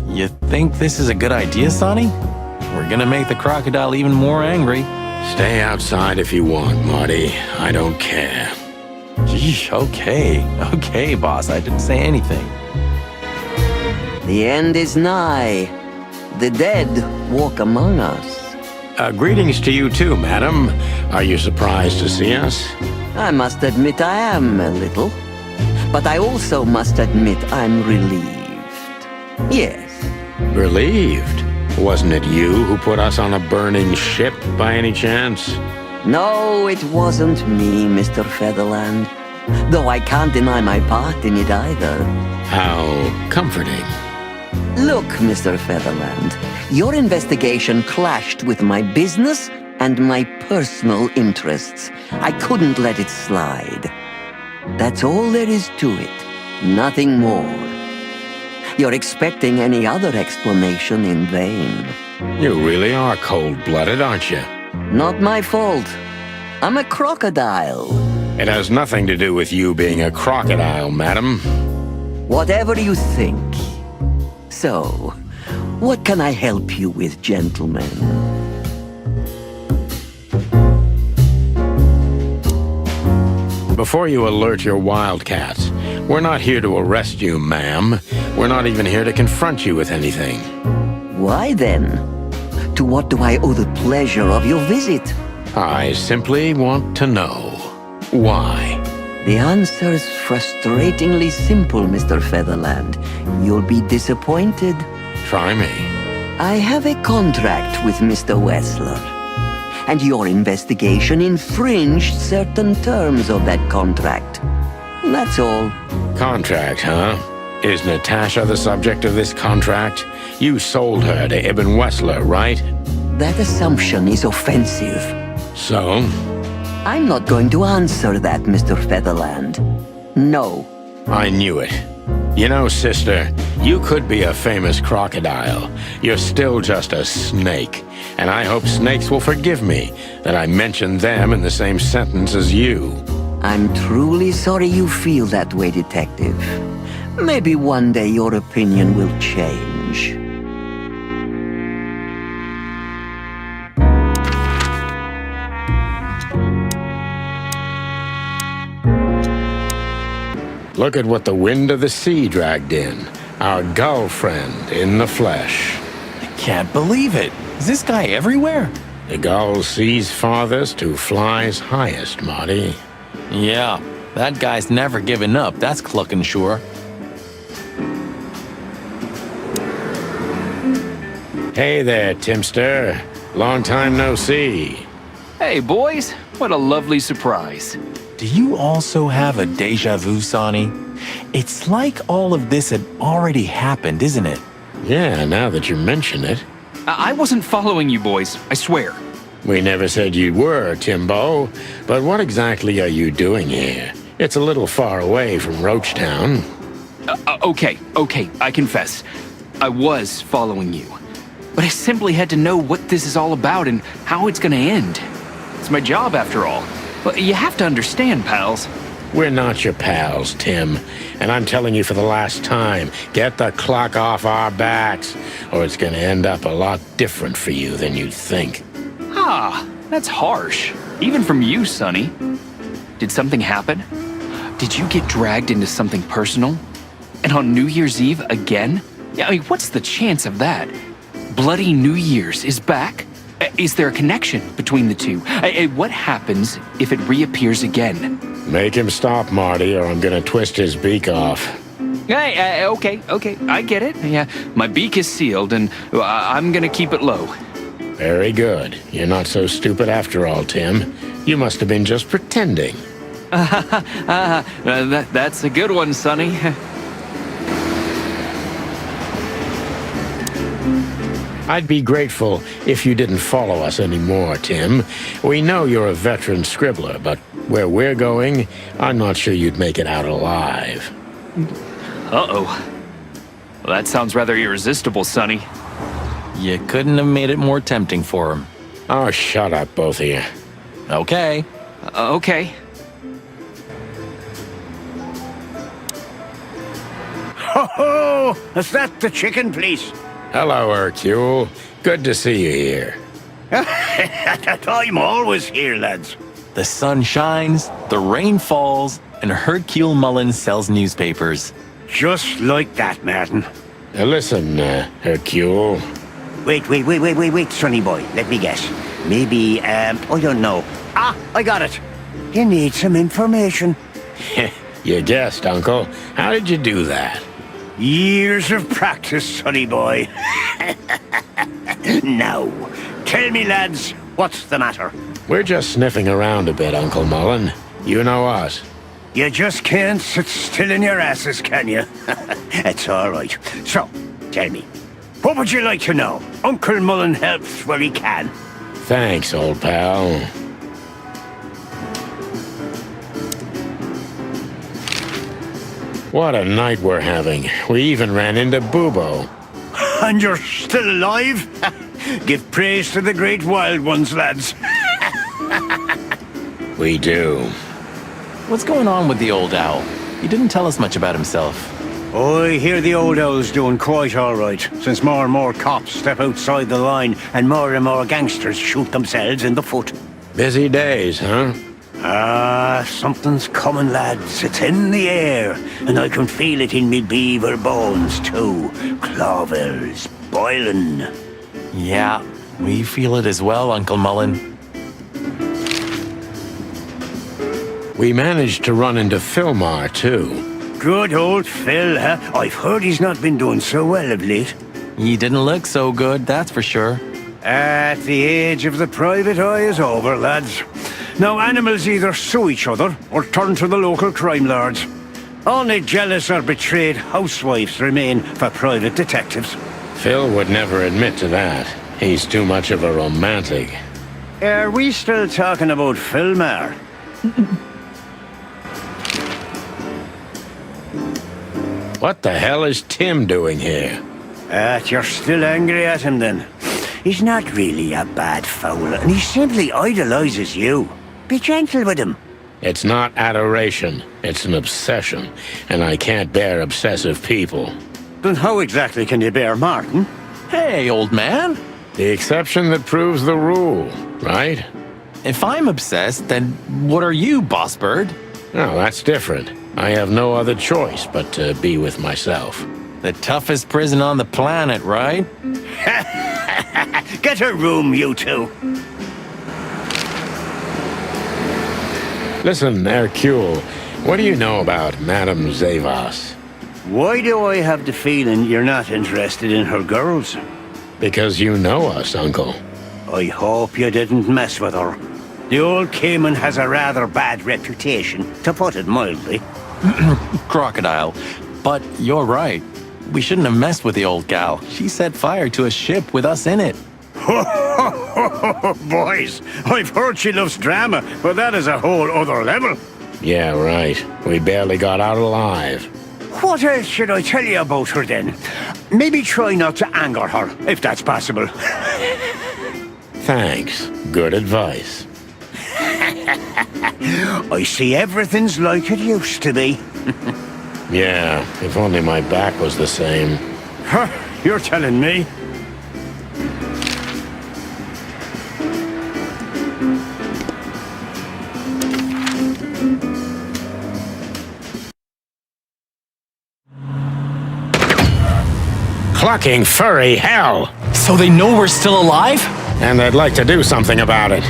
You think this is a good idea, Sonny? We're gonna make the crocodile even more angry. Stay outside if you want, Marty. I don't care. Yeesh, okay, boss. I didn't say anything. The end is nigh. The dead walk among us. Greetings to you too, madam. Are you surprised to see us? I must admit I am a little. But I also must admit I'm relieved. Yes. Relieved? Wasn't it you who put us on a burning ship, by any chance? No, it wasn't me, Mr. Featherland. Though I can't deny my part in it either. How comforting. Look, Mr. Featherland, your investigation clashed with my business and my personal interests. I couldn't let it slide. That's all there is to it. Nothing more. You're expecting any other explanation in vain. You really are cold-blooded, aren't you? Not my fault. I'm a crocodile. It has nothing to do with you being a crocodile, madam. Whatever you think. So, what can I help you with, gentlemen? Before you alert your wildcats, we're not here to arrest you, ma'am. We're not even here to confront you with anything. Why then? To what do I owe the pleasure of your visit? I simply want to know why. The answer's frustratingly simple, Mr. Featherland. You'll be disappointed. Try me. I have a contract with Mr. Wessler. And your investigation infringed certain terms of that contract. That's all. Contract, huh? Is Natasha the subject of this contract? You sold her to Ibn Wessler, right? That assumption is offensive. So? I'm not going to answer that, Mr. Featherland. No. I knew it. You know, sister, you could be a famous crocodile. You're still just a snake. And I hope snakes will forgive me that I mentioned them in the same sentence as you. I'm truly sorry you feel that way, Detective. Maybe one day your opinion will change. Look at what the wind of the sea dragged in. Our gull friend in the flesh. I can't believe it. Is this guy everywhere? The gull sees farthest who flies highest, Marty. Yeah, that guy's never given up, that's clucking sure. Hey there, Timster. Long time no see. Hey, boys. What a lovely surprise. Do you also have a deja vu, Sonny? It's like all of this had already happened, isn't it? Yeah, now that you mention it. I wasn't following you boys, I swear. We never said you were, Timbo. But what exactly are you doing here? It's a little far away from Roachtown. Okay, I confess. I was following you. But I simply had to know what this is all about and how it's gonna end. It's my job, after all. But you have to understand, pals. We're not your pals, Tim. And I'm telling you for the last time, get the clock off our backs, or it's gonna end up a lot different for you than you think. Ah, that's harsh. Even from you, Sonny. Did something happen? Did you get dragged into something personal? And on New Year's Eve again? Yeah, I mean, what's the chance of that? Bloody New Year's is back? Is there a connection between the two? What happens if it reappears again? Make him stop, Marty, or I'm gonna twist his beak off. Hey, okay, I get it. Yeah, my beak is sealed, and I'm gonna keep it low. Very good. You're not so stupid after all, Tim. You must have been just pretending. That's a good one, Sonny. I'd be grateful if you didn't follow us anymore, Tim. We know you're a veteran scribbler, but where we're going, I'm not sure you'd make it out alive. Uh-oh. Well, that sounds rather irresistible, Sonny. You couldn't have made it more tempting for him. Oh, shut up, both of you. Okay. Okay. Ho-ho! Is that the chicken, please? Hello, Hercule. Good to see you here. I'm always here, lads. The sun shines, the rain falls, and Hercule Mullins sells newspapers. Just like that, Martin. Listen, Hercule. Wait, Sonny boy. Let me guess. Maybe, I don't know. Ah, I got it. You need some information. You guessed, Uncle. How did you do that? Years of practice, sonny boy. Now, tell me, lads, what's the matter? We're just sniffing around a bit, Uncle Mullen. You know us. You just can't sit still in your asses, can you? It's all right. So, tell me, what would you like to know? Uncle Mullen helps where he can. Thanks, old pal. What a night we're having. We even ran into Bubo. And you're still alive? Give praise to the great wild ones, lads. We do. What's going on with the old owl? He didn't tell us much about himself. I hear the old owl's doing quite all right, since more and more cops step outside the line and more gangsters shoot themselves in the foot. Busy days, huh? Something's coming, lads. It's in the air, and I can feel it in me beaver bones, too. Clovel's boiling. Yeah, we feel it as well, Uncle Mullen. We managed to run into Philmar, too. Good old Phil, huh? I've heard he's not been doing so well of late. He didn't look so good, that's for sure. At the age of the private eye is over, lads. Now animals either sue each other or turn to the local crime lords. Only jealous or betrayed housewives remain for private detectives. Phil would never admit to that. He's too much of a romantic. Are we still talking about Philmar? What the hell is Tim doing here? You're still angry at him then? He's not really a bad fowl, and he simply idolizes you. Be gentle with him. It's not adoration, it's an obsession, and I can't bear obsessive people. Then how exactly can you bear Martin? Hey, old man. The exception that proves the rule, right? If I'm obsessed, then what are you, boss bird? No, that's different. I have no other choice but to be with myself. The toughest prison on the planet, right? Get a room, you two. Listen, Hercule, what do you know about Madame Zavas? Why do I have the feeling you're not interested in her girls? Because you know us, Uncle. I hope you didn't mess with her. The old Cayman has a rather bad reputation, to put it mildly. Crocodile. But you're right. We shouldn't have messed with the old gal. She set fire to a ship with us in it. Boys, I've heard she loves drama, but that is a whole other level. Yeah, right. We barely got out alive. What else should I tell you about her then? Maybe try not to anger her, if that's possible. Thanks. Good advice. I see everything's like it used to be. Yeah, if only my back was the same. Huh, you're telling me? Clucking furry hell! So they know we're still alive? And they'd like to do something about it.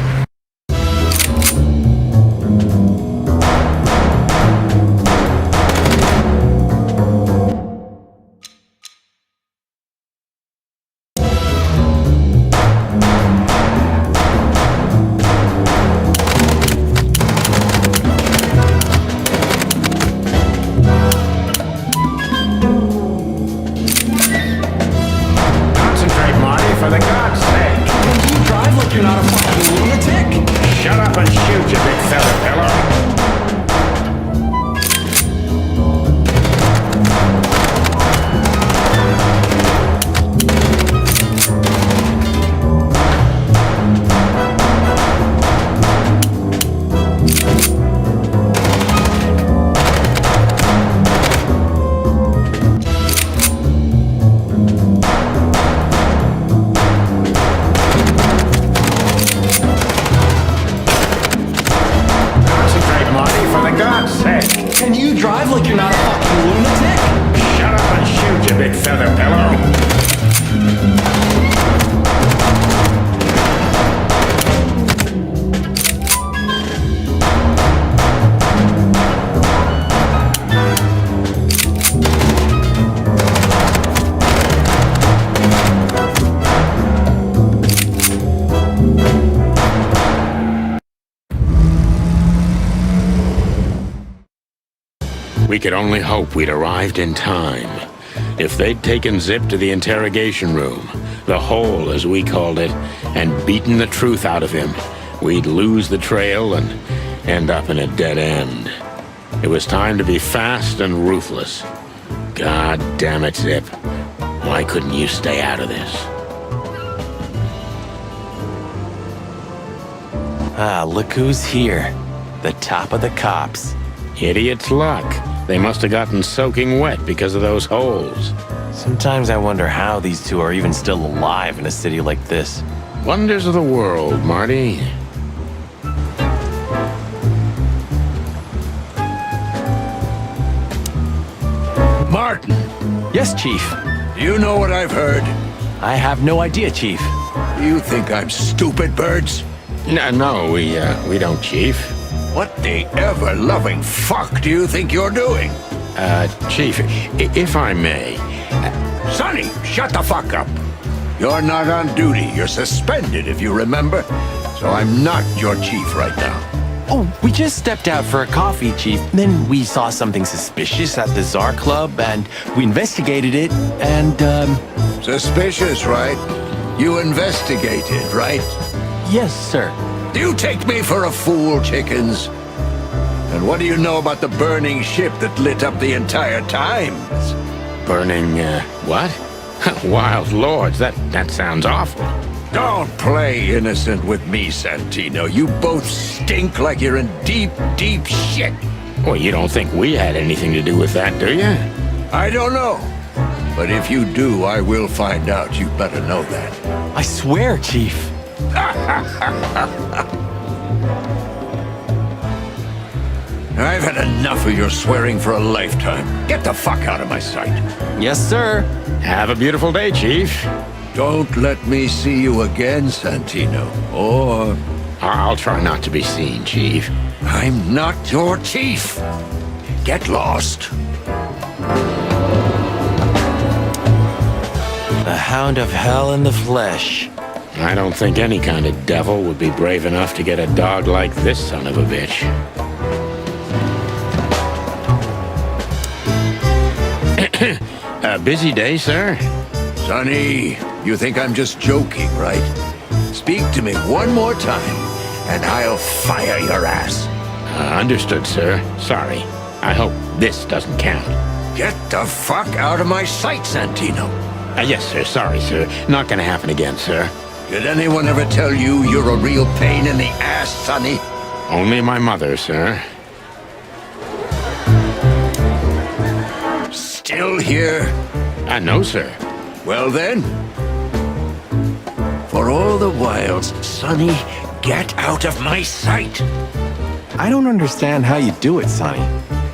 For the God's sake! Can you drive like you're not a fucking lunatic? Shut up and shoot, you big feather pillow! Can you drive like you're not a fucking lunatic? Shut up and shoot, you big feather pillow! We could only hope we'd arrived in time. If they'd taken Zip to the interrogation room, the hole as we called it, and beaten the truth out of him, we'd lose the trail and end up in a dead end. It was time to be fast and ruthless. God damn it, Zip. Why couldn't you stay out of this? Ah, look who's here. The top of the cops. Idiot's luck. They must have gotten soaking wet because of those holes. Sometimes I wonder how these two are even still alive in a city like this. Wonders of the world, Marty. Martin! Yes, Chief. You know what I've heard? I have no idea, Chief. You think I'm stupid, Birds? No, we don't, Chief. What the ever-loving fuck do you think you're doing? Chief, if I may... Sonny, shut the fuck up. You're not on duty. You're suspended, if you remember. So I'm not your chief right now. Oh, we just stepped out for a coffee, Chief. Then we saw something suspicious at the Czar Club, and we investigated it, and, Suspicious, right? You investigated, right? Yes, sir. Do you take me for a fool, chickens? And what do you know about the burning ship that lit up the entire Times? Burning, what? Wild lords, that sounds awful. Don't play innocent with me, Santino. You both stink like you're in deep, deep shit. Well, you don't think we had anything to do with that, do you? I don't know. But if you do, I will find out. You better know that. I swear, Chief. I've had enough of your swearing for a lifetime. Get the fuck out of my sight. Yes, sir. Have a beautiful day, Chief. Don't let me see you again, Santino. Or... I'll try not to be seen, Chief. I'm not your chief. Get lost. The Hound of Hell in the flesh. I don't think any kind of devil would be brave enough to get a dog like this son of a bitch. A busy day, sir? Sonny, you think I'm just joking, right? Speak to me one more time, and I'll fire your ass. Understood, sir. Sorry. I hope this doesn't count. Get the fuck out of my sight, Santino. Yes, sir. Sorry, sir. Not gonna happen again, sir. Did anyone ever tell you you're a real pain in the ass, Sonny? Only my mother, sir. Still here? No, sir. Well then, for all the wilds, Sonny, get out of my sight. I don't understand how you do it, Sonny.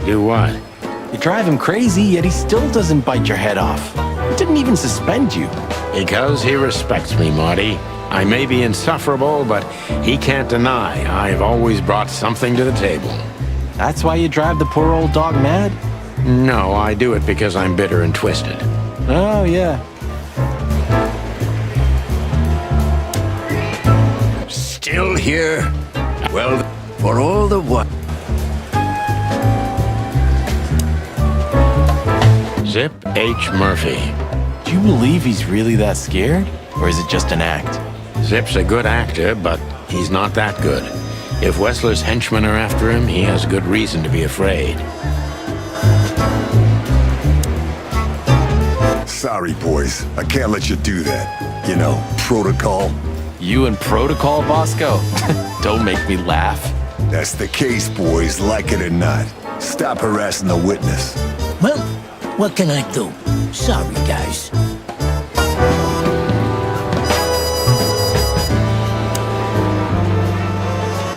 Do what? You drive him crazy, yet he still doesn't bite your head off. He didn't even suspend you. Because he respects me, Marty. I may be insufferable, but he can't deny I've always brought something to the table. That's why you drive the poor old dog mad? No, I do it because I'm bitter and twisted. Oh, yeah. Still here? Well, for all the what? Zip H. Murphy. Do you believe he's really that scared? Or is it just an act? Zip's a good actor, but he's not that good. If Wessler's henchmen are after him, he has good reason to be afraid. Sorry, boys. I can't let you do that. You know, protocol. You and protocol, Bosco? Don't make me laugh. That's the case, boys, like it or not. Stop harassing the witness. Well, what can I do? Sorry, guys.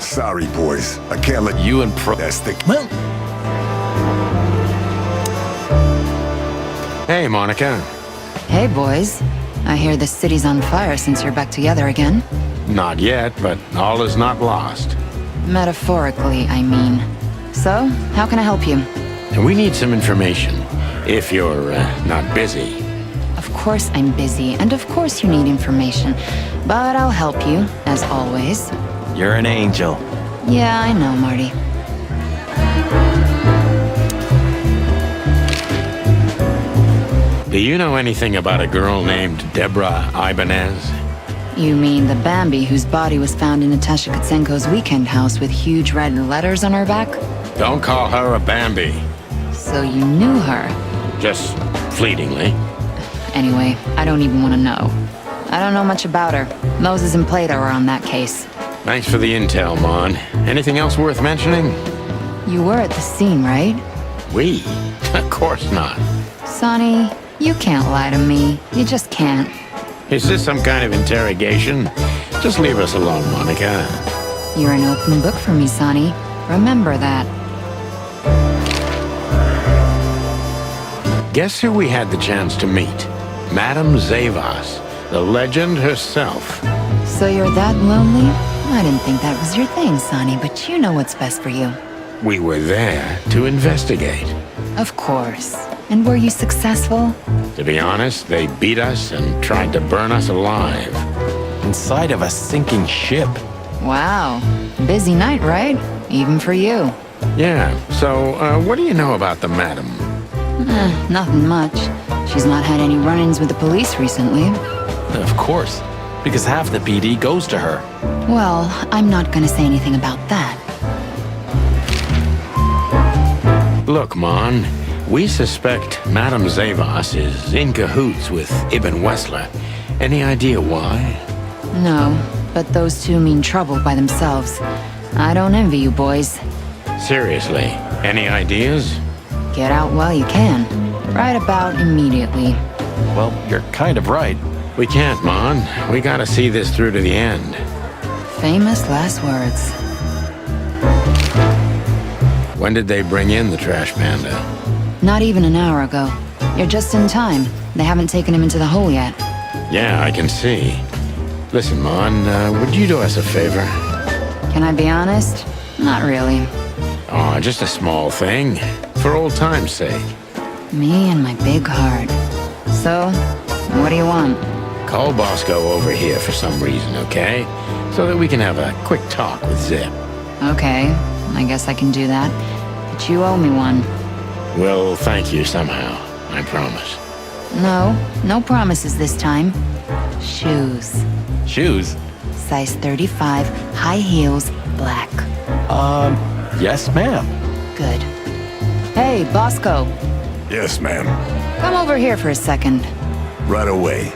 Sorry, boys. I can't let you and That's the... Well... Hey, Monica. Hey, boys. I hear the city's on fire since you're back together again. Not yet, but all is not lost. Metaphorically, I mean. So, how can I help you? We need some information, if you're not busy. Of course I'm busy, and of course you need information. But I'll help you, as always. You're an angel. Yeah, I know, Marty. Do you know anything about a girl named Deborah Ibanez? You mean the Bambi whose body was found in Natasha Kutsenko's weekend house with huge red letters on her back? Don't call her a Bambi. So you knew her. Just fleetingly. Anyway, I don't even want to know. I don't know much about her. Moses and Plato are on that case. Thanks for the intel, Mon. Anything else worth mentioning? You were at the scene, right? We? Of course not. Sonny, you can't lie to me. You just can't. Is this some kind of interrogation? Just leave us alone, Monica. You're an open book for me, Sonny. Remember that. Guess who we had the chance to meet? Madame Zavas, the legend herself. So you're that lonely? I didn't think that was your thing, Sonny, but you know what's best for you. We were there to investigate. Of course. And were you successful? To be honest, they beat us and tried to burn us alive. Inside of a sinking ship. Wow. Busy night, right? Even for you. Yeah, so what do you know about the madam? Nothing much. She's not had any run-ins with the police recently. Of course, because half the PD goes to her. Well, I'm not gonna say anything about that. Look, Mon, we suspect Madame Zavas is in cahoots with Ibn Wessler. Any idea why? No, but those two mean trouble by themselves. I don't envy you boys. Seriously, any ideas? Get out while you can. Right about immediately. Well, you're kind of right. We can't, Mon. We gotta see this through to the end. Famous last words. When did they bring in the trash panda? Not even an hour ago. You're just in time. They haven't taken him into the hole yet. Yeah, I can see. Listen, Mon, would you do us a favor? Can I be honest? Not really. Oh, just a small thing. For old time's sake. Me and my big heart. So, what do you want? Call Bosco over here for some reason, okay? So that we can have a quick talk with Zip. Okay, I guess I can do that. But you owe me one. We'll thank you somehow, I promise. No promises this time. Shoes. Shoes? Size 35, high heels, black. Yes, ma'am. Good. Hey, Bosco. Yes, ma'am. Come over here for a second. Right away.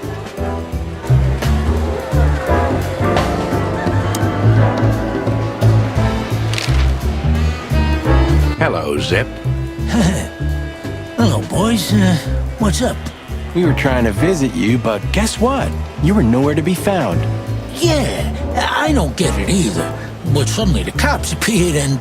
Hello, Zip. Hello, boys. What's up? We were trying to visit you, but guess what? You were nowhere to be found. Yeah, I don't get it either. But suddenly the cops appeared and,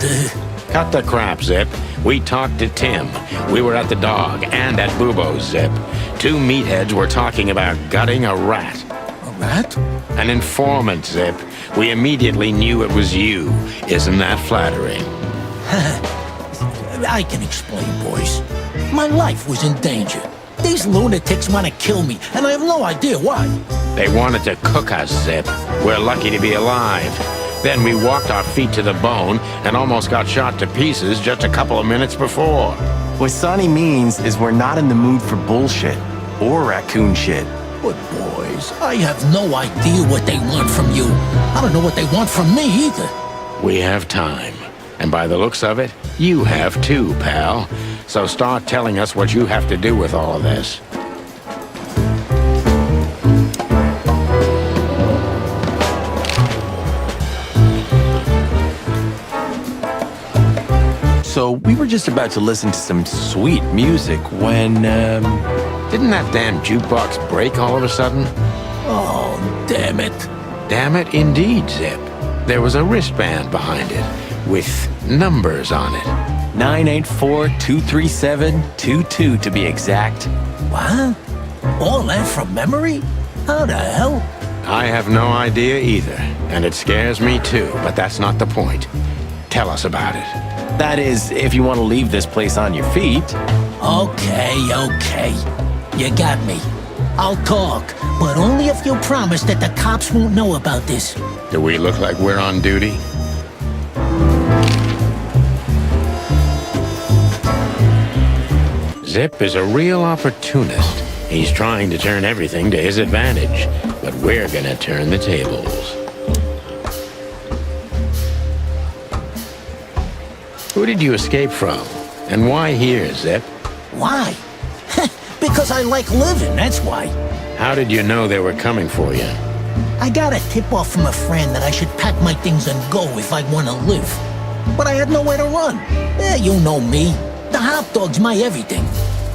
Cut the crap, Zip. We talked to Tim. We were at the dog and at Bubo's, Zip. Two meatheads were talking about gutting a rat. A rat? An informant, Zip. We immediately knew it was you. Isn't that flattering? I can explain, boys. My life was in danger. These lunatics want to kill me, and I have no idea why. They wanted to cook us, Zip. We're lucky to be alive. Then we walked our feet to the bone and almost got shot to pieces just a couple of minutes before. What Sonny means is we're not in the mood for bullshit. Or raccoon shit. But boys, I have no idea what they want from you. I don't know what they want from me either. We have time. And by the looks of it, you have too, pal. So start telling us what you have to do with all of this. So we were just about to listen to some sweet music when, Didn't that damn jukebox break all of a sudden? Oh, damn it. Damn it, indeed, Zip. There was a wristband behind it, with numbers on it. 984-237-22 to be exact. What? All that from memory? How the hell? I have no idea either, and it scares me too, but that's not the point. Tell us about it. That is, if you want to leave this place on your feet. Okay. You got me. I'll talk, but only if you promise that the cops won't know about this. Do we look like we're on duty? Zip is a real opportunist. He's trying to turn everything to his advantage, but we're gonna turn the tables. Who did you escape from? And why here, Zip? Why? Because I like living, that's why. How did you know they were coming for you? I got a tip-off from a friend that I should pack my things and go if I want to live. But I had nowhere to run. You know me. The hot dog's my everything.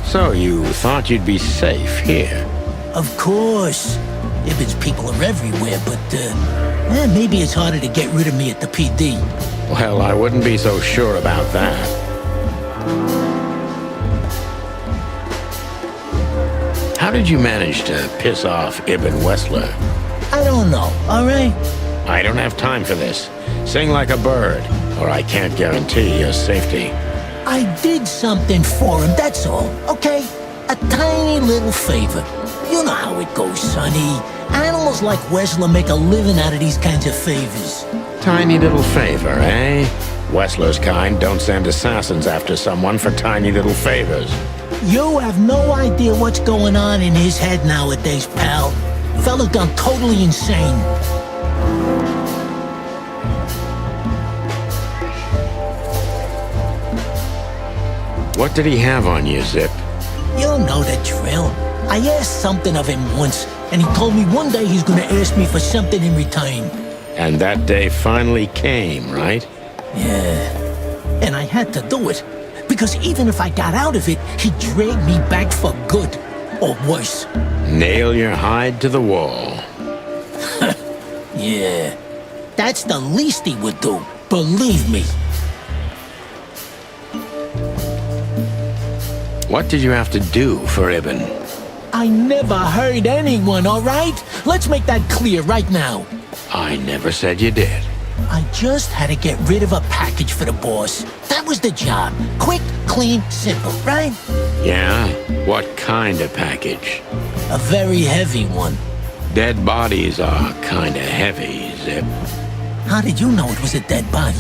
So you thought you'd be safe here? Of course. Ibben's people are everywhere, but, maybe it's harder to get rid of me at the PD. Well, I wouldn't be so sure about that. How did you manage to piss off Ibn Wessler? I don't know, all right? I don't have time for this. Sing like a bird, or I can't guarantee your safety. I did something for him, that's all, okay? A tiny little favor. You know how it goes, Sonny. Animals like Wessler make a living out of these kinds of favors. Tiny little favor, eh? Wessler's kind don't send assassins after someone for tiny little favors. You have no idea what's going on in his head nowadays, pal. Fella's gone totally insane. What did he have on you, Zip? You know the drill. I asked something of him once, and he told me one day he's gonna ask me for something in return. And that day finally came, right? Yeah. And I had to do it. Because even if I got out of it, he'd drag me back for good. Or worse. Nail your hide to the wall. Yeah. That's the least he would do. Believe me. What did you have to do for Ibn? I never hurt anyone, all right? Let's make that clear right now. I never said you did. I just had to get rid of a package for the boss. That was the job. Quick, clean, simple, right? Yeah? What kind of package? A very heavy one. Dead bodies are kinda heavy, Zip. How did you know it was a dead body?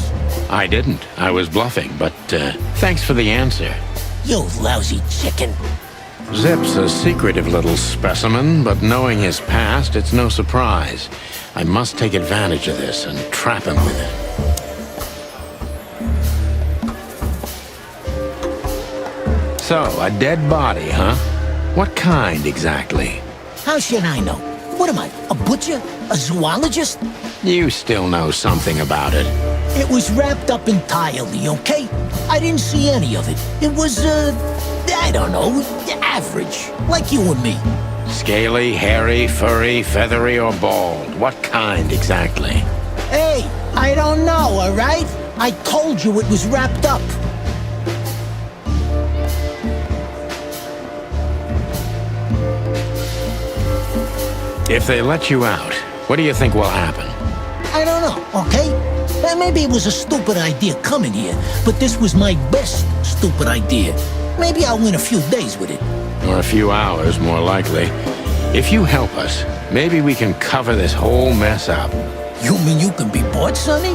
I didn't. I was bluffing, but thanks for the answer. You lousy chicken. Zip's a secretive little specimen, but knowing his past, it's no surprise. I must take advantage of this and trap him with it. So, a dead body, huh? What kind exactly? How should I know? What am I, a butcher? A zoologist? You still know something about it. It was wrapped up entirely, okay? I didn't see any of it. It was, I don't know, average. Like you and me. Scaly, hairy, furry, feathery, or bald? What kind exactly? Hey, I don't know, all right? I told you it was wrapped up. If they let you out, what do you think will happen? I don't know, okay? Maybe it was a stupid idea coming here, but this was my best stupid idea. Maybe I'll win a few days with it. Or a few hours, more likely. If you help us, maybe we can cover this whole mess up. You mean you can be bought, Sonny?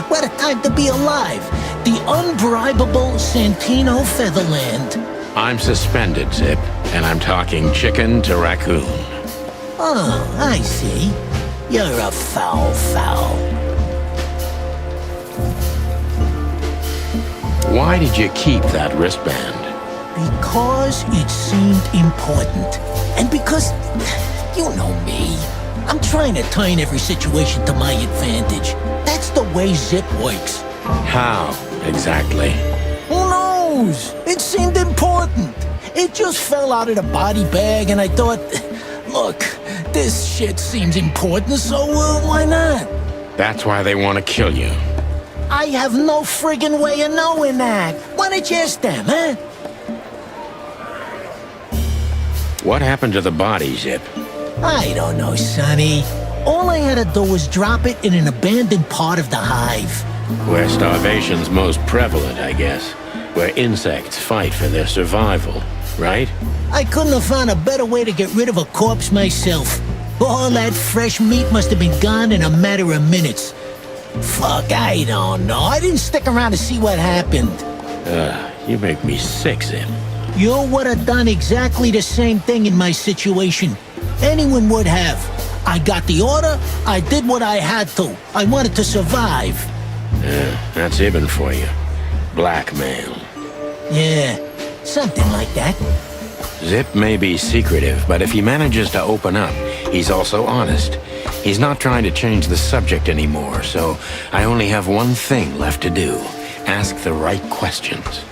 What a time to be alive. The unbribable Santino Featherland. I'm suspended, Zip, and I'm talking chicken to raccoon. Oh, I see. You're a foul. Why did you keep that wristband? Because it seemed important. And because, you know me, I'm trying to turn every situation to my advantage. That's the way Zip works. How, exactly? Who knows? It seemed important. It just fell out of the body bag and I thought, look, this shit seems important, so why not? That's why they want to kill you. I have no friggin' way of knowing that. Why don't you ask them, huh? What happened to the body, Zip? I don't know, Sonny. All I had to do was drop it in an abandoned part of the hive. Where starvation's most prevalent, I guess. Where insects fight for their survival, right? I couldn't have found a better way to get rid of a corpse myself. All that fresh meat must have been gone in a matter of minutes. Fuck, I don't know. I didn't stick around to see what happened. You make me sick, Zip. You would have done exactly the same thing in my situation. Anyone would have. I got the order, I did what I had to. I wanted to survive. That's Ibn for you. Blackmail. Yeah, something like that. Zip may be secretive, but if he manages to open up, he's also honest. He's not trying to change the subject anymore, so I only have one thing left to do. Ask the right questions.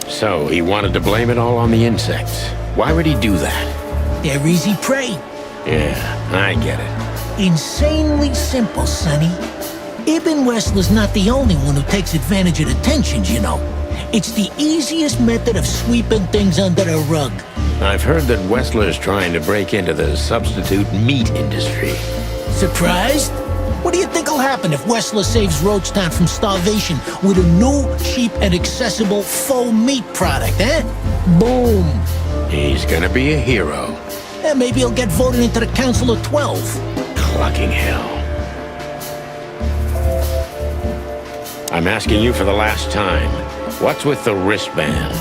So, he wanted to blame it all on the insects. Why would he do that? They're easy prey. Yeah, I get it. Insanely simple, Sonny. Ibn Wessler's not the only one who takes advantage of the tensions, you know. It's the easiest method of sweeping things under the rug. I've heard that Wessler's trying to break into the substitute meat industry. Surprised? What do you think will happen if Wessler saves Roachtown from starvation with a new, cheap, and accessible faux meat product, eh? Boom! He's gonna be a hero. And maybe he'll get voted into the Council of 12. Clucking hell. I'm asking you for the last time. What's with the wristband?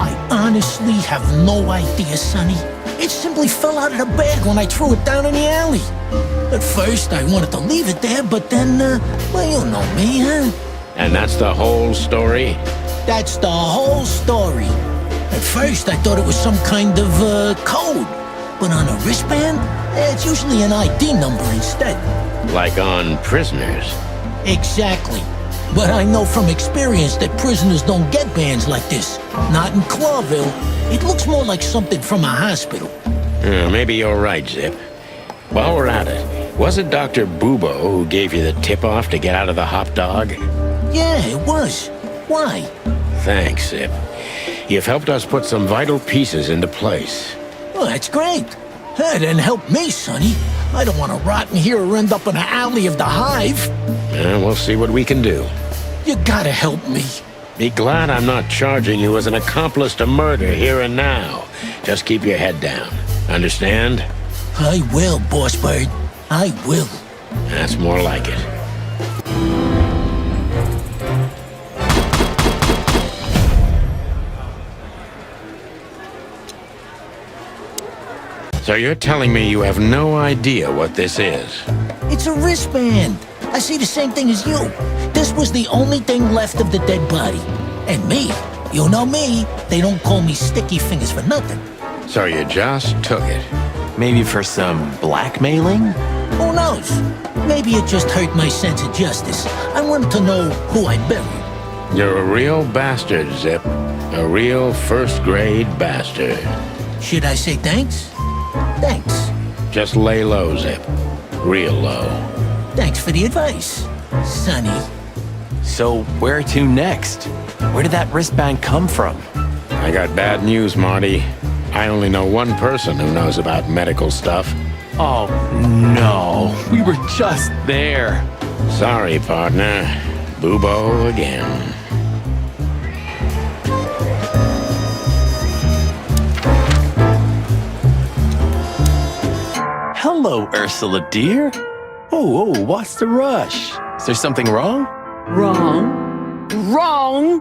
I honestly have no idea, Sonny. It simply fell out of the bag when I threw it down in the alley. At first, I wanted to leave it there, but then, well, you know me, huh? And that's the whole story? That's the whole story. At first, I thought it was some kind of, code. But on a wristband, it's usually an ID number instead. Like on prisoners? Exactly. But I know from experience that prisoners don't get bands like this. Not in Clawville. It looks more like something from a hospital. Maybe you're right, Zip. While we're at it, was it Dr. Bubo who gave you the tip-off to get out of the hop dog? Yeah, it was. Why? Thanks, Zip. You've helped us put some vital pieces into place. Well, that's great. Hey, then help me, Sonny. I don't want to rot in here or end up in the alley of the Hive. We'll see what we can do. You gotta help me. Be glad I'm not charging you as an accomplice to murder here and now. Just keep your head down. Understand? I will, Boss Bird. I will. That's more like it. So you're telling me you have no idea what this is? It's a wristband. I see the same thing as you. This was the only thing left of the dead body. And me, you know me, they don't call me Sticky Fingers for nothing. So you just took it? Maybe for some blackmailing? Who knows? Maybe it just hurt my sense of justice. I wanted to know who I buried. You're a real bastard, Zip. A real first-grade bastard. Should I say thanks? Thanks. Just lay low, Zip. Real low. Thanks for the advice, Sonny. So where to next? Where did that wristband come from? I got bad news, Marty. I only know one person who knows about medical stuff. Oh, no. We were just there. Sorry, partner. Bubo again. Hello, Ursula, dear. Oh, what's the rush? Is there something wrong? Wrong? Wrong?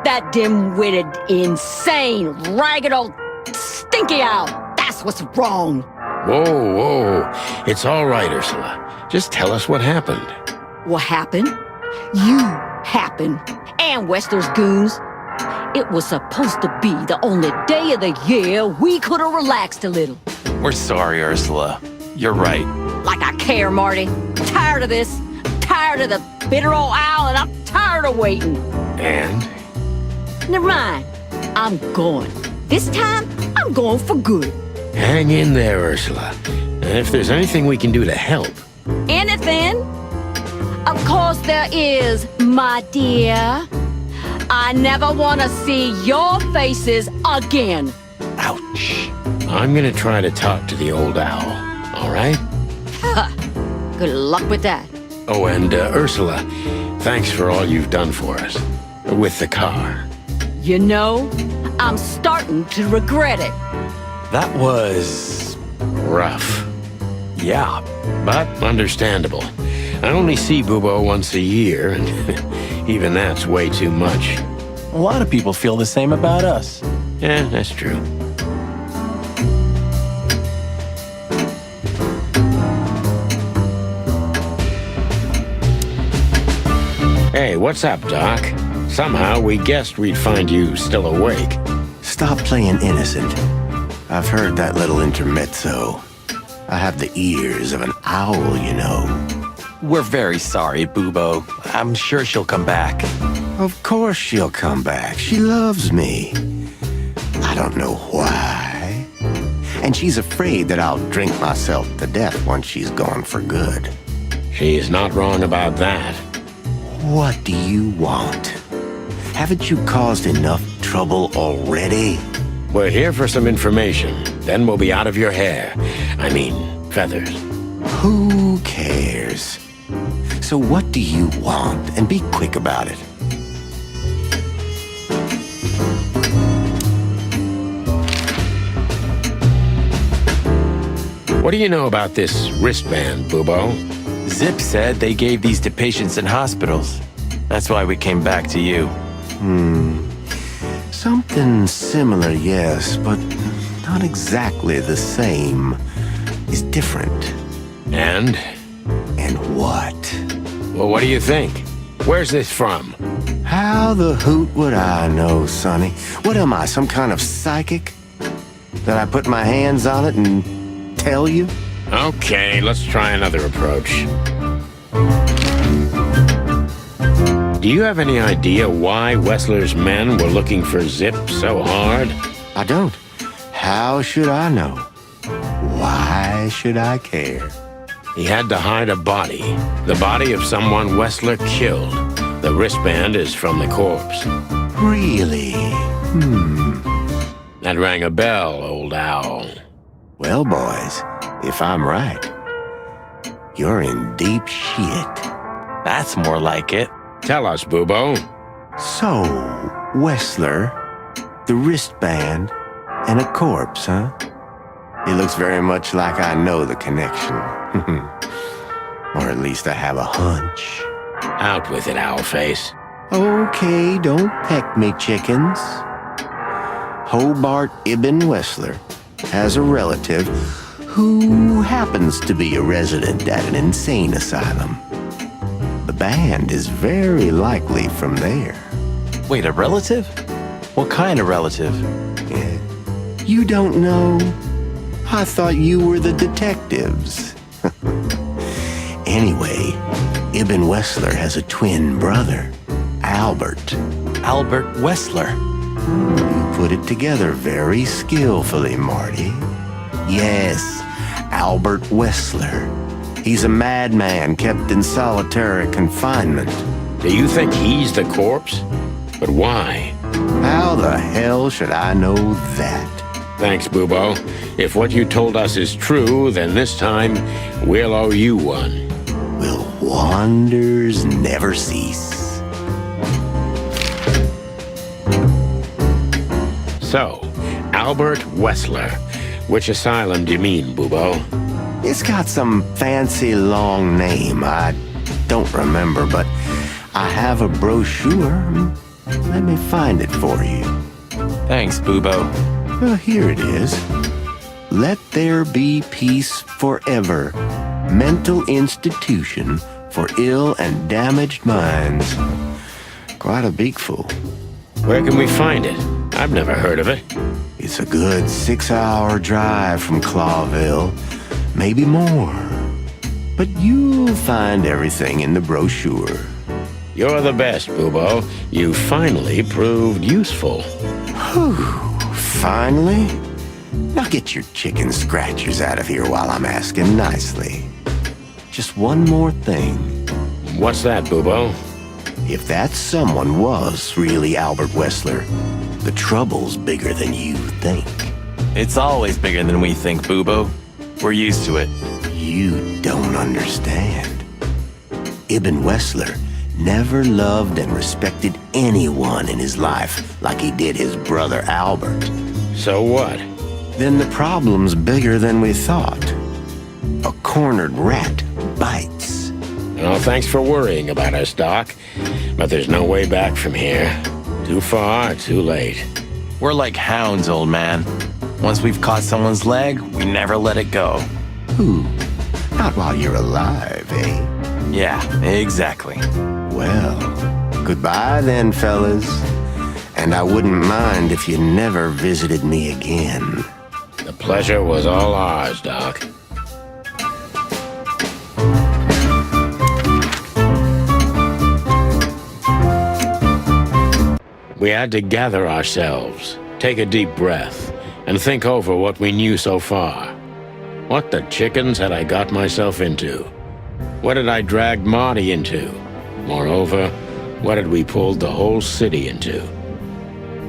That dim-witted, insane, ragged old stinky owl. That's what's wrong. Whoa. It's all right, Ursula. Just tell us what happened. What happened? You happened. And Wessler's goons. It was supposed to be the only day of the year we could have relaxed a little. We're sorry, Ursula. You're right. Like I care, Marty. Tired of this. Tired of the bitter old owl, and I'm tired of waiting. And? Never mind. I'm going. This time, I'm going for good. Hang in there, Ursula. And if there's anything we can do to help. Anything? Of course there is, my dear. I never want to see your faces again. Ouch. I'm gonna try to talk to the old owl, all right? Good luck with that. Oh, and Ursula, thanks for all you've done for us. With the car. You know, I'm starting to regret it. That was... rough. Yeah. But understandable. I only see Bubo once a year, and even that's way too much. A lot of people feel the same about us. Yeah, that's true. what's up, Doc? Somehow we guessed we'd find you still awake. Stop playing innocent. I've heard that little intermezzo. I have the ears of an owl, you know. We're very sorry, Bubo. I'm sure she'll come back. Of course she'll come back. She loves me. I don't know why. And she's afraid that I'll drink myself to death once she's gone for good. She's not wrong about that. What do you want? Haven't you caused enough trouble already? We're here for some information. Then we'll be out of your hair. I mean, feathers. Who cares? So what do you want? And be quick about it. What do you know about this wristband, Bubo? Zip said they gave these to patients in hospitals. That's why we came back to you. Something similar, yes, but not exactly the same. It's different. And? And what? Well, what do you think? Where's this from? How the hoot would I know, Sonny? What am I, some kind of psychic? That I put my hands on it and tell you? Okay, let's try another approach. Do you have any idea why Wessler's men were looking for Zip so hard? I don't. How should I know? Why should I care? He had to hide a body. The body of someone Wessler killed. The wristband is from the corpse. Really? That rang a bell, old owl. Well, boys, if I'm right, you're in deep shit. That's more like it. Tell us, Bubo. So, Wessler, the wristband, and a corpse, huh? It looks very much like I know the connection. Or at least I have a hunch. Out with it, Owlface. Okay, don't peck me, chickens. Hobart Ibn Wessler has a relative who happens to be a resident at an insane asylum. The band is very likely from there. Wait, a relative? What kind of relative? Yeah. You don't know? I thought you were the detectives. Anyway, Ibn Wessler has a twin brother, Albert. Albert Wessler. You put it together very skillfully, Marty. Yes, Albert Wessler. He's a madman kept in solitary confinement. Do you think he's the corpse? But why? How the hell should I know that? Thanks, Bubo. If what you told us is true, then this time we'll owe you one. Will wonders never cease? So, Albert Wessler. Which asylum do you mean, Bubo? It's got some fancy long name. I don't remember, but I have a brochure. Let me find it for you. Thanks, Bubo. Well, here it is. Let There Be Peace Forever. Mental Institution for Ill and Damaged Minds. Quite a beakful. Where can we find it? I've never heard of it. It's a good 6-hour drive from Clawville. Maybe more. But you'll find everything in the brochure. You're the best, Bubo. You finally proved useful. Whew. Finally? Now get your chicken scratchers out of here while I'm asking nicely. Just one more thing. What's that, Bubo? If that someone was really Albert Wessler, the trouble's bigger than you think. It's always bigger than we think, Bubo. We're used to it. You don't understand. Ibn Wessler never loved and respected anyone in his life like he did his brother Albert. So what? Then the problem's bigger than we thought. A cornered rat bites. Well, thanks for worrying about us, Doc. But there's no way back from here. Too far, too late. We're like hounds, old man. Once we've caught someone's leg, we never let it go. Ooh, not while you're alive, eh? Yeah, exactly. Well, Goodbye then, fellas. And I wouldn't mind if you never visited me again. The pleasure was all ours, Doc. We had to gather ourselves, take a deep breath, and think over what we knew so far. What the chickens had I got myself into? What had I dragged Marty into? Moreover, what had we pulled the whole city into?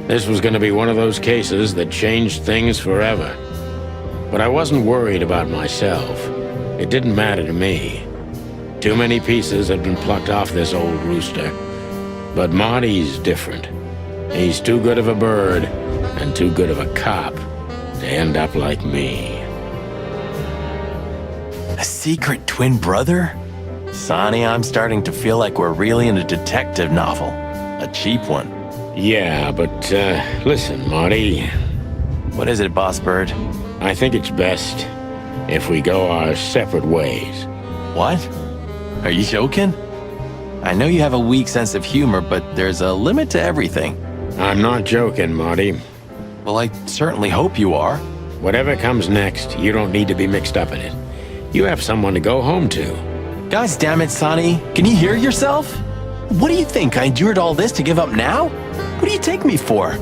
This was going to be one of those cases that changed things forever. But I wasn't worried about myself. It didn't matter to me. Too many pieces had been plucked off this old rooster. But Marty's different. He's too good of a bird and too good of a cop to end up like me. A secret twin brother? Sonny, I'm starting to feel like we're really in a detective novel. A cheap one. Yeah, but, listen, Marty. What is it, Boss Bird? I think it's best if we go our separate ways. What? Are you joking? I know you have a weak sense of humor, but there's a limit to everything. I'm not joking, Marty. Well, I certainly hope you are. Whatever comes next, you don't need to be mixed up in it. You have someone to go home to. Guys, damn it, Sonny. Can you hear yourself? What do you think? I endured all this to give up now? What do you take me for?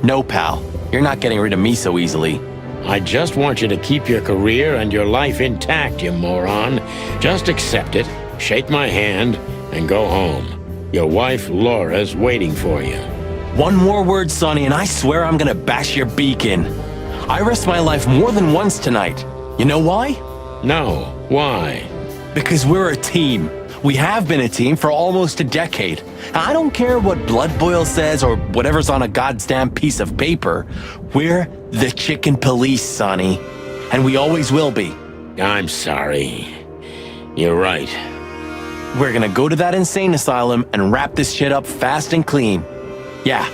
No, pal. You're not getting rid of me so easily. I just want you to keep your career and your life intact, you moron. Just accept it, shake my hand, and go home. Your wife, Laura's waiting for you. One more word, Sonny, and I swear I'm gonna bash your beak in. I risked my life more than once tonight. You know why? No. Why? Because we're a team. We have been a team for almost a decade. I don't care what Blood Boil says or whatever's on a goddamn piece of paper. We're the Chicken Police, Sonny. And we always will be. I'm sorry. You're right. We're gonna go to that insane asylum and wrap this shit up fast and clean. Yeah,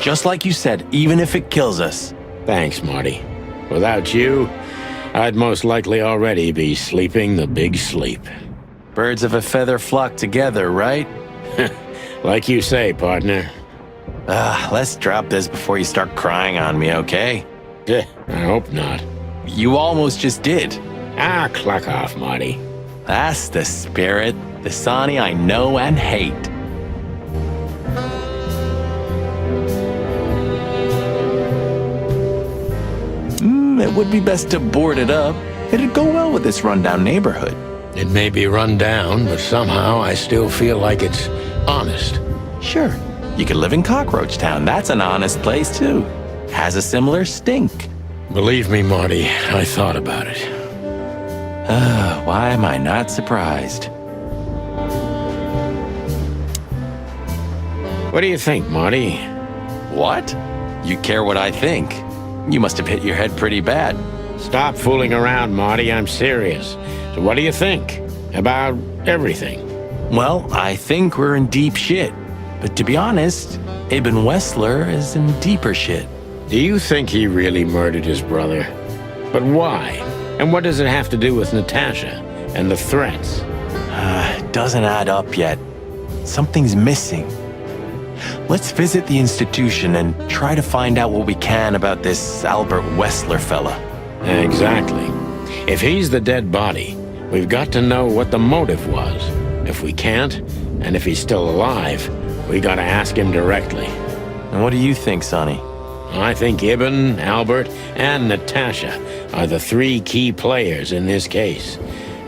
just like you said, even if it kills us. Thanks, Marty. Without you, I'd most likely already be sleeping the big sleep. Birds of a feather flock together, right? Like you say, partner. Let's drop this before you start crying on me, okay? I hope not. You almost just did. Clock off, Marty. That's the spirit, the Sonny I know and hate. It would be best to board it up. It'd go well with this rundown neighborhood. It may be run down, but somehow I still feel like it's honest. Sure. You could live in Cockroach Town. That's an honest place, too. Has a similar stink. Believe me, Marty, I thought about it. Why am I not surprised? What do you think, Marty? What? You care what I think? You must have hit your head pretty bad. Stop fooling around, Marty. I'm serious. So what do you think about everything? Well, I think we're in deep shit. But to be honest, Ibn Wessler is in deeper shit. Do you think he really murdered his brother? But why? And what does it have to do with Natasha and the threats? Doesn't add up yet. Something's missing. Let's visit the institution and try to find out what we can about this Albert Wessler fella. Exactly. If he's the dead body, we've got to know what the motive was. If we can't, and if he's still alive, we gotta ask him directly. And what do you think, Sonny? I think Ibn, Albert, and Natasha are the three key players in this case,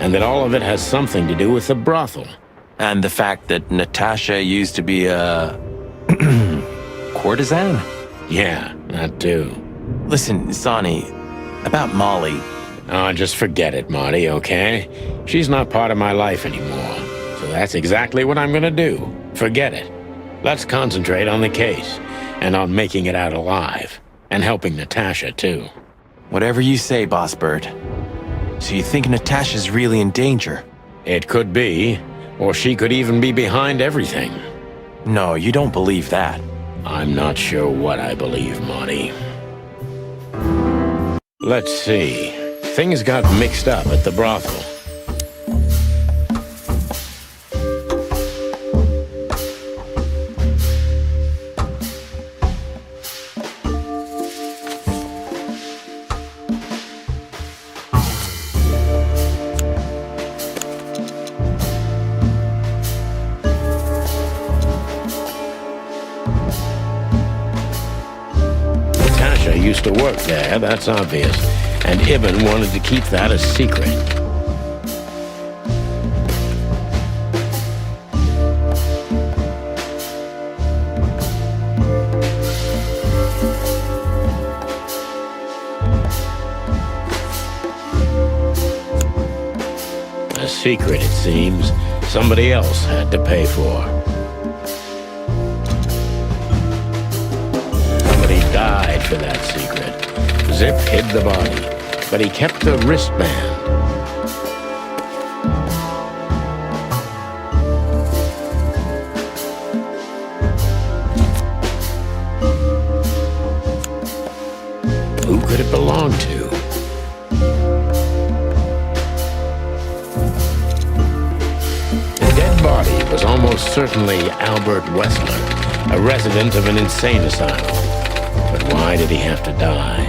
and that all of it has something to do with the brothel. And the fact that Natasha used to be a courtesan? Yeah, that too. Listen, Sonny, about Molly. Oh, just forget it, Marty, okay? She's not part of my life anymore. So that's exactly what I'm gonna do. Forget it. Let's concentrate on the case, and on making it out alive. And helping Natasha, too. Whatever you say, Boss Bird. So you think Natasha's really in danger? It could be, or she could even be behind everything. No, you don't believe that. I'm not sure what I believe, Marty. Let's see. Things got mixed up at the brothel. Natasha used to work there, that's obvious. And Ibn wanted to keep that a secret. A secret, it seems, somebody else had to pay for. Somebody died for that secret. Zip hid the body, but he kept the wristband. Who could it belong to? Body was almost certainly Albert Wessler, a resident of an insane asylum. But why did he have to die?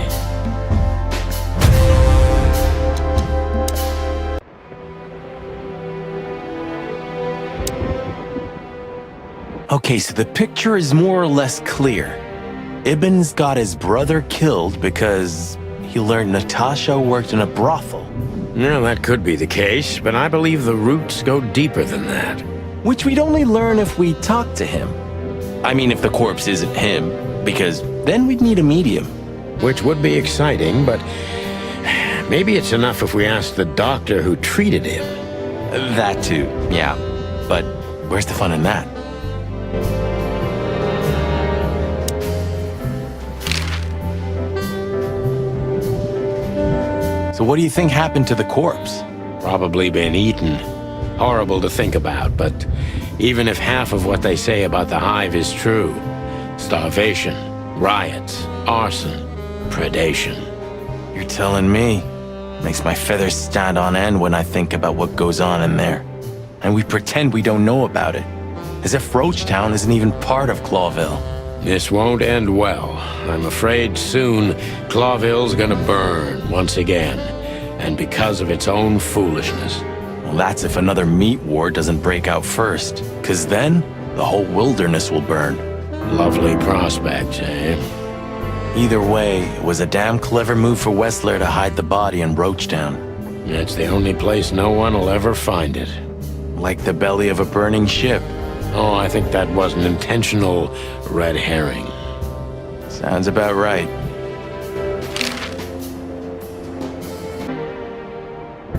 Okay, so the picture is more or less clear. Ibn's got his brother killed because he learned Natasha worked in a brothel. No, that could be the case, but I believe the roots go deeper than that. Which we'd only learn if we talk to him. I mean, if the corpse isn't him, because then we'd need a medium. Which would be exciting, but maybe it's enough if we ask the doctor who treated him. That too, yeah. But where's the fun in that? So what do you think happened to the corpse? Probably been eaten. Horrible to think about, but even if half of what they say about the hive is true, starvation, riots, arson, predation. You're telling me. Makes my feathers stand on end when I think about what goes on in there. And we pretend we don't know about it. As if Roachtown isn't even part of Clawville. This won't end well. I'm afraid soon Clawville's gonna burn once again, and because of its own foolishness. Well, that's if another meat war doesn't break out first, 'cause then the whole wilderness will burn. Lovely prospect, eh? Either way, it was a damn clever move for Wessler to hide the body in Roachtown. It's the only place no one will ever find it. Like the belly of a burning ship. Oh, I think that was an intentional red herring. Sounds about right.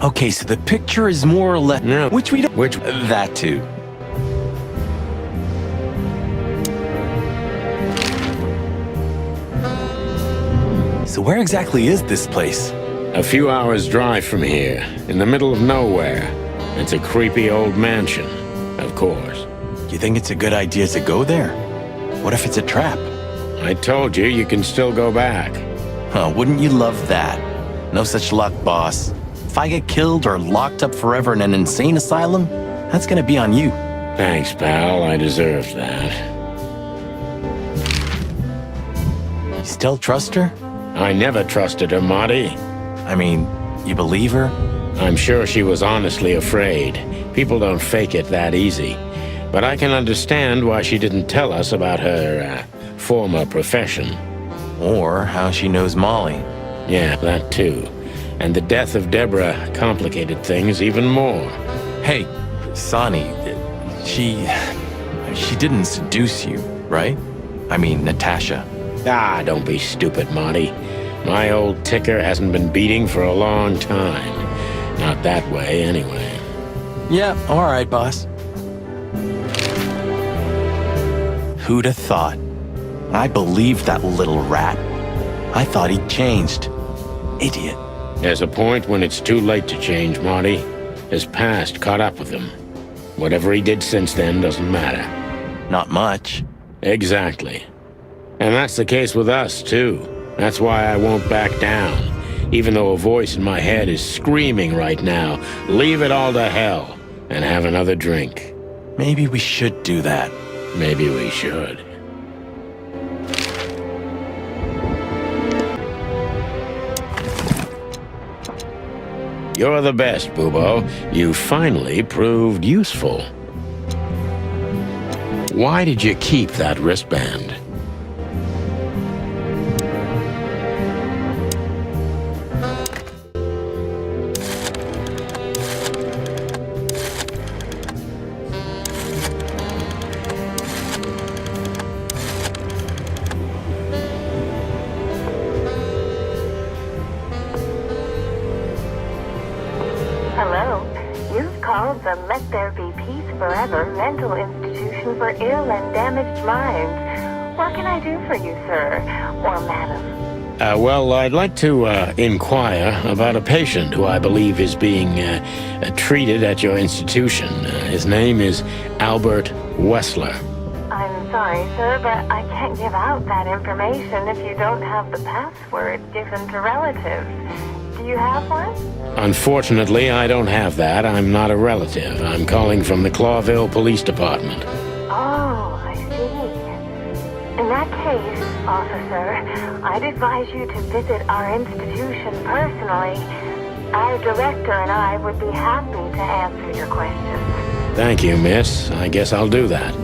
Okay, so the picture is more or less... No. Which we don't... Which... That too. So where exactly is this place? A few hours' drive from here, in the middle of nowhere. It's a creepy old mansion, of course. You think it's a good idea to go there? What if it's a trap? I told you, you can still go back. Huh, wouldn't you love that? No such luck, boss. If I get killed or locked up forever in an insane asylum, that's gonna be on you. Thanks, pal. I deserve that. You still trust her? I never trusted her, Marty. I mean, you believe her? I'm sure she was honestly afraid. People don't fake it that easy. But I can understand why she didn't tell us about her, former profession. Or how she knows Molly. Yeah, that too. And the death of Deborah complicated things even more. Hey, Sonny, she didn't seduce you, right? I mean, Natasha. Ah, don't be stupid, Monty. My old ticker hasn't been beating for a long time. Not that way, anyway. Yeah, all right, boss. Who'd have thought? I believed that little rat. I thought he'd changed. Idiot. There's a point when it's too late to change, Marty. His past caught up with him. Whatever he did since then doesn't matter. Not much. Exactly. And that's the case with us, too. That's why I won't back down. Even though a voice in my head is screaming right now, leave it all to hell and have another drink. Maybe we should do that. Maybe we should. You're the best, Bubo. You finally proved useful. Why did you keep that wristband? the Let There Be Peace Forever mental institution for ill and damaged minds. What can I do for you, sir? Or madam? Well, I'd like to inquire about a patient who I believe is being treated at your institution. His name is Albert Wessler. I'm sorry, sir, but I can't give out that information if you don't have the password given to relatives. Do you have one? Unfortunately, I don't have that. I'm not a relative. I'm calling from the Clawville Police Department. Oh, I see. In that case, officer, I'd advise you to visit our institution personally. Our director and I would be happy to answer your questions. Thank you, miss. I guess I'll do that.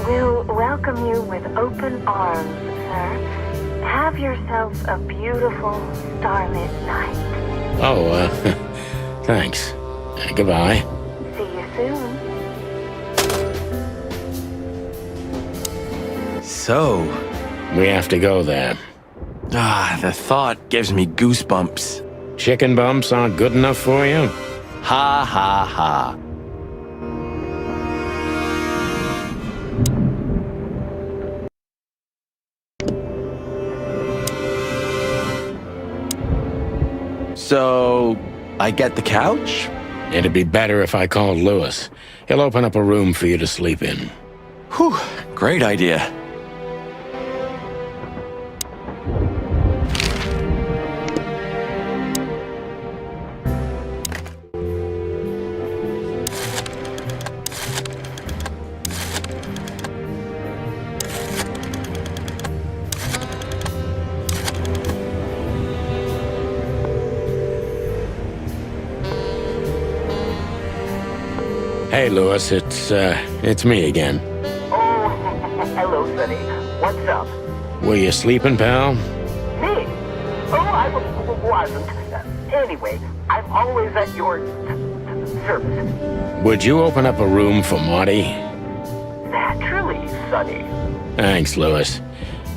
We'll welcome you with open arms, sir. Have yourself a beautiful, starlit night. Oh, thanks. Goodbye. See you soon. So, we have to go there. The thought gives me goosebumps. Chicken bumps aren't good enough for you? Ha ha ha. So, I get the couch? It'd be better if I called Lewis. He'll open up a room for you to sleep in. Whew, great idea. Hey, Lewis, it's me again. Oh, hello, Sonny. What's up? Were you sleeping, pal? Me? Oh, I wasn't. Anyway, I'm always at your service. Would you open up a room for Marty? Naturally, Sonny. Thanks, Lewis.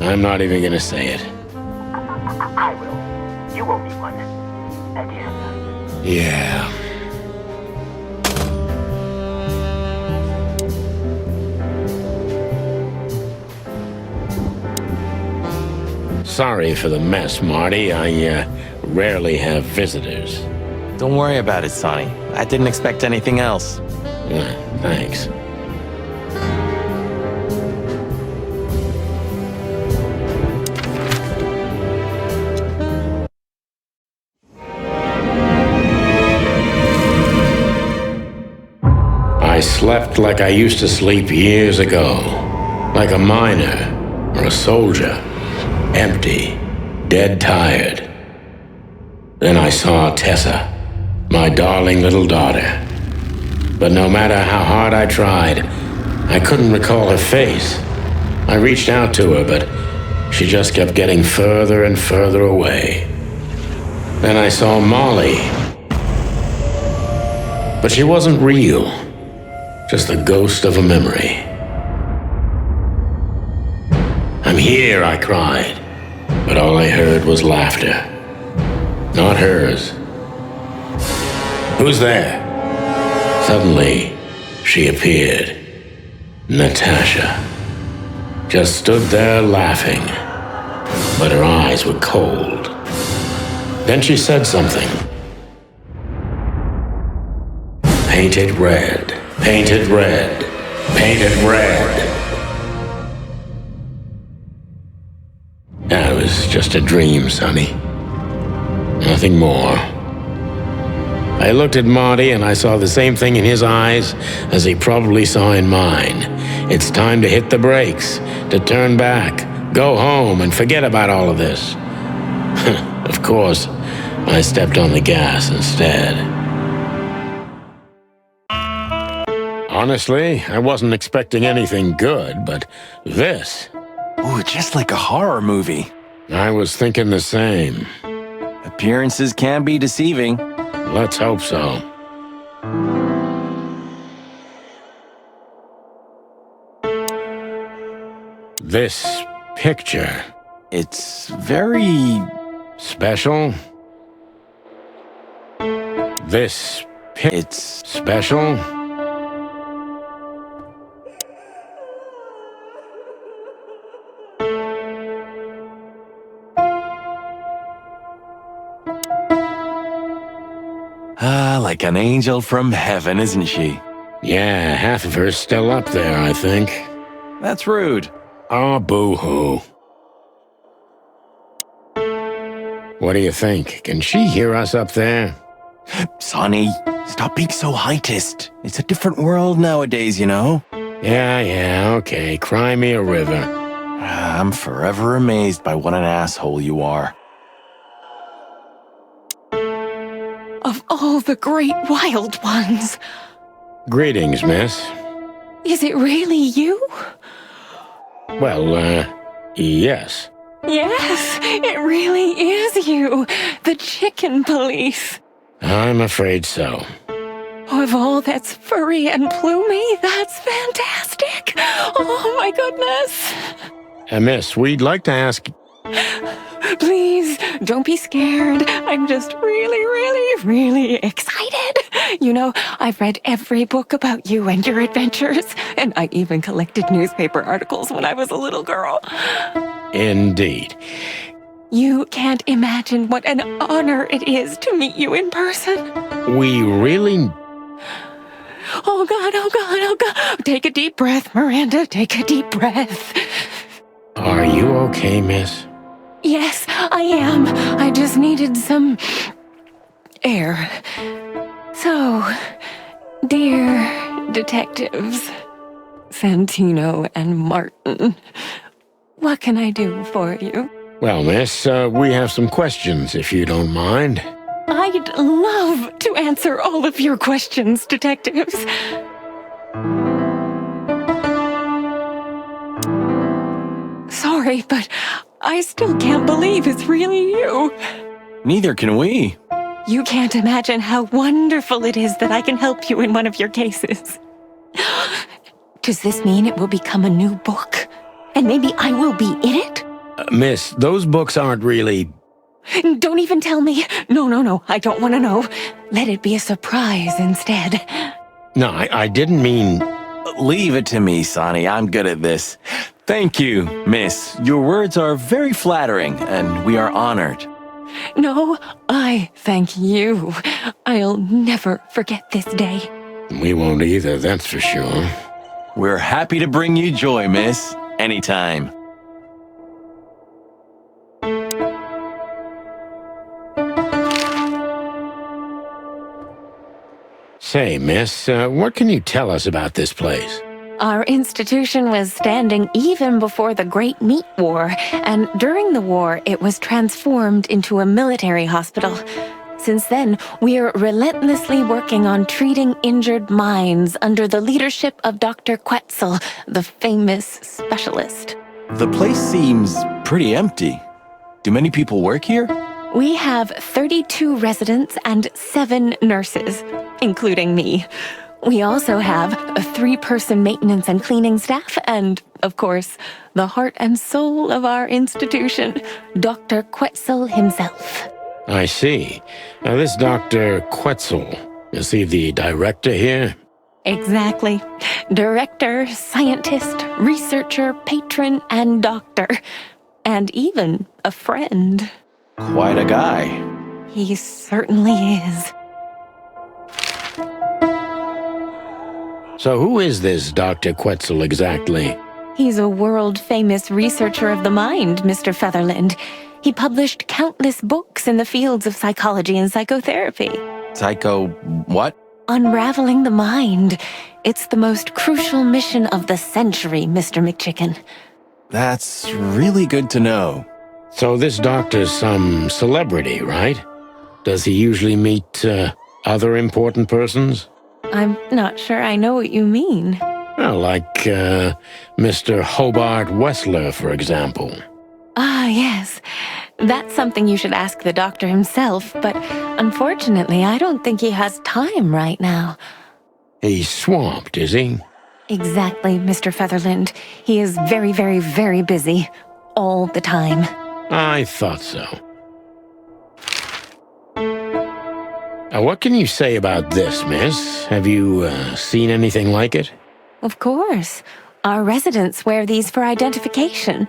I'm not even gonna say it. I will. You owe me one. Adieu. Yeah. Sorry for the mess, Marty. I rarely have visitors. Don't worry about it, Sonny. I didn't expect anything else. Thanks. I slept like I used to sleep years ago. Like a miner or a soldier. Empty, dead tired. Then I saw Tessa, my darling little daughter. But no matter how hard I tried, I couldn't recall her face. I reached out to her, but she just kept getting further and further away. Then I saw Molly. But she wasn't real, just the ghost of a memory. I'm here, I cried. But all I heard was laughter. Not hers. Who's there? Suddenly, she appeared. Natasha. Just stood there laughing. But her eyes were cold. Then she said something. Painted red. Painted red. Painted red. That was just a dream, Sonny. Nothing more. I looked at Marty and I saw the same thing in his eyes as he probably saw in mine. It's time to hit the brakes, to turn back, go home and forget about all of this. Of course, I stepped on the gas instead. Honestly, I wasn't expecting anything good, but this... Ooh, just like a horror movie. I was thinking the same. Appearances can be deceiving. Let's hope so. This picture... It's very... special? This it's special? like an angel from heaven, isn't she? Yeah, half of her's still up there, I think. That's rude. Oh, boo-hoo. What do you think? Can she hear us up there? Sonny, stop being so heightist. It's a different world nowadays, you know? Yeah, okay. Cry me a river. I'm forever amazed by what an asshole you are. Of all the great wild ones, Greetings, miss. is it really you? Well, yes. Yes, it really is you, the chicken police. I'm afraid so. Of all that's furry and plumey, that's fantastic. Oh my goodness. Miss, we'd like to ask... Please, don't be scared. I'm just really excited. You know, I've read every book about you and your adventures, and I even collected newspaper articles when I was a little girl. Indeed. You can't imagine what an honor it is to meet you in person. We really... Oh God. Take a deep breath, Miranda. Take a deep breath. Are you okay, miss? Yes, I am. I just needed some air. So, dear detectives, Santino and Martin, what can I do for you? Well, miss, we have some questions, if you don't mind. I'd love to answer all of your questions, detectives. Sorry, but I still can't believe it's really you. Neither can we. You can't imagine how wonderful it is that I can help you in one of your cases. Does this mean it will become a new book? And maybe I will be in it? Miss, those books aren't really... Don't even tell me. No, I don't want to know. Let it be a surprise instead. No, I didn't mean... Leave it to me, Sonny. I'm good at this. Thank you, miss. Your words are very flattering, and we are honored. No, I thank you. I'll never forget this day. We won't either, that's for sure. We're happy to bring you joy, miss. Anytime. Say, miss, what can you tell us about this place? Our institution was standing even before the Great Meat War, and during the war, it was transformed into a military hospital. Since then, we're relentlessly working on treating injured minds under the leadership of Dr. Quetzal, the famous specialist. The place seems pretty empty. Do many people work here? We have 32 residents and 7 nurses, including me. We also have a 3-person maintenance and cleaning staff, and, of course, the heart and soul of our institution, Dr. Quetzal himself. I see. Now, this Dr. Quetzal, is he the director here? Exactly. Director, scientist, researcher, patron, and doctor. And even a friend. Quite a guy. He certainly is. So who is this Dr. Quetzal exactly? He's a world-famous researcher of the mind, Mr. Featherland. He published countless books in the fields of psychology and psychotherapy. Psycho... what? Unraveling the mind. It's the most crucial mission of the century, Mr. McChicken. That's really good to know. So this doctor's some celebrity, right? Does he usually meet, other important persons? I'm not sure I know what you mean. Well, like, Mr. Hobart Wessler, for example. Ah, yes. That's something you should ask the doctor himself, but unfortunately, I don't think he has time right now. He's swamped, is he? Exactly, Mr. Featherland. He is very, very, very busy. All the time. I thought so. What can you say about this, miss? Have you, seen anything like it? Of course. Our residents wear these for identification.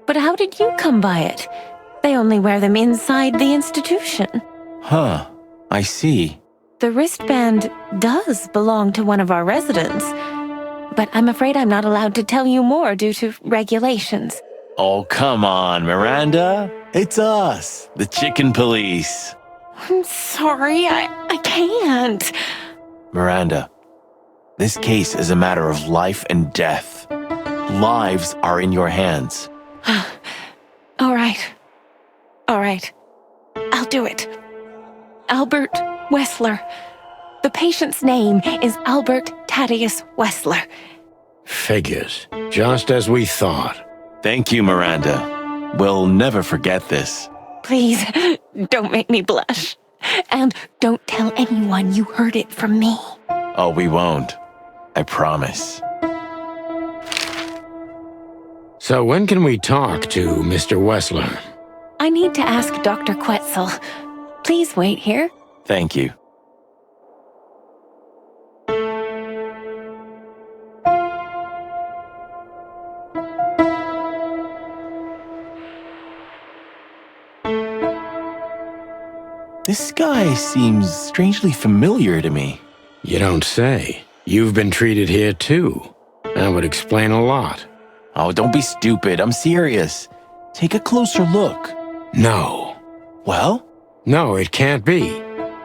But how did you come by it? They only wear them inside the institution. Huh. I see. The wristband does belong to one of our residents, but I'm afraid I'm not allowed to tell you more due to regulations. Oh, come on, Miranda. It's us, the chicken police. I'm sorry, I can't. Miranda, this case is a matter of life and death. Lives are in your hands. All right. I'll do it. Albert Wessler. The patient's name is Albert Thaddeus Wessler. Figures. Just as we thought. Thank you, Miranda. We'll never forget this. Please, don't make me blush. And don't tell anyone you heard it from me. Oh, we won't. I promise. So when can we talk to Mr. Wessler? I need to ask Dr. Quetzal. Please wait here. Thank you. This guy seems strangely familiar to me. You don't say. You've been treated here too. That would explain a lot. Oh, don't be stupid. I'm serious. Take a closer look. No. Well? No, it can't be.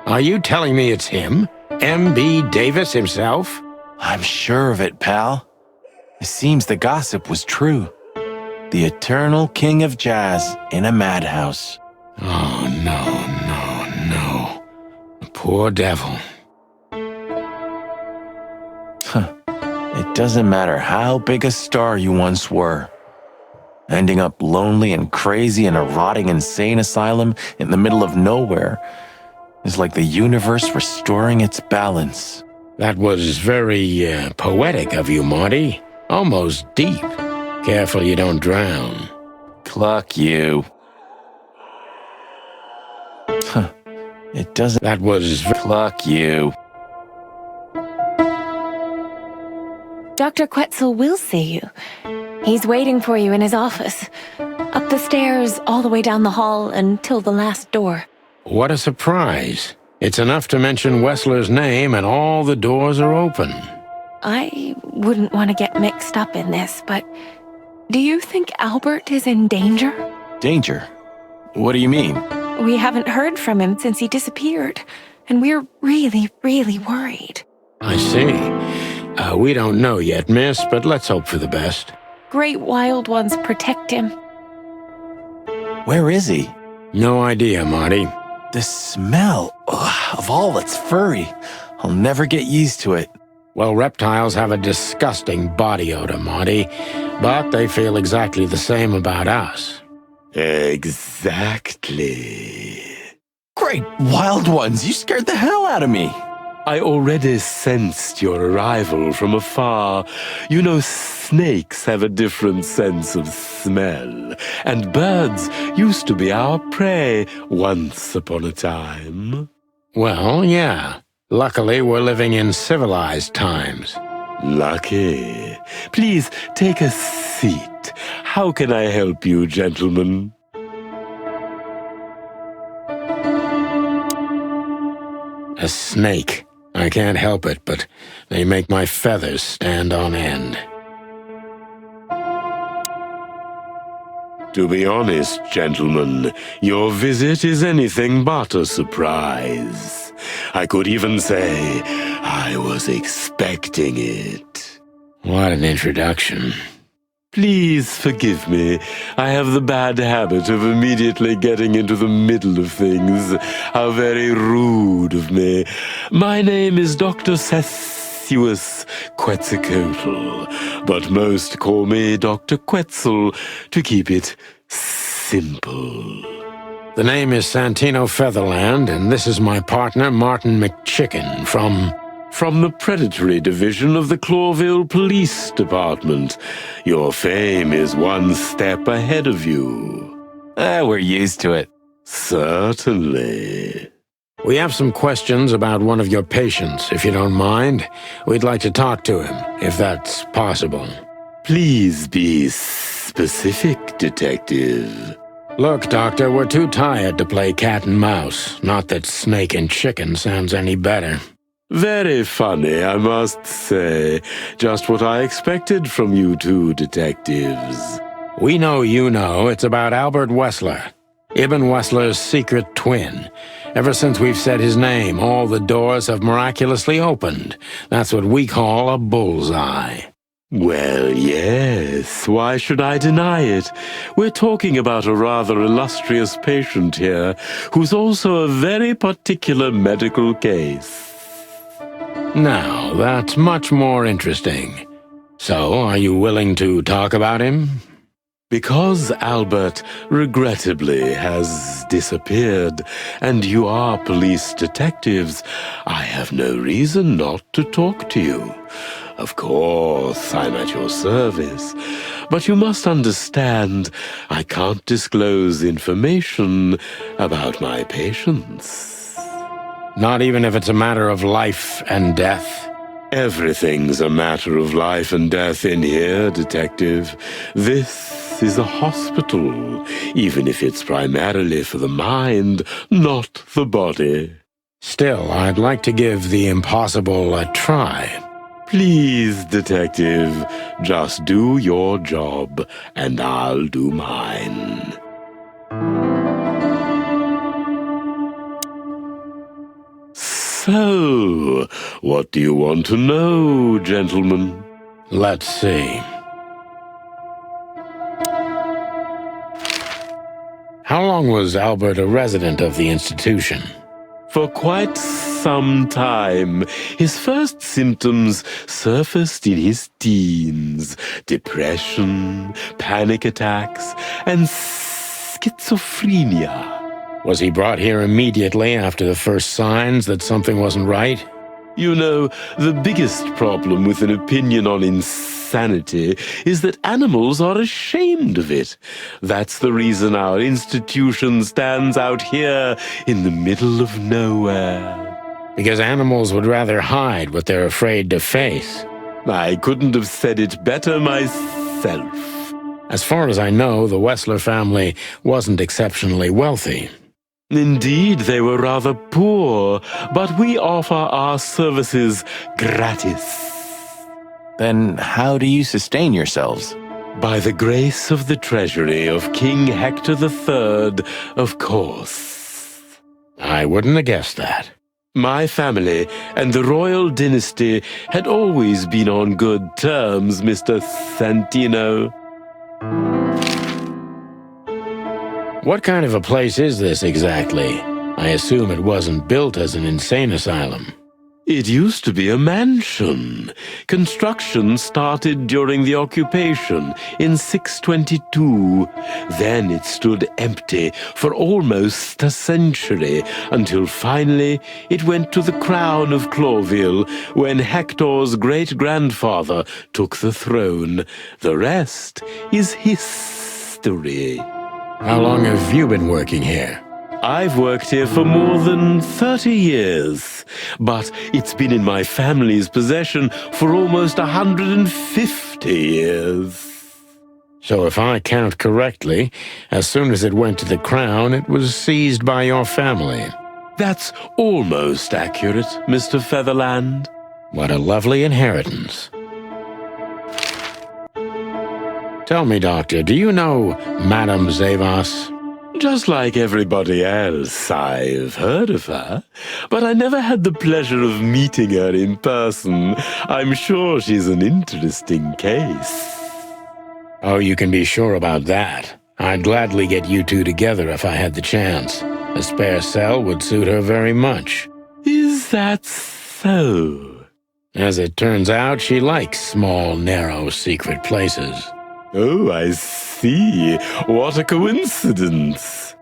Are you telling me it's him? M.B. Davis himself? I'm sure of it, pal. It seems the gossip was true. The eternal king of jazz in a madhouse. Oh, no. The poor devil. It doesn't matter how big a star you once were. Ending up lonely and crazy in a rotting insane asylum in the middle of nowhere is like the universe restoring its balance. That was very poetic of you, Marty. Almost deep. Careful you don't drown. Cluck you. It doesn't... That was... Cluck you. Dr. Quetzal will see you. He's waiting for you in his office. Up the stairs, all the way down the hall, until the last door. What a surprise. It's enough to mention Wessler's name and all the doors are open. I wouldn't want to get mixed up in this, but do you think Albert is in danger? Danger? What do you mean? We haven't heard from him since he disappeared, and we're really, really worried. I see. We don't know yet, miss, but let's hope for the best. Great wild ones protect him. Where is he? No idea, Marty. The smell of all that's furry. I'll never get used to it. Well, reptiles have a disgusting body odor, Marty, but they feel exactly the same about us. Exactly. Great wild ones, you scared the hell out of me. I already sensed your arrival from afar. You know, snakes have a different sense of smell, and birds used to be our prey once upon a time. Well, yeah. Luckily, we're living in civilized times. Lucky. Please take a seat. How can I help you, gentlemen? A snake. I can't help it, but they make my feathers stand on end. To be honest, gentlemen, your visit is anything but a surprise. I could even say I was expecting it. What an introduction. Please forgive me. I have the bad habit of immediately getting into the middle of things. How very rude of me. My name is Dr. Sessuous Quetzalcoatl, but most call me Dr. Quetzal to keep it simple. The name is Santino Featherland, and this is my partner, Martin McChicken, from the Predatory Division of the Clawville Police Department. Your fame is one step ahead of you. We're used to it. Certainly. We have some questions about one of your patients, if you don't mind. We'd like to talk to him, if that's possible. Please be specific, Detective. Look, Doctor, we're too tired to play cat and mouse. Not that snake and chicken sounds any better. Very funny, I must say. Just what I expected from you two detectives. We know you know it's about Albert Wessler, Ibn Wessler's secret twin. Ever since we've said his name, all the doors have miraculously opened. That's what we call a bullseye. Well, yes. Why should I deny it? We're talking about a rather illustrious patient here, who's also a very particular medical case. Now, that's much more interesting. So, are you willing to talk about him? Because Albert, regrettably, has disappeared, and you are police detectives, I have no reason not to talk to you. Of course, I'm at your service, but you must understand, I can't disclose information about my patients. Not even if it's a matter of life and death? Everything's a matter of life and death in here, Detective. This is a hospital, even if it's primarily for the mind, not the body. Still, I'd like to give the impossible a try. Please, Detective, just do your job, and I'll do mine. So, what do you want to know, gentlemen? Let's see. How long was Albert a resident of the institution? For quite some time. His first symptoms surfaced in his teens. Depression, panic attacks, and schizophrenia. Was he brought here immediately after the first signs that something wasn't right? You know, the biggest problem with an opinion on insanity is that animals are ashamed of it. That's the reason our institution stands out here in the middle of nowhere. Because animals would rather hide what they're afraid to face. I couldn't have said it better myself. As far as I know, the Wessler family wasn't exceptionally wealthy. Indeed, they were rather poor, but we offer our services gratis. Then how do you sustain yourselves? By the grace of the treasury of King Hector III, of course. I wouldn't have guessed that. My family and the royal dynasty had always been on good terms, Mr. Santino. What kind of a place is this exactly? I assume it wasn't built as an insane asylum. It used to be a mansion. Construction started during the occupation in 622. Then it stood empty for almost a century, until finally it went to the crown of Cloville when Hector's great-grandfather took the throne. The rest is history. How long have you been working here? I've worked here for more than 30 years, but it's been in my family's possession for almost 150 years. So if I count correctly, as soon as it went to the crown, it was seized by your family. That's almost accurate, Mr. Featherland. What a lovely inheritance. Tell me, Doctor, do you know Madame Zavas? Just like everybody else, I've heard of her, but I never had the pleasure of meeting her in person. I'm sure she's an interesting case. Oh, you can be sure about that. I'd gladly get you two together if I had the chance. A spare cell would suit her very much. Is that so? As it turns out, she likes small, narrow, secret places. Oh, I see. What a coincidence.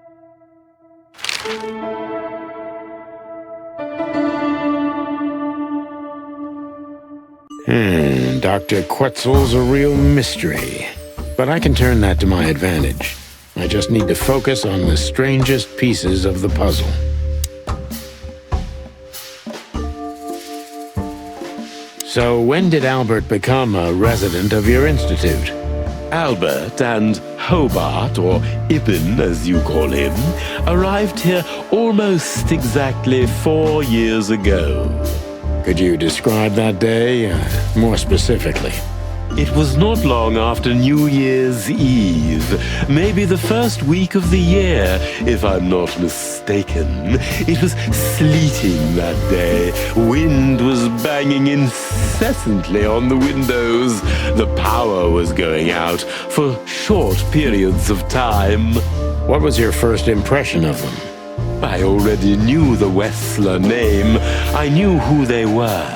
Dr. Quetzal's a real mystery. But I can turn that to my advantage. I just need to focus on the strangest pieces of the puzzle. So when did Albert become a resident of your institute? Albert and Hobart, or Ibn as you call him, arrived here almost exactly 4 years ago. Could you describe that day more specifically? It was not long after New Year's Eve, maybe the first week of the year, if I'm not mistaken. It was sleeting that day. Wind was banging incessantly on the windows. The power was going out for short periods of time. What was your first impression of them? I already knew the Wessler name. I knew who they were.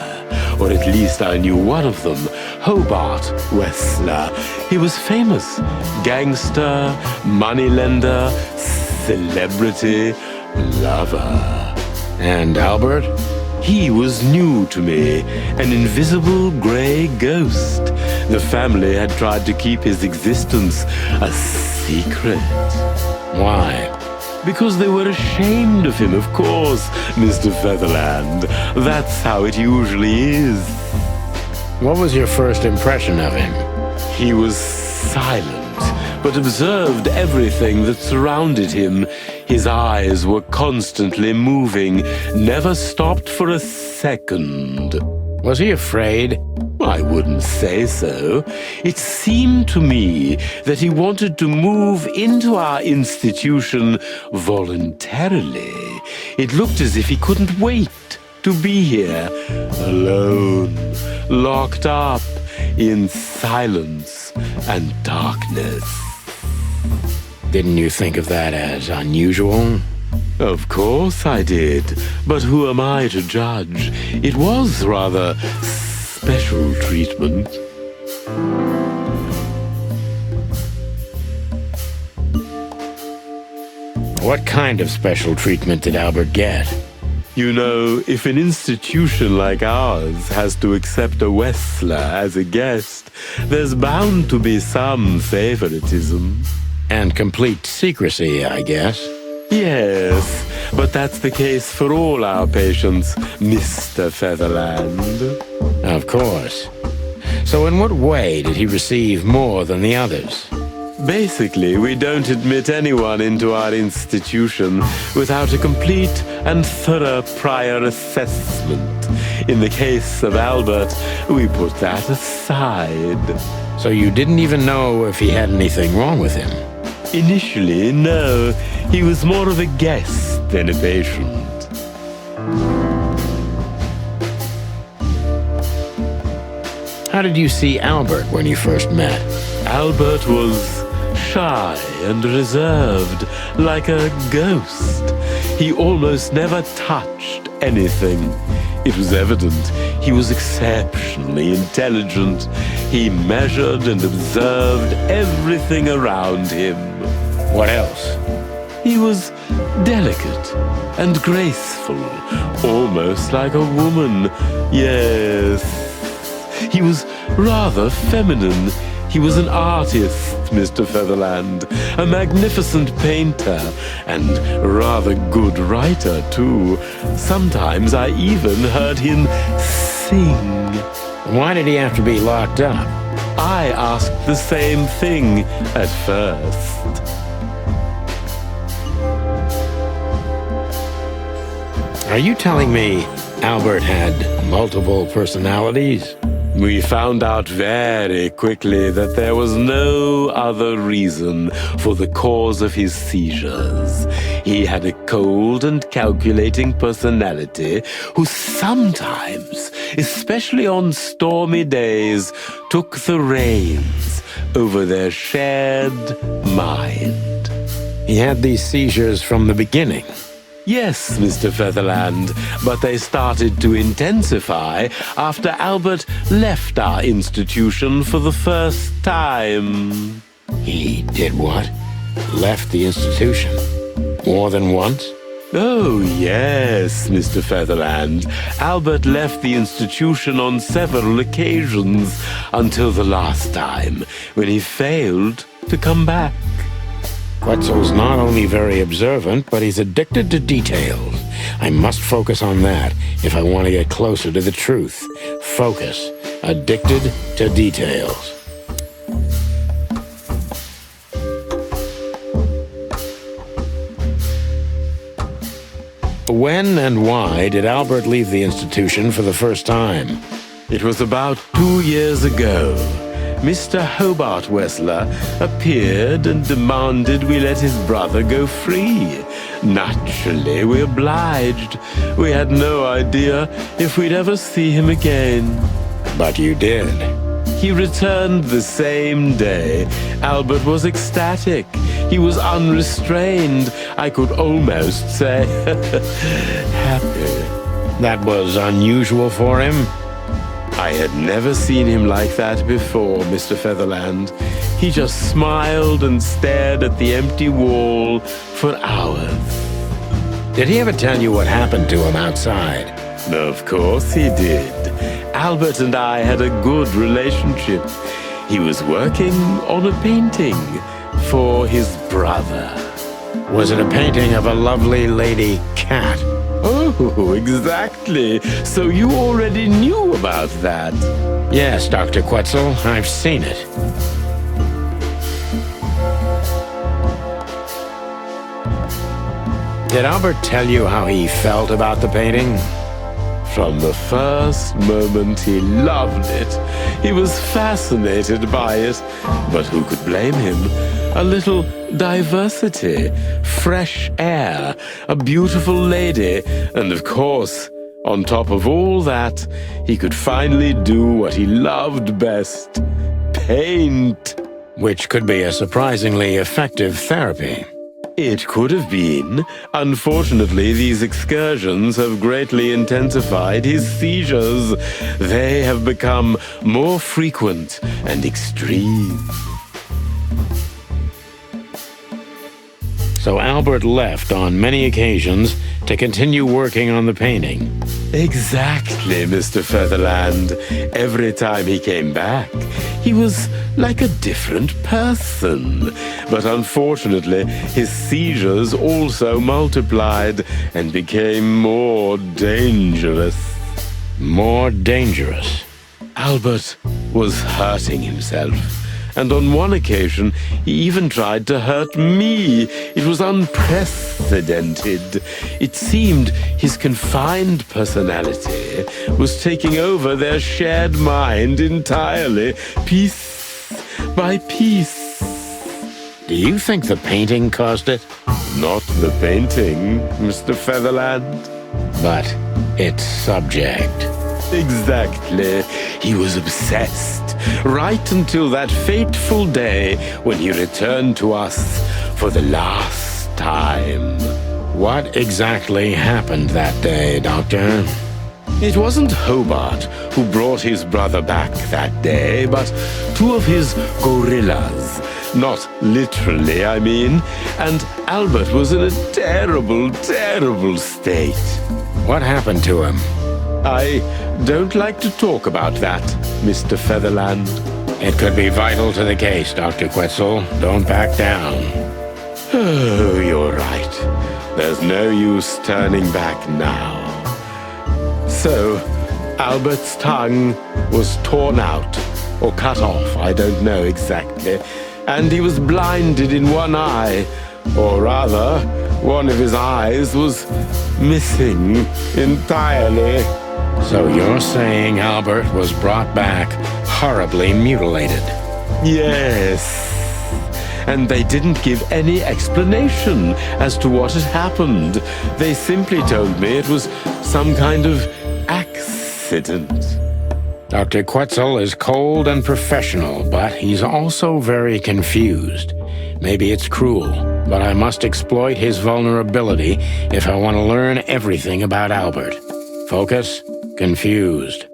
Or at least I knew one of them, Hobart Wessler. He was famous. Gangster, moneylender, celebrity, lover. And Albert? He was new to me, an invisible gray ghost. The family had tried to keep his existence a secret. Why? Because they were ashamed of him, of course, Mr. Featherland. That's how it usually is. What was your first impression of him? He was silent, but observed everything that surrounded him. His eyes were constantly moving, never stopped for a second. Was he afraid? I wouldn't say so. It seemed to me that he wanted to move into our institution voluntarily. It looked as if he couldn't wait to be here, alone, locked up in silence and darkness. Didn't you think of that as unusual? Of course I did, but who am I to judge? It was rather special treatment. What kind of special treatment did Albert get? You know, if an institution like ours has to accept a Wessler as a guest, there's bound to be some favoritism. And complete secrecy, I guess. Yes, but that's the case for all our patients, Mr. Featherland. Of course. So in what way did he receive more than the others? Basically, we don't admit anyone into our institution without a complete and thorough prior assessment. In the case of Albert, we put that aside. So you didn't even know if he had anything wrong with him? Initially, no. He was more of a guest than a patient. How did you see Albert when you first met? Albert was shy and reserved, like a ghost. He almost never touched anything. It was evident he was exceptionally intelligent. He measured and observed everything around him. What else? He was delicate and graceful, almost like a woman. Yes, he was rather feminine. He was an artist, Mr. Featherland, a magnificent painter, and rather good writer, too. Sometimes I even heard him sing. Why did he have to be locked up? I asked the same thing at first. Are you telling me Albert had multiple personalities? We found out very quickly that there was no other reason for the cause of his seizures. He had a cold and calculating personality who sometimes, especially on stormy days, took the reins over their shared mind. He had these seizures from the beginning. Yes, Mr. Featherland, but they started to intensify after Albert left our institution for the first time. He did what? Left the institution? More than once? Oh, yes, Mr. Featherland. Albert left the institution on several occasions until the last time, when he failed to come back. Quetzal's not only very observant, but he's addicted to details. I must focus on that if I want to get closer to the truth. Focus. Addicted to details. When and why did Albert leave the institution for the first time? It was about 2 years ago. Mr. Hobart Wessler appeared and demanded we let his brother go free. Naturally, we obliged. We had no idea if we'd ever see him again. But you did. He returned the same day. Albert was ecstatic. He was unrestrained. I could almost say happy. That was unusual for him? I had never seen him like that before, Mr. Featherland. He just smiled and stared at the empty wall for hours. Did he ever tell you what happened to him outside? Of course he did. Albert and I had a good relationship. He was working on a painting for his brother. Was it a painting of a lovely lady cat? Oh, exactly. So you already knew about that? Yes, Dr. Quetzal, I've seen it. Did Albert tell you how he felt about the painting? From the first moment he loved it. He was fascinated by it. But who could blame him? A little diversity, fresh air, a beautiful lady, and of course, on top of all that, he could finally do what he loved best, paint. Which could be a surprisingly effective therapy. It could have been. Unfortunately, these excursions have greatly intensified his seizures. They have become more frequent and extreme. So Albert left on many occasions to continue working on the painting. Exactly, Mr. Featherland. Every time he came back, he was like a different person. But unfortunately, his seizures also multiplied and became more dangerous. More dangerous? Albert was hurting himself. And on one occasion, he even tried to hurt me. It was unprecedented. It seemed his confined personality was taking over their shared mind entirely, piece by piece. Do you think the painting caused it? Not the painting, Mr. Featherland. But its subject. Exactly. He was obsessed. Right until that fateful day when he returned to us for the last time. What exactly happened that day, Doctor? It wasn't Hobart who brought his brother back that day, but two of his gorillas. Not literally, I mean. And Albert was in a terrible, terrible state. What happened to him? I don't like to talk about that, Mr. Featherland. It could be vital to the case, Dr. Quetzal. Don't back down. Oh, you're right. There's no use turning back now. So, Albert's tongue was torn out, or cut off, I don't know exactly, and he was blinded in one eye, or rather, one of his eyes was missing entirely. So you're saying Albert was brought back horribly mutilated? Yes. And they didn't give any explanation as to what had happened. They simply told me it was some kind of accident. Dr. Quetzal is cold and professional, but he's also very confused. Maybe it's cruel, but I must exploit his vulnerability if I want to learn everything about Albert. Focus. Confused.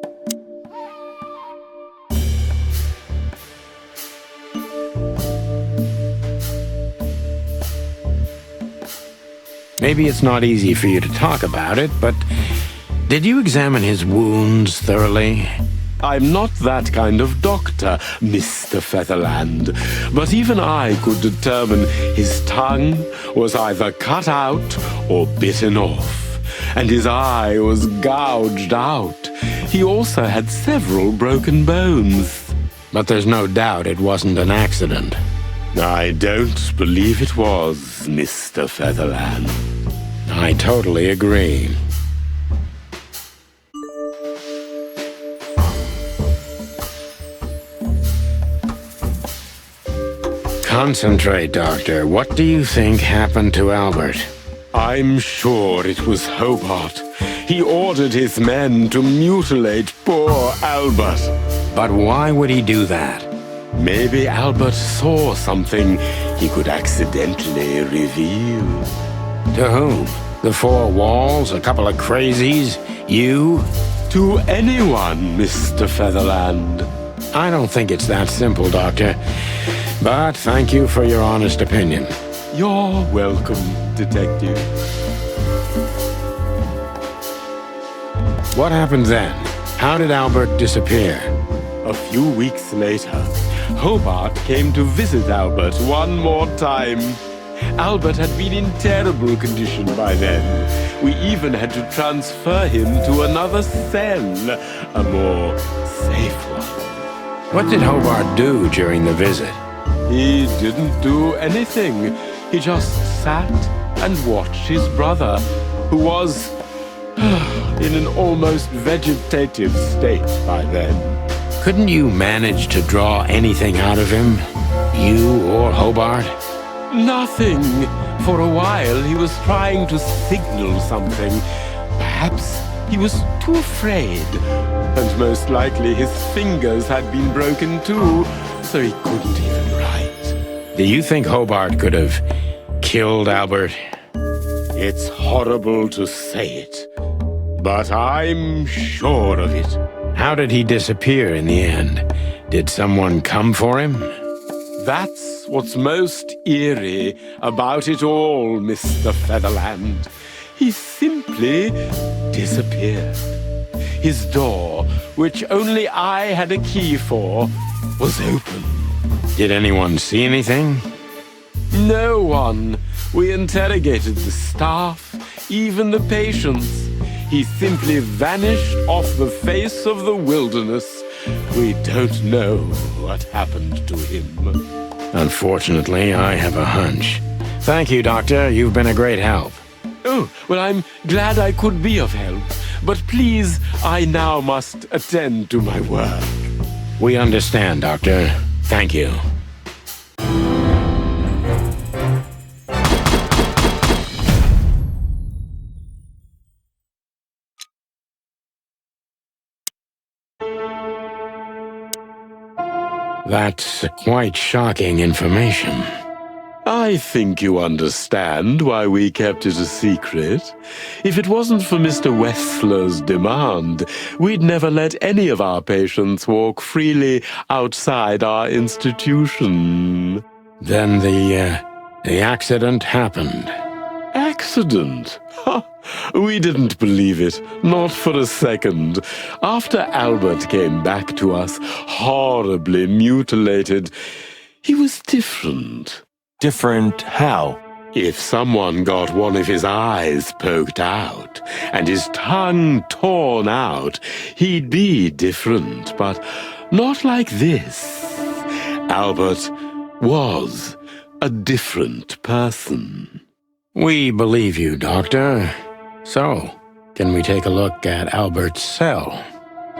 Maybe it's not easy for you to talk about it, but did you examine his wounds thoroughly? I'm not that kind of doctor, Mr. Featherland, but even I could determine his tongue was either cut out or bitten off. And his eye was gouged out. He also had several broken bones. But there's no doubt it wasn't an accident. I don't believe it was, Mr. Featherland. I totally agree. Concentrate, Doctor. What do you think happened to Albert? I'm sure it was Hobart. He ordered his men to mutilate poor Albert. But why would he do that? Maybe Albert saw something he could accidentally reveal. To whom? The four walls? A couple of crazies? You? To anyone, Mr. Featherland. I don't think it's that simple, Doctor. But thank you for your honest opinion. You're welcome, Detective. What happened then? How did Albert disappear? A few weeks later, Hobart came to visit Albert one more time. Albert had been in terrible condition by then. We even had to transfer him to another cell, a more safe one. What did Hobart do during the visit? He didn't do anything. He just sat and watched his brother, who was in an almost vegetative state by then. Couldn't you manage to draw anything out of him? You or Hobart? Nothing. For a while, he was trying to signal something. Perhaps he was too afraid. And most likely his fingers had been broken too, so he couldn't even write. Do you think Hobart could have killed Albert? It's horrible to say it, but I'm sure of it. How did he disappear in the end? Did someone come for him? That's what's most eerie about it all, Mr. Featherland. He simply disappeared. His door, which only I had a key for, was open. Did anyone see anything? No one. We interrogated the staff, even the patients. He simply vanished off the face of the wilderness. We don't know what happened to him. Unfortunately, I have a hunch. Thank you, Doctor. You've been a great help. Oh, well, I'm glad I could be of help. But please, I now must attend to my work. We understand, Doctor. Thank you. That's quite shocking information. I think you understand why we kept it a secret. If it wasn't for Mr. Wessler's demand, we'd never let any of our patients walk freely outside our institution. Then the accident happened. Accident? Ha! We didn't believe it, not for a second. After Albert came back to us, horribly mutilated, he was different. Different how? If someone got one of his eyes poked out and his tongue torn out, he'd be different, but not like this. Albert was a different person. We believe you, Doctor. So, can we take a look at Albert's cell?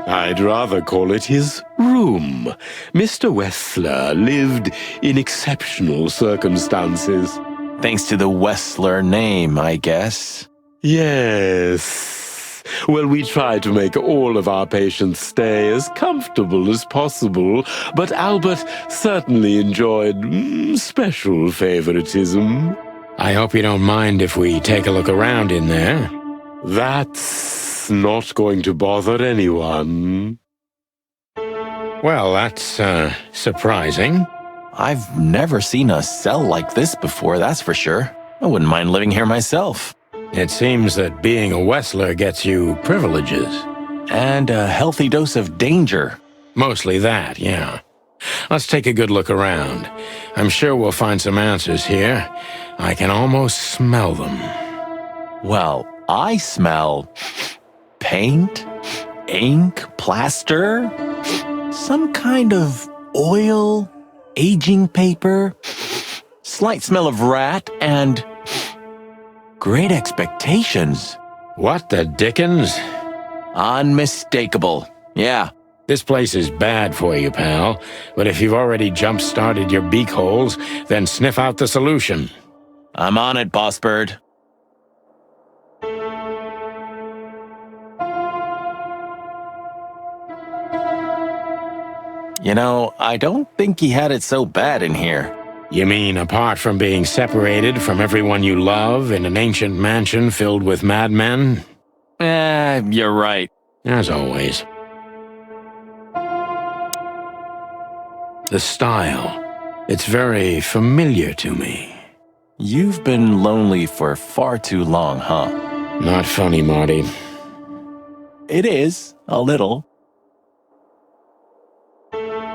I'd rather call it his room. Mr. Wessler lived in exceptional circumstances. Thanks to the Wessler name, I guess. Yes. Well, we try to make all of our patients stay as comfortable as possible, but Albert certainly enjoyed special favoritism. I hope you don't mind if we take a look around in there. That's not going to bother anyone. Well, that's, surprising. I've never seen a cell like this before, that's for sure. I wouldn't mind living here myself. It seems that being a Wessler gets you privileges. And a healthy dose of danger. Mostly that, yeah. Let's take a good look around. I'm sure we'll find some answers here. I can almost smell them. Well, I smell paint, ink, plaster, some kind of oil, aging paper, slight smell of rat, and Great Expectations. What the dickens? Unmistakable. Yeah. This place is bad for you, pal. But if you've already jump-started your beak holes, then sniff out the solution. I'm on it, Boss Bird. You know, I don't think he had it so bad in here. You mean apart from being separated from everyone you love in an ancient mansion filled with madmen? You're right. As always. The style. It's very familiar to me. You've been lonely for far too long, huh? Not funny, Marty. It is, a little.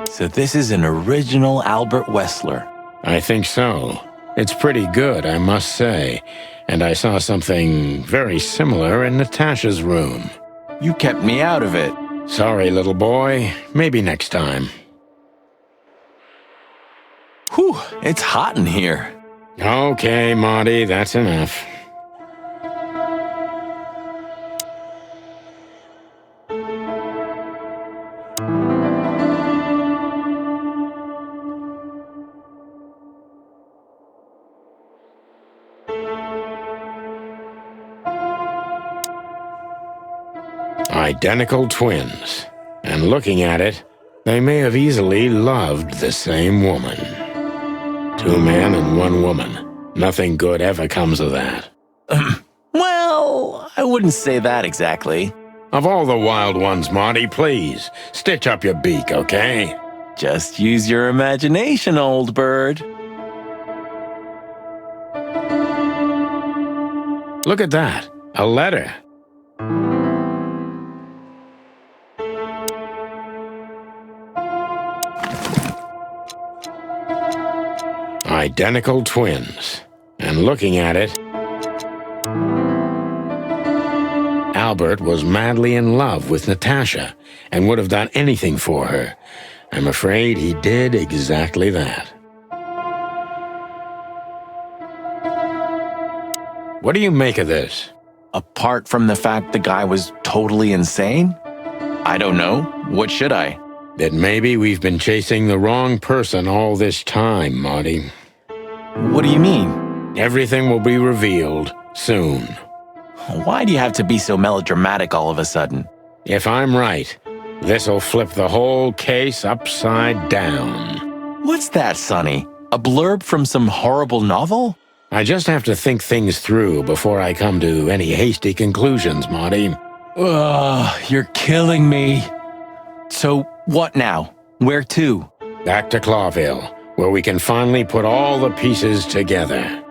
So this is an original Albert Wessler. I think so. It's pretty good, I must say. And I saw something very similar in Natasha's room. You kept me out of it. Sorry, little boy. Maybe next time. Whew, it's hot in here. Okay, Marty, that's enough. Identical twins. And looking at it, they may have easily loved the same woman. 2 men and 1 woman. Nothing good ever comes of that. Well, I wouldn't say that exactly. Of all the wild ones, Marty, please, stitch up your beak, okay? Just use your imagination, old bird. Look at that. A letter. Identical twins. And looking at it, Albert was madly in love with Natasha and would have done anything for her. I'm afraid he did exactly that. What do you make of this? Apart from the fact the guy was totally insane? I don't know. What should I? That maybe we've been chasing the wrong person all this time, Marty. What do you mean? Everything will be revealed soon. Why do you have to be so melodramatic all of a sudden? If I'm right, this'll flip the whole case upside down. What's that, Sonny? A blurb from some horrible novel? I just have to think things through before I come to any hasty conclusions, Marty. Ugh, you're killing me. So, what now? Where to? Back to Clawville, where we can finally put all the pieces together.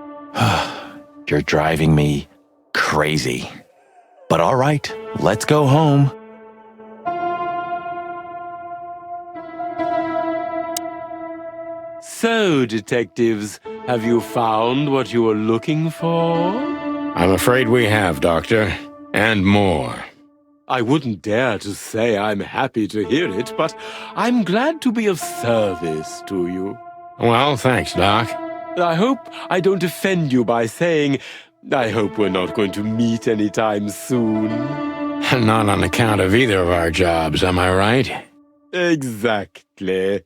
You're driving me crazy. But all right, let's go home. So, detectives, have you found what you were looking for? I'm afraid we have, Doctor. And more. I wouldn't dare to say I'm happy to hear it, but I'm glad to be of service to you. Well, thanks, Doc. I hope I don't offend you by saying I hope we're not going to meet anytime soon. Not on account of either of our jobs, am I right? Exactly.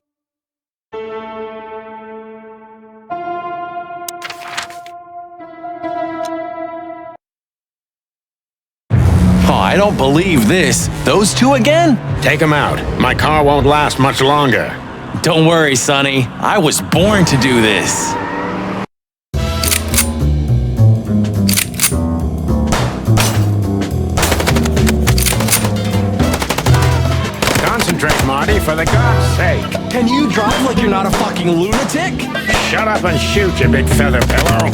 Oh, I don't believe this. Those 2 again? Take them out. My car won't last much longer. Don't worry, Sonny. I was born to do this. Concentrate, Marty, for the God's sake. Can you drive like you're not a fucking lunatic? Shut up and shoot, you big feather pillow.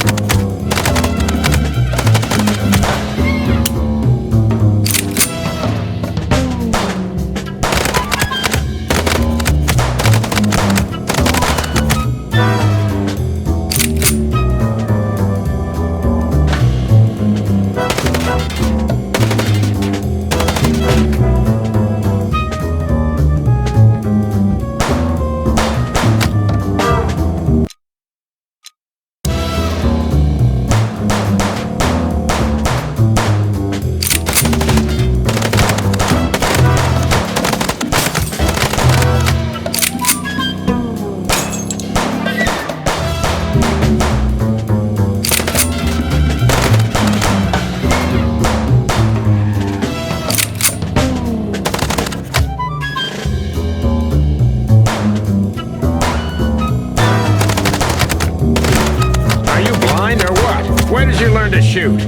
Where did you learn to shoot?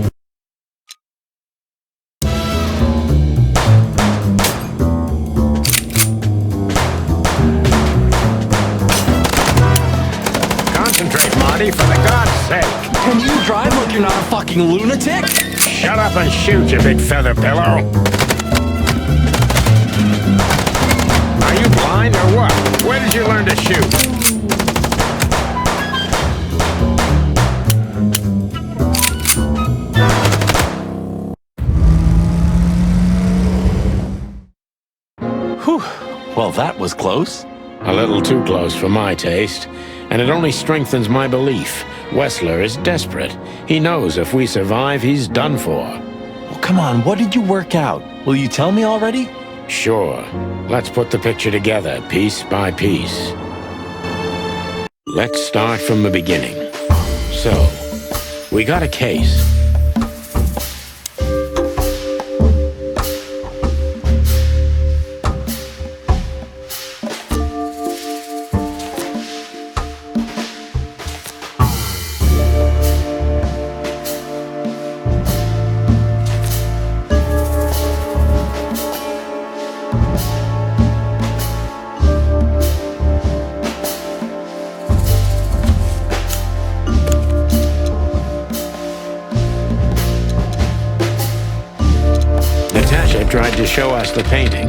Concentrate, Marty, for the God's sake. Can you drive like you're not a fucking lunatic? Shut up and shoot, you big feather pillow. Are you blind or what? Where did you learn to shoot? Whew. Well, that was close. A little too close for my taste, and it only strengthens my belief. Wessler is desperate. He knows if we survive, he's done for. Well, come on, what did you work out? Will you tell me already? Sure. Let's put the picture together, piece by piece. Let's start from the beginning. So, we got a case. Natasha tried to show us the painting.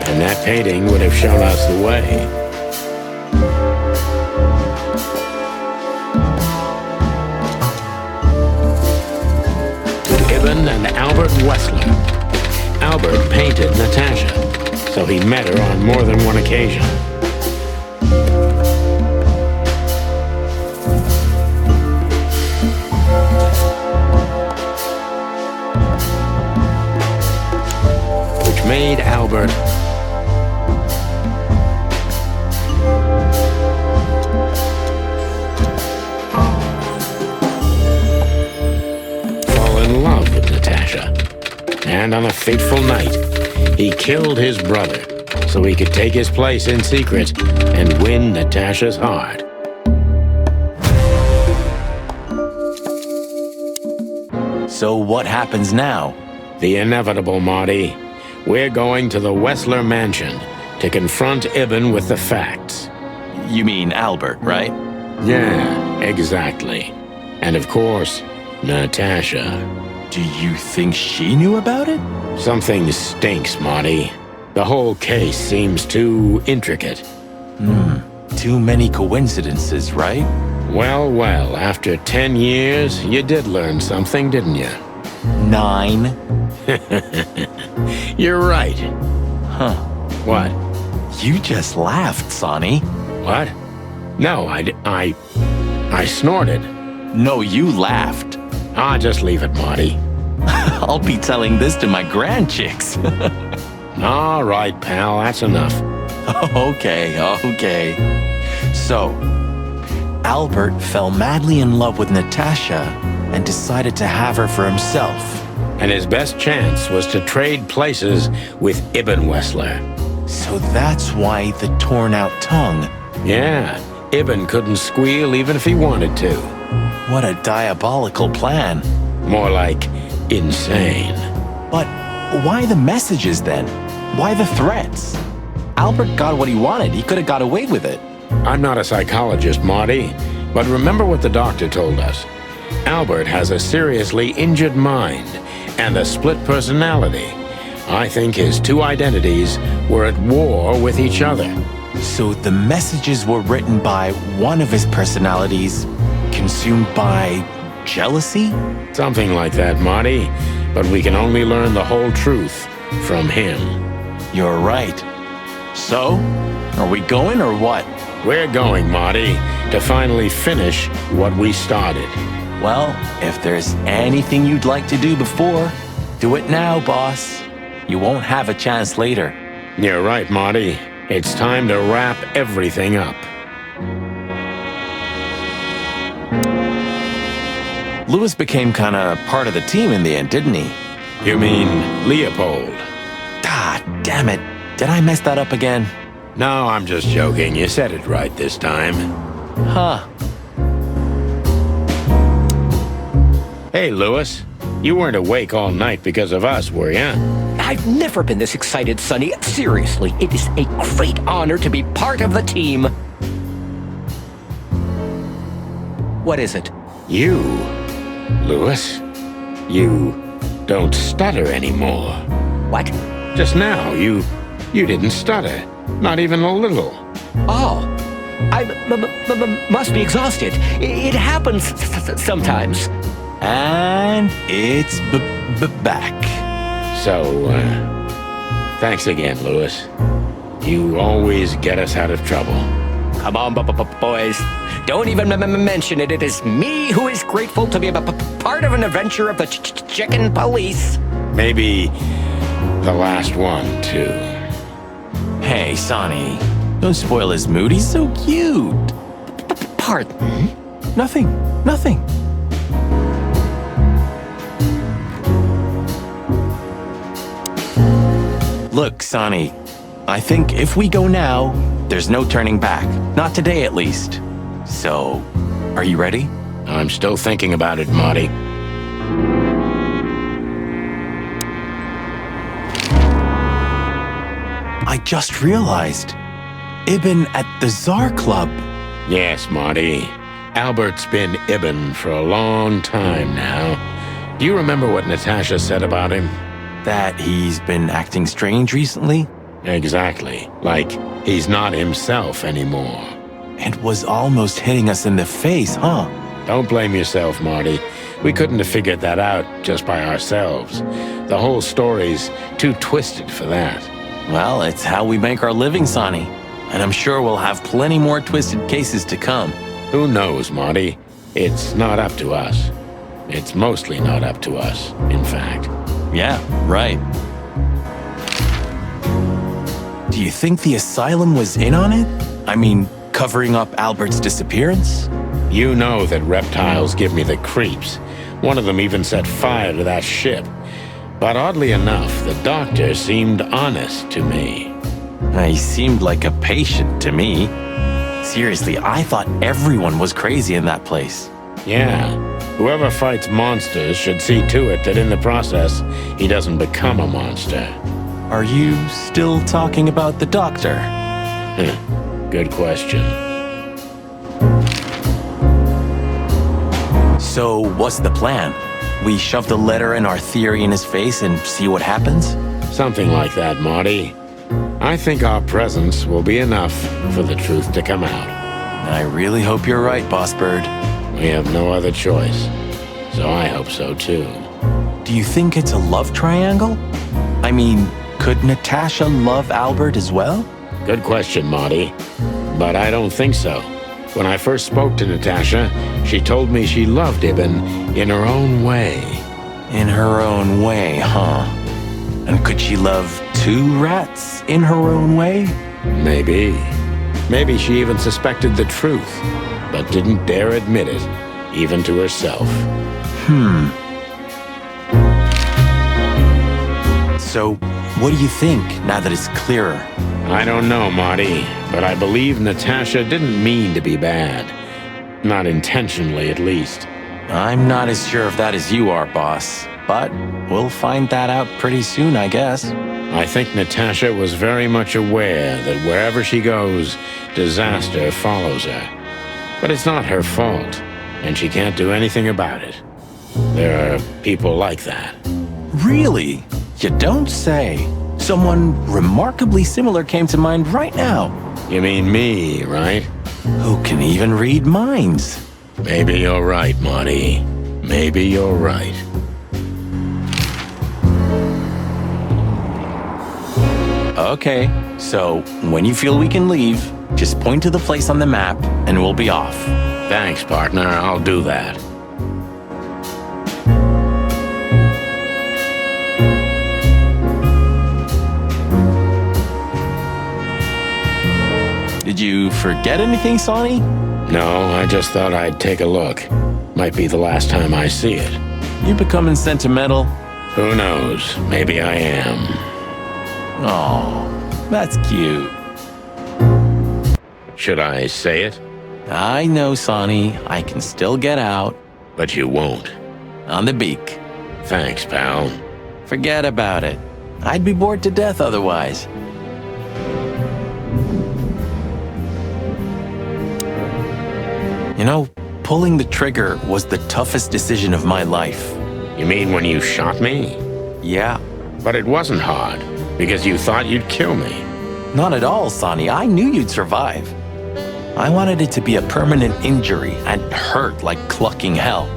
And that painting would have shown us the way. And Albert Wessler. Albert painted Natasha, so he met her on more than one occasion. Which made Albert in love with Natasha. And on a fateful night, he killed his brother so he could take his place in secret and win Natasha's heart. So what happens now? The inevitable, Marty. We're going to the Wessler mansion to confront Ibn with the facts. You mean Albert, right? Yeah, exactly. And of course, Natasha. Do you think she knew about it? Something stinks, Marty. The whole case seems too intricate. Too many coincidences, right? Well, well, after 10 years, you did learn something, didn't you? 9. You're right. Huh. What? You just laughed, Sonny. What? No, I snorted. No, you laughed. Just leave it, Marty. I'll be telling this to my grandchicks. All right, pal, that's enough. Okay. So, Albert fell madly in love with Natasha and decided to have her for himself. And his best chance was to trade places with Ibn Wessler. So that's why the torn-out tongue. Yeah, Ibn couldn't squeal even if he wanted to. What a diabolical plan. More like insane. But why the messages then? Why the threats? Albert got what he wanted. He could have got away with it. I'm not a psychologist, Marty, but remember what the doctor told us. Albert has a seriously injured mind and a split personality. I think his two identities were at war with each other. So the messages were written by one of his personalities, consumed by jealousy? Something like that, Marty. But we can only learn the whole truth from him. You're right. So, are we going or what? We're going, Marty, to finally finish what we started. Well, if there's anything you'd like to do before, do it now, boss. You won't have a chance later. You're right, Marty. It's time to wrap everything up. Louis became kind of part of the team in the end, didn't he? You mean Leopold? Ah, damn it. Did I mess that up again? No, I'm just joking. You said it right this time. Huh. Hey, Louis. You weren't awake all night because of us, were you? I've never been this excited, Sonny. Seriously, it is a great honor to be part of the team. What is it? You, Louis, you don't stutter anymore. What? Just now, you didn't stutter. Not even a little. Oh, I must be exhausted. It happens sometimes. And it's back. So, thanks again, Louis. You always get us out of trouble. Come on, boys. Don't even mention it. It is me who is grateful to be a part of an adventure of the chicken police. Maybe the last one, too. Hey, Sonny. Don't spoil his mood. He's so cute. Pardon? Nothing. Look, Sonny. I think if we go now, there's no turning back. Not today, at least. So, are you ready? I'm still thinking about it, Marty. I just realized. Ibn at the Tsar Club. Yes, Marty. Albert's been Ibn for a long time now. Do you remember what Natasha said about him? That he's been acting strange recently? Exactly. Like he's not himself anymore. And was almost hitting us in the face, huh? Don't blame yourself, Marty. We couldn't have figured that out just by ourselves. The whole story's too twisted for that. Well, it's how we make our living, Sonny. And I'm sure we'll have plenty more twisted cases to come. Who knows, Marty? It's not up to us. It's mostly not up to us, in fact. Yeah, right. Do you think the asylum was in on it? I mean, covering up Albert's disappearance? You know that reptiles give me the creeps. One of them even set fire to that ship. But oddly enough, the doctor seemed honest to me. He seemed like a patient to me. Seriously, I thought everyone was crazy in that place. Yeah. Whoever fights monsters should see to it that in the process, he doesn't become a monster. Are you still talking about the doctor? Good question. So, what's the plan? We shove the letter and our theory in his face and see what happens? Something like that, Marty. I think our presence will be enough for the truth to come out. I really hope you're right, Boss Bird. We have no other choice. So I hope so, too. Do you think it's a love triangle? I mean, could Natasha love Albert as well? Good question, Marty. But I don't think so. When I first spoke to Natasha, she told me she loved Ibn in her own way. In her own way, huh? And could she love two rats in her own way? Maybe. Maybe she even suspected the truth, but didn't dare admit it, even to herself. So, what do you think, now that it's clearer? I don't know, Marty, but I believe Natasha didn't mean to be bad. Not intentionally, at least. I'm not as sure of that as you are, boss. But we'll find that out pretty soon, I guess. I think Natasha was very much aware that wherever she goes, disaster follows her. But it's not her fault, and she can't do anything about it. There are people like that. Really? You don't say. Someone remarkably similar came to mind right now. You mean me, right? Who can even read minds? Maybe you're right, Marty. Maybe you're right. Okay, so when you feel we can leave, just point to the place on the map and we'll be off. Thanks, partner. I'll do that. Did you forget anything, Sonny? No, I just thought I'd take a look. Might be the last time I see it. You becoming sentimental? Who knows? Maybe I am. Oh, that's cute. Should I say it? I know, Sonny. I can still get out. But you won't. On the beak. Thanks, pal. Forget about it. I'd be bored to death otherwise. You know, pulling the trigger was the toughest decision of my life. You mean when you shot me? Yeah. But it wasn't hard, because you thought you'd kill me. Not at all, Sonny. I knew you'd survive. I wanted it to be a permanent injury and hurt like clucking hell.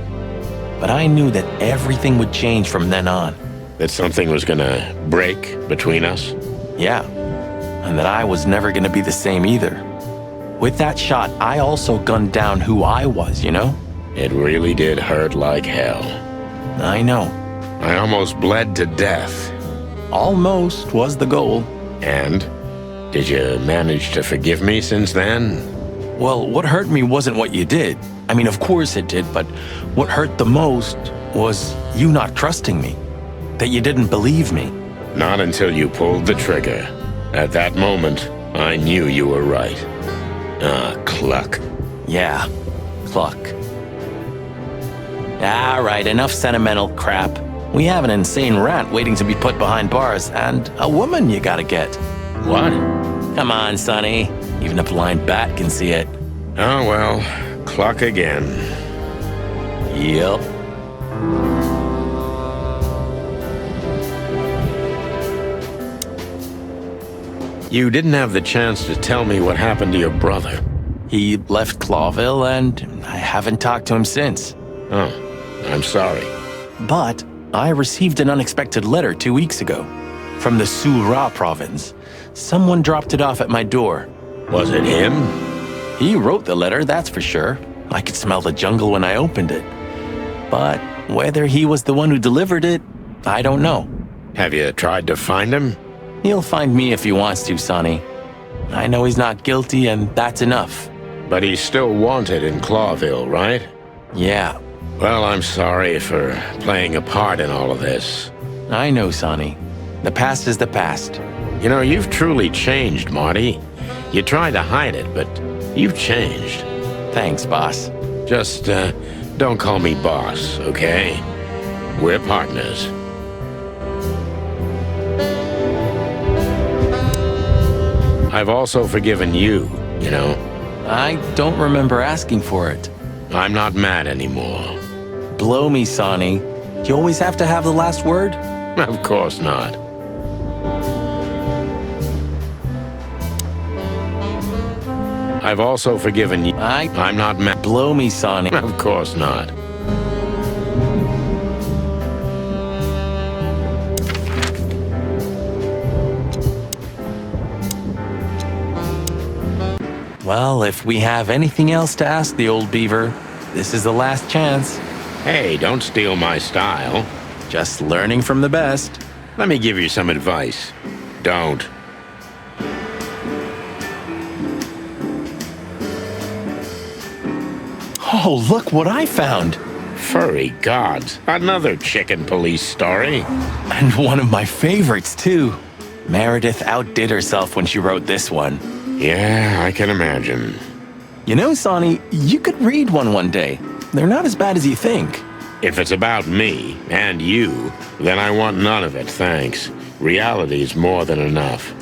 But I knew that everything would change from then on. That something was gonna break between us? Yeah. And that I was never gonna be the same either. With that shot, I also gunned down who I was, you know? It really did hurt like hell. I know. I almost bled to death. Almost was the goal. And? Did you manage to forgive me since then? Well, what hurt me wasn't what you did. I mean, of course it did, but what hurt the most was you not trusting me. That you didn't believe me. Not until you pulled the trigger. At that moment, I knew you were right. Ah, cluck. Yeah, cluck. All right, enough sentimental crap. We have an insane rat waiting to be put behind bars, and a woman you gotta get. What? Come on, Sonny. Even a blind bat can see it. Oh, well, cluck again. Yep. You didn't have the chance to tell me what happened to your brother. He left Clawville, and I haven't talked to him since. Oh, I'm sorry. But I received an unexpected letter 2 weeks ago from the Su-Ra province. Someone dropped it off at my door. Was it him? He wrote the letter, that's for sure. I could smell the jungle when I opened it. But whether he was the one who delivered it, I don't know. Have you tried to find him? He'll find me if he wants to, Sonny. I know he's not guilty, and that's enough. But he's still wanted in Clawville, right? Yeah. Well, I'm sorry for playing a part in all of this. I know, Sonny. The past is the past. You know, you've truly changed, Marty. You tried to hide it, but you've changed. Thanks, boss. Just, don't call me boss, okay? We're partners. I've also forgiven you, you know. I don't remember asking for it. I'm not mad anymore. Blow me, Sonny. You always have to have the last word? Of course not. I've also forgiven you. I'm not mad. Blow me, Sonny. Of course not. Well, if we have anything else to ask the old beaver, this is the last chance. Hey, don't steal my style. Just learning from the best. Let me give you some advice. Don't. Oh, look what I found. Furry gods. Another chicken police story. And one of my favorites, too. Meredith outdid herself when she wrote this one. Yeah, I can imagine. You know, Sonny, you could read one day. They're not as bad as you think. If it's about me and you, then I want none of it, thanks. Reality's more than enough.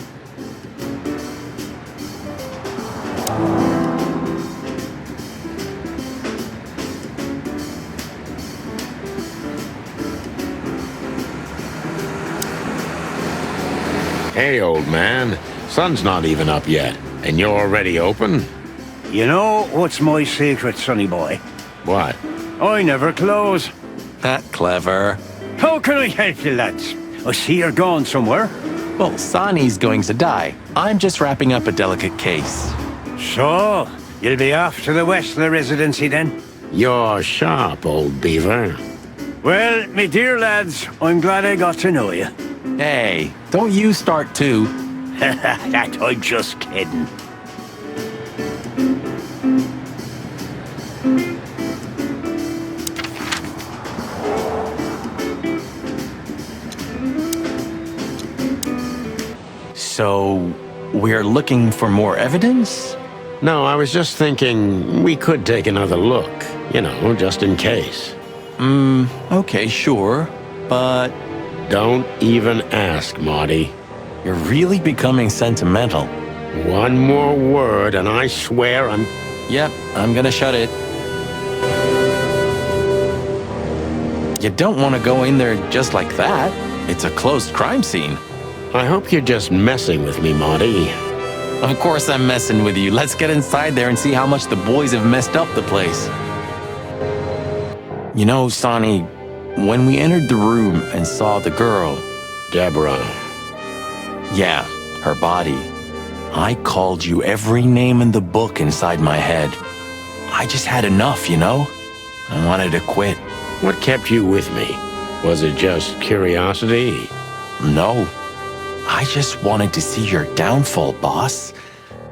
Hey, old man. Sun's not even up yet, and you're already open? You know what's my secret, sonny boy? What? I never close. That clever. How can I help you, lads? I see you're going somewhere. Well, Sonny's going to die. I'm just wrapping up a delicate case. So, you'll be off to the Westler residency then? You're sharp, old beaver. Well, me dear lads, I'm glad I got to know you. Hey, don't you start too. That I'm just kidding. So, we're looking for more evidence? No, I was just thinking we could take another look. You know, just in case. Okay, sure. But... Don't even ask, Marty. You're really becoming sentimental. One more word and I swear I'm... Yep, I'm gonna shut it. You don't want to go in there just like that. It's a closed crime scene. I hope you're just messing with me, Marty. Of course I'm messing with you. Let's get inside there and see how much the boys have messed up the place. You know, Sonny, when we entered the room and saw the girl... Deborah. Yeah, her body. I called you every name in the book inside my head. I just had enough, you know? I wanted to quit. What kept you with me? Was it just curiosity? No. I just wanted to see your downfall, boss.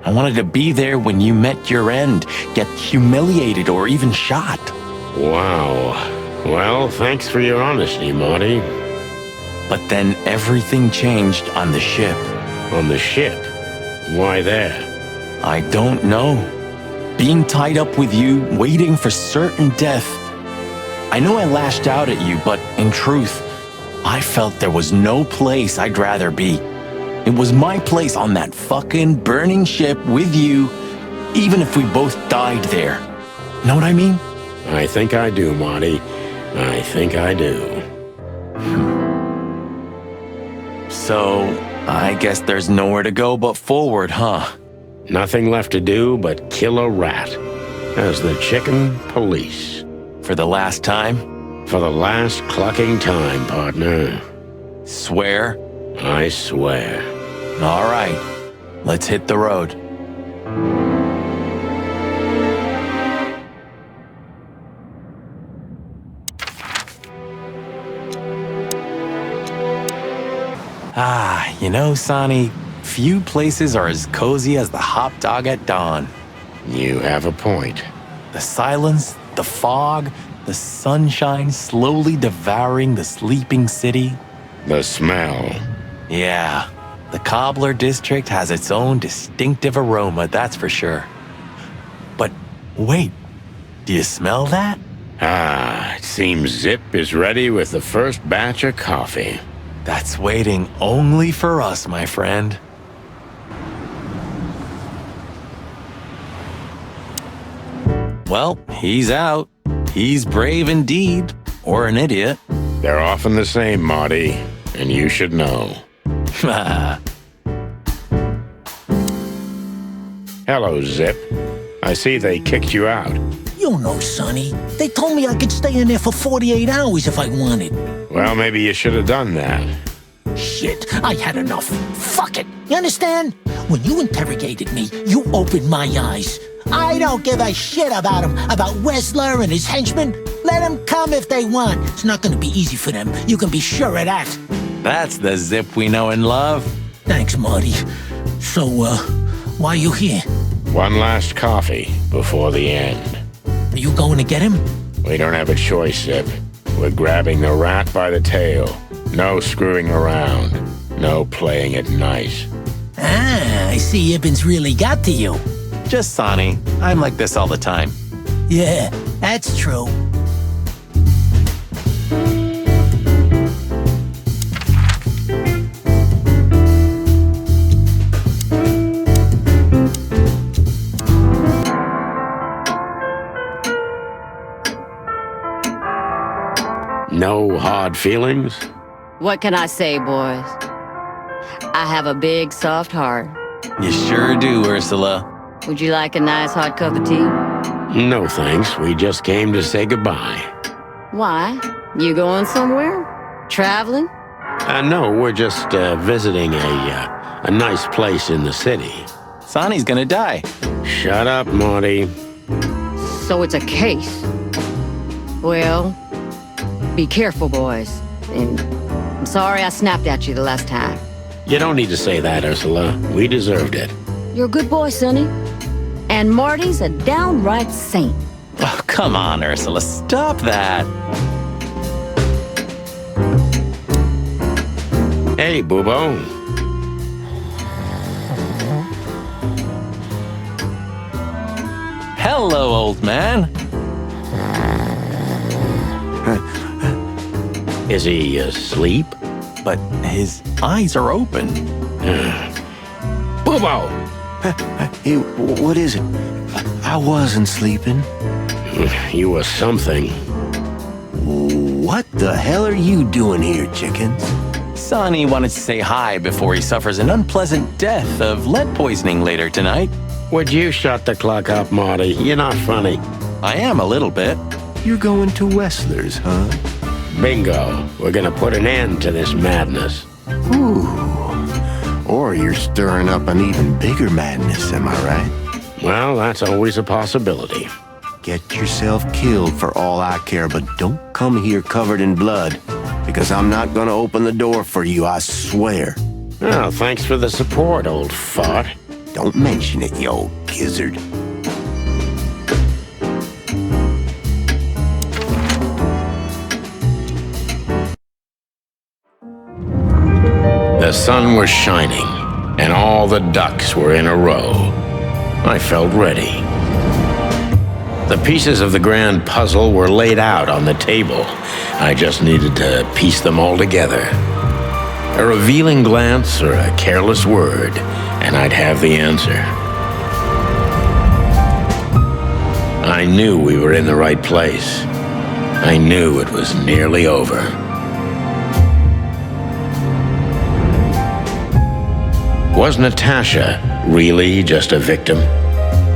I wanted to be there when you met your end, get humiliated or even shot. Wow. Well, thanks for your honesty, Marty. But then everything changed on the ship. On the ship? Why there? I don't know. Being tied up with you, waiting for certain death. I know I lashed out at you, but in truth, I felt there was no place I'd rather be. It was my place on that fucking burning ship with you, even if we both died there. Know what I mean? I think I do, Marty. I think I do. So, I guess there's nowhere to go but forward, huh? Nothing left to do but kill a rat. As the chicken police. For the last time? For the last clucking time, partner. Swear? I swear. All right. Let's hit the road. You know, Sonny, few places are as cozy as the hot dog at dawn. You have a point. The silence, the fog, the sunshine slowly devouring the sleeping city. The smell. Yeah, the Cobbler District has its own distinctive aroma, that's for sure. But wait, do you smell that? It seems Zip is ready with the first batch of coffee. That's waiting only for us, my friend. Well, he's out. He's brave indeed, or an idiot. They're often the same, Marty, and you should know. Hello, Zip. I see they kicked you out. You know, Sonny, they told me I could stay in there for 48 hours if I wanted. Well, maybe you should have done that. Shit, I had enough. Fuck it. You understand? When you interrogated me, you opened my eyes. I don't give a shit about him, about Wessler and his henchmen. Let them come if they want. It's not gonna be easy for them. You can be sure of that. That's the Zip we know and love. Thanks, Marty. So, why are you here? One last coffee before the end. Are you going to get him? We don't have a choice, Zip. We're grabbing the rat by the tail. No screwing around. No playing it nice. I see Ibben's really got to you. Just Sonny. I'm like this all the time. Yeah, that's true. No hard feelings? What can I say, boys? I have a big, soft heart. You sure do, Ursula. Would you like a nice hot cup of tea? No, thanks. We just came to say goodbye. Why? You going somewhere? Traveling? No, we're just visiting a nice place in the city. Sonny's gonna die. Shut up, Marty. So it's a case. Well, be careful, boys. And I'm sorry I snapped at you the last time. You don't need to say that, Ursula. We deserved it. You're a good boy, Sonny. And Marty's a downright saint. Oh, come on, Ursula. Stop that. Hey, Boobo. Hello, old man. Is he asleep? But his eyes are open. Boobo! Hey, what is it? I wasn't sleeping. You were something. What the hell are you doing here, chickens? Sonny wanted to say hi before he suffers an unpleasant death of lead poisoning later tonight. Would you shut the clock up, Marty? You're not funny. I am a little bit. You're going to Wessler's, huh? Bingo. We're gonna put an end to this madness. Ooh. Or you're stirring up an even bigger madness, am I right? Well, that's always a possibility. Get yourself killed for all I care, but don't come here covered in blood, because I'm not gonna open the door for you, I swear. Oh, thanks for the support, old fart. Don't mention it, you old gizzard. The sun was shining, and all the ducks were in a row. I felt ready. The pieces of the grand puzzle were laid out on the table. I just needed to piece them all together. A revealing glance or a careless word, and I'd have the answer. I knew we were in the right place. I knew it was nearly over. Was Natasha really just a victim?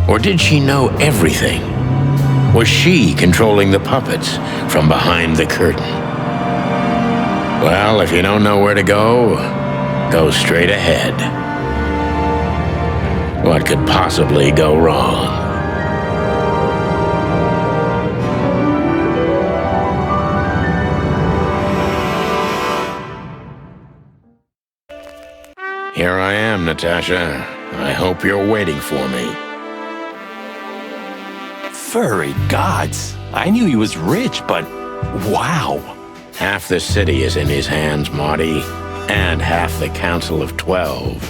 Or did she know everything? Was she controlling the puppets from behind the curtain? Well, if you don't know where to go, go straight ahead. What could possibly go wrong? Here I am, Natasha. I hope you're waiting for me. Furry gods. I knew he was rich, but wow. Half the city is in his hands, Marty, and half the Council of 12.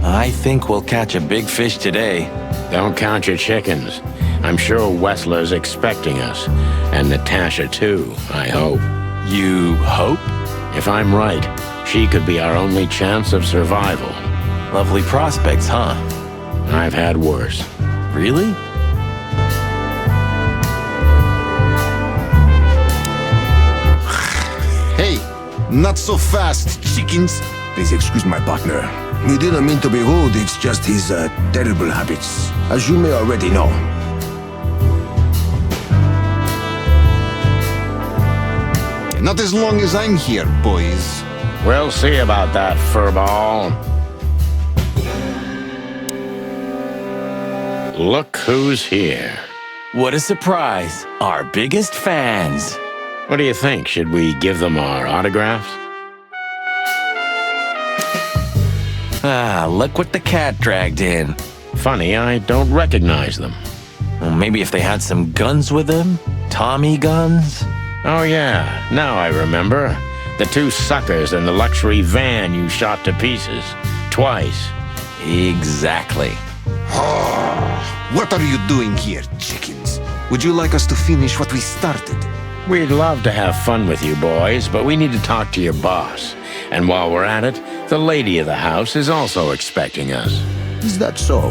I think we'll catch a big fish today. Don't count your chickens. I'm sure Wessler's expecting us, and Natasha too, I hope. You hope? If I'm right, she could be our only chance of survival. Lovely prospects, huh? I've had worse. Really? Hey, not so fast, chickens. Please excuse my partner. He didn't mean to be rude, it's just his terrible habits, as you may already know. Not as long as I'm here, boys. We'll see about that, furball. Look who's here. What a surprise. Our biggest fans. What do you think? Should we give them our autographs? Ah, look what the cat dragged in. Funny, I don't recognize them. Well, maybe if they had some guns with them? Tommy guns? Oh yeah, now I remember. The two suckers in the luxury van you shot to pieces. Twice. Exactly. What are you doing here, chickens? Would you like us to finish what we started? We'd love to have fun with you boys, but we need to talk to your boss. And while we're at it, the lady of the house is also expecting us. Is that so?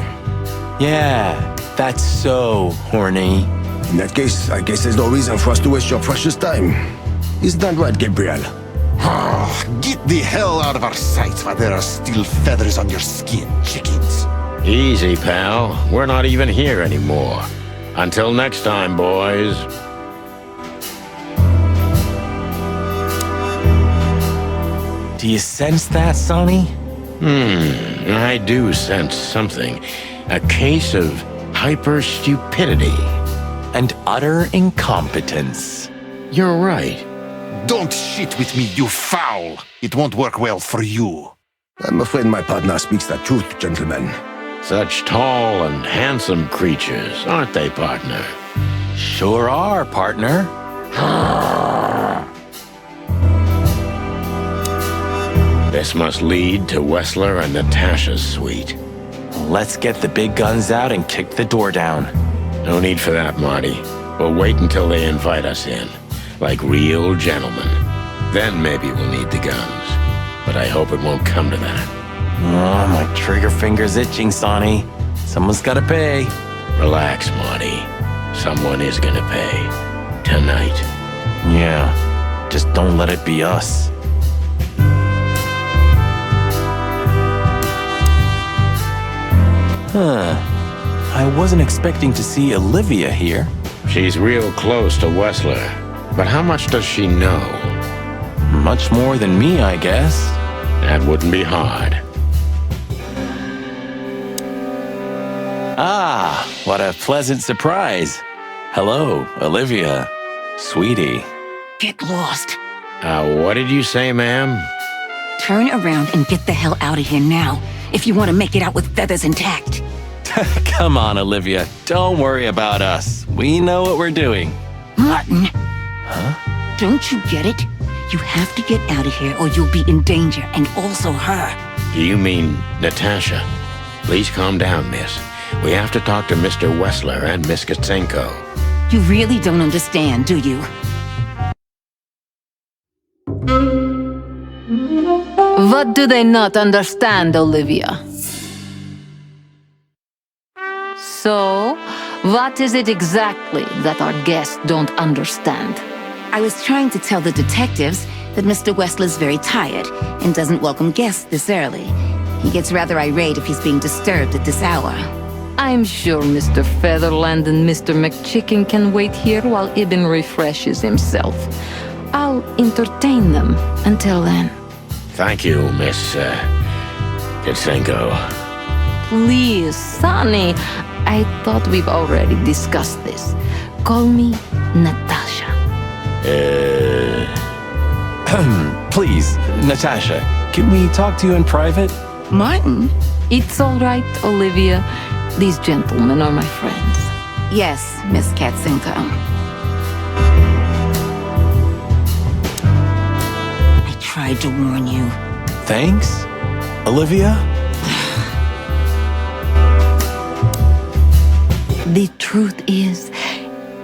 Yeah, that's so horny. In that case, I guess there's no reason for us to waste your precious time. Isn't that right, Gabriel? Get the hell out of our sight while there are still feathers on your skin, chickens. Easy, pal. We're not even here anymore. Until next time, boys. Do you sense that, Sonny? I do sense something. A case of hyper-stupidity. And utter incompetence. You're right. Don't shit with me, you foul! It won't work well for you. I'm afraid my partner speaks the truth, gentlemen. Such tall and handsome creatures, aren't they, partner? Sure are, partner. This must lead to Wessler and Natasha's suite. Let's get the big guns out and kick the door down. No need for that, Marty. We'll wait until they invite us in, like real gentlemen. Then maybe we'll need the guns. But I hope it won't come to that. Oh, my trigger finger's itching, Sonny. Someone's gotta pay. Relax, Marty. Someone is gonna pay. Tonight. Yeah, just don't let it be us. I wasn't expecting to see Olivia here. She's real close to Wessler. But how much does she know? Much more than me, I guess. That wouldn't be hard. Ah, what a pleasant surprise. Hello, Olivia. Sweetie. Get lost. What did you say, ma'am? Turn around and get the hell out of here now, if you want to make it out with feathers intact. Come on, Olivia. Don't worry about us. We know what we're doing. Martin. Huh? Don't you get it? You have to get out of here or you'll be in danger, and also her. Do you mean Natasha? Please calm down, miss. We have to talk to Mr. Wessler and Miss Katsenko. You really don't understand, do you? What do they not understand, Olivia? So, what is it exactly that our guests don't understand? I was trying to tell the detectives that Mr. Wessler's very tired and doesn't welcome guests this early. He gets rather irate if he's being disturbed at this hour. I'm sure Mr. Featherland and Mr. McChicken can wait here while Ibn refreshes himself. I'll entertain them until then. Thank you, Miss Katsenko. Please, Sonny. I thought we've already discussed this. Call me Natasha. Please, Natasha, can we talk to you in private? Martin? It's all right, Olivia. These gentlemen are my friends. Yes, Miss Katsenko. I tried to warn you. Thanks, Olivia? The truth is,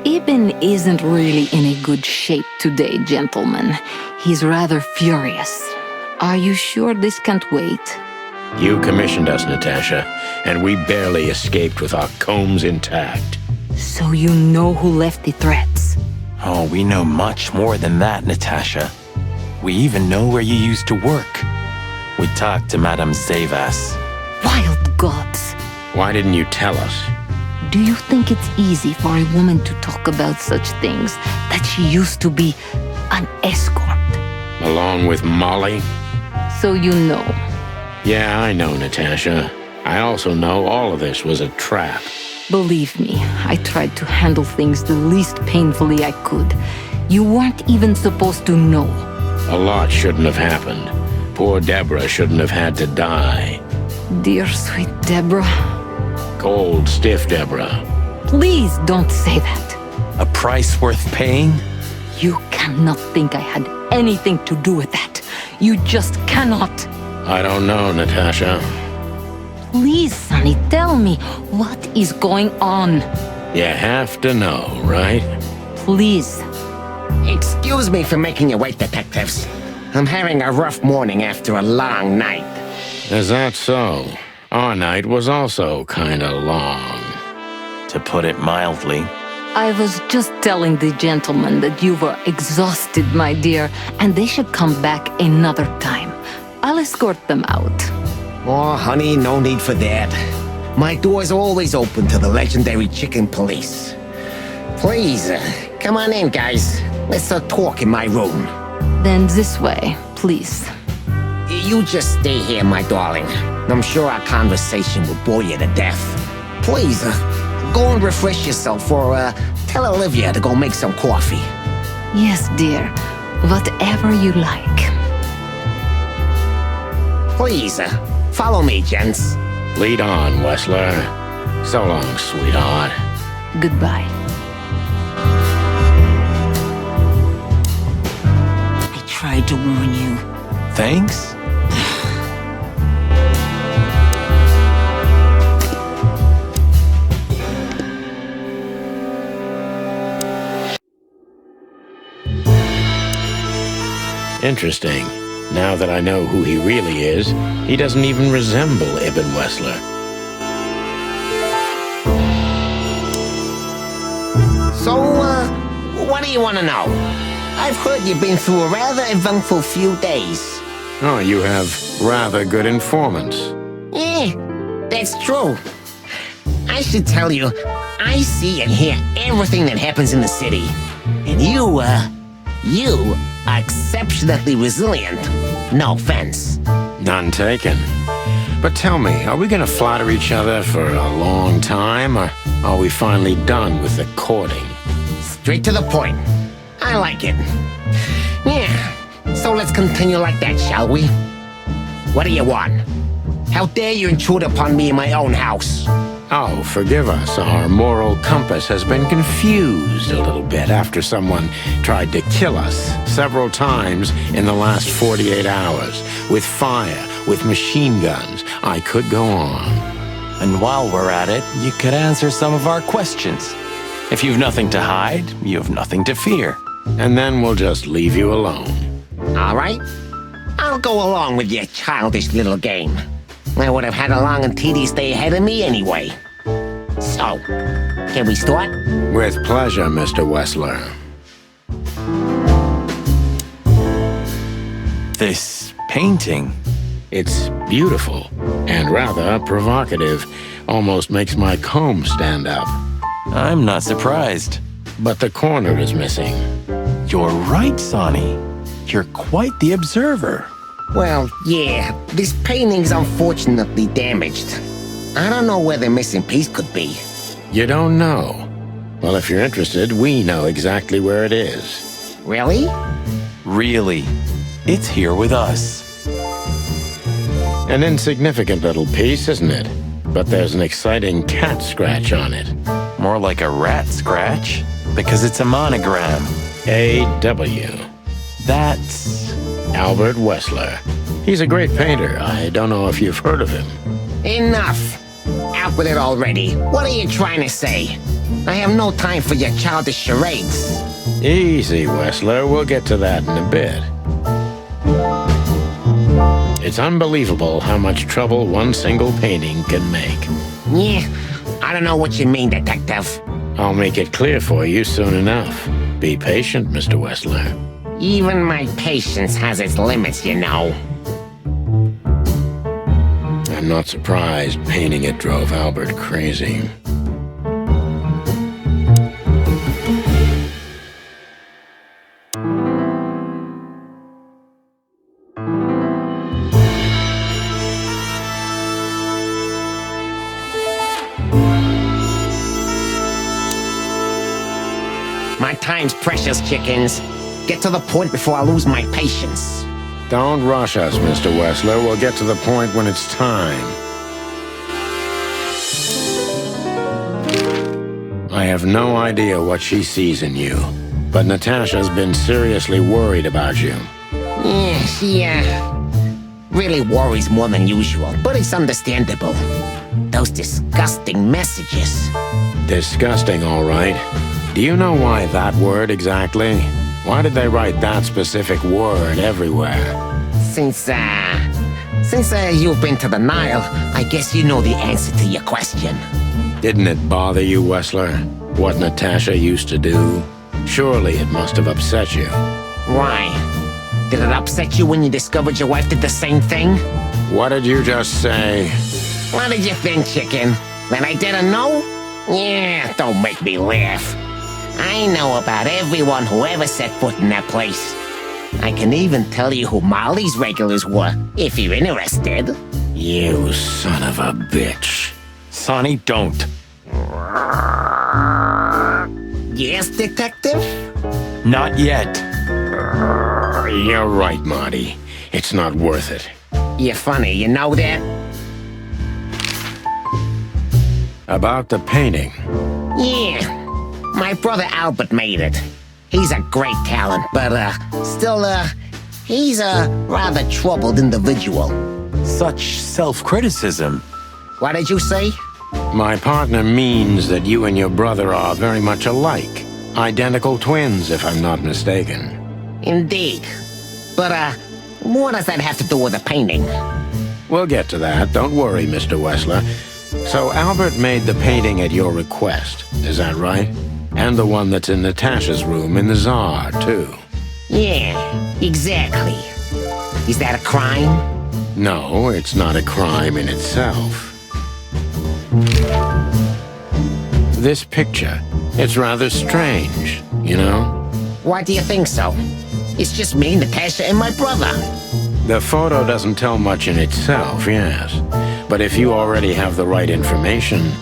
Ibn isn't really in a good shape today, gentlemen. He's rather furious. Are you sure this can't wait? You commissioned us, Natasha, and we barely escaped with our combs intact. So you know who left the threats? Oh, we know much more than that, Natasha. We even know where you used to work. We talked to Madame Zavas. Wild gods! Why didn't you tell us? Do you think it's easy for a woman to talk about such things, that she used to be an escort? Along with Molly? So you know. Yeah, I know, Natasha. I also know all of this was a trap. Believe me, I tried to handle things the least painfully I could. You weren't even supposed to know. A lot shouldn't have happened. Poor Deborah shouldn't have had to die. Dear sweet Deborah. Cold, stiff Deborah. Please don't say that. A price worth paying? You cannot think I had anything to do with that. You just cannot. I don't know, Natasha. Please, Sonny, tell me, what is going on? You have to know, right? Please. Excuse me for making you wait, detectives. I'm having a rough morning after a long night. Is that so? Our night was also kinda long. To put it mildly. I was just telling the gentlemen that you were exhausted, my dear, and they should come back another time. I'll escort them out. Oh, honey, no need for that. My door's always open to the legendary chicken police. Please, come on in, guys. Let's talk in my room. Then this way, please. You just stay here, my darling. I'm sure our conversation will bore you to death. Please, go and refresh yourself, or tell Olivia to go make some coffee. Yes, dear. Whatever you like. Please, follow me, gents. Lead on, Wessler. So long, sweetheart. Goodbye. I tried to warn you. Thanks? Interesting. Now that I know who he really is, he doesn't even resemble Ibn Wessler. So, what do you want to know? I've heard you've been through a rather eventful few days. Oh, you have rather good informants. That's true. I should tell you, I see and hear everything that happens in the city. And you are exceptionally resilient. No offense. None taken. But tell me, are we gonna flatter each other for a long time, or are we finally done with the courting? Straight to the point. I like it. Yeah, so let's continue like that, shall we? What do you want? How dare you intrude upon me in my own house? Oh, forgive us. Our moral compass has been confused a little bit after someone tried to kill us several times in the last 48 hours. With fire, with machine guns. I could go on. And while we're at it, you could answer some of our questions. If you've nothing to hide, you have nothing to fear. And then we'll just leave you alone. All right. I'll go along with your childish little game. I would have had a long and tedious day ahead of me anyway. So, can we start? With pleasure, Mr. Wessler. This painting. It's beautiful and rather provocative. Almost makes my comb stand up. I'm not surprised. But the corner is missing. You're right, Sonny. You're quite the observer. Well, yeah, this painting's unfortunately damaged. I don't know where the missing piece could be. You don't know? Well, if you're interested, we know exactly where it is. Really? Really. It's here with us. An insignificant little piece, isn't it? But there's an exciting cat scratch on it. More like a rat scratch, because it's a monogram. A.W. That's Albert Wessler. He's a great painter. I don't know if you've heard of him. Enough! Out with it already. What are you trying to say? I have no time for your childish charades. Easy, Wessler. We'll get to that in a bit. It's unbelievable how much trouble one single painting can make. Yeah, I don't know what you mean, Detective. I'll make it clear for you soon enough. Be patient, Mr. Wessler. Even my patience has its limits, you know. I'm not surprised painting it drove Albert crazy. My time's precious, chickens. Get to the point before I lose my patience. Don't rush us, Mr. Wessler. We'll get to the point when it's time. I have no idea what she sees in you, but Natasha's been seriously worried about you. Yeah, she, really worries more than usual, but it's understandable. Those disgusting messages. Disgusting, all right. Do you know why that word exactly? Why did they write that specific word everywhere? Since you've been to the Nile, I guess you know the answer to your question. Didn't it bother you, Wessler? What Natasha used to do? Surely it must have upset you. Why? Did it upset you when you discovered your wife did the same thing? What did you just say? What did you think, chicken? That I didn't know? Yeah, don't make me laugh. I know about everyone who ever set foot in that place. I can even tell you who Molly's regulars were, if you're interested. You son of a bitch. Sonny, don't. Yes, Detective? Not yet. You're right, Marty. It's not worth it. You're funny, you know that? About the painting. Yeah. My brother Albert made it. He's a great talent, but, still, he's a rather troubled individual. Such self-criticism. What did you say? My partner means that you and your brother are very much alike. Identical twins, if I'm not mistaken. Indeed. But, what does that have to do with the painting? We'll get to that. Don't worry, Mr. Wessler. So Albert made the painting at your request, is that right? And the one that's in Natasha's room in the Tsar, too. Yeah, exactly. Is that a crime? No, it's not a crime in itself. This picture, it's rather strange, you know? Why do you think so? It's just me, Natasha, and my brother. The photo doesn't tell much in itself, yes. But if you already have the right information,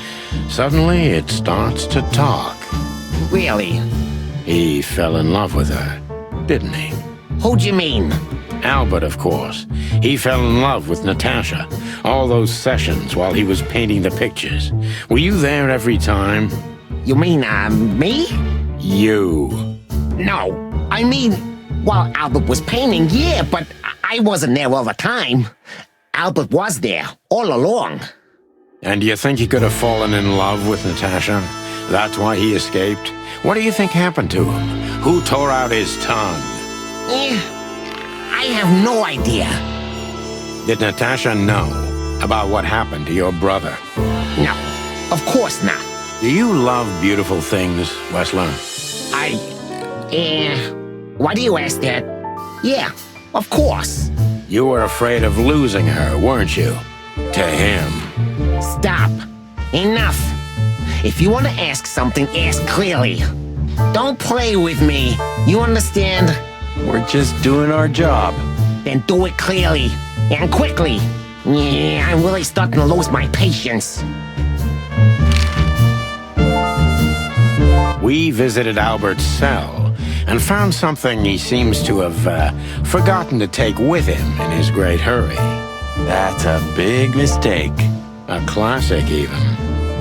suddenly it starts to talk. Really? He fell in love with her, didn't he? Who'd you mean? Albert, of course. He fell in love with Natasha. All those sessions while he was painting the pictures. Were you there every time? You mean, me? You. No, I mean, while Albert was painting, yeah, but I wasn't there all the time. Albert was there, all along. And do you think he could have fallen in love with Natasha? That's why he escaped? What do you think happened to him? Who tore out his tongue? I have no idea. Did Natasha know about what happened to your brother? No, of course not. Do you love beautiful things, Wessler? Why do you ask that? Yeah, of course. You were afraid of losing her, weren't you? To him. Stop. Enough. If you want to ask something, ask clearly. Don't play with me. You understand? We're just doing our job. Then do it clearly. And quickly. Yeah, I'm really starting to lose my patience. We visited Albert's cell and found something he seems to have forgotten to take with him in his great hurry. That's a big mistake. A classic, even.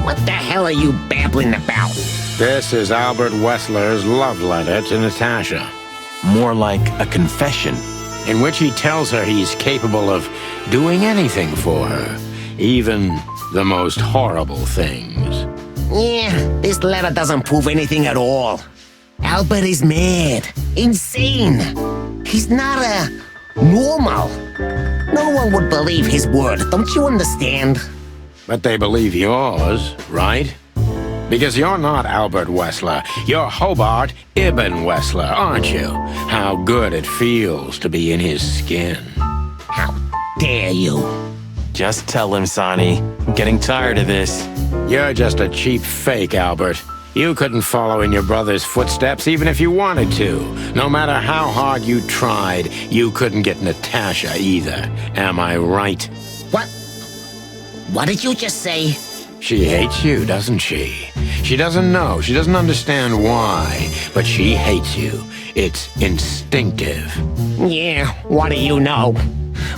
What the hell are you babbling about? This is Albert Wessler's love letter to Natasha. More like a confession. In which he tells her he's capable of doing anything for her, even the most horrible things. Yeah, this letter doesn't prove anything at all. Albert is mad, insane. He's not normal. No one would believe his word, don't you understand? But they believe yours, right? Because you're not Albert Wessler. You're Hobart Ibn Wessler, aren't you? How good it feels to be in his skin. How dare you? Just tell him, Sonny. I'm getting tired of this. You're just a cheap fake, Albert. You couldn't follow in your brother's footsteps even if you wanted to. No matter how hard you tried, you couldn't get Natasha either. Am I right? What? What did you just say? She hates you, doesn't she? She doesn't know. She doesn't understand why. But she hates you. It's instinctive. Yeah, what do you know?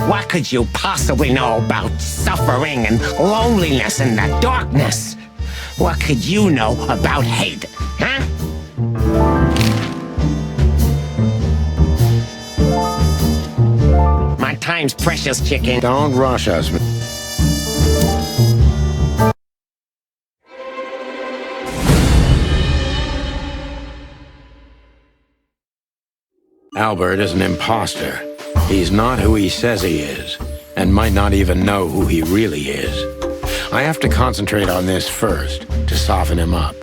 What could you possibly know about suffering and loneliness and the darkness? What could you know about hate, huh? My time's precious, chicken. Don't rush us. Albert is an imposter. He's not who he says he is, and might not even know who he really is. I have to concentrate on this first, to soften him up,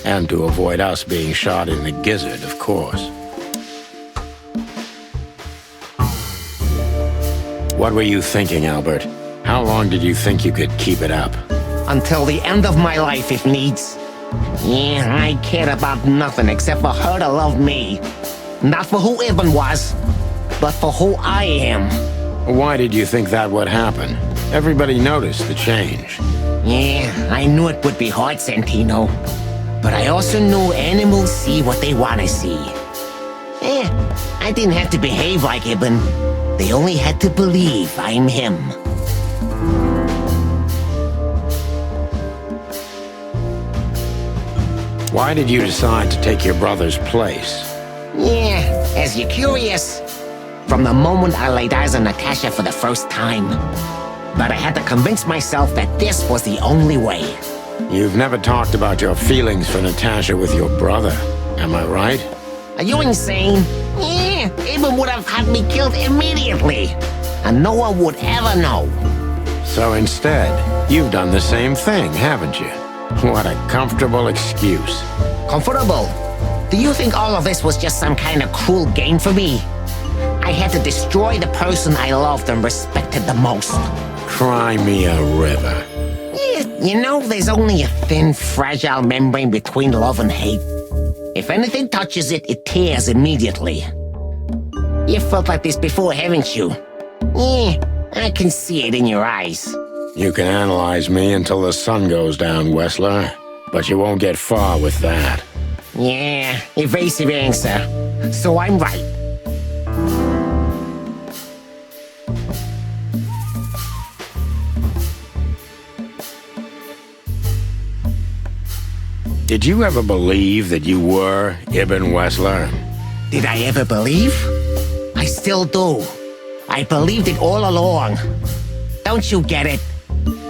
and to avoid us being shot in the gizzard, of course. What were you thinking, Albert? How long did you think you could keep it up? Until the end of my life, if needs. Yeah, I cared about nothing except for her to love me. Not for who Ibn was, but for who I am. Why did you think that would happen? Everybody noticed the change. Yeah, I knew it would be hard, Santino. But I also knew animals see what they want to see. I didn't have to behave like Ibn. They only had to believe I'm him. Why did you decide to take your brother's place? Yeah, as you're curious, from the moment I laid eyes on Natasha for the first time. But I had to convince myself that this was the only way. You've never talked about your feelings for Natasha with your brother, am I right? Are you insane? Yeah, Ibn would have had me killed immediately. And no one would ever know. So instead, you've done the same thing, haven't you? What a comfortable excuse. Comfortable? Do you think all of this was just some kind of cruel game for me? I had to destroy the person I loved and respected the most. Cry me a river. Yeah, you know, there's only a thin, fragile membrane between love and hate. If anything touches it, it tears immediately. You felt like this before, haven't you? Yeah, I can see it in your eyes. You can analyze me until the sun goes down, Wessler, but you won't get far with that. Yeah, evasive answer. So I'm right. Did you ever believe that you were Ibn Wessler? Did I ever believe? I still do. I believed it all along. Don't you get it?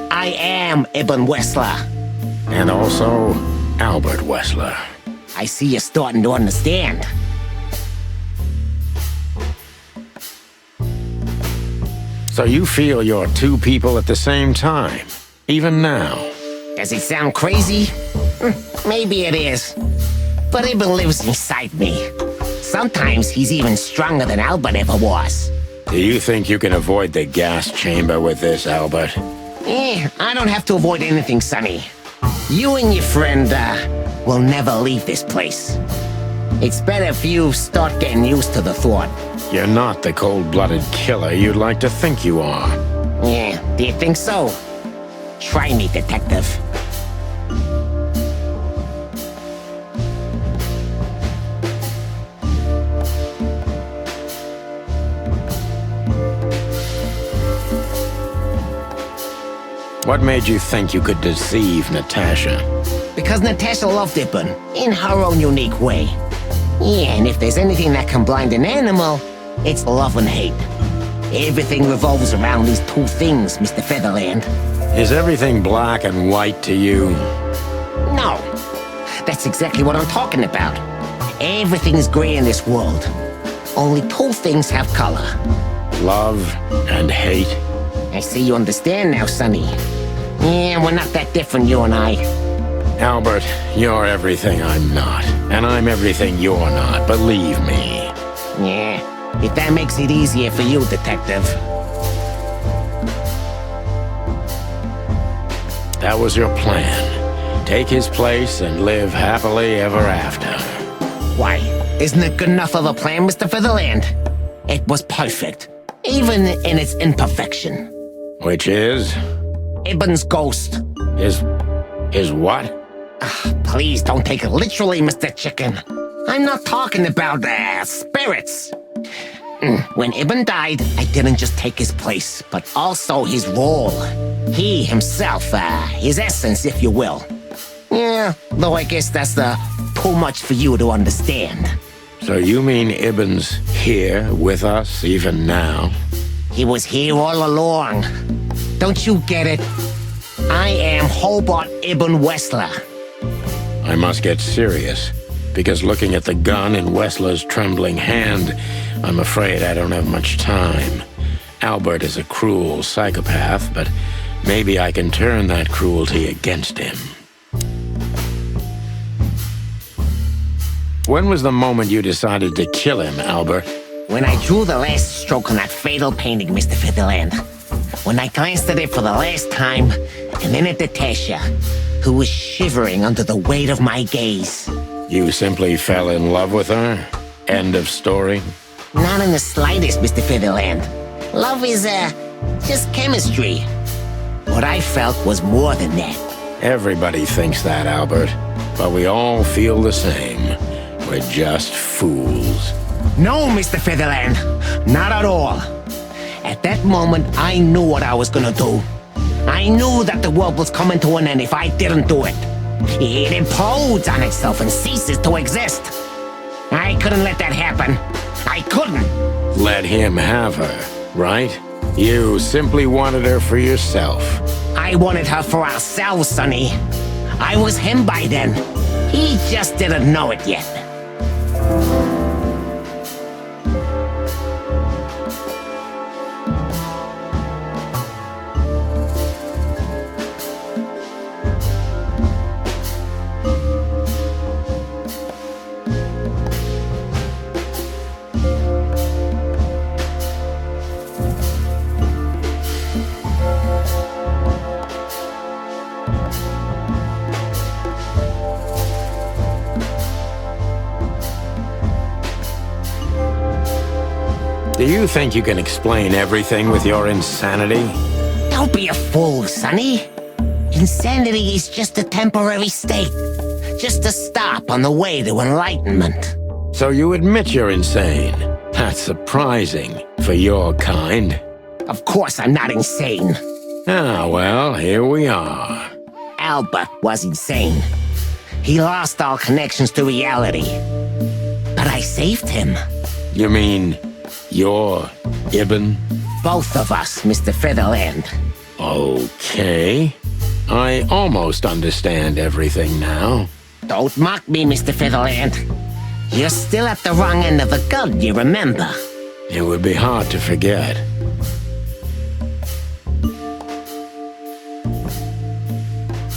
I am Ibn Wessler. And also, Albert Wessler. I see you're starting to understand. So you feel you're two people at the same time, even now? Does it sound crazy? Maybe it is. But Ibn lives inside me. Sometimes he's even stronger than Albert ever was. Do you think you can avoid the gas chamber with this, Albert? I don't have to avoid anything, Sonny. You and your friend, will never leave this place. It's better if you start getting used to the thought. You're not the cold-blooded killer you'd like to think you are. Yeah, do you think so? Try me, detective. What made you think you could deceive Natasha? Because Natasha loved Ibn, in her own unique way. Yeah, and if there's anything that can blind an animal, it's love and hate. Everything revolves around these two things, Mr. Featherland. Is everything black and white to you? No. That's exactly what I'm talking about. Everything is gray in this world. Only two things have color. Love and hate. I see you understand now, Sonny. Yeah, we're not that different, you and I. Albert, you're everything I'm not. And I'm everything you're not, believe me. Yeah, if that makes it easier for you, detective. That was your plan. Take his place and live happily ever after. Why, isn't it good enough of a plan, Mr. Featherland? It was perfect, even in its imperfection. Which is? Ibn's ghost. His what? Please don't take it literally, Mr. Chicken. I'm not talking about spirits. When Ibn died, I didn't just take his place, but also his role. He himself, his essence, if you will. Yeah, though I guess that's too much for you to understand. So you mean Ibn's here with us even now? He was here all along. Don't you get it? I am Hobart Ibn Wessler. I must get serious, because looking at the gun in Wessler's trembling hand, I'm afraid I don't have much time. Albert is a cruel psychopath, but maybe I can turn that cruelty against him. When was the moment you decided to kill him, Albert? When I drew the last stroke on that fatal painting, Mr. Featherland. When I glanced at it for the last time, and then at Natasha, who was shivering under the weight of my gaze. You simply fell in love with her? End of story? Not in the slightest, Mr. Featherland. Love is, just chemistry. What I felt was more than that. Everybody thinks that, Albert. But we all feel the same. We're just fools. No, Mr. Featherland. Not at all. At that moment, I knew what I was gonna do. I knew that the world was coming to an end if I didn't do it. It implodes on itself and ceases to exist. I couldn't let that happen. I couldn't. Let him have her, right? You simply wanted her for yourself. I wanted her for ourselves, Sonny. I was him by then. He just didn't know it yet. Do you think you can explain everything with your insanity? Don't be a fool, Sonny. Insanity is just a temporary state. Just a stop on the way to enlightenment. So you admit you're insane. That's surprising for your kind. Of course I'm not insane. Ah, well, here we are. Albert was insane. He lost all connections to reality. But I saved him. You mean you're Ibn? Both of us, Mr. Featherland. Okay. I almost understand everything now. Don't mock me, Mr. Featherland. You're still at the wrong end of the gun, you remember? It would be hard to forget.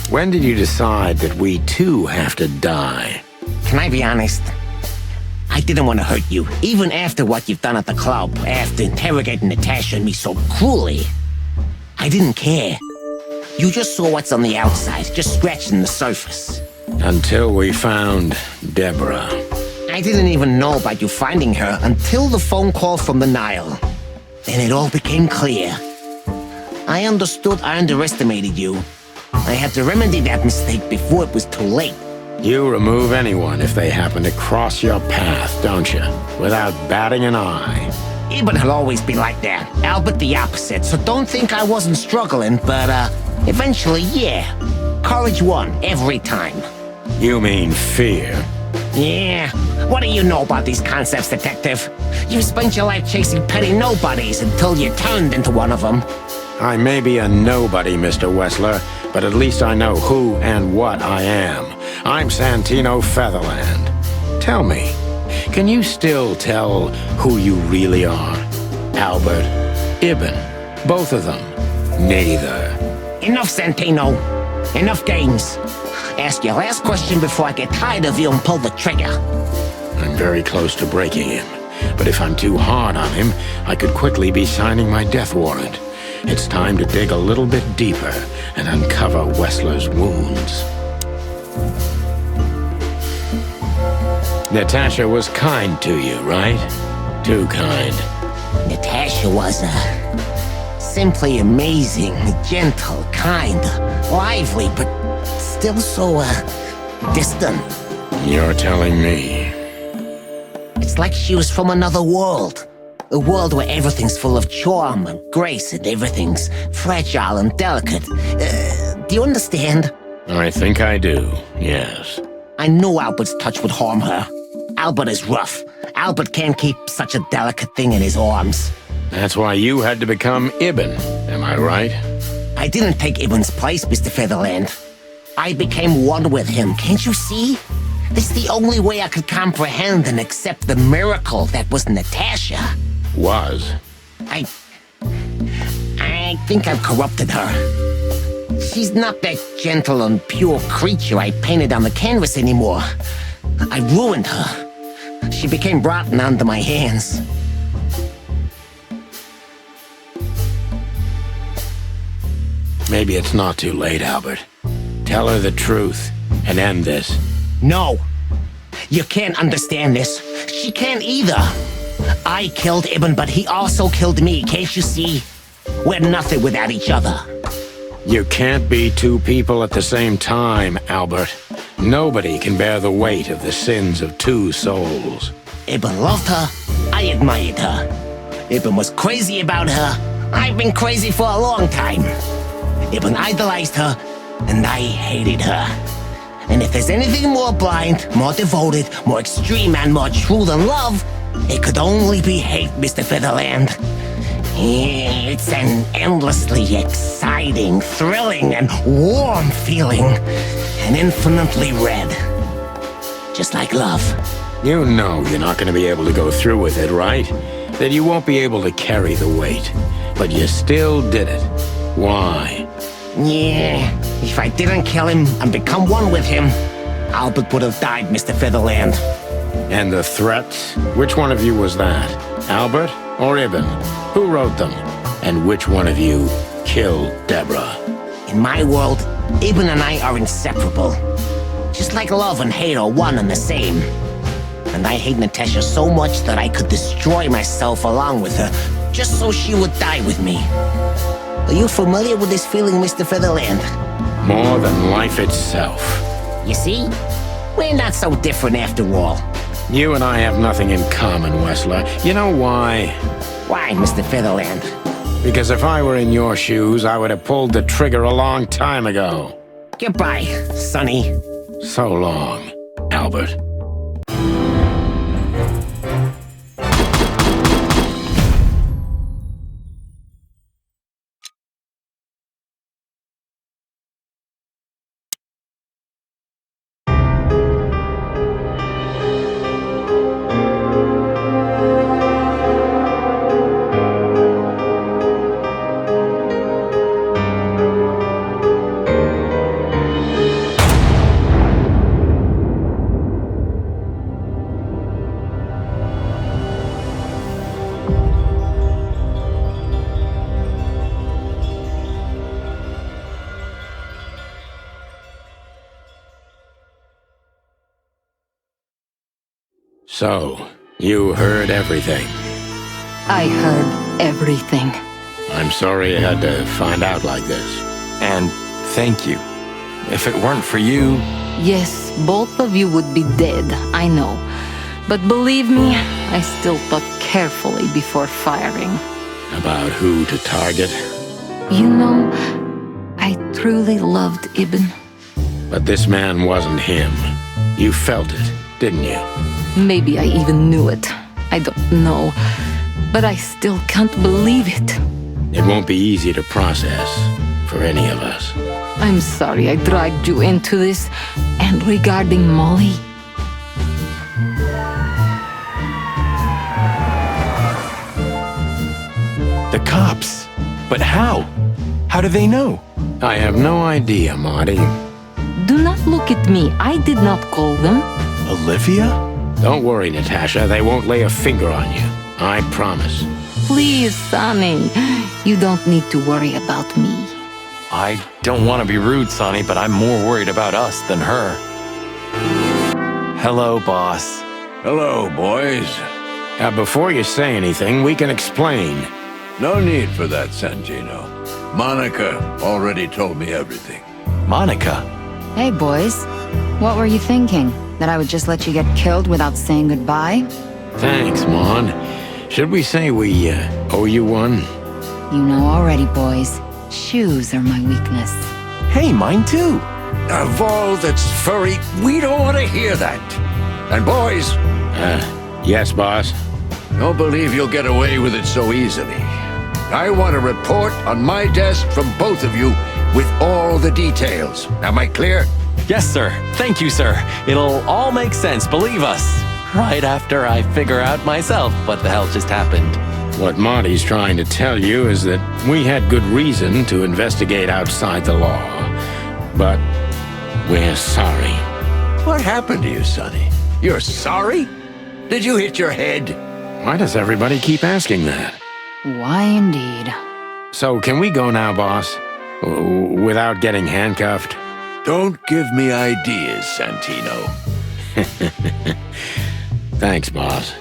When did you decide that we too have to die? Can I be honest? I didn't want to hurt you, even after what you've done at the club, after interrogating Natasha and me so cruelly. I didn't care. You just saw what's on the outside, just scratching the surface. Until we found Deborah. I didn't even know about you finding her until the phone call from the Nile. Then it all became clear. I understood I underestimated you. I had to remedy that mistake before it was too late. You remove anyone if they happen to cross your path, don't you? Without batting an eye. Ibn will always be like that. Albert the opposite, so don't think I wasn't struggling, but eventually, yeah. Courage won, every time. You mean fear? Yeah. What do you know about these concepts, detective? You spent your life chasing petty nobodies until you turned into one of them. I may be a nobody, Mr. Wessler, but at least I know who and what I am. I'm Santino Featherland. Tell me, can you still tell who you really are? Albert, Ibn, both of them? Neither. Enough, Santino. Enough games. Ask your last question before I get tired of you and pull the trigger. I'm very close to breaking him, but if I'm too hard on him, I could quickly be signing my death warrant. It's time to dig a little bit deeper and uncover Wessler's wounds. Natasha was kind to you, right? Too kind. Natasha was, simply amazing, gentle, kind, lively, but still so, distant. You're telling me. It's like she was from another world. A world where everything's full of charm and grace and everything's fragile and delicate. Do you understand? I think I do, yes. I knew Albert's touch would harm her. Albert is rough. Albert can't keep such a delicate thing in his arms. That's why you had to become Ibn, am I right? I didn't take Ibn's place, Mr. Featherland. I became one with him, can't you see? This is the only way I could comprehend and accept the miracle that was Natasha. Was? I think I've corrupted her. She's not that gentle and pure creature I painted on the canvas anymore. I ruined her. She became rotten under my hands. Maybe it's not too late, Albert. Tell her the truth and end this. No. You can't understand this. She can't either. I killed Ibn, but he also killed me, can't you see? We're nothing without each other. You can't be two people at the same time, Albert. Nobody can bear the weight of the sins of two souls. Ibn loved her. I admired her. Ibn was crazy about her. I've been crazy for a long time. Ibn idolized her, and I hated her. And if there's anything more blind, more devoted, more extreme, and more true than love, it could only be hate, Mr. Featherland. It's an endlessly exciting, thrilling, and warm feeling. And infinitely red. Just like love. You know you're not going to be able to go through with it, right? That you won't be able to carry the weight. But you still did it. Why? Yeah, if I didn't kill him and become one with him, Albert would have died, Mr. Featherland. And the threats? Which one of you was that? Albert or Ibn? Who wrote them? And which one of you killed Deborah? In my world, Ibn and I are inseparable. Just like love and hate are one and the same. And I hate Natasha so much that I could destroy myself along with her, just so she would die with me. Are you familiar with this feeling, Mr. Featherland? More than life itself. You see? We're not so different after all. You and I have nothing in common, Wessler. You know why? Why, Mr. Featherland? Because if I were in your shoes, I would have pulled the trigger a long time ago. Goodbye, Sonny. So long, Albert. So, you heard everything. I heard everything. I'm sorry you had to find out like this. And thank you. If it weren't for you... Yes, both of you would be dead, I know. But believe me, I still thought carefully before firing. About who to target? You know, I truly loved Ibn. But this man wasn't him. You felt it, didn't you? Maybe I even knew it. I don't know. But I still can't believe it. It won't be easy to process for any of us. I'm sorry I dragged you into this. And regarding Molly... The cops. But how? How do they know? I have no idea, Marty. Do not look at me. I did not call them. Olivia? Don't worry, Natasha. They won't lay a finger on you. I promise. Please, Sonny. You don't need to worry about me. I don't want to be rude, Sonny, but I'm more worried about us than her. Hello, boss. Hello, boys. Before you say anything, we can explain. No need for that, Santino. Monica already told me everything. Monica? Hey, boys. What were you thinking? That I would just let you get killed without saying goodbye? Thanks, Mon. Should we say we owe you one? You know already, boys. Shoes are my weakness. Hey, mine too. Of all that's furry, we don't want to hear that. And boys... Yes, boss? Don't believe you'll get away with it so easily. I want a report on my desk from both of you with all the details. Am I clear? Yes, sir. Thank you, sir. It'll all make sense, believe us. Right after I figure out myself what the hell just happened. What Marty's trying to tell you is that we had good reason to investigate outside the law. But we're sorry. What happened to you, Sonny? You're sorry? Did you hit your head? Why does everybody keep asking that? Why indeed. So can we go now, boss? Without getting handcuffed? Don't give me ideas, Santino. Thanks, boss.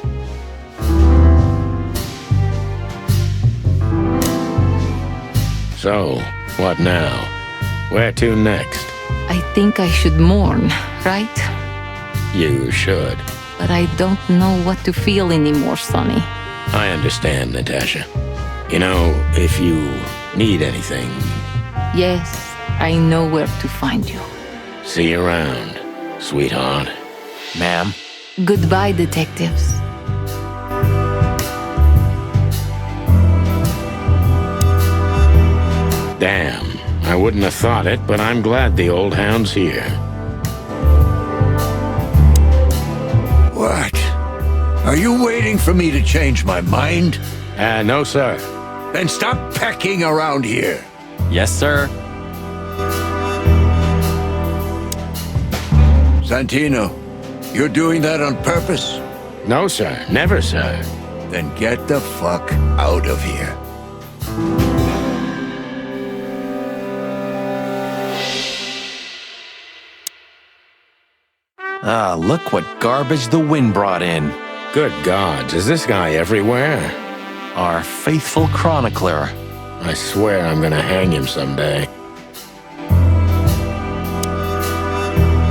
So, what now? Where to next? I think I should mourn, right? You should. But I don't know what to feel anymore, Sonny. I understand, Natasha. You know, if you need anything... Yes, I know where to find you. See you around, sweetheart. Ma'am. Goodbye, detectives. Damn, I wouldn't have thought it, but I'm glad the old hound's here. What? Are you waiting for me to change my mind? No, sir. Then stop pecking around here. Yes, sir. Santino, you're doing that on purpose? No, sir. Never, sir. Then get the fuck out of here. Ah, look what garbage the wind brought in. Good gods, is this guy everywhere? Our faithful chronicler. I swear I'm gonna hang him someday.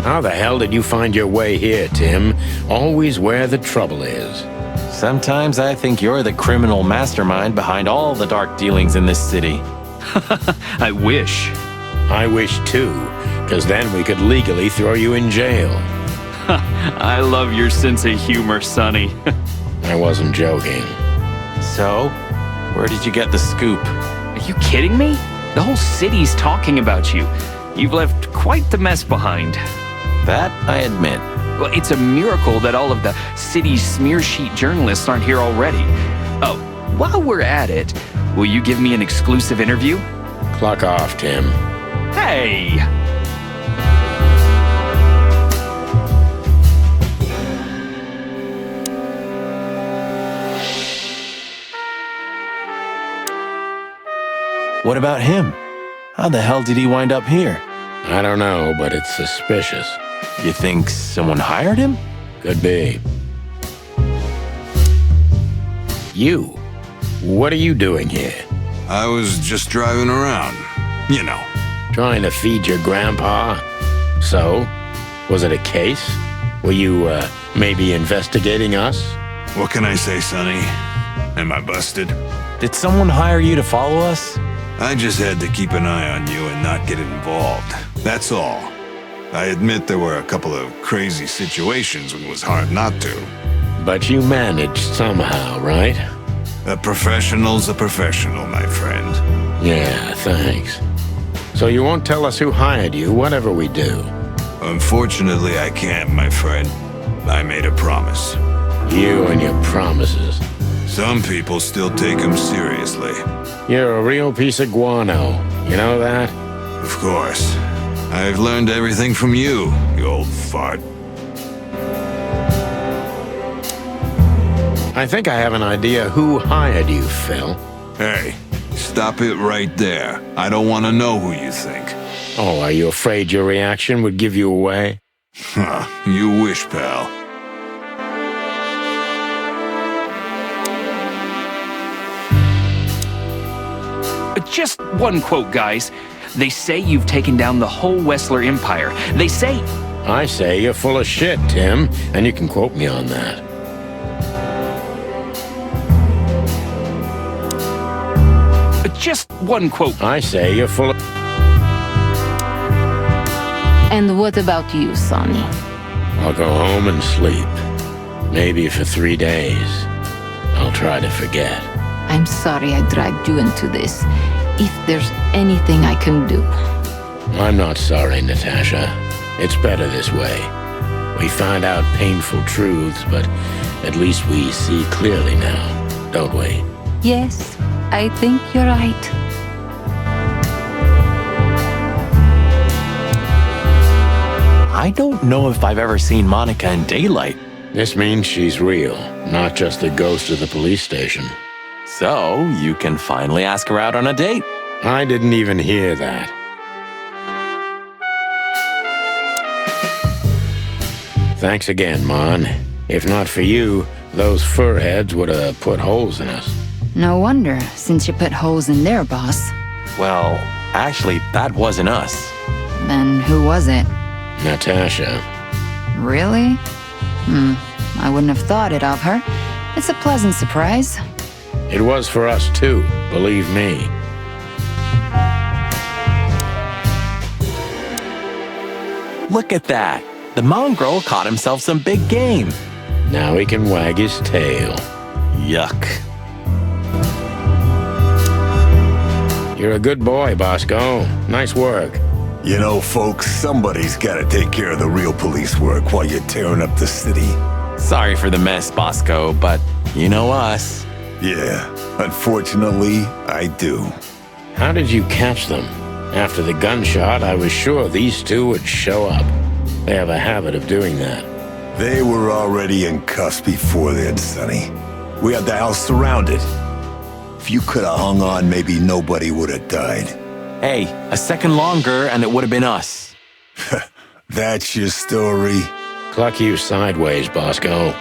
How the hell did you find your way here, Tim? Always where the trouble is. Sometimes I think you're the criminal mastermind behind all the dark dealings in this city. I wish. I wish too, because then we could legally throw you in jail. I love your sense of humor, Sonny. I wasn't joking. So, where did you get the scoop? Are you kidding me? The whole city's talking about you. You've left quite the mess behind. That I admit. Well, it's a miracle that all of the city's smear sheet journalists aren't here already. Oh, while we're at it, will you give me an exclusive interview? Clock off, Tim. Hey! What about him? How the hell did he wind up here? I don't know, but it's suspicious. You think someone hired him? Could be. You? What are you doing here? I was just driving around. You know. Trying to feed your grandpa? So? Was it a case? Were you, maybe investigating us? What can I say, Sonny? Am I busted? Did someone hire you to follow us? I just had to keep an eye on you and not get involved. That's all. I admit there were a couple of crazy situations when it was hard not to. But you managed somehow, right? A professional's a professional, my friend. Yeah, thanks. So you won't tell us who hired you, whatever we do? Unfortunately, I can't, my friend. I made a promise. You and your promises. Some people still take them seriously. You're a real piece of guano. You know that? Of course. I've learned everything from you, you old fart. I think I have an idea who hired you, Phil. Hey, stop it right there. I don't want to know who you think. Oh, are you afraid your reaction would give you away? Huh, you wish, pal. Just one quote, guys. They say you've taken down the whole Wessler Empire. They say... I say you're full of shit, Tim, and you can quote me on that. Just one quote. I say you're full of... And what about you, Sonny? I'll go home and sleep. Maybe for 3 days. I'll try to forget. I'm sorry I dragged you into this. If there's anything I can do. I'm not sorry, Natasha. It's better this way. We find out painful truths, but at least we see clearly now, don't we? Yes, I think you're right. I don't know if I've ever seen Monica in daylight. This means she's real, not just the ghost of the police station. So, you can finally ask her out on a date. I didn't even hear that. Thanks again, Mon. If not for you, those furheads would have put holes in us. No wonder, since you put holes in their boss. Well, actually, that wasn't us. Then who was it? Natasha. Really? I wouldn't have thought it of her. It's a pleasant surprise. It was for us too, believe me. Look at that. The mongrel caught himself some big game. Now he can wag his tail. Yuck. You're a good boy, Bosco. Nice work. You know, folks, somebody's gotta take care of the real police work while you're tearing up the city. Sorry for the mess, Bosco, but you know us. Yeah, unfortunately, I do. How did you catch them? After the gunshot, I was sure these two would show up. They have a habit of doing that. They were already in cuffs before then, Sonny. We had the house surrounded. If you could have hung on, maybe nobody would have died. Hey, a second longer and it would have been us. That's your story? Cluck you sideways, Bosco.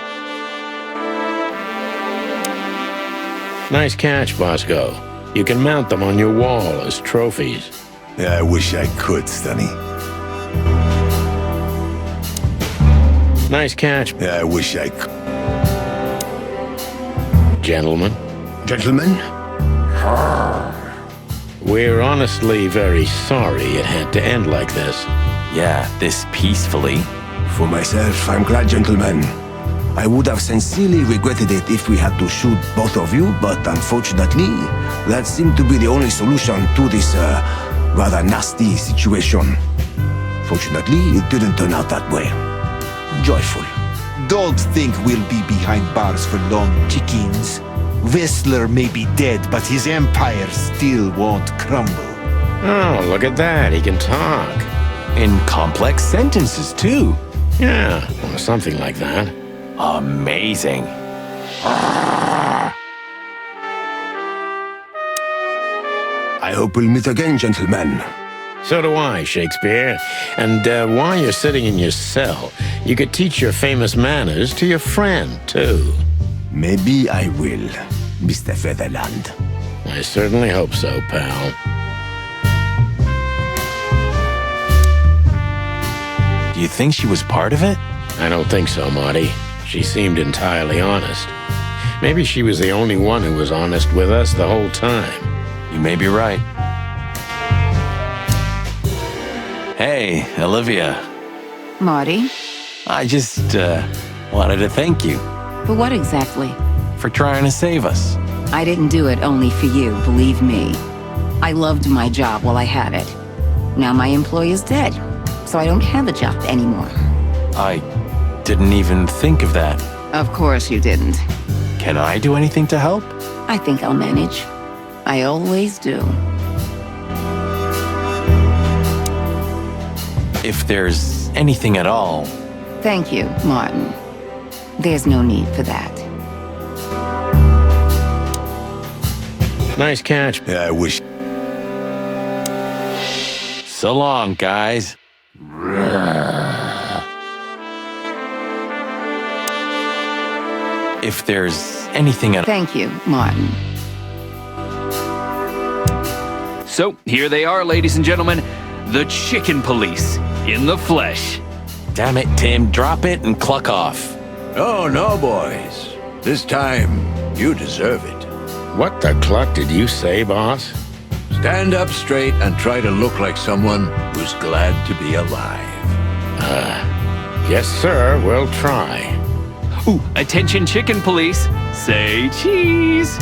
Nice catch, Bosco. You can mount them on your wall as trophies. Yeah, I wish I could, Sonny. Nice catch. Yeah, I wish I could. Gentlemen. Gentlemen? We're honestly very sorry it had to end like this. Yeah, this peacefully. For myself, I'm glad, gentlemen. I would have sincerely regretted it if we had to shoot both of you, but unfortunately, that seemed to be the only solution to this, rather nasty situation. Fortunately, it didn't turn out that way. Joyful. Don't think we'll be behind bars for long, chickens. Whistler may be dead, but his empire still won't crumble. Oh, look at that. He can talk. In complex sentences, too. Yeah, or something like that. Amazing. I hope we'll meet again, gentlemen. So do I, Shakespeare. And while you're sitting in your cell, you could teach your famous manners to your friend, too. Maybe I will, Mr. Featherland. I certainly hope so, pal. Do you think she was part of it? I don't think so, Marty. She seemed entirely honest. Maybe she was the only one who was honest with us the whole time. You may be right. Hey, Olivia. Marty? I just, wanted to thank you. For what exactly? For trying to save us. I didn't do it only for you, believe me. I loved my job while I had it. Now my employer's dead, so I don't have a job anymore. I didn't even think of that. Of course you didn't. Can I do anything to help? I think I'll manage. I always do. If there's anything at all. Thank you, Martin. There's no need for that. Nice catch. Yeah, I wish. So long, guys. If there's anything at all. Thank you, Martin. So, here they are, ladies and gentlemen. The Chicken Police in the flesh. Damn it, Tim. Drop it and cluck off. Oh, no, boys. This time, you deserve it. What the cluck did you say, boss? Stand up straight and try to look like someone who's glad to be alive. Yes, sir. We'll try. Ooh, attention Chicken Police. Say cheese.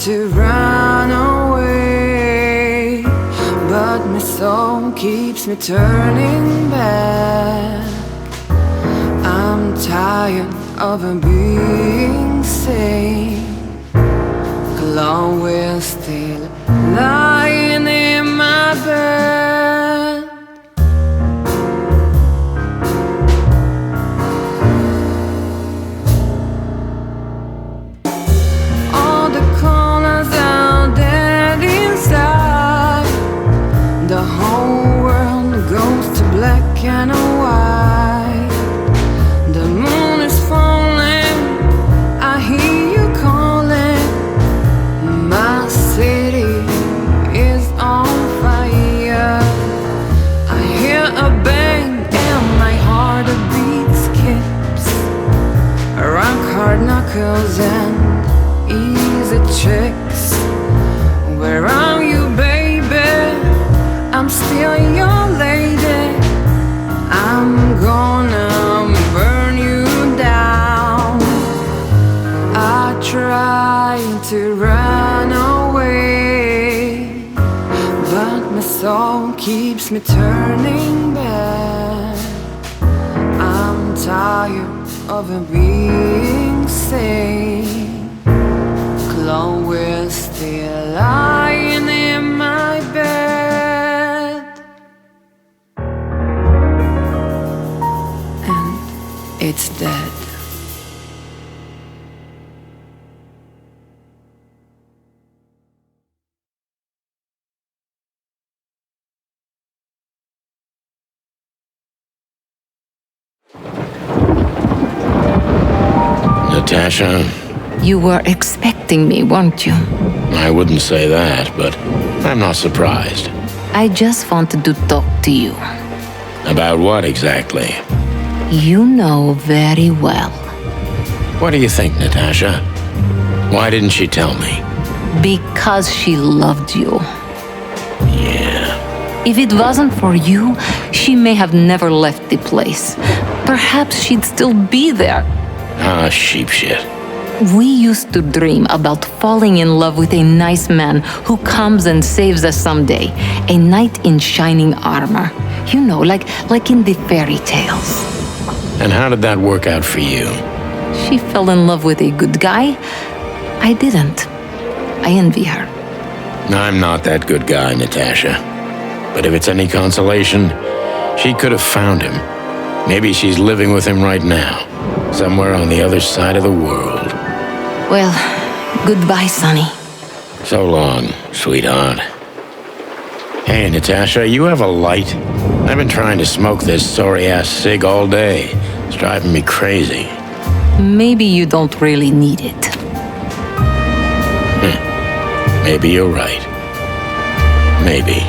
To run away, but my soul keeps me turning back. I'm tired of being sane. Chloe still lying in my bed. All the colors are dead inside. The whole world goes to black and white. The moon is falling, I hear you calling. My city is on fire. I hear a bang and my heart beat skips. Rock hard knuckles and easy checks. Where are you, baby? I'm still your lady. I'm gonna burn you down. I try to run away, but my soul keeps me turning back. I'm tired of being sane. Chloe's still lying in my bed. And it's dead. Natasha, You were expecting me, weren't you? I wouldn't say that, but I'm not surprised. I just wanted to talk to you. About what exactly? You know very well. What do you think, Natasha? Why didn't she tell me? Because she loved you. Yeah. If it wasn't for you, she may have never left the place. Perhaps she'd still be there. Ah, sheep shit. We used to dream about falling in love with a nice man who comes and saves us someday. A knight in shining armor. You know, like in the fairy tales. And how did that work out for you? She fell in love with a good guy. I didn't. I envy her. I'm not that good guy, Natasha. But if it's any consolation, she could have found him. Maybe she's living with him right now, somewhere on the other side of the world. Well, goodbye, Sonny. So long, sweetheart. Hey, Natasha, you have a light? I've been trying to smoke this sorry-ass cig all day. It's driving me crazy. Maybe you don't really need it. Maybe you're right. Maybe.